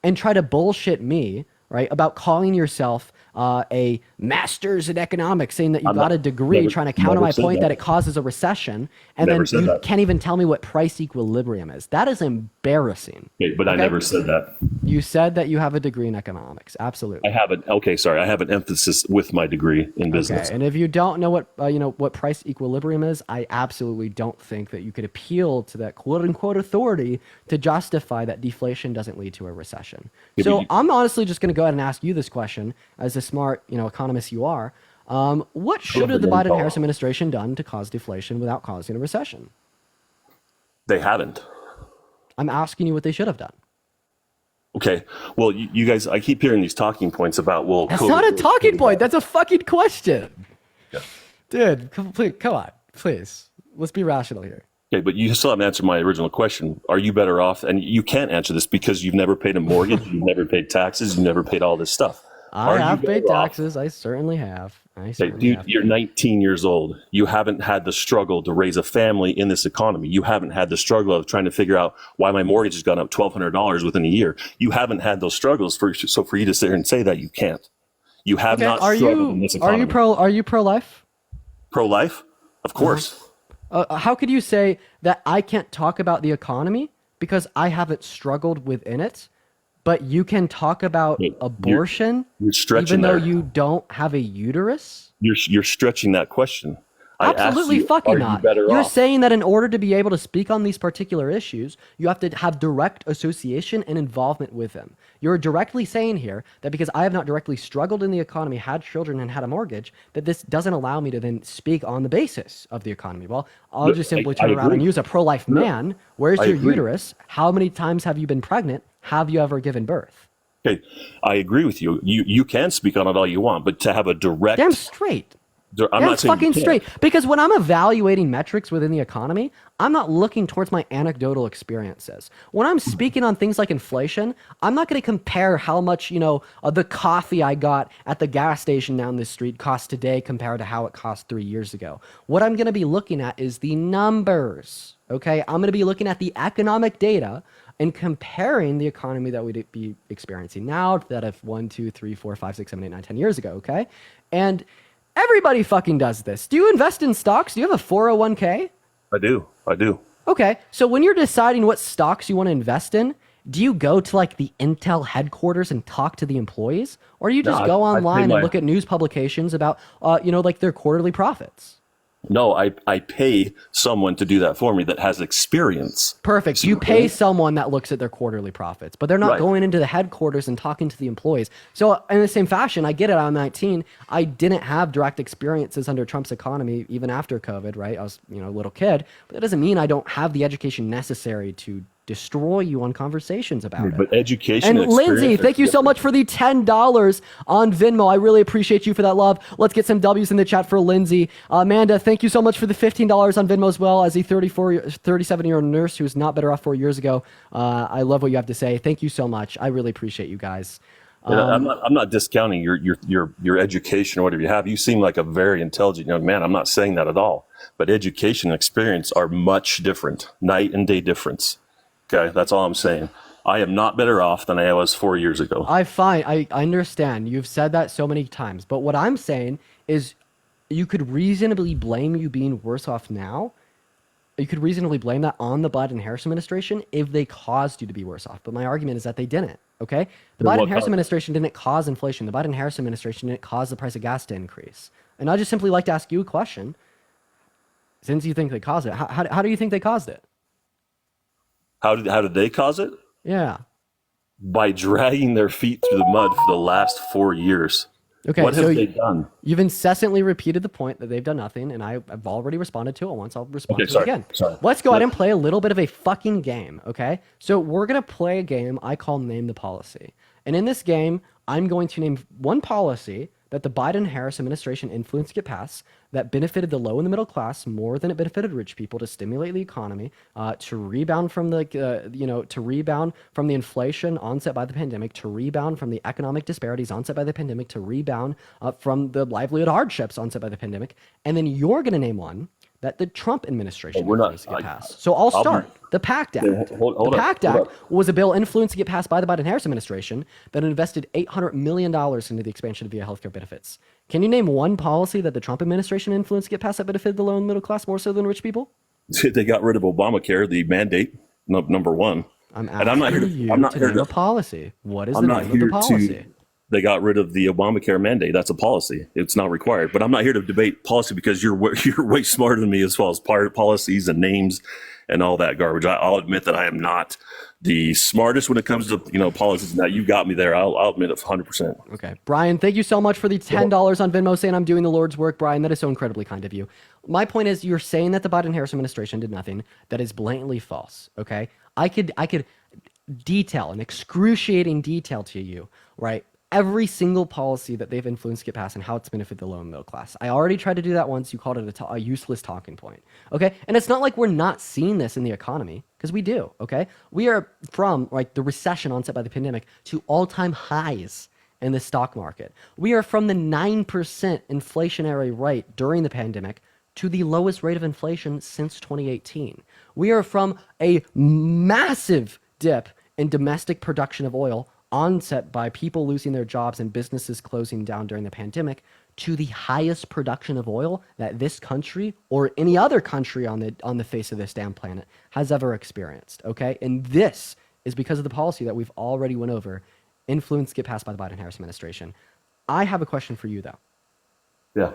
and try to bullshit me, right, about calling yourself a master's in economics, saying that you got a degree, trying to counter my point that it causes a recession, and then you can't even tell me what price equilibrium is. That is embarrassing. Okay, but I never said that. You said that you have a degree in economics. Absolutely. I have an I have an emphasis with my degree in business. Okay, and if you don't know what price equilibrium is, I absolutely don't think that you could appeal to that quote unquote authority to justify that deflation doesn't lead to a recession. Yeah, So I'm honestly just going to go ahead and ask you this question, as a smart economist you are. What should have the Biden-Harris administration done to cause deflation without causing a recession? They haven't. I'm asking you what they should have done. Okay. Well, you guys, I keep hearing these talking points about, well, That's not a talking point. That's a fucking question. Yeah. Dude, come on, please. Let's be rational here. Okay, but you still haven't answered my original question. Are you better off? And you can't answer this because you've never paid a mortgage, you've never paid taxes, you've never paid all this stuff. I have paid taxes. I certainly have. Dude, you're 19 years old. You haven't had the struggle to raise a family in this economy. You haven't had the struggle of trying to figure out why my mortgage has gone up $1,200 within a year. You haven't had those struggles so for you to sit here and say that, you can't. You have not struggled in this economy. Are you pro-life? Pro-life? Of course. How could you say that I can't talk about the economy because I haven't struggled within it, but you can talk about abortion you're stretching even though there. you don't have a uterus? You're stretching that question. Absolutely fucking not. You're off? saying that in order to be able to speak on these particular issues, you have to have direct association and involvement with them. You're directly saying here that because I have not directly struggled in the economy, had children, and had a mortgage, that this doesn't allow me to then speak on the basis of the economy. Well, I'll just simply turn around and use a pro-life man. Where's your uterus? How many times have you been pregnant? Have you ever given birth? Okay, I agree with you. You can speak on it all you want, but to have a direct... Damn straight. I'm not saying fucking straight. Because when I'm evaluating metrics within the economy, I'm not looking towards my anecdotal experiences. When I'm speaking on things like inflation, I'm not going to compare how much, the coffee I got at the gas station down the street costs today compared to how it cost 3 years ago. What I'm going to be looking at is the numbers, okay? I'm going to be looking at the economic data and comparing the economy that we'd be experiencing now to that of 1, 2, 3, 4, 5, 6, 7, 8, 9, 10 years ago, okay? And everybody fucking does this. Do you invest in stocks? Do you have a 401k? I do. Okay, so when you're deciding what stocks you want to invest in, do you go to like the Intel headquarters and talk to the employees? Or do you just go online and look at news publications about, like their quarterly profits? No, I pay someone to do that for me that has experience. Perfect. You pay someone that looks at their quarterly profits, but they're not going into the headquarters and talking to the employees. So in the same fashion, I get it. I'm 19. I didn't have direct experiences under Trump's economy, even after COVID, right? I was, a little kid, but that doesn't mean I don't have the education necessary to destroy you on conversations about it. But education and Lindsay, thank you so much for the $10 on Venmo. I really appreciate you for that love. Let's get some W's in the chat for Lindsay. Amanda, thank you so much for the $15 on Venmo as well. As a 37-year-old nurse who was not better off 4 years ago, I love what you have to say. Thank you so much. I really appreciate you guys. I'm not discounting your education or whatever you have. You seem like a very intelligent young man. I'm not saying that at all. But education and experience are much different, night and day difference. Okay, that's all I'm saying. I am not better off than I was 4 years ago. I understand. You've said that so many times. But what I'm saying is you could reasonably blame you being worse off now. You could reasonably blame that on the Biden-Harris administration if they caused you to be worse off. But my argument is that they didn't, okay? The Biden-Harris administration didn't cause inflation. The Biden-Harris administration didn't cause the price of gas to increase. And I'd just simply like to ask you a question. Since you think they caused it, how do you think they caused it? How did they cause it? Yeah. By dragging their feet through the mud for the last 4 years. Okay, what have they done? You've incessantly repeated the point that they've done nothing, and I've already responded to it once. I'll respond to it again. Let's go ahead and play a little bit of a fucking game, okay? So we're going to play a game I call Name the Policy. And in this game, I'm going to name one policy that the Biden-Harris administration influenced get passed that benefited the low and the middle class more than it benefited rich people to stimulate the economy, to rebound from the, to rebound from the inflation onset by the pandemic, to rebound from the economic disparities onset by the pandemic, to rebound from the livelihood hardships onset by the pandemic. And then you're going to name one that the Trump administration We're not. influenced to get passed. So I'll start. The PACT Act. Hold The up, PACT hold Act up. was a bill influenced to get passed by the Biden-Harris administration that invested $800 million into the expansion of VA healthcare benefits. Can you name one policy that the Trump administration influenced to get passed that benefited the low and middle class more so than rich people? They got rid of Obamacare, the mandate, number one. I'm And I'm not here asking to. you I'm not to here name to. a policy. What is I'm the not name of the here policy? to. They got rid of the Obamacare mandate. That's a policy. It's not required. But I'm not here to debate policy because you're way smarter than me as far as policies and names and all that garbage. I'll admit that I am not the smartest when it comes to policies. Now you got me there. I'll admit it 100%. Okay. Brian, thank you so much for the $10 on Venmo saying I'm doing the Lord's work. Brian, that is so incredibly kind of you. My point is you're saying that the Biden-Harris administration did nothing. That is blatantly false. Okay. I could detail an excruciating detail to you, right? Every single policy that they've influenced to get passed and how it's benefited the low and middle class. I already tried to do that once. You called it a useless talking point. Okay. And it's not like we're not seeing this in the economy because we do. Okay. We are from the recession onset by the pandemic to all-time highs in the stock market. We are from the 9% inflationary rate during the pandemic to the lowest rate of inflation since 2018. We are from a massive dip in domestic production of oil onset by people losing their jobs and businesses closing down during the pandemic to the highest production of oil that this country or any other country on the face of this damn planet has ever experienced. Okay. And this is because of the policy that we've already went over, influence get passed by the Biden-Harris administration. I have a question for you though. Yeah.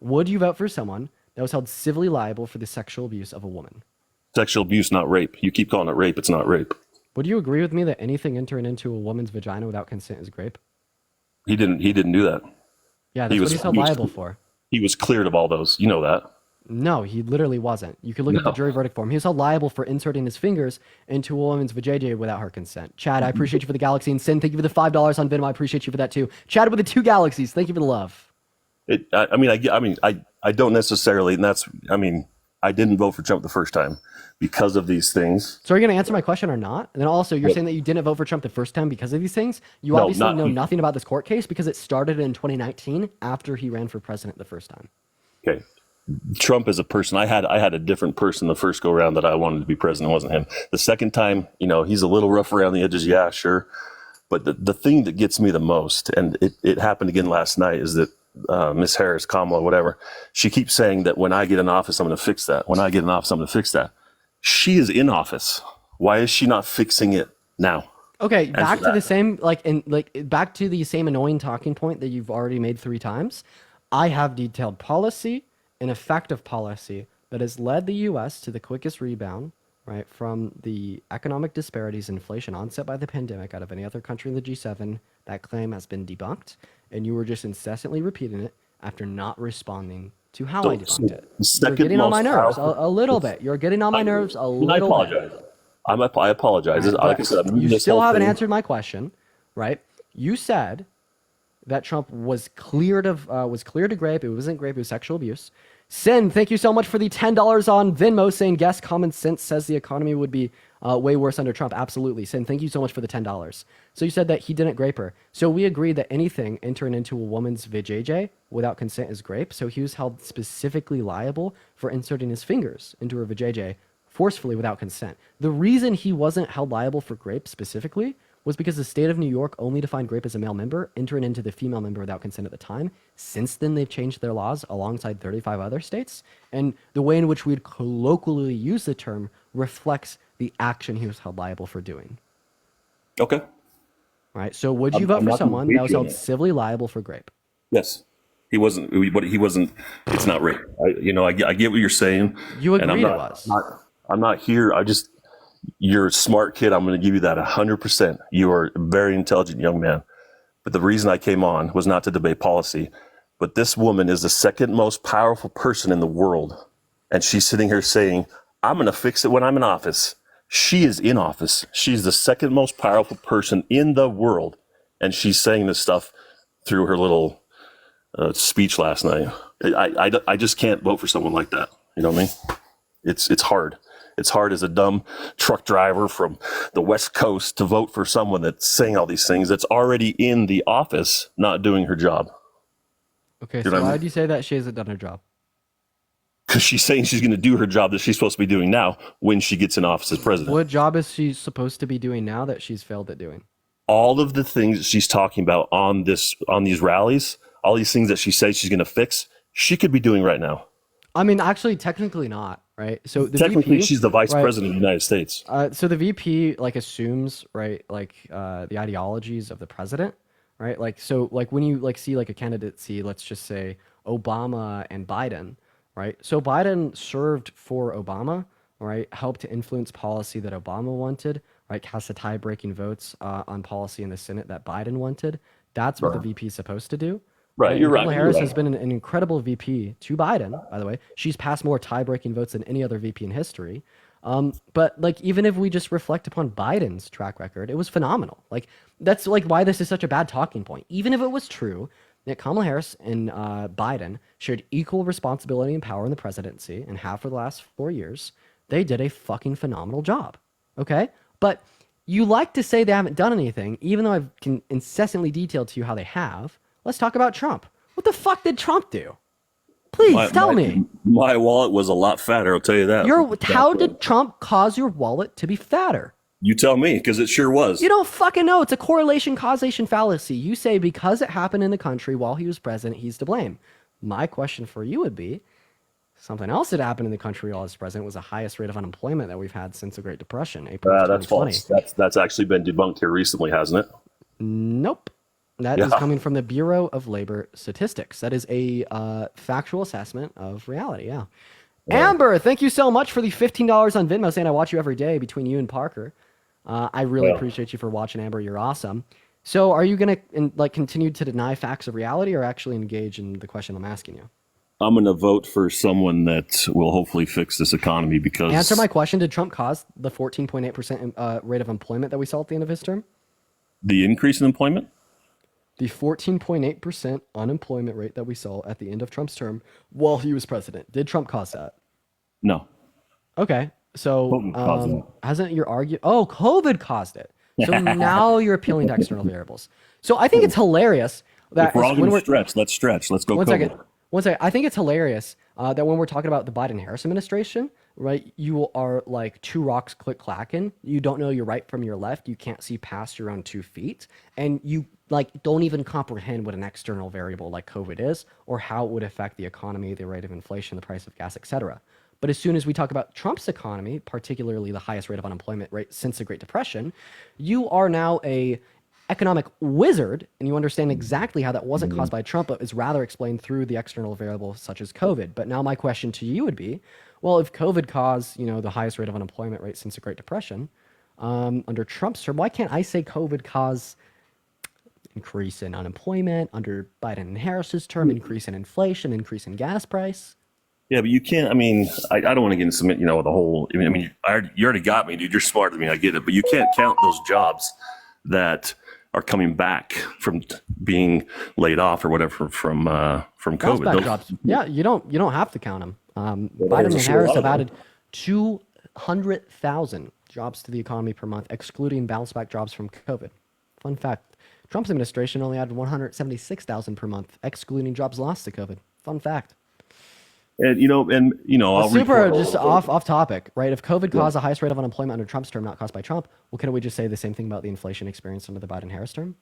Would you vote for someone that was held civilly liable for the sexual abuse of a woman? Sexual abuse, not rape. You keep calling it rape. It's not rape. Would you agree with me that anything entering into a woman's vagina without consent is rape? He didn't do that. Yeah, that's what he's held liable for. He was cleared of all those. You know that. No, he literally wasn't. You could look at the jury verdict form. He was held liable for inserting his fingers into a woman's vajayjay without her consent. Chad, I appreciate you for the galaxy. And Sin, thank you for the $5 on Venmo. I appreciate you for that too. Chad with the 2 galaxies. Thank you for the love. I don't necessarily, and that's, I didn't vote for Trump the first time because of these things. So are you going to answer my question or not? And then also, you're saying that you didn't vote for Trump the first time because of these things? You No, obviously not- know nothing about this court case because it started in 2019 after he ran for president the first time. Okay. Trump as a person, I had a different person the first go around that I wanted to be president. It wasn't him. The second time, he's a little rough around the edges. Yeah, sure. But the thing that gets me the most, and it happened again last night, is that Miss Harris, Kamala, whatever, she keeps saying that when I get in office, I'm going to fix that. When I get in office, I'm going to fix that. She is in office. Why is she not fixing it now? Okay, back to that. the same back to the same annoying talking point that you've already made 3 times. I have detailed policy and effective policy that has led the U.S. to the quickest rebound, right, from the economic disparities and inflation onset by the pandemic out of any other country in the G7. That claim has been debunked, and you were just incessantly repeating it after not responding to how I debunked it. You're getting on my nerves a little bit. You're getting on my nerves a little I apologize. bit. I apologize. Like I said, You still haven't answered my question, right? You said that Trump was cleared of grape. It wasn't grape. It was sexual abuse. Sin, thank you so much for the $10 on Venmo saying, guess common sense says the economy would be way worse under Trump. Absolutely. Sin, thank you so much for the $10. So you said that he didn't grape her. So we agreed that anything entering into a woman's vajayjay without consent is grape. So he was held specifically liable for inserting his fingers into her vajayjay forcefully without consent. The reason he wasn't held liable for grape specifically was because the state of New York only defined grape as a male member entering into the female member without consent at the time. Since then, they've changed their laws alongside 35 other states. And the way in which we'd colloquially use the term reflects the action he was held liable for doing. Okay. Right. So would you vote for someone that was held civilly liable for grape? Yes. He wasn't. It's not rape. I get what you're saying. You agreed and I'm it not, was. I'm not here. You're a smart kid. I'm going to give you that 100%. You are a very intelligent young man. But the reason I came on was not to debate policy. But this woman is the second most powerful person in the world. And she's sitting here saying, I'm going to fix it when I'm in office. She is in office. She's the second most powerful person in the world. And she's saying this stuff through her little speech last night. I just can't vote for someone like that. You know what I mean? It's hard. It's hard as a dumb truck driver from the West Coast to vote for someone that's saying all these things that's already in the office, not doing her job. Okay, You so know what I why mean? do you say that she hasn't done her job? Because she's saying she's going to do her job that she's supposed to be doing now when she gets in office as president. What job is she supposed to be doing now that she's failed at doing? All of the things that she's talking about on these rallies, all these things that she says she's going to fix, she could be doing right now. I mean, actually, technically not, right? So the Technically, VP, she's the vice right, president of the United States. So the VP like assumes, right, like the ideologies of the president, right? Like, so like when you like see like a candidacy, let's just say Obama and Biden, right? So Biden served for Obama, right? Helped to influence policy that Obama wanted, right? Cast the tie-breaking votes on policy in the Senate that Biden wanted. That's what the VP is supposed to do. Right, you're right. Kamala Harris has been an incredible VP to Biden, by the way. She's passed more tie-breaking votes than any other VP in history. But like, even if we just reflect upon Biden's track record, it was phenomenal. Like, that's like why this is such a bad talking point. Even if it was true that Kamala Harris and Biden shared equal responsibility and power in the presidency and have for the last 4 years, they did a fucking phenomenal job. Okay? But you like to say they haven't done anything, even though I've incessantly detailed to you how they have. Let's talk about Trump. What the fuck did Trump do? Please tell me. My wallet was a lot fatter, I'll tell you that. How did Trump cause your wallet to be fatter? You tell me, because it sure was. You don't fucking know. It's a correlation causation fallacy. You say because it happened in the country while he was president, he's to blame. My question for you would be, something else that happened in the country while he was president was the highest rate of unemployment that we've had since the Great Depression, April of 2020. That's false. That's actually been debunked here recently, hasn't it? Nope. That is coming from the Bureau of Labor Statistics. That is a factual assessment of reality, yeah. Amber, thank you so much for the $15 on Venmo, saying I watch you every day between you and Parker. I really appreciate you for watching, Amber. You're awesome. So are you going to continue to deny facts of reality or actually engage in the question I'm asking you? I'm going to vote for someone that will hopefully fix this economy because... Answer my question. Did Trump cause the 14.8% rate of employment that we saw at the end of his term? The increase in employment? The 14.8% unemployment rate that we saw at the end of Trump's term while he was president. Did Trump cause that? No. Okay. So hasn't your argument... Oh, COVID caused it. So now you're appealing to external variables. So I think it's hilarious that... If we're all going to stretch, let's stretch. Let's go One COVID. second. I think it's hilarious that when we're talking about the Biden-Harris administration, right, you are like two rocks click-clacking. You don't know your right from your left. You can't see past your own 2 feet. And you don't even comprehend what an external variable like COVID is or how it would affect the economy, the rate of inflation, the price of gas, etc. But as soon as we talk about Trump's economy, particularly the highest rate of unemployment rate since the Great Depression, you are now a economic wizard, and you understand exactly how that wasn't caused by Trump, but is rather explained through the external variables such as COVID. But now my question to you would be, well, if COVID caused, the highest rate of unemployment rate since the Great Depression, under Trump's term, why can't I say COVID caused increase in unemployment under Biden and Harris's term, increase in inflation, increase in gas price? Yeah, but you can't. I mean, I don't want to get into some, the whole. I mean, you already got me, dude. You're smarter than me. I get it, but you can't count those jobs that are coming back from being laid off or whatever from COVID. Jobs. Yeah, you don't have to count them. Biden and Harris have added 200,000 jobs to the economy per month, excluding bounce back jobs from COVID. Fun fact: Trump's administration only added 176,000 per month, excluding jobs lost to COVID. Fun fact. And I'll super just off topic, right? If COVID caused the highest rate of unemployment under Trump's term, not caused by Trump, well, can we just say the same thing about the inflation experienced under the Biden-Harris term?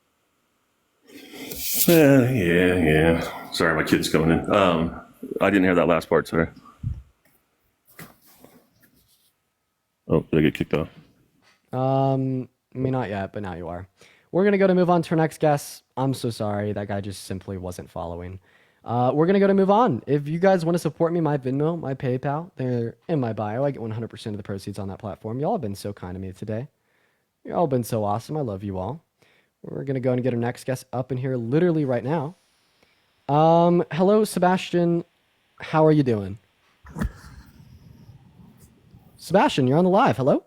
Yeah. Sorry, my kid's coming in. I didn't hear that last part. Sorry. Oh, did I get kicked off? Me not yet, but now you are. We're gonna move on to our next guest. I'm so sorry, that guy just simply wasn't following. We're going to move on. If you guys want to support me, my Venmo, my PayPal, they're in my bio. I get 100% of the proceeds on that platform. Y'all have been so kind to me today. Y'all been so awesome. I love you all. We're going to go and get our next guest up in here literally right now. Hello, Sebastian. How are you doing? Sebastian, you're on the live. Hello?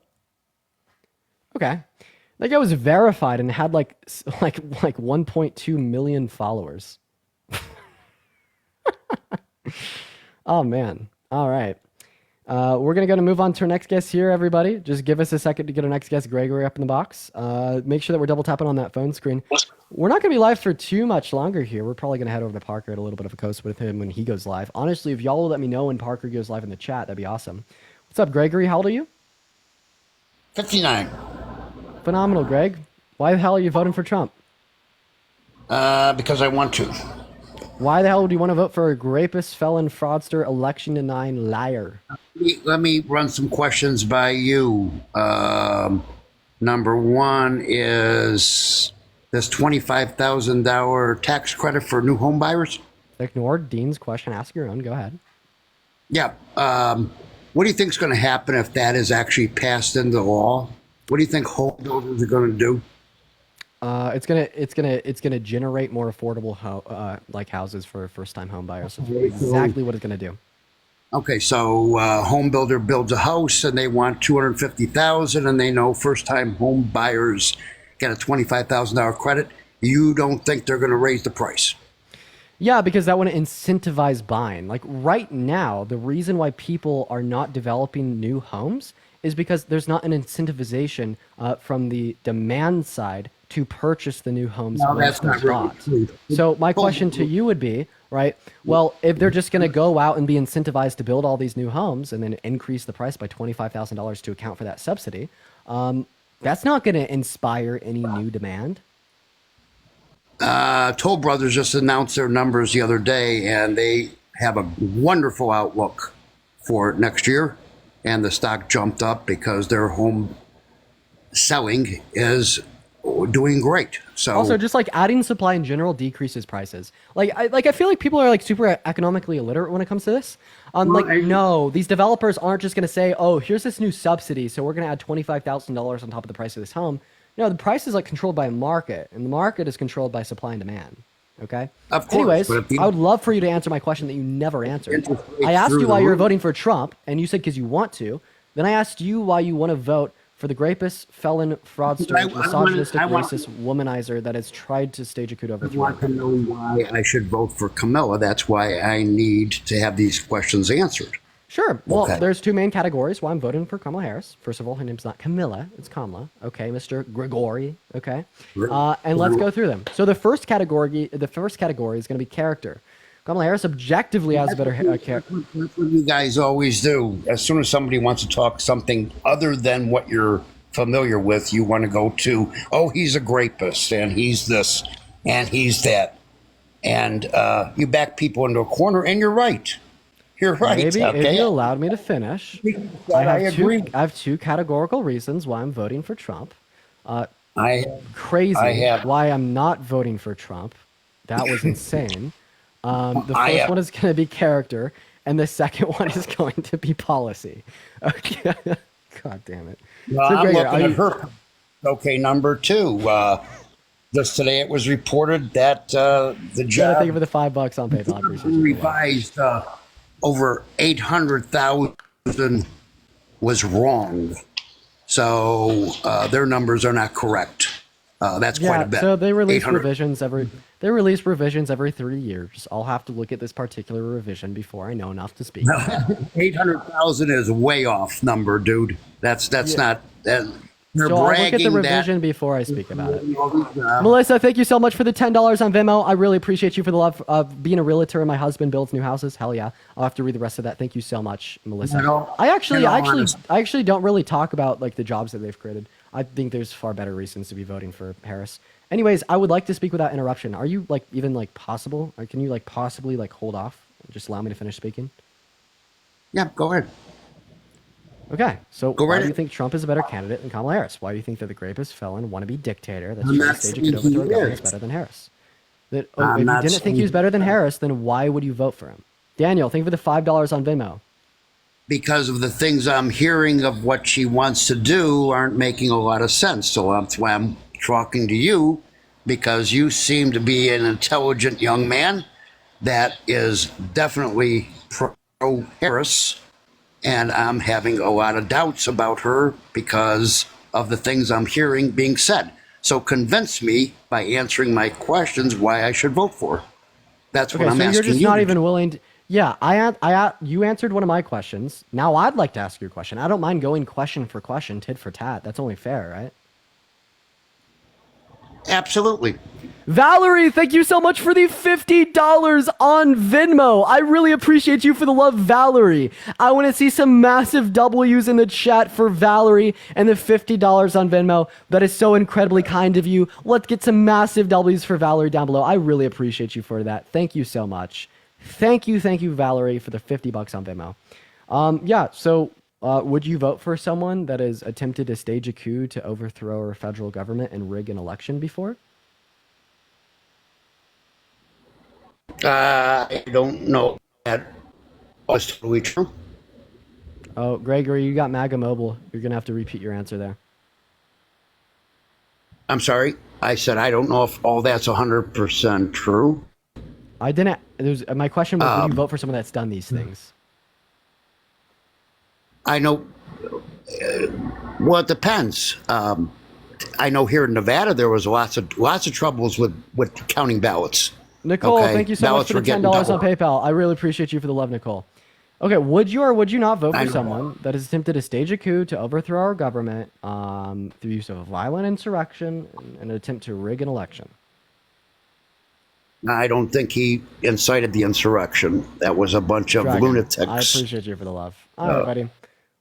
Okay. That guy was verified and had like 1.2 million followers. Oh man. All right. We're going to move on to our next guest here, everybody. Just give us a second to get our next guest, Gregory, up in the box. Make sure that we're double tapping on that phone screen. We're not going to be live for too much longer here. We're probably going to head over to Parker at a little bit of a coast with him when he goes live. Honestly, if y'all will let me know when Parker goes live in the chat, that'd be awesome. What's up, Gregory? How old are you? 59. Phenomenal, Greg. Why the hell are you voting for Trump? Because I want to. Why the hell do you want to vote for a rapist, felon, fraudster, election denying liar? Let me run some questions by you. Number one is this $25,000 tax credit for new home buyers? Ignore Dean's question. Ask your own. Go ahead. Yeah. What do you think is going to happen if that is actually passed into law? What do you think home builders are going to do? It's gonna generate more affordable houses for first-time home buyers. That's exactly what it's gonna do. Okay, so home builder builds a house and they want $250,000, and they know first-time home buyers get a $25,000 credit. You don't think they're going to raise the price? Yeah, because that would incentivize buying. Like right now, the reason why people are not developing new homes is because there's not an incentivization from the demand side to purchase the new homes. No, that's not really true. So my question to you would be, right, well, if they're just going to go out and be incentivized to build all these new homes and then increase the price by $25,000 to account for that subsidy, that's not going to inspire any new demand. Toll Brothers just announced their numbers the other day, and they have a wonderful outlook for next year. And the stock jumped up because their home selling is doing great. So also, just like adding supply in general decreases prices. I feel like people are like super economically illiterate when it comes to this. No, these developers aren't just going to say, "Oh, here's this new subsidy, so we're going to add $25,000 on top of the price of this home." No, the price is like controlled by a market, and the market is controlled by supply and demand. Okay. Of course. Anyways, I would love for you to answer my question that you never answered. I asked you why you're voting for Trump, and you said because you want to. Then I asked you why you want to vote for the rapist, felon, fraudster, misogynistic, racist womanizer that has tried to stage a coup over. I want to know why I should vote for Camilla. That's why I need to have these questions answered. Sure. Well, there's two main categories why I'm voting for Kamala Harris. First of all, her name's not Camilla, it's Kamala. Okay, Mr. Gregory. Okay. And let's go through them. So the first category is going to be character. Kamala Harris objectively has a better character. That's what you guys always do. As soon as somebody wants to talk something other than what you're familiar with, you want to go to, oh, he's a rapist, and he's this, and he's that. And you back people into a corner, and you're right. You're right. Maybe okay? if you allowed me to finish, I have two categorical reasons why I'm voting for Trump. Why I'm not voting for Trump. That was insane. The first one is going to be character, and the second one is going to be policy. Okay. God damn it. Well, I'm looking at her. Okay, number two. Just today it was reported that the job. Thank you for the $5 on PayPal. I appreciate you. Revised over 800,000 was wrong. So their numbers are not correct. That's quite a bit. So they release revisions every 3 years. I'll have to look at this particular revision before I know enough to speak. 800,000 is way off number, dude. That's not. They're so I'll look at the revision before I speak about it. Melissa, thank you so much for the $10 on Venmo. I really appreciate you for the love of being a realtor and my husband builds new houses. Hell yeah. I'll have to read the rest of that. Thank you so much, Melissa. I actually don't really talk about like the jobs that they've created. I think there's far better reasons to be voting for Harris. Anyways, I would like to speak without interruption. Are you like even like possible? Or can you like possibly like hold off and just allow me to finish speaking? Yeah, go ahead. Okay, so why do you think Trump is a better candidate than Kamala Harris? Why do you think that the rapist, felon, wannabe dictator that's trying to stage a coup over to our government is better than Harris? If you didn't think he was better than Harris, then why would you vote for him? Daniel, thank you for the $5 on Venmo. Because of the things I'm hearing of what she wants to do aren't making a lot of sense. So that's why I'm talking to you, because you seem to be an intelligent young man that is definitely pro-Harris. And I'm having a lot of doubts about her because of the things I'm hearing being said. So convince me by answering my questions why I should vote for her. That's what I'm asking you. You're just not even willing. Yeah, you answered one of my questions. Now I'd like to ask you a question. I don't mind going question for question, tit for tat. That's only fair, right? Absolutely. Valerie, thank you so much for the $50 on Venmo. I really appreciate you for the love, Valerie. I want to see some massive W's in the chat for Valerie and the $50 on Venmo. That is so incredibly kind of you. Let's get some massive W's for Valerie down below. I really appreciate you for that. Thank you so much. Thank you, Valerie, for the $50 on Venmo. Yeah, so would you vote for someone that has attempted to stage a coup to overthrow our federal government and rig an election before? I don't know. That was totally true. Oh, Gregory, you got MAGA Mobile. You're going to have to repeat your answer there. I'm sorry. I said I don't know if all that's 100% true. I didn't. My question was, would you vote for someone that's done these things? I know. Well, it depends. I know here in Nevada there was lots of troubles with counting ballots. Nicole, thank you so much for the $10 on PayPal. I really appreciate you for the love, Nicole. Okay, would you or would you not vote for someone that has attempted to stage a coup to overthrow our government through use of a violent insurrection and an attempt to rig an election? I don't think he incited the insurrection. That was a bunch of lunatics. I appreciate you for the love. All right, buddy.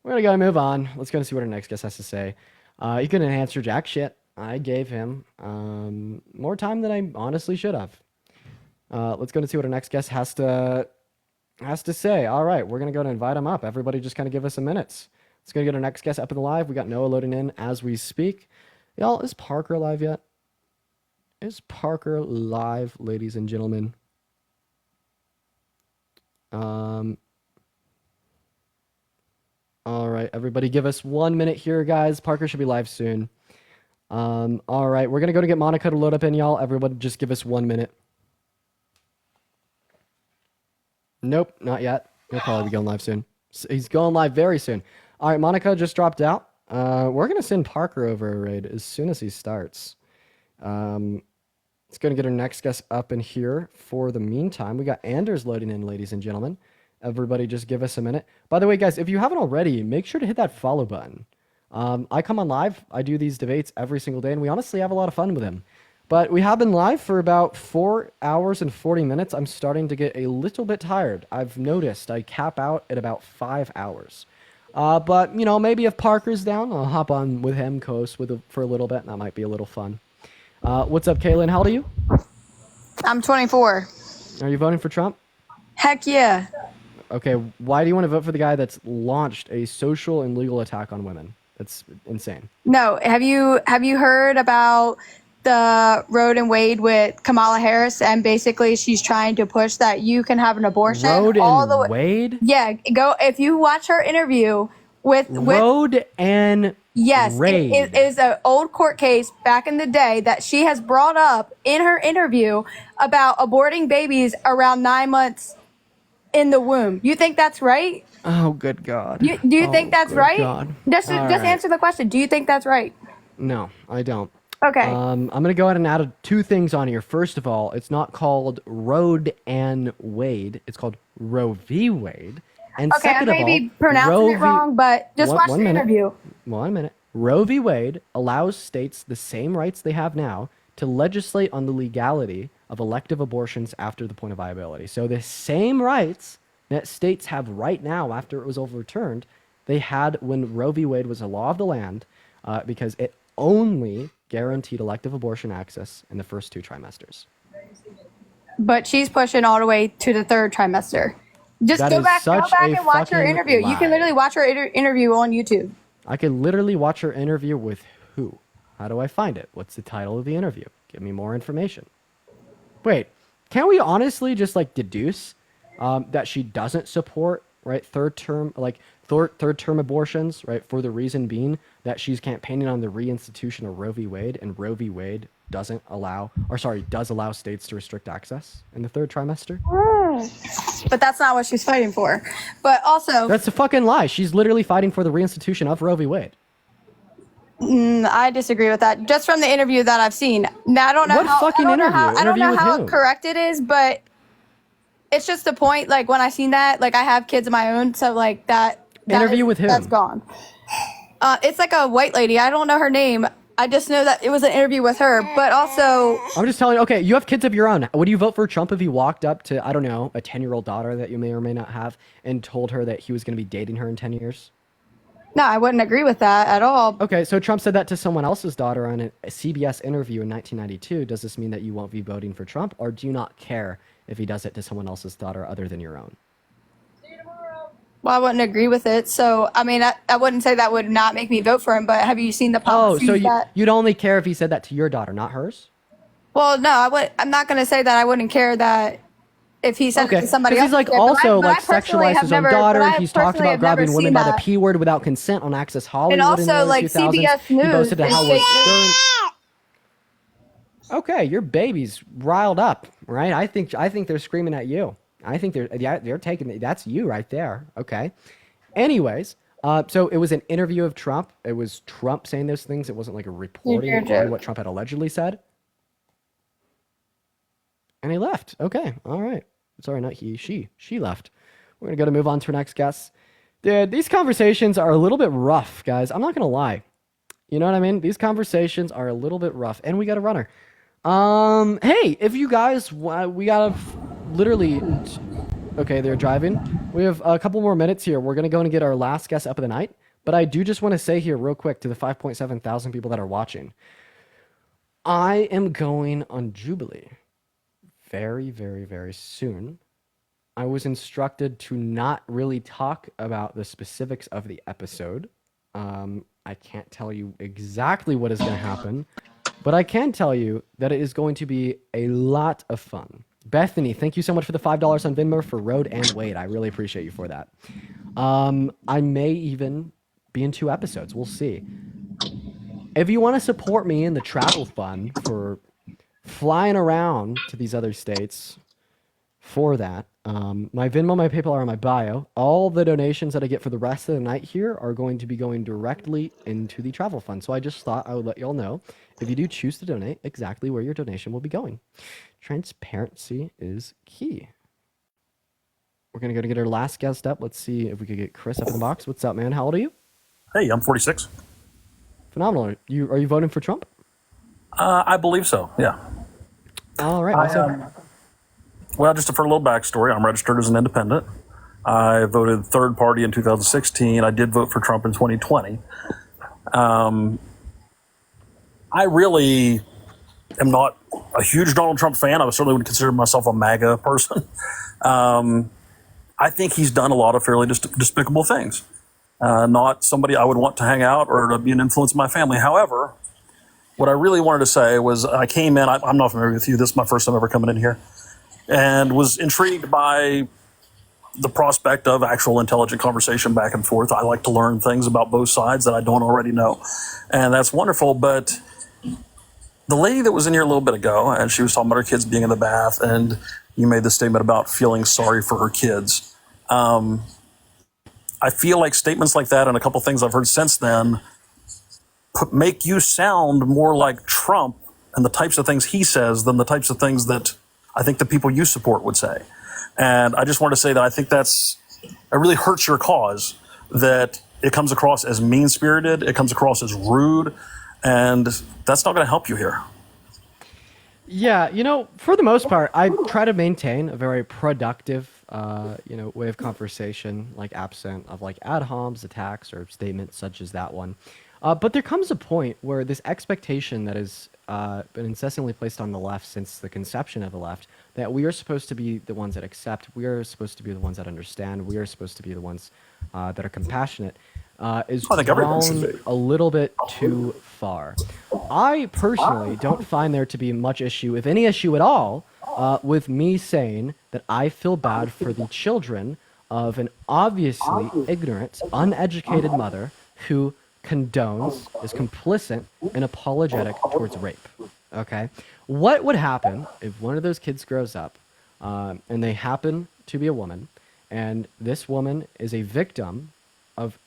We're going to go and move on. Let's go and see what our next guest has to say. He couldn't answer jack shit. I gave him more time than I honestly should have. Let's go and see what our next guest has to say. All right, we're going to go and invite him up. Everybody just kind of give us some minutes. Let's go get our next guest up in the live. We got Noah loading in as we speak. Y'all, is Parker live yet? Is Parker live, ladies and gentlemen? All right, everybody give us 1 minute here, guys. Parker should be live soon. All right, we're going to go to get Monica to load up in, y'all. Everybody just give us 1 minute. Nope, not yet. He'll probably be going live soon. He's going live very soon. All right, Monica just dropped out. We're going to send Parker over a raid as soon as he starts. Let's go and get our next guest up in here. For the meantime, we got Anders loading in, ladies and gentlemen. Everybody just give us a minute. By the way, guys, if you haven't already, make sure to hit that follow button. I come on live. I do these debates every single day, and we honestly have a lot of fun with them. But we have been live for about 4 hours and 40 minutes. I'm starting to get a little bit tired. I've noticed I cap out at about 5 hours. But, you know, maybe if Parker's down, I'll hop on with him, co-host for a little bit. That might be a little fun. What's up, Kaylin? How old are you? I'm 24. Are you voting for Trump? Heck yeah. Okay, why do you want to vote for the guy that's launched a social and legal attack on women? That's insane. No, have you heard about the Roe and Wade with Kamala Harris, and basically she's trying to push that you can have an abortion Roe and Wade? Yeah, go if you watch her interview with Roe and yes, Raid. It is an old court case back in the day that she has brought up in her interview about aborting babies around 9 months in the womb. You think that's right? Oh, good God. Do you think that's right? God. Just answer the question. Do you think that's right? No, I don't. Okay. I'm going to go ahead and add 2 things on here. First of all, it's not called Roe and Wade. It's called Roe v. Wade. And okay, I second may of all, be pronouncing it wrong, but just watch the interview. 1 minute. Roe v. Wade allows states the same rights they have now to legislate on the legality of elective abortions after the point of viability. So the same rights that states have right now after it was overturned, they had when Roe v. Wade was a law of the land, because it only guaranteed elective abortion access in the first 2 trimesters. But she's pushing all the way to the 3rd trimester. Just go back and watch her interview. Lie. You can literally watch her interview on YouTube. I can literally watch her interview with who? How do I find it? What's the title of the interview? Give me more information. Wait, can't we honestly just like deduce that she doesn't support third term abortions, right? For the reason being that she's campaigning on the reinstitution of Roe v. Wade, and Roe v. Wade does allow states to restrict access in the 3rd trimester. But that's not what she's fighting for. But also, that's a fucking lie. She's literally fighting for the reinstitution of Roe v. Wade. I disagree with that. Just from the interview that I've seen. Now I don't know how correct it is, but it's just the point. Like when I seen that, like I have kids of my own, so like that Interview with who? That's gone. It's like a white lady. I don't know her name. I just know that it was an interview with her. But also, I'm just telling you. Okay, you have kids of your own. Would you vote for Trump if he walked up to, I don't know, a 10-year-old daughter that you may or may not have, and told her that he was going to be dating her in 10 years? no, I wouldn't agree with that at all. Okay, so Trump said that to someone else's daughter on a CBS interview in 1992. Does this mean that you won't be voting for Trump, or do you not care if he does it to someone else's daughter other than your own? Well, I wouldn't agree with it. So, I mean, I wouldn't say that would not make me vote for him, but have you seen the Oh, policies so that... you'd only care if he said that to your daughter, not hers? Well, no, I'm not going to say that I wouldn't care that if he said it to somebody 'Cause else. he's like but I- also but I like personally sexualized have his own never- but daughter. I He's talked personally about have never grabbing women seen by the that. P word without consent on Access Hollywood. also, in the like, 2000s. CBS He News boasted of is Howard fake Stern. Okay, your baby's riled up, right? I think they're screaming at you. I think they're taking that's you right there. Okay. Anyways, so it was an interview of Trump. It was Trump saying those things. It wasn't like a reporting on what Trump had allegedly said. And he left. Okay. All right. Sorry, not he. She left. We're going to move on to our next guest. Dude, these conversations are a little bit rough, guys. I'm not going to lie. You know what I mean? These conversations are a little bit rough. And we got a runner. Hey, if you guys, we got literally... Okay, they're driving. We have a couple more minutes here. We're going to go and get our last guest up of the night. But I do just want to say here real quick to the 5.7 thousand people that are watching. I am going on Jubilee very, very, very soon. I was instructed to not really talk about the specifics of the episode. I can't tell you exactly what is going to happen, but I can tell you that it is going to be a lot of fun. Bethany, thank you so much for the $5 on Venmo for Road and Wade. I really appreciate you for that. I may even be in 2 episodes. We'll see. If you want to support me in the travel fund for flying around to these other states for that, my Venmo, my PayPal are in my bio. All the donations that I get for the rest of the night here are going to be going directly into the travel fund. So I just thought I would let y'all know, if you do choose to donate, exactly where your donation will be going. Transparency is key. We're going to go to get our last guest up. Let's see if we could get Chris up in the box. What's up, man? How old are you? Hey, I'm 46. Phenomenal. Are you voting for Trump? I believe so, yeah. All right. Awesome. Well, just for a little backstory, I'm registered as an independent. I voted third party in 2016. I did vote for Trump in 2020. I really am not a huge Donald Trump fan. I certainly would consider myself a MAGA person. I think he's done a lot of fairly despicable things. Not somebody I would want to hang out or to be an influence in my family. However, what I really wanted to say was I came in, I'm not familiar with you, this is my first time ever coming in here, and was intrigued by the prospect of actual intelligent conversation back and forth. I like to learn things about both sides that I don't already know. And that's wonderful, but the lady that was in here a little bit ago, and she was talking about her kids being in the bath, and you made the statement about feeling sorry for her kids. I feel like statements like that and a couple things I've heard since then make you sound more like Trump and the types of things he says than the types of things that I think the people you support would say. And I just want to say that I think it really hurts your cause, that it comes across as mean-spirited, it comes across as rude, and that's not going to help you here. Yeah, for the most part, I try to maintain a very productive, way of conversation, like absent of like ad homs, attacks, or statements such as that one. But there comes a point where this expectation that has been incessantly placed on the left since the conception of the left, that we are supposed to be the ones that accept, we are supposed to be the ones that understand, we are supposed to be the ones that are compassionate, is drawn a little bit too far. I personally don't find there to be much issue, if any issue at all, with me saying that I feel bad for the children of an obviously ignorant, uneducated mother who condones, is complicit, and apologetic towards rape. Okay? What would happen if one of those kids grows up and they happen to be a woman, and this woman is a victim of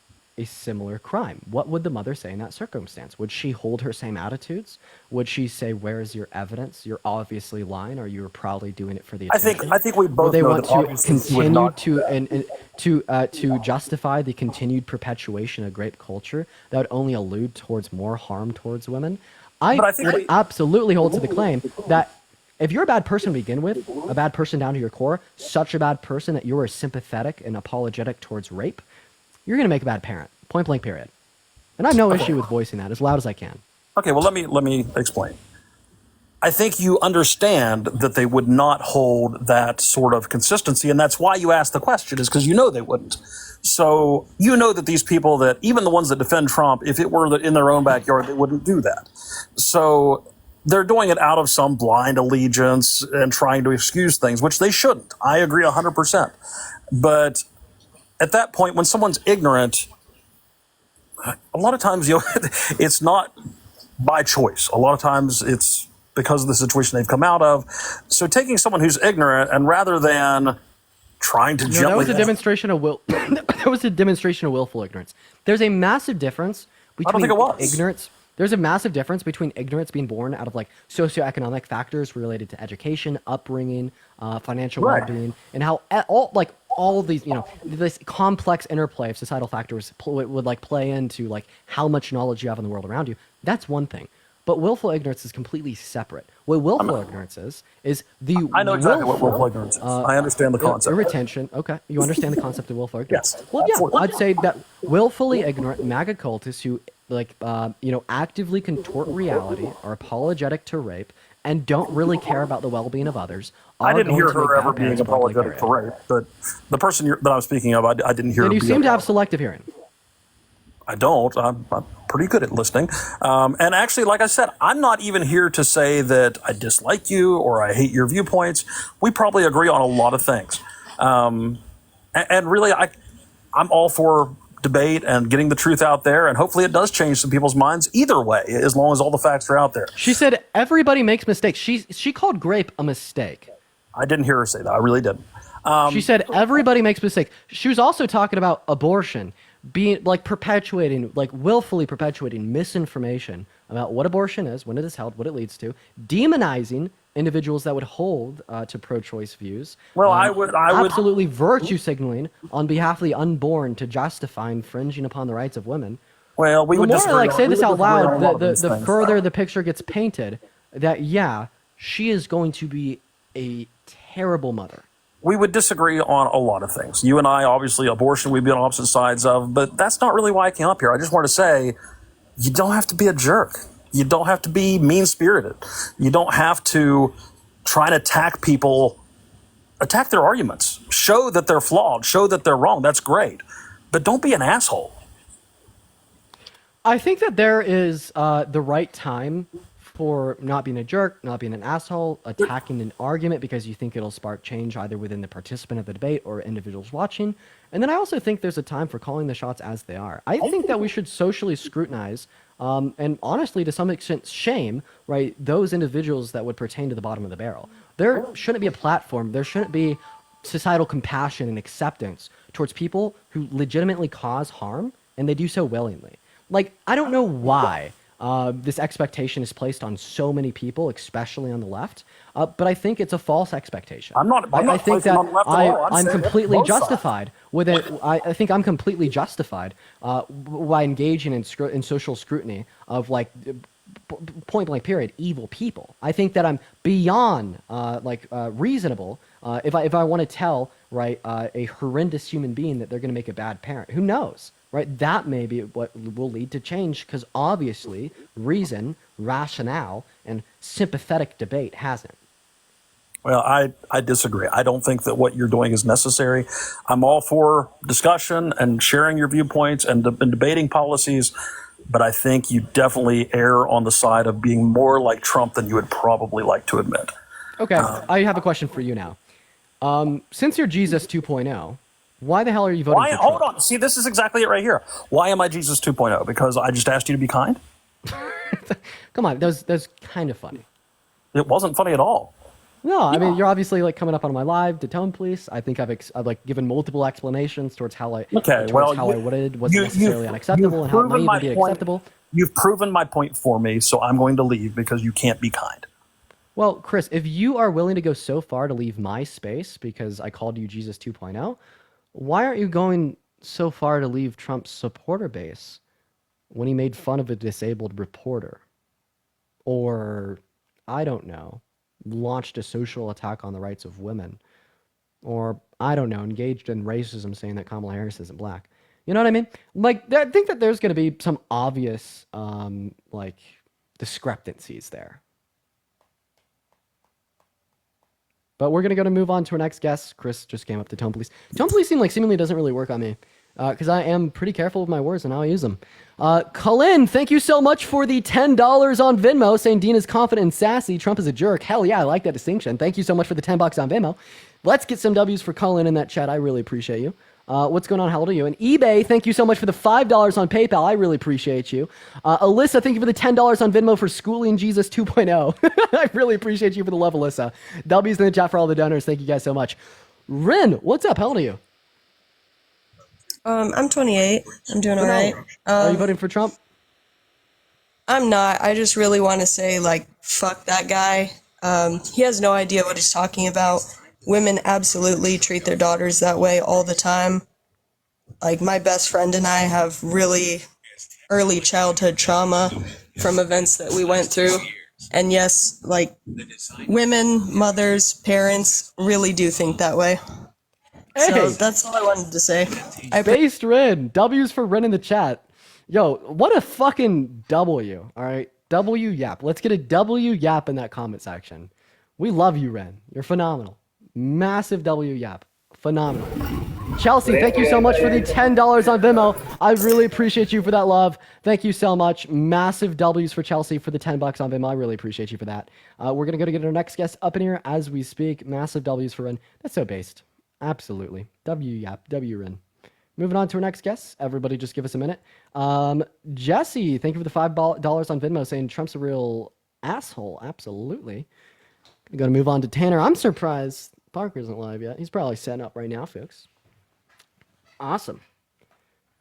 a similar crime. What would the mother say in that circumstance? Would she hold her same attitudes? Would she say, "Where's your evidence? You're obviously lying, or you were probably doing it for the attention"? I think we both Would they know want that to obviously she would continue not. to justify the continued perpetuation of grape culture that would only allude towards more harm towards women? But I think would we- absolutely hold to the claim that if you're a bad person to begin with, a bad person down to your core, such a bad person that you are sympathetic and apologetic towards rape, you're going to make a bad parent. Point blank, period. And I have no issue with voicing that as loud as I can. Okay, well, let me explain. I think you understand that they would not hold that sort of consistency, and that's why you asked the question, is because you know they wouldn't. So you know that these people, that even the ones that defend Trump, if it were in their own backyard, they wouldn't do that. So they're doing it out of some blind allegiance and trying to excuse things, which they shouldn't. I agree 100%. But at that point, when someone's ignorant, a lot of times, it's not by choice. A lot of times it's because of the situation they've come out of. So taking someone who's ignorant, and rather than trying to No, gently... that was a demonstration of that was a demonstration of willful ignorance. There's a massive difference between think it was. ignorance. There's a massive difference between ignorance being born out of like socioeconomic factors related to education, upbringing, financial Right. well-being, and how all of these, this complex interplay of societal factors would like play into like how much knowledge you have in the world around you. That's one thing. But willful ignorance is completely separate. What willful ignorance is the I know exactly what willful ignorance is. I understand the concept. Irritation. Okay, you understand the concept of willful ignorance. Yes. Well, yeah, I'd say that willfully ignorant MAGA cultists who actively contort reality, are apologetic to rape, and don't really care about the well-being of others. I didn't hear her ever being being apologetic to rape, but the person that I'm speaking of, I didn't hear her And you be seem to have selective hearing. I don't. I'm pretty good at listening. And actually, like I said, I'm not even here to say that I dislike you or I hate your viewpoints. We probably agree on a lot of things. And really, I'm all for debate and getting the truth out there, and hopefully it does change some people's minds either way, as long as all the facts are out there. She said everybody makes mistakes. She called grape a mistake. I didn't hear her say that. I really didn't. She said everybody makes mistakes. She was also talking about abortion, being like willfully perpetuating misinformation about what abortion is, when it is held, what it leads to, demonizing individuals that would hold to pro-choice views. Well, I would absolutely virtue signaling on behalf of the unborn to justify infringing upon the rights of women. Well, we the would more disagree. I say this out loud, the things, further the picture gets painted that she is going to be a terrible mother. We would disagree on a lot of things. You and I, obviously, abortion, we'd be on opposite sides of, but that's not really why I came up here. I just want to say, you don't have to be a jerk. You don't have to be mean-spirited. You don't have to try and attack people, attack their arguments. Show that they're flawed. Show that they're wrong. That's great. But don't be an asshole. I think that there is the right time for not being a jerk, not being an asshole, attacking an argument because you think it'll spark change either within the participant of the debate or individuals watching. And then I also think there's a time for calling the shots as they are. I think that we should socially scrutinize and honestly, to some extent, shame, right, those individuals that would pertain to the bottom of the barrel. There shouldn't be a platform. There shouldn't be societal compassion and acceptance towards people who legitimately cause harm, and they do so willingly. Like, I don't know why this expectation is placed on so many people, especially on the left, but I think it's a false expectation. I'm not I think placing that on the left at all. I'm I'm saying completely both sides. justified with it. I think I'm completely justified by engaging in social scrutiny of like point blank period evil people. I think that I'm beyond reasonable if I want to tell a horrendous human being that they're going to make a bad parent. Who knows? Right, that may be what will lead to change because obviously reason, rationale, and sympathetic debate hasn't. Well, I disagree. I don't think that what you're doing is necessary. I'm all for discussion and sharing your viewpoints and debating policies, but I think you definitely err on the side of being more like Trump than you would probably like to admit. Okay, I have a question for you now. Since you're Jesus 2.0, why the hell are you voting for Trump? Hold on. See, this is exactly it right here. Why am I Jesus 2.0? Because I just asked you to be kind? Come on, that's kind of funny. It wasn't funny at all. No, I mean, you're obviously like coming up on my live to Tone Police. I think I've like given multiple explanations towards how I would wasn't necessarily unacceptable and how it might even be acceptable. You've proven my point for me, so I'm going to leave because you can't be kind. Well, Chris, if you are willing to go so far to leave my space because I called you Jesus 2.0, why aren't you going so far to leave Trump's supporter base when he made fun of a disabled reporter? Or, I don't know, launched a social attack on the rights of women, or I don't know, engaged in racism saying that Kamala Harris isn't black. You know what I mean? Like, I think that there's going to be some obvious, like, discrepancies there. But we're going to move on to our next guest. Chris just came up to Tone Police. Tone Police seemingly doesn't really work on me because I am pretty careful with my words and how I use them. Colin, thank you so much for the $10 on Venmo, saying Dean is confident and sassy. Trump is a jerk. Hell yeah, I like that distinction. Thank you so much for the $10 on Venmo. Let's get some W's for Colin in that chat. I really appreciate you. What's going on? How old are you? And eBay, thank you so much for the $5 on PayPal. I really appreciate you. Alyssa, thank you for the $10 on Venmo for Schooling Jesus 2.0. I really appreciate you for the love, Alyssa. W's in the chat for all the donors. Thank you guys so much. Rin, what's up? How old are you? I'm 28. I'm doing all right. Are you voting for Trump? I'm not. I just really want to say, like, fuck that guy. He has no idea what he's talking about. Women absolutely treat their daughters that way all the time. Like, my best friend and I have really early childhood trauma from events that we went through. And yes, like, women, mothers, parents really do think that way. Hey. So that's all I wanted to say. Based Rin. W's for Rin in the chat. Yo, what a fucking W. All right. W Yap. Let's get a W Yap in that comment section. We love you, Ren. You're phenomenal. Massive W Yap. Phenomenal. Chelsea, thank you so much for the $10 on Venmo. I really appreciate you for that love. Thank you so much. Massive W's for Chelsea for the $10 on Venmo. I really appreciate you for that. We're going to go to get our next guest up in here as we speak. Massive W's for Ren. That's so based. Absolutely. W Yap. W Ren. Moving on to our next guest. Everybody just give us a minute. Jesse, thank you for the $5 on Venmo saying Trump's a real asshole. Absolutely. We're going to move on to Tanner. I'm surprised Parker isn't live yet. He's probably setting up right now, folks. Awesome.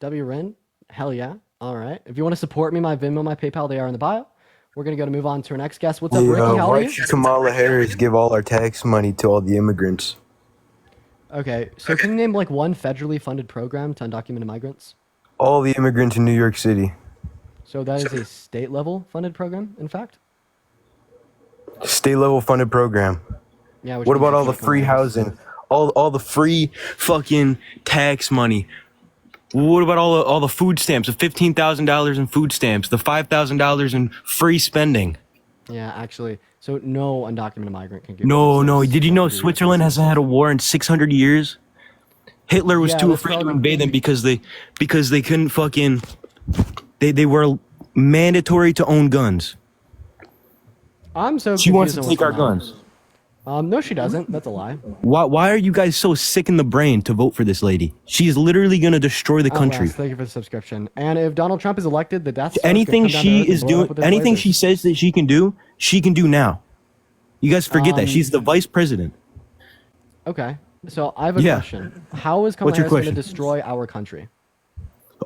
W Ren. Hell yeah. All right. If you want to support me, my Venmo, my PayPal, they are in the bio. We're going to move on to our next guest. What's up, Ricky? How are Why you? should Kamala Harris give all our tax money to all the immigrants? Okay, so can you name like one federally funded program to undocumented migrants? All the immigrants in New York City. So that is a state level funded program, in fact? State level funded program. Yeah. What about all the free housing? All the free fucking tax money? What about all the food stamps? The $15,000 in food stamps, the $5,000 in free spending. Yeah, actually. So no undocumented migrant can get. No. Did you know Switzerland hasn't had a war in 600 years? Hitler was too afraid to invade them because they couldn't fucking. They were mandatory to own guns. I'm so. She wants to take our guns. No, she doesn't. That's a lie. Why are you guys so sick in the brain to vote for this lady? She's literally gonna destroy the country. Thank you for the subscription. And if Donald Trump is elected, the death. Anything she is doing, anything she says that she can do now. You guys forget that she's the vice president. Okay, so I have a question. How is Kamala Harris going to destroy our country?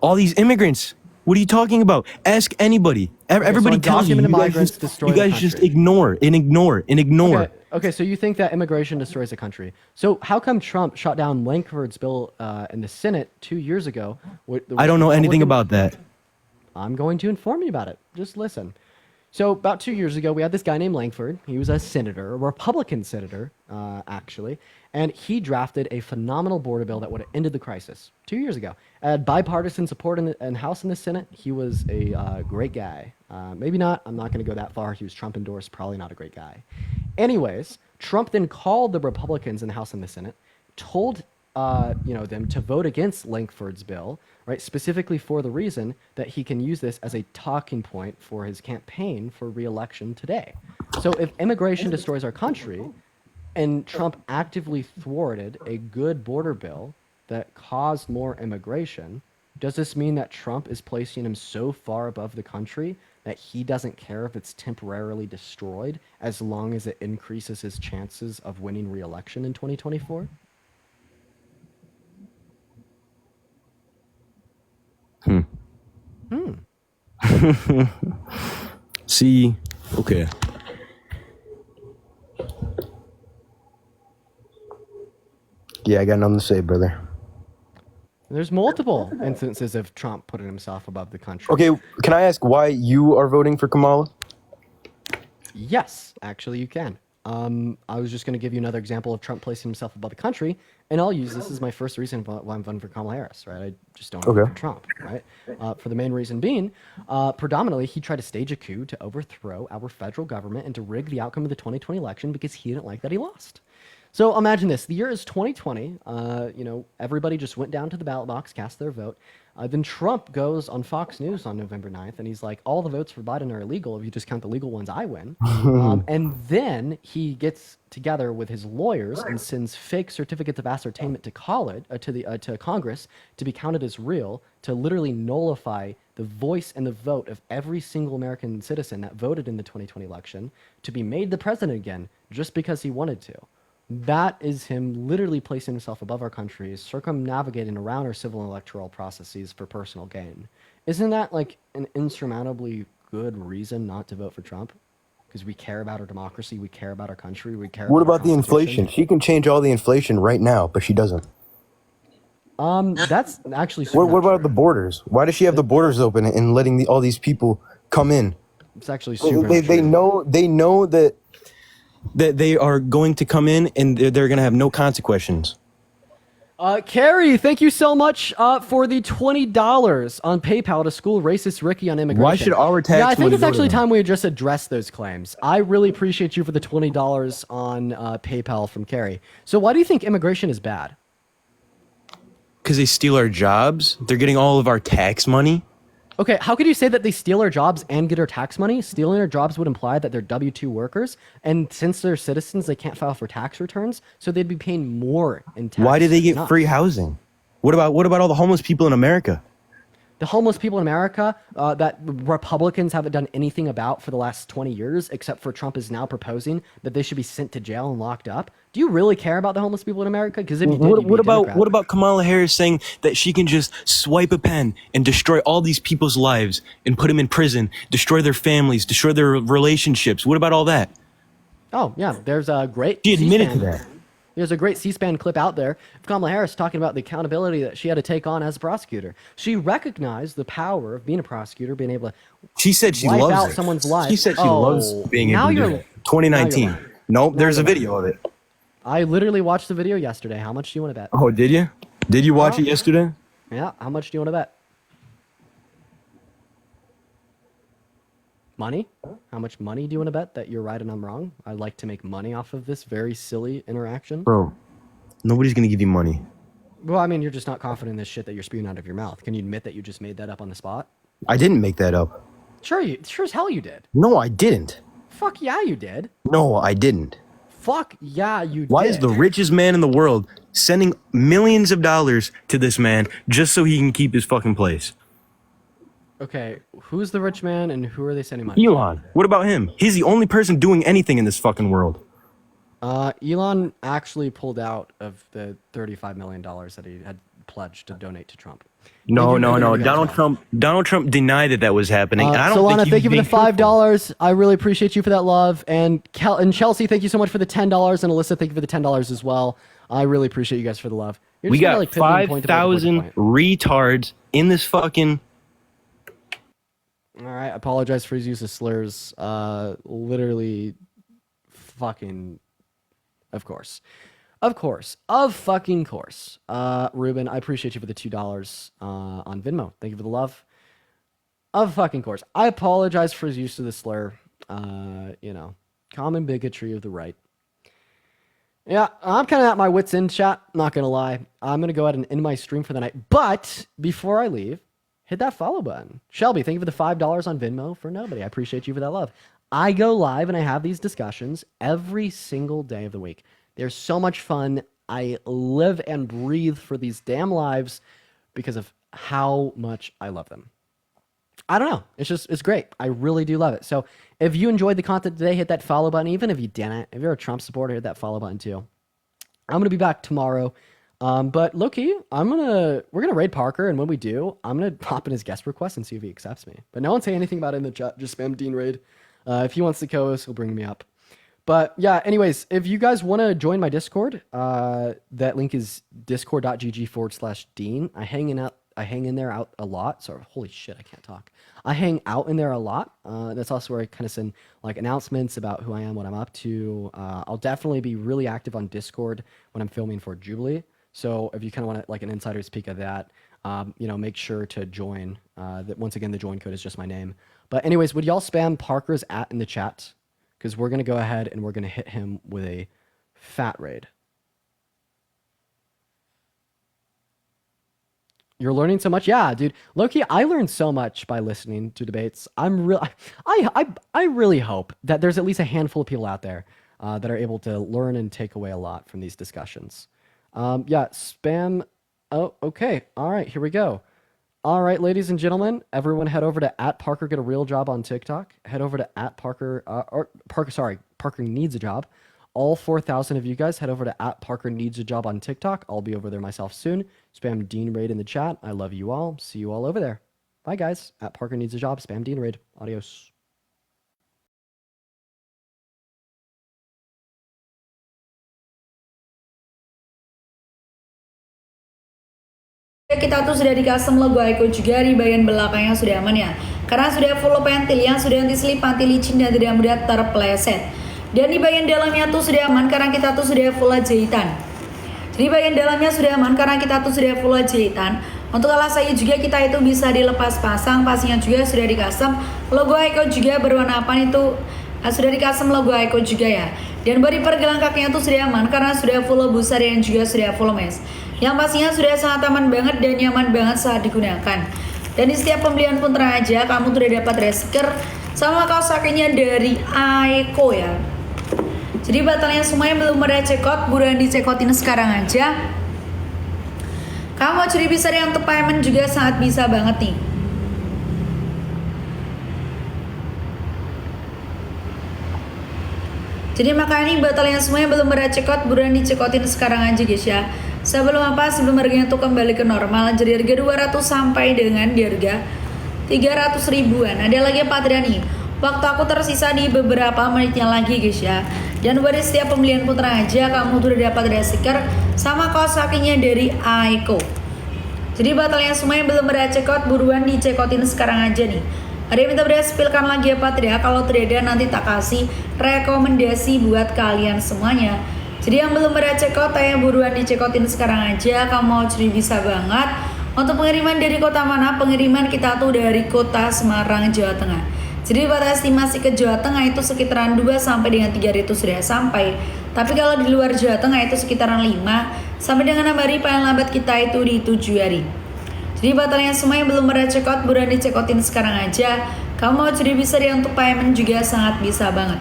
All these immigrants. What are you talking about? Ask anybody. Everybody tells you. You guys just ignore and ignore and ignore. Okay, so you think that immigration destroys a country. So how come Trump shot down Lankford's bill in the Senate 2 years ago? I don't know anything about that. I'm going to inform you about it. Just listen. So about 2 years ago, we had this guy named Lankford. He was a senator, a Republican senator, actually. And he drafted a phenomenal border bill that would have ended the crisis 2 years ago. Had bipartisan support in the House and the Senate. He was a great guy. Maybe not. I'm not going to go that far. He was Trump endorsed. Probably not a great guy. Anyways, Trump then called the Republicans in the House and the Senate, told them to vote against Lankford's bill, right? Specifically for the reason that he can use this as a talking point for his campaign for re-election today. So if immigration destroys our country, and Trump actively thwarted a good border bill that caused more immigration, does this mean that Trump is placing him so far above the country that he doesn't care if it's temporarily destroyed as long as it increases his chances of winning re-election in 2024? See, okay. Yeah, I got nothing to say, brother. There's multiple instances of Trump putting himself above the country. Okay, can I ask why you are voting for Kamala? Yes, actually you can. I was just going to give you another example of Trump placing himself above the country, and I'll use this as my first reason why I'm voting for Kamala Harris, right? I just don't vote for Trump, right? For the main reason being, predominantly, he tried to stage a coup to overthrow our federal government and to rig the outcome of the 2020 election because he didn't like that he lost. So imagine this. The year is 2020. Everybody just went down to the ballot box, cast their vote. Then Trump goes on Fox News on November 9th, and he's like, all the votes for Biden are illegal. If you just count the legal ones, I win. And then he gets together with his lawyers and sends fake certificates of ascertainment to Congress to be counted as real, to literally nullify the voice and the vote of every single American citizen that voted in the 2020 election to be made the president again just because he wanted to. That is him literally placing himself above our country, circumnavigating around our civil and electoral processes for personal gain. Isn't that like an insurmountably good reason not to vote for Trump? Because we care about our democracy, we care about our country, we care What about about the inflation? She can change all the inflation right now, but she doesn't. That's actually What about the borders? Why does she have the borders open and letting all these people come in? It's actually super They know that they are going to come in and they're going to have no consequences. Carrie, thank you so much for the $20 on PayPal to school racist Ricky on immigration. Why should our tax Yeah, I think money it's go to actually them? time we just address those claims. I really appreciate you for the $20 on PayPal from Carrie. So why do you think immigration is bad? Because they steal our jobs. They're getting all of our tax money. Okay, how could you say that they steal our jobs and get our tax money? Stealing our jobs would imply that they're W-2 workers, and since they're citizens, they can't file for tax returns, so they'd be paying more in tax. Why do they get than us. free housing? What about all the homeless people in America? The homeless people in America that Republicans haven't done anything about for the last 20 years, except for Trump is now proposing that they should be sent to jail and locked up. Do you really care about the homeless people in America? Because if you did, you'd be a Democrat. What about Kamala Harris saying that she can just swipe a pen and destroy all these people's lives and put them in prison, destroy their families, destroy their relationships? What about all that? Oh, yeah, there's a great She admitted to C-SPAN. that. There's a great C-SPAN clip out there of Kamala Harris talking about the accountability that she had to take on as a prosecutor. She recognized the power of being a prosecutor, being able to She said she wipe loves out it. someone's life. She said she loves being now able to do you're- it. 2019. now you're lying. Nope, there's a you're lying. video of it. I literally watched the video yesterday. How much do you want to bet? Oh, did you? Did you watch it yesterday? Yeah, how much do you want to bet? Money? How much money do you want to bet that you're right and I'm wrong? I'd like to make money off of this very silly interaction. Bro, nobody's going to give you money. Well, I mean, you're just not confident in this shit that you're spewing out of your mouth. Can you admit that you just made that up on the spot? I didn't make that up. Sure as hell you did. No, I didn't. Fuck yeah, you did. No, I didn't. Fuck yeah, you did. Why is the richest man in the world sending millions of dollars to this man just so he can keep his fucking place? Okay, who's the rich man and who are they sending money? Elon. What about him? He's the only person doing anything in this fucking world. Elon actually pulled out of the $35 million that he had pledged to donate to Trump. No. Donald Trump denied that was happening. And I don't Solana, think thank you for the $5. I really appreciate you for that love. And Chelsea, thank you so much for the $10. And Alyssa, thank you for the $10 as well. I really appreciate you guys for the love. You're We just kinda, got like, pivoting point to point to 5,000 point. retards in this fucking. All right, I apologize for his use of slurs. Literally, fucking, of course. Of fucking course. Ruben, I appreciate you for the $2 on Venmo. Thank you for the love. Of fucking course. I apologize for his use of the slur. Common bigotry of the right. Yeah, I'm kind of at my wit's end, chat. Not going to lie. I'm going to go ahead and end my stream for the night. But before I leave, hit that follow button. Shelby, thank you for the $5 on Venmo for nobody. I appreciate you for that love. I go live and I have these discussions every single day of the week. They're so much fun. I live and breathe for these damn lives because of how much I love them. I don't know. It's great. I really do love it. So if you enjoyed the content today, hit that follow button. Even if you didn't, if you're a Trump supporter, hit that follow button too. I'm gonna be back tomorrow. But low-key, we're gonna raid Parker, and when we do, I'm gonna hop in his guest request and see if he accepts me. But no one say anything about it in the chat. Just spam Dean raid. If he wants to co-host, he'll bring me up. But yeah, anyways, if you guys want to join my Discord, that link is discord.gg/Dean. I hang in there out a lot. Sorry, holy shit, I can't talk. I hang out in there a lot. That's also where I kind of send like announcements about who I am, what I'm up to. I'll definitely be really active on Discord when I'm filming for Jubilee. So if you kind of want like an insider speak of that, make sure to join. That once again, the join code is just my name. But anyways, would y'all spam Parker's @ in the chat? Because we're going to go ahead and we're going to hit him with a fat raid. You're learning so much? Yeah, dude. Low-key, I learned so much by listening to debates. I really hope that there's at least a handful of people out there that are able to learn and take away a lot from these discussions. Yeah, spam. Oh, okay. All right, here we go. All right, ladies and gentlemen, everyone head over to @ParkerGetARealJob on TikTok. Head over to @Parker, Parker Needs a Job. All 4,000 of you guys head over to @ParkerNeedsAJob on TikTok. I'll be over there myself soon. Spam Dean Raid in the chat. I love you all. See you all over there. Bye, guys. @ParkerNeedsAJob. Spam Dean Raid. Adios. Kita tuh sudah dikasih logo Aiko juga di bagian belakangnya sudah aman ya, karena sudah full pentil yang sudah anti-slip, anti licin dan tidak mudah terpeleset. Dan di bagian dalamnya tuh sudah aman karena kita tuh sudah full jahitan. Jadi bagian dalamnya sudah aman karena kita tuh sudah full jahitan. Untuk alas saya juga kita itu bisa dilepas pasang, pastinya juga sudah dikasih logo Aiko juga berwarna apa itu sudah dikasih logo Aiko juga ya. Dan bodi pergelang kakinya tuh sudah aman karena sudah full busa dan juga sudah full mesh. Yang pastinya sudah sangat aman banget dan nyaman banget saat digunakan. Dan di setiap pembelian pun tenang aja, kamu tuh udah dapat restiker sama kaos kakinya dari Aiko ya. Jadi batalnya semuanya belum ada cekot, buruan dicekotin sekarang aja. Kamu mau curi bisa yang untuk payment juga sangat bisa banget nih. Jadi makanya nih batalnya semuanya belum ada cekot, buruan dicekotin sekarang aja guys ya. Sebelum harganya tuh kembali ke normal, jadi harga 200 sampai dengan di harga 300 ribuan. Ada lagi Patria nih. Waktu aku tersisa di beberapa menitnya lagi guys ya. Dan buat setiap pembelian putra aja, kamu tuh udah dapat stiker sama kaos kakinya dari Aiko. Jadi batalnya semuanya belum ada cekot, buruan dicekotin sekarang aja nih. Ada yang minta spilkan lagi ya Patria, kalau tidak ada nanti tak kasih rekomendasi buat kalian semuanya. Jadi yang belum ada cekot, ayo buruan dicekotin sekarang aja. Kamu mau curi bisa banget. Untuk pengiriman dari kota mana? Pengiriman kita tuh dari kota Semarang, Jawa Tengah. Jadi pada estimasi ke Jawa Tengah itu sekitaran 2 sampai dengan 3 hari itu sudah sampai. Tapi kalau di luar Jawa Tengah itu sekitaran 5 sampai dengan 6 hari, paling lambat kita itu di 7 hari. Jadi batalnya semuanya belum ada cekot, buruan dicekotin sekarang aja. Kamu mau curi bisa dia untuk payment juga sangat bisa banget.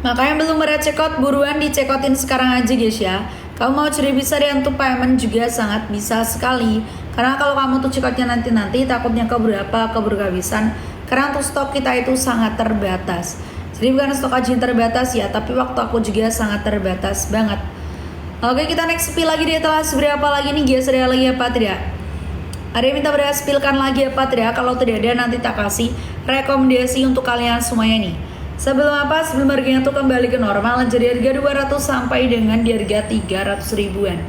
Makanya belum ada cekot, buruan dicekotin sekarang aja guys ya. Kamu mau curi bisa dia untuk payment juga sangat bisa sekali. Karena kalau kamu tuh cekotnya nanti takutnya keburu kehabisan. Karena untuk stok kita itu sangat terbatas. Jadi bukan stok aja yang terbatas ya, tapi waktu aku juga sangat terbatas banget. Oke, kita next spill lagi di etalase berapa lagi nih guys? Ada lagi ya Patria? Ada yang minta spillkan lagi ya Patria? Kalau tidak ada nanti tak kasih rekomendasi untuk kalian semuanya nih. Sebelum harganya tuh kembali ke normal, jadi harga 200 sampai dengan di harga 300 ribuan.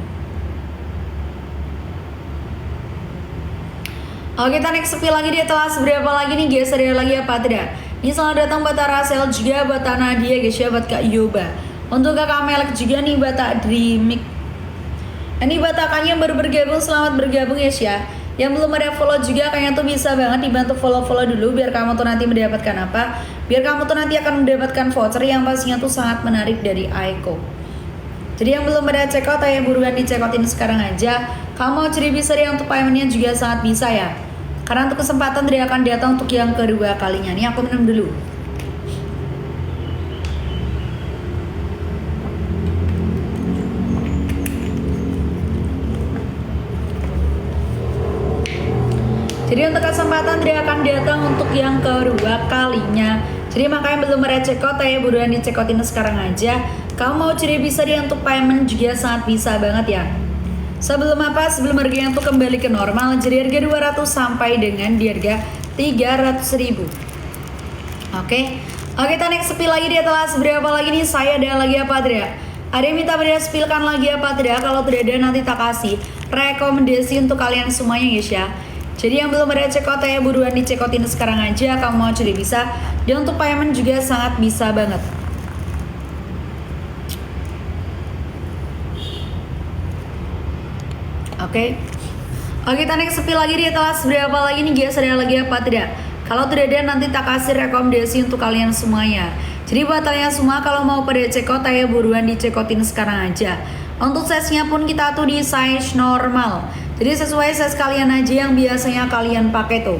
Oke, kita next spill lagi di etalase berapa lagi nih guys? Ada lagi ya Patria? Ini selamat datang buat Rasel juga, buat Nadia guys ya, buat Kak Yoba. Untuk Kakak Melek juga nih, buat Kak Dreamik. Ini buat kakaknya yang baru bergabung, selamat bergabung guys ya. Yang belum ada follow juga, kayaknya tuh bisa banget dibantu follow dulu biar kamu tuh nanti mendapatkan apa? Biar kamu tuh nanti akan mendapatkan voucher yang pastinya tuh sangat menarik dari Aiko. Jadi yang belum ada checkout, ayo buruan dicekotin sekarang aja. Kamu mau curi bisa dia untuk paymentnya juga sangat bisa ya. Karena untuk kesempatan dia akan datang untuk yang kedua kalinya. Nih aku minum dulu. Jadi untuk kesempatan dia akan datang untuk yang kedua kalinya. Jadi makanya belum merecekot ya, buruan dicekotin sekarang aja. Kamu mau jadi bisa dia untuk payment juga sangat bisa banget ya. Sebelum harganya tuh kembali ke normal, jadi harga 200 sampai dengan di harga 300.000. Oke, kita next spill lagi dia telah seberapa lagi nih, saya ada lagi apa tidak? Ada yang minta beda spillkan lagi apa tidak? Kalau tidak ada nanti tak kasih rekomendasi untuk kalian semuanya guys ya. Jadi yang belum ada cekot ya buruan dicekotin sekarang aja, kamu mau jadi bisa. Dan untuk payment juga sangat bisa banget. Oke, kita next spill lagi dia telah seberapa lagi nih guys, ada lagi apa tidak? Kalau tidak ada nanti tak kasih rekomendasi untuk kalian semuanya. Jadi buat kalian semua kalau mau pada cekot ya buruan dicekotin sekarang aja. Untuk size-nya pun kita tuh di size normal. Jadi sesuai size kalian aja yang biasanya kalian pakai tuh.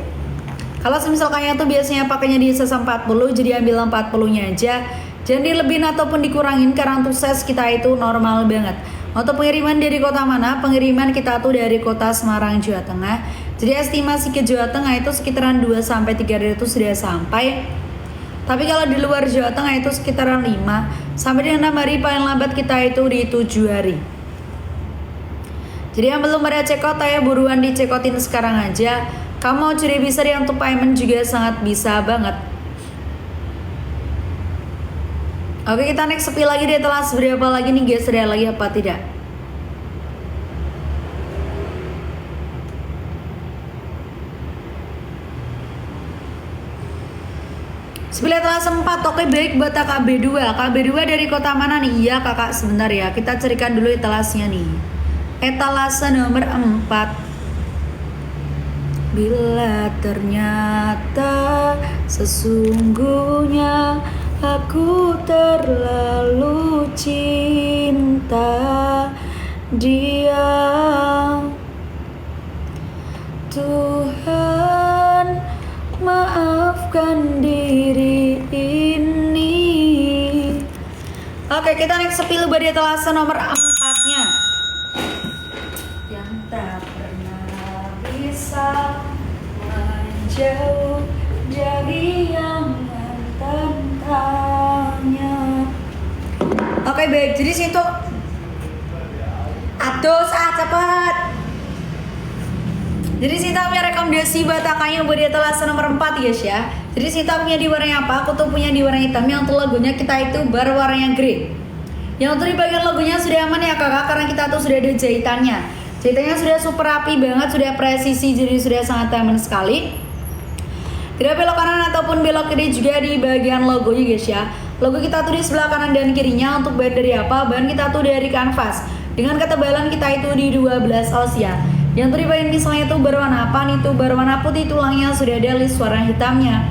Kalau semisal kalian tuh biasanya pakainya di size 40, jadi ambil 40-nya aja. Jangan dilebihin ataupun dikurangin karena untuk size kita itu normal banget. Untuk pengiriman dari kota mana? Pengiriman kita tuh dari kota Semarang, Jawa Tengah. Jadi estimasi ke Jawa Tengah itu sekitaran 2-3 hari itu sudah sampai. Tapi kalau di luar Jawa Tengah itu sekitaran 5 sampai dengan 6 hari, paling lambat kita itu di 7 hari. Jadi yang belum ada cekot ya buruan dicekotin sekarang aja. Kamu mau curi bisa dia untuk payment juga sangat bisa banget. Oke, kita next spill lagi dia telah seberapa lagi nih guys, ada lagi apa tidak? Spill telah sempat. Oke baik buat KB2. KB2 dari kota mana nih? Iya kakak sebentar ya, kita carikan dulu etalasnya nih. Etalase nomor 4. Bila ternyata sesungguhnya aku terlalu cinta dia, Tuhan maafkan diri ini. Oke, kita next spill body etalase nomor 4-nya. Yang tak pernah bisa menjauh dari yang tentangnya. Oke baik, jadi situ aduh saat cepat. Jadi Sinta punya rekomendasi batakannya buat di etalase nomor 4 guys ya. Jadi Sinta punya di warna apa? Aku tuh punya di warna hitam. Yang untuk logonya kita itu berwarnanya grey. Yang untuk di bagian logonya sudah aman ya kakak, karena kita tuh sudah ada jahitannya. Jahitannya sudah super rapi banget, sudah presisi, jadi sudah sangat aman sekali. Tidak belok kanan ataupun belok kiri juga di bagian logonya guys ya. Logo kita tuh di sebelah kanan dan kirinya. Untuk bahan dari apa? Bahan kita tuh dari kanvas. Dengan ketebalan kita itu di 12 oz ya. Yang tuh di bagian misalnya itu berwarna apa nih? Tuh berwarna putih, tulangnya sudah ada list warna hitamnya.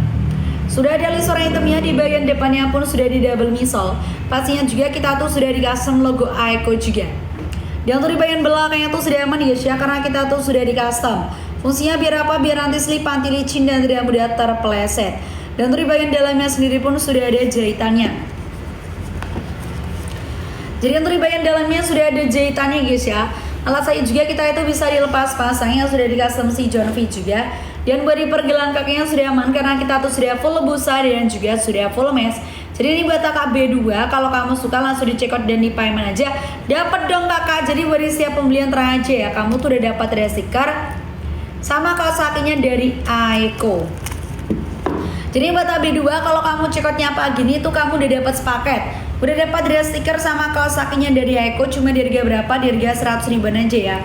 Sudah ada list warna hitamnya, di bagian depannya pun sudah di double misol. Pastinya juga kita tuh sudah di custom logo Aiko juga. Yang tuh di bagian belakangnya tuh sudah aman guys ya, karena kita tuh sudah di custom. Fungsinya biar apa? Biar anti slip, anti licin dan tidak mudah terpeleset. Dan untuk di bagian dalamnya sendiri pun sudah ada jahitannya. Jadi untuk di bagian dalamnya sudah ada jahitannya guys ya. Alat saya juga kita itu bisa dilepas pasangnya, sudah di custom si John V juga. Dan buat di pergelangan kakinya sudah aman karena kita tuh sudah full busa dan juga sudah full mesh. Jadi ini buat KB2, kalau kamu suka langsung di check out dan di payment aja. Dapat dong kakak. Jadi buat setiap pembelian terang aja ya, kamu tuh udah dapat stiker sama kaos kakinya dari Aiko. Jadi buat KB2 kalau kamu check outnya pagi ini tuh kamu udah dapat sepaket. Udah dapat stiker sama kaos kakinya dari Aiko, cuma di harga berapa? Di harga 100 ribuan aja ya.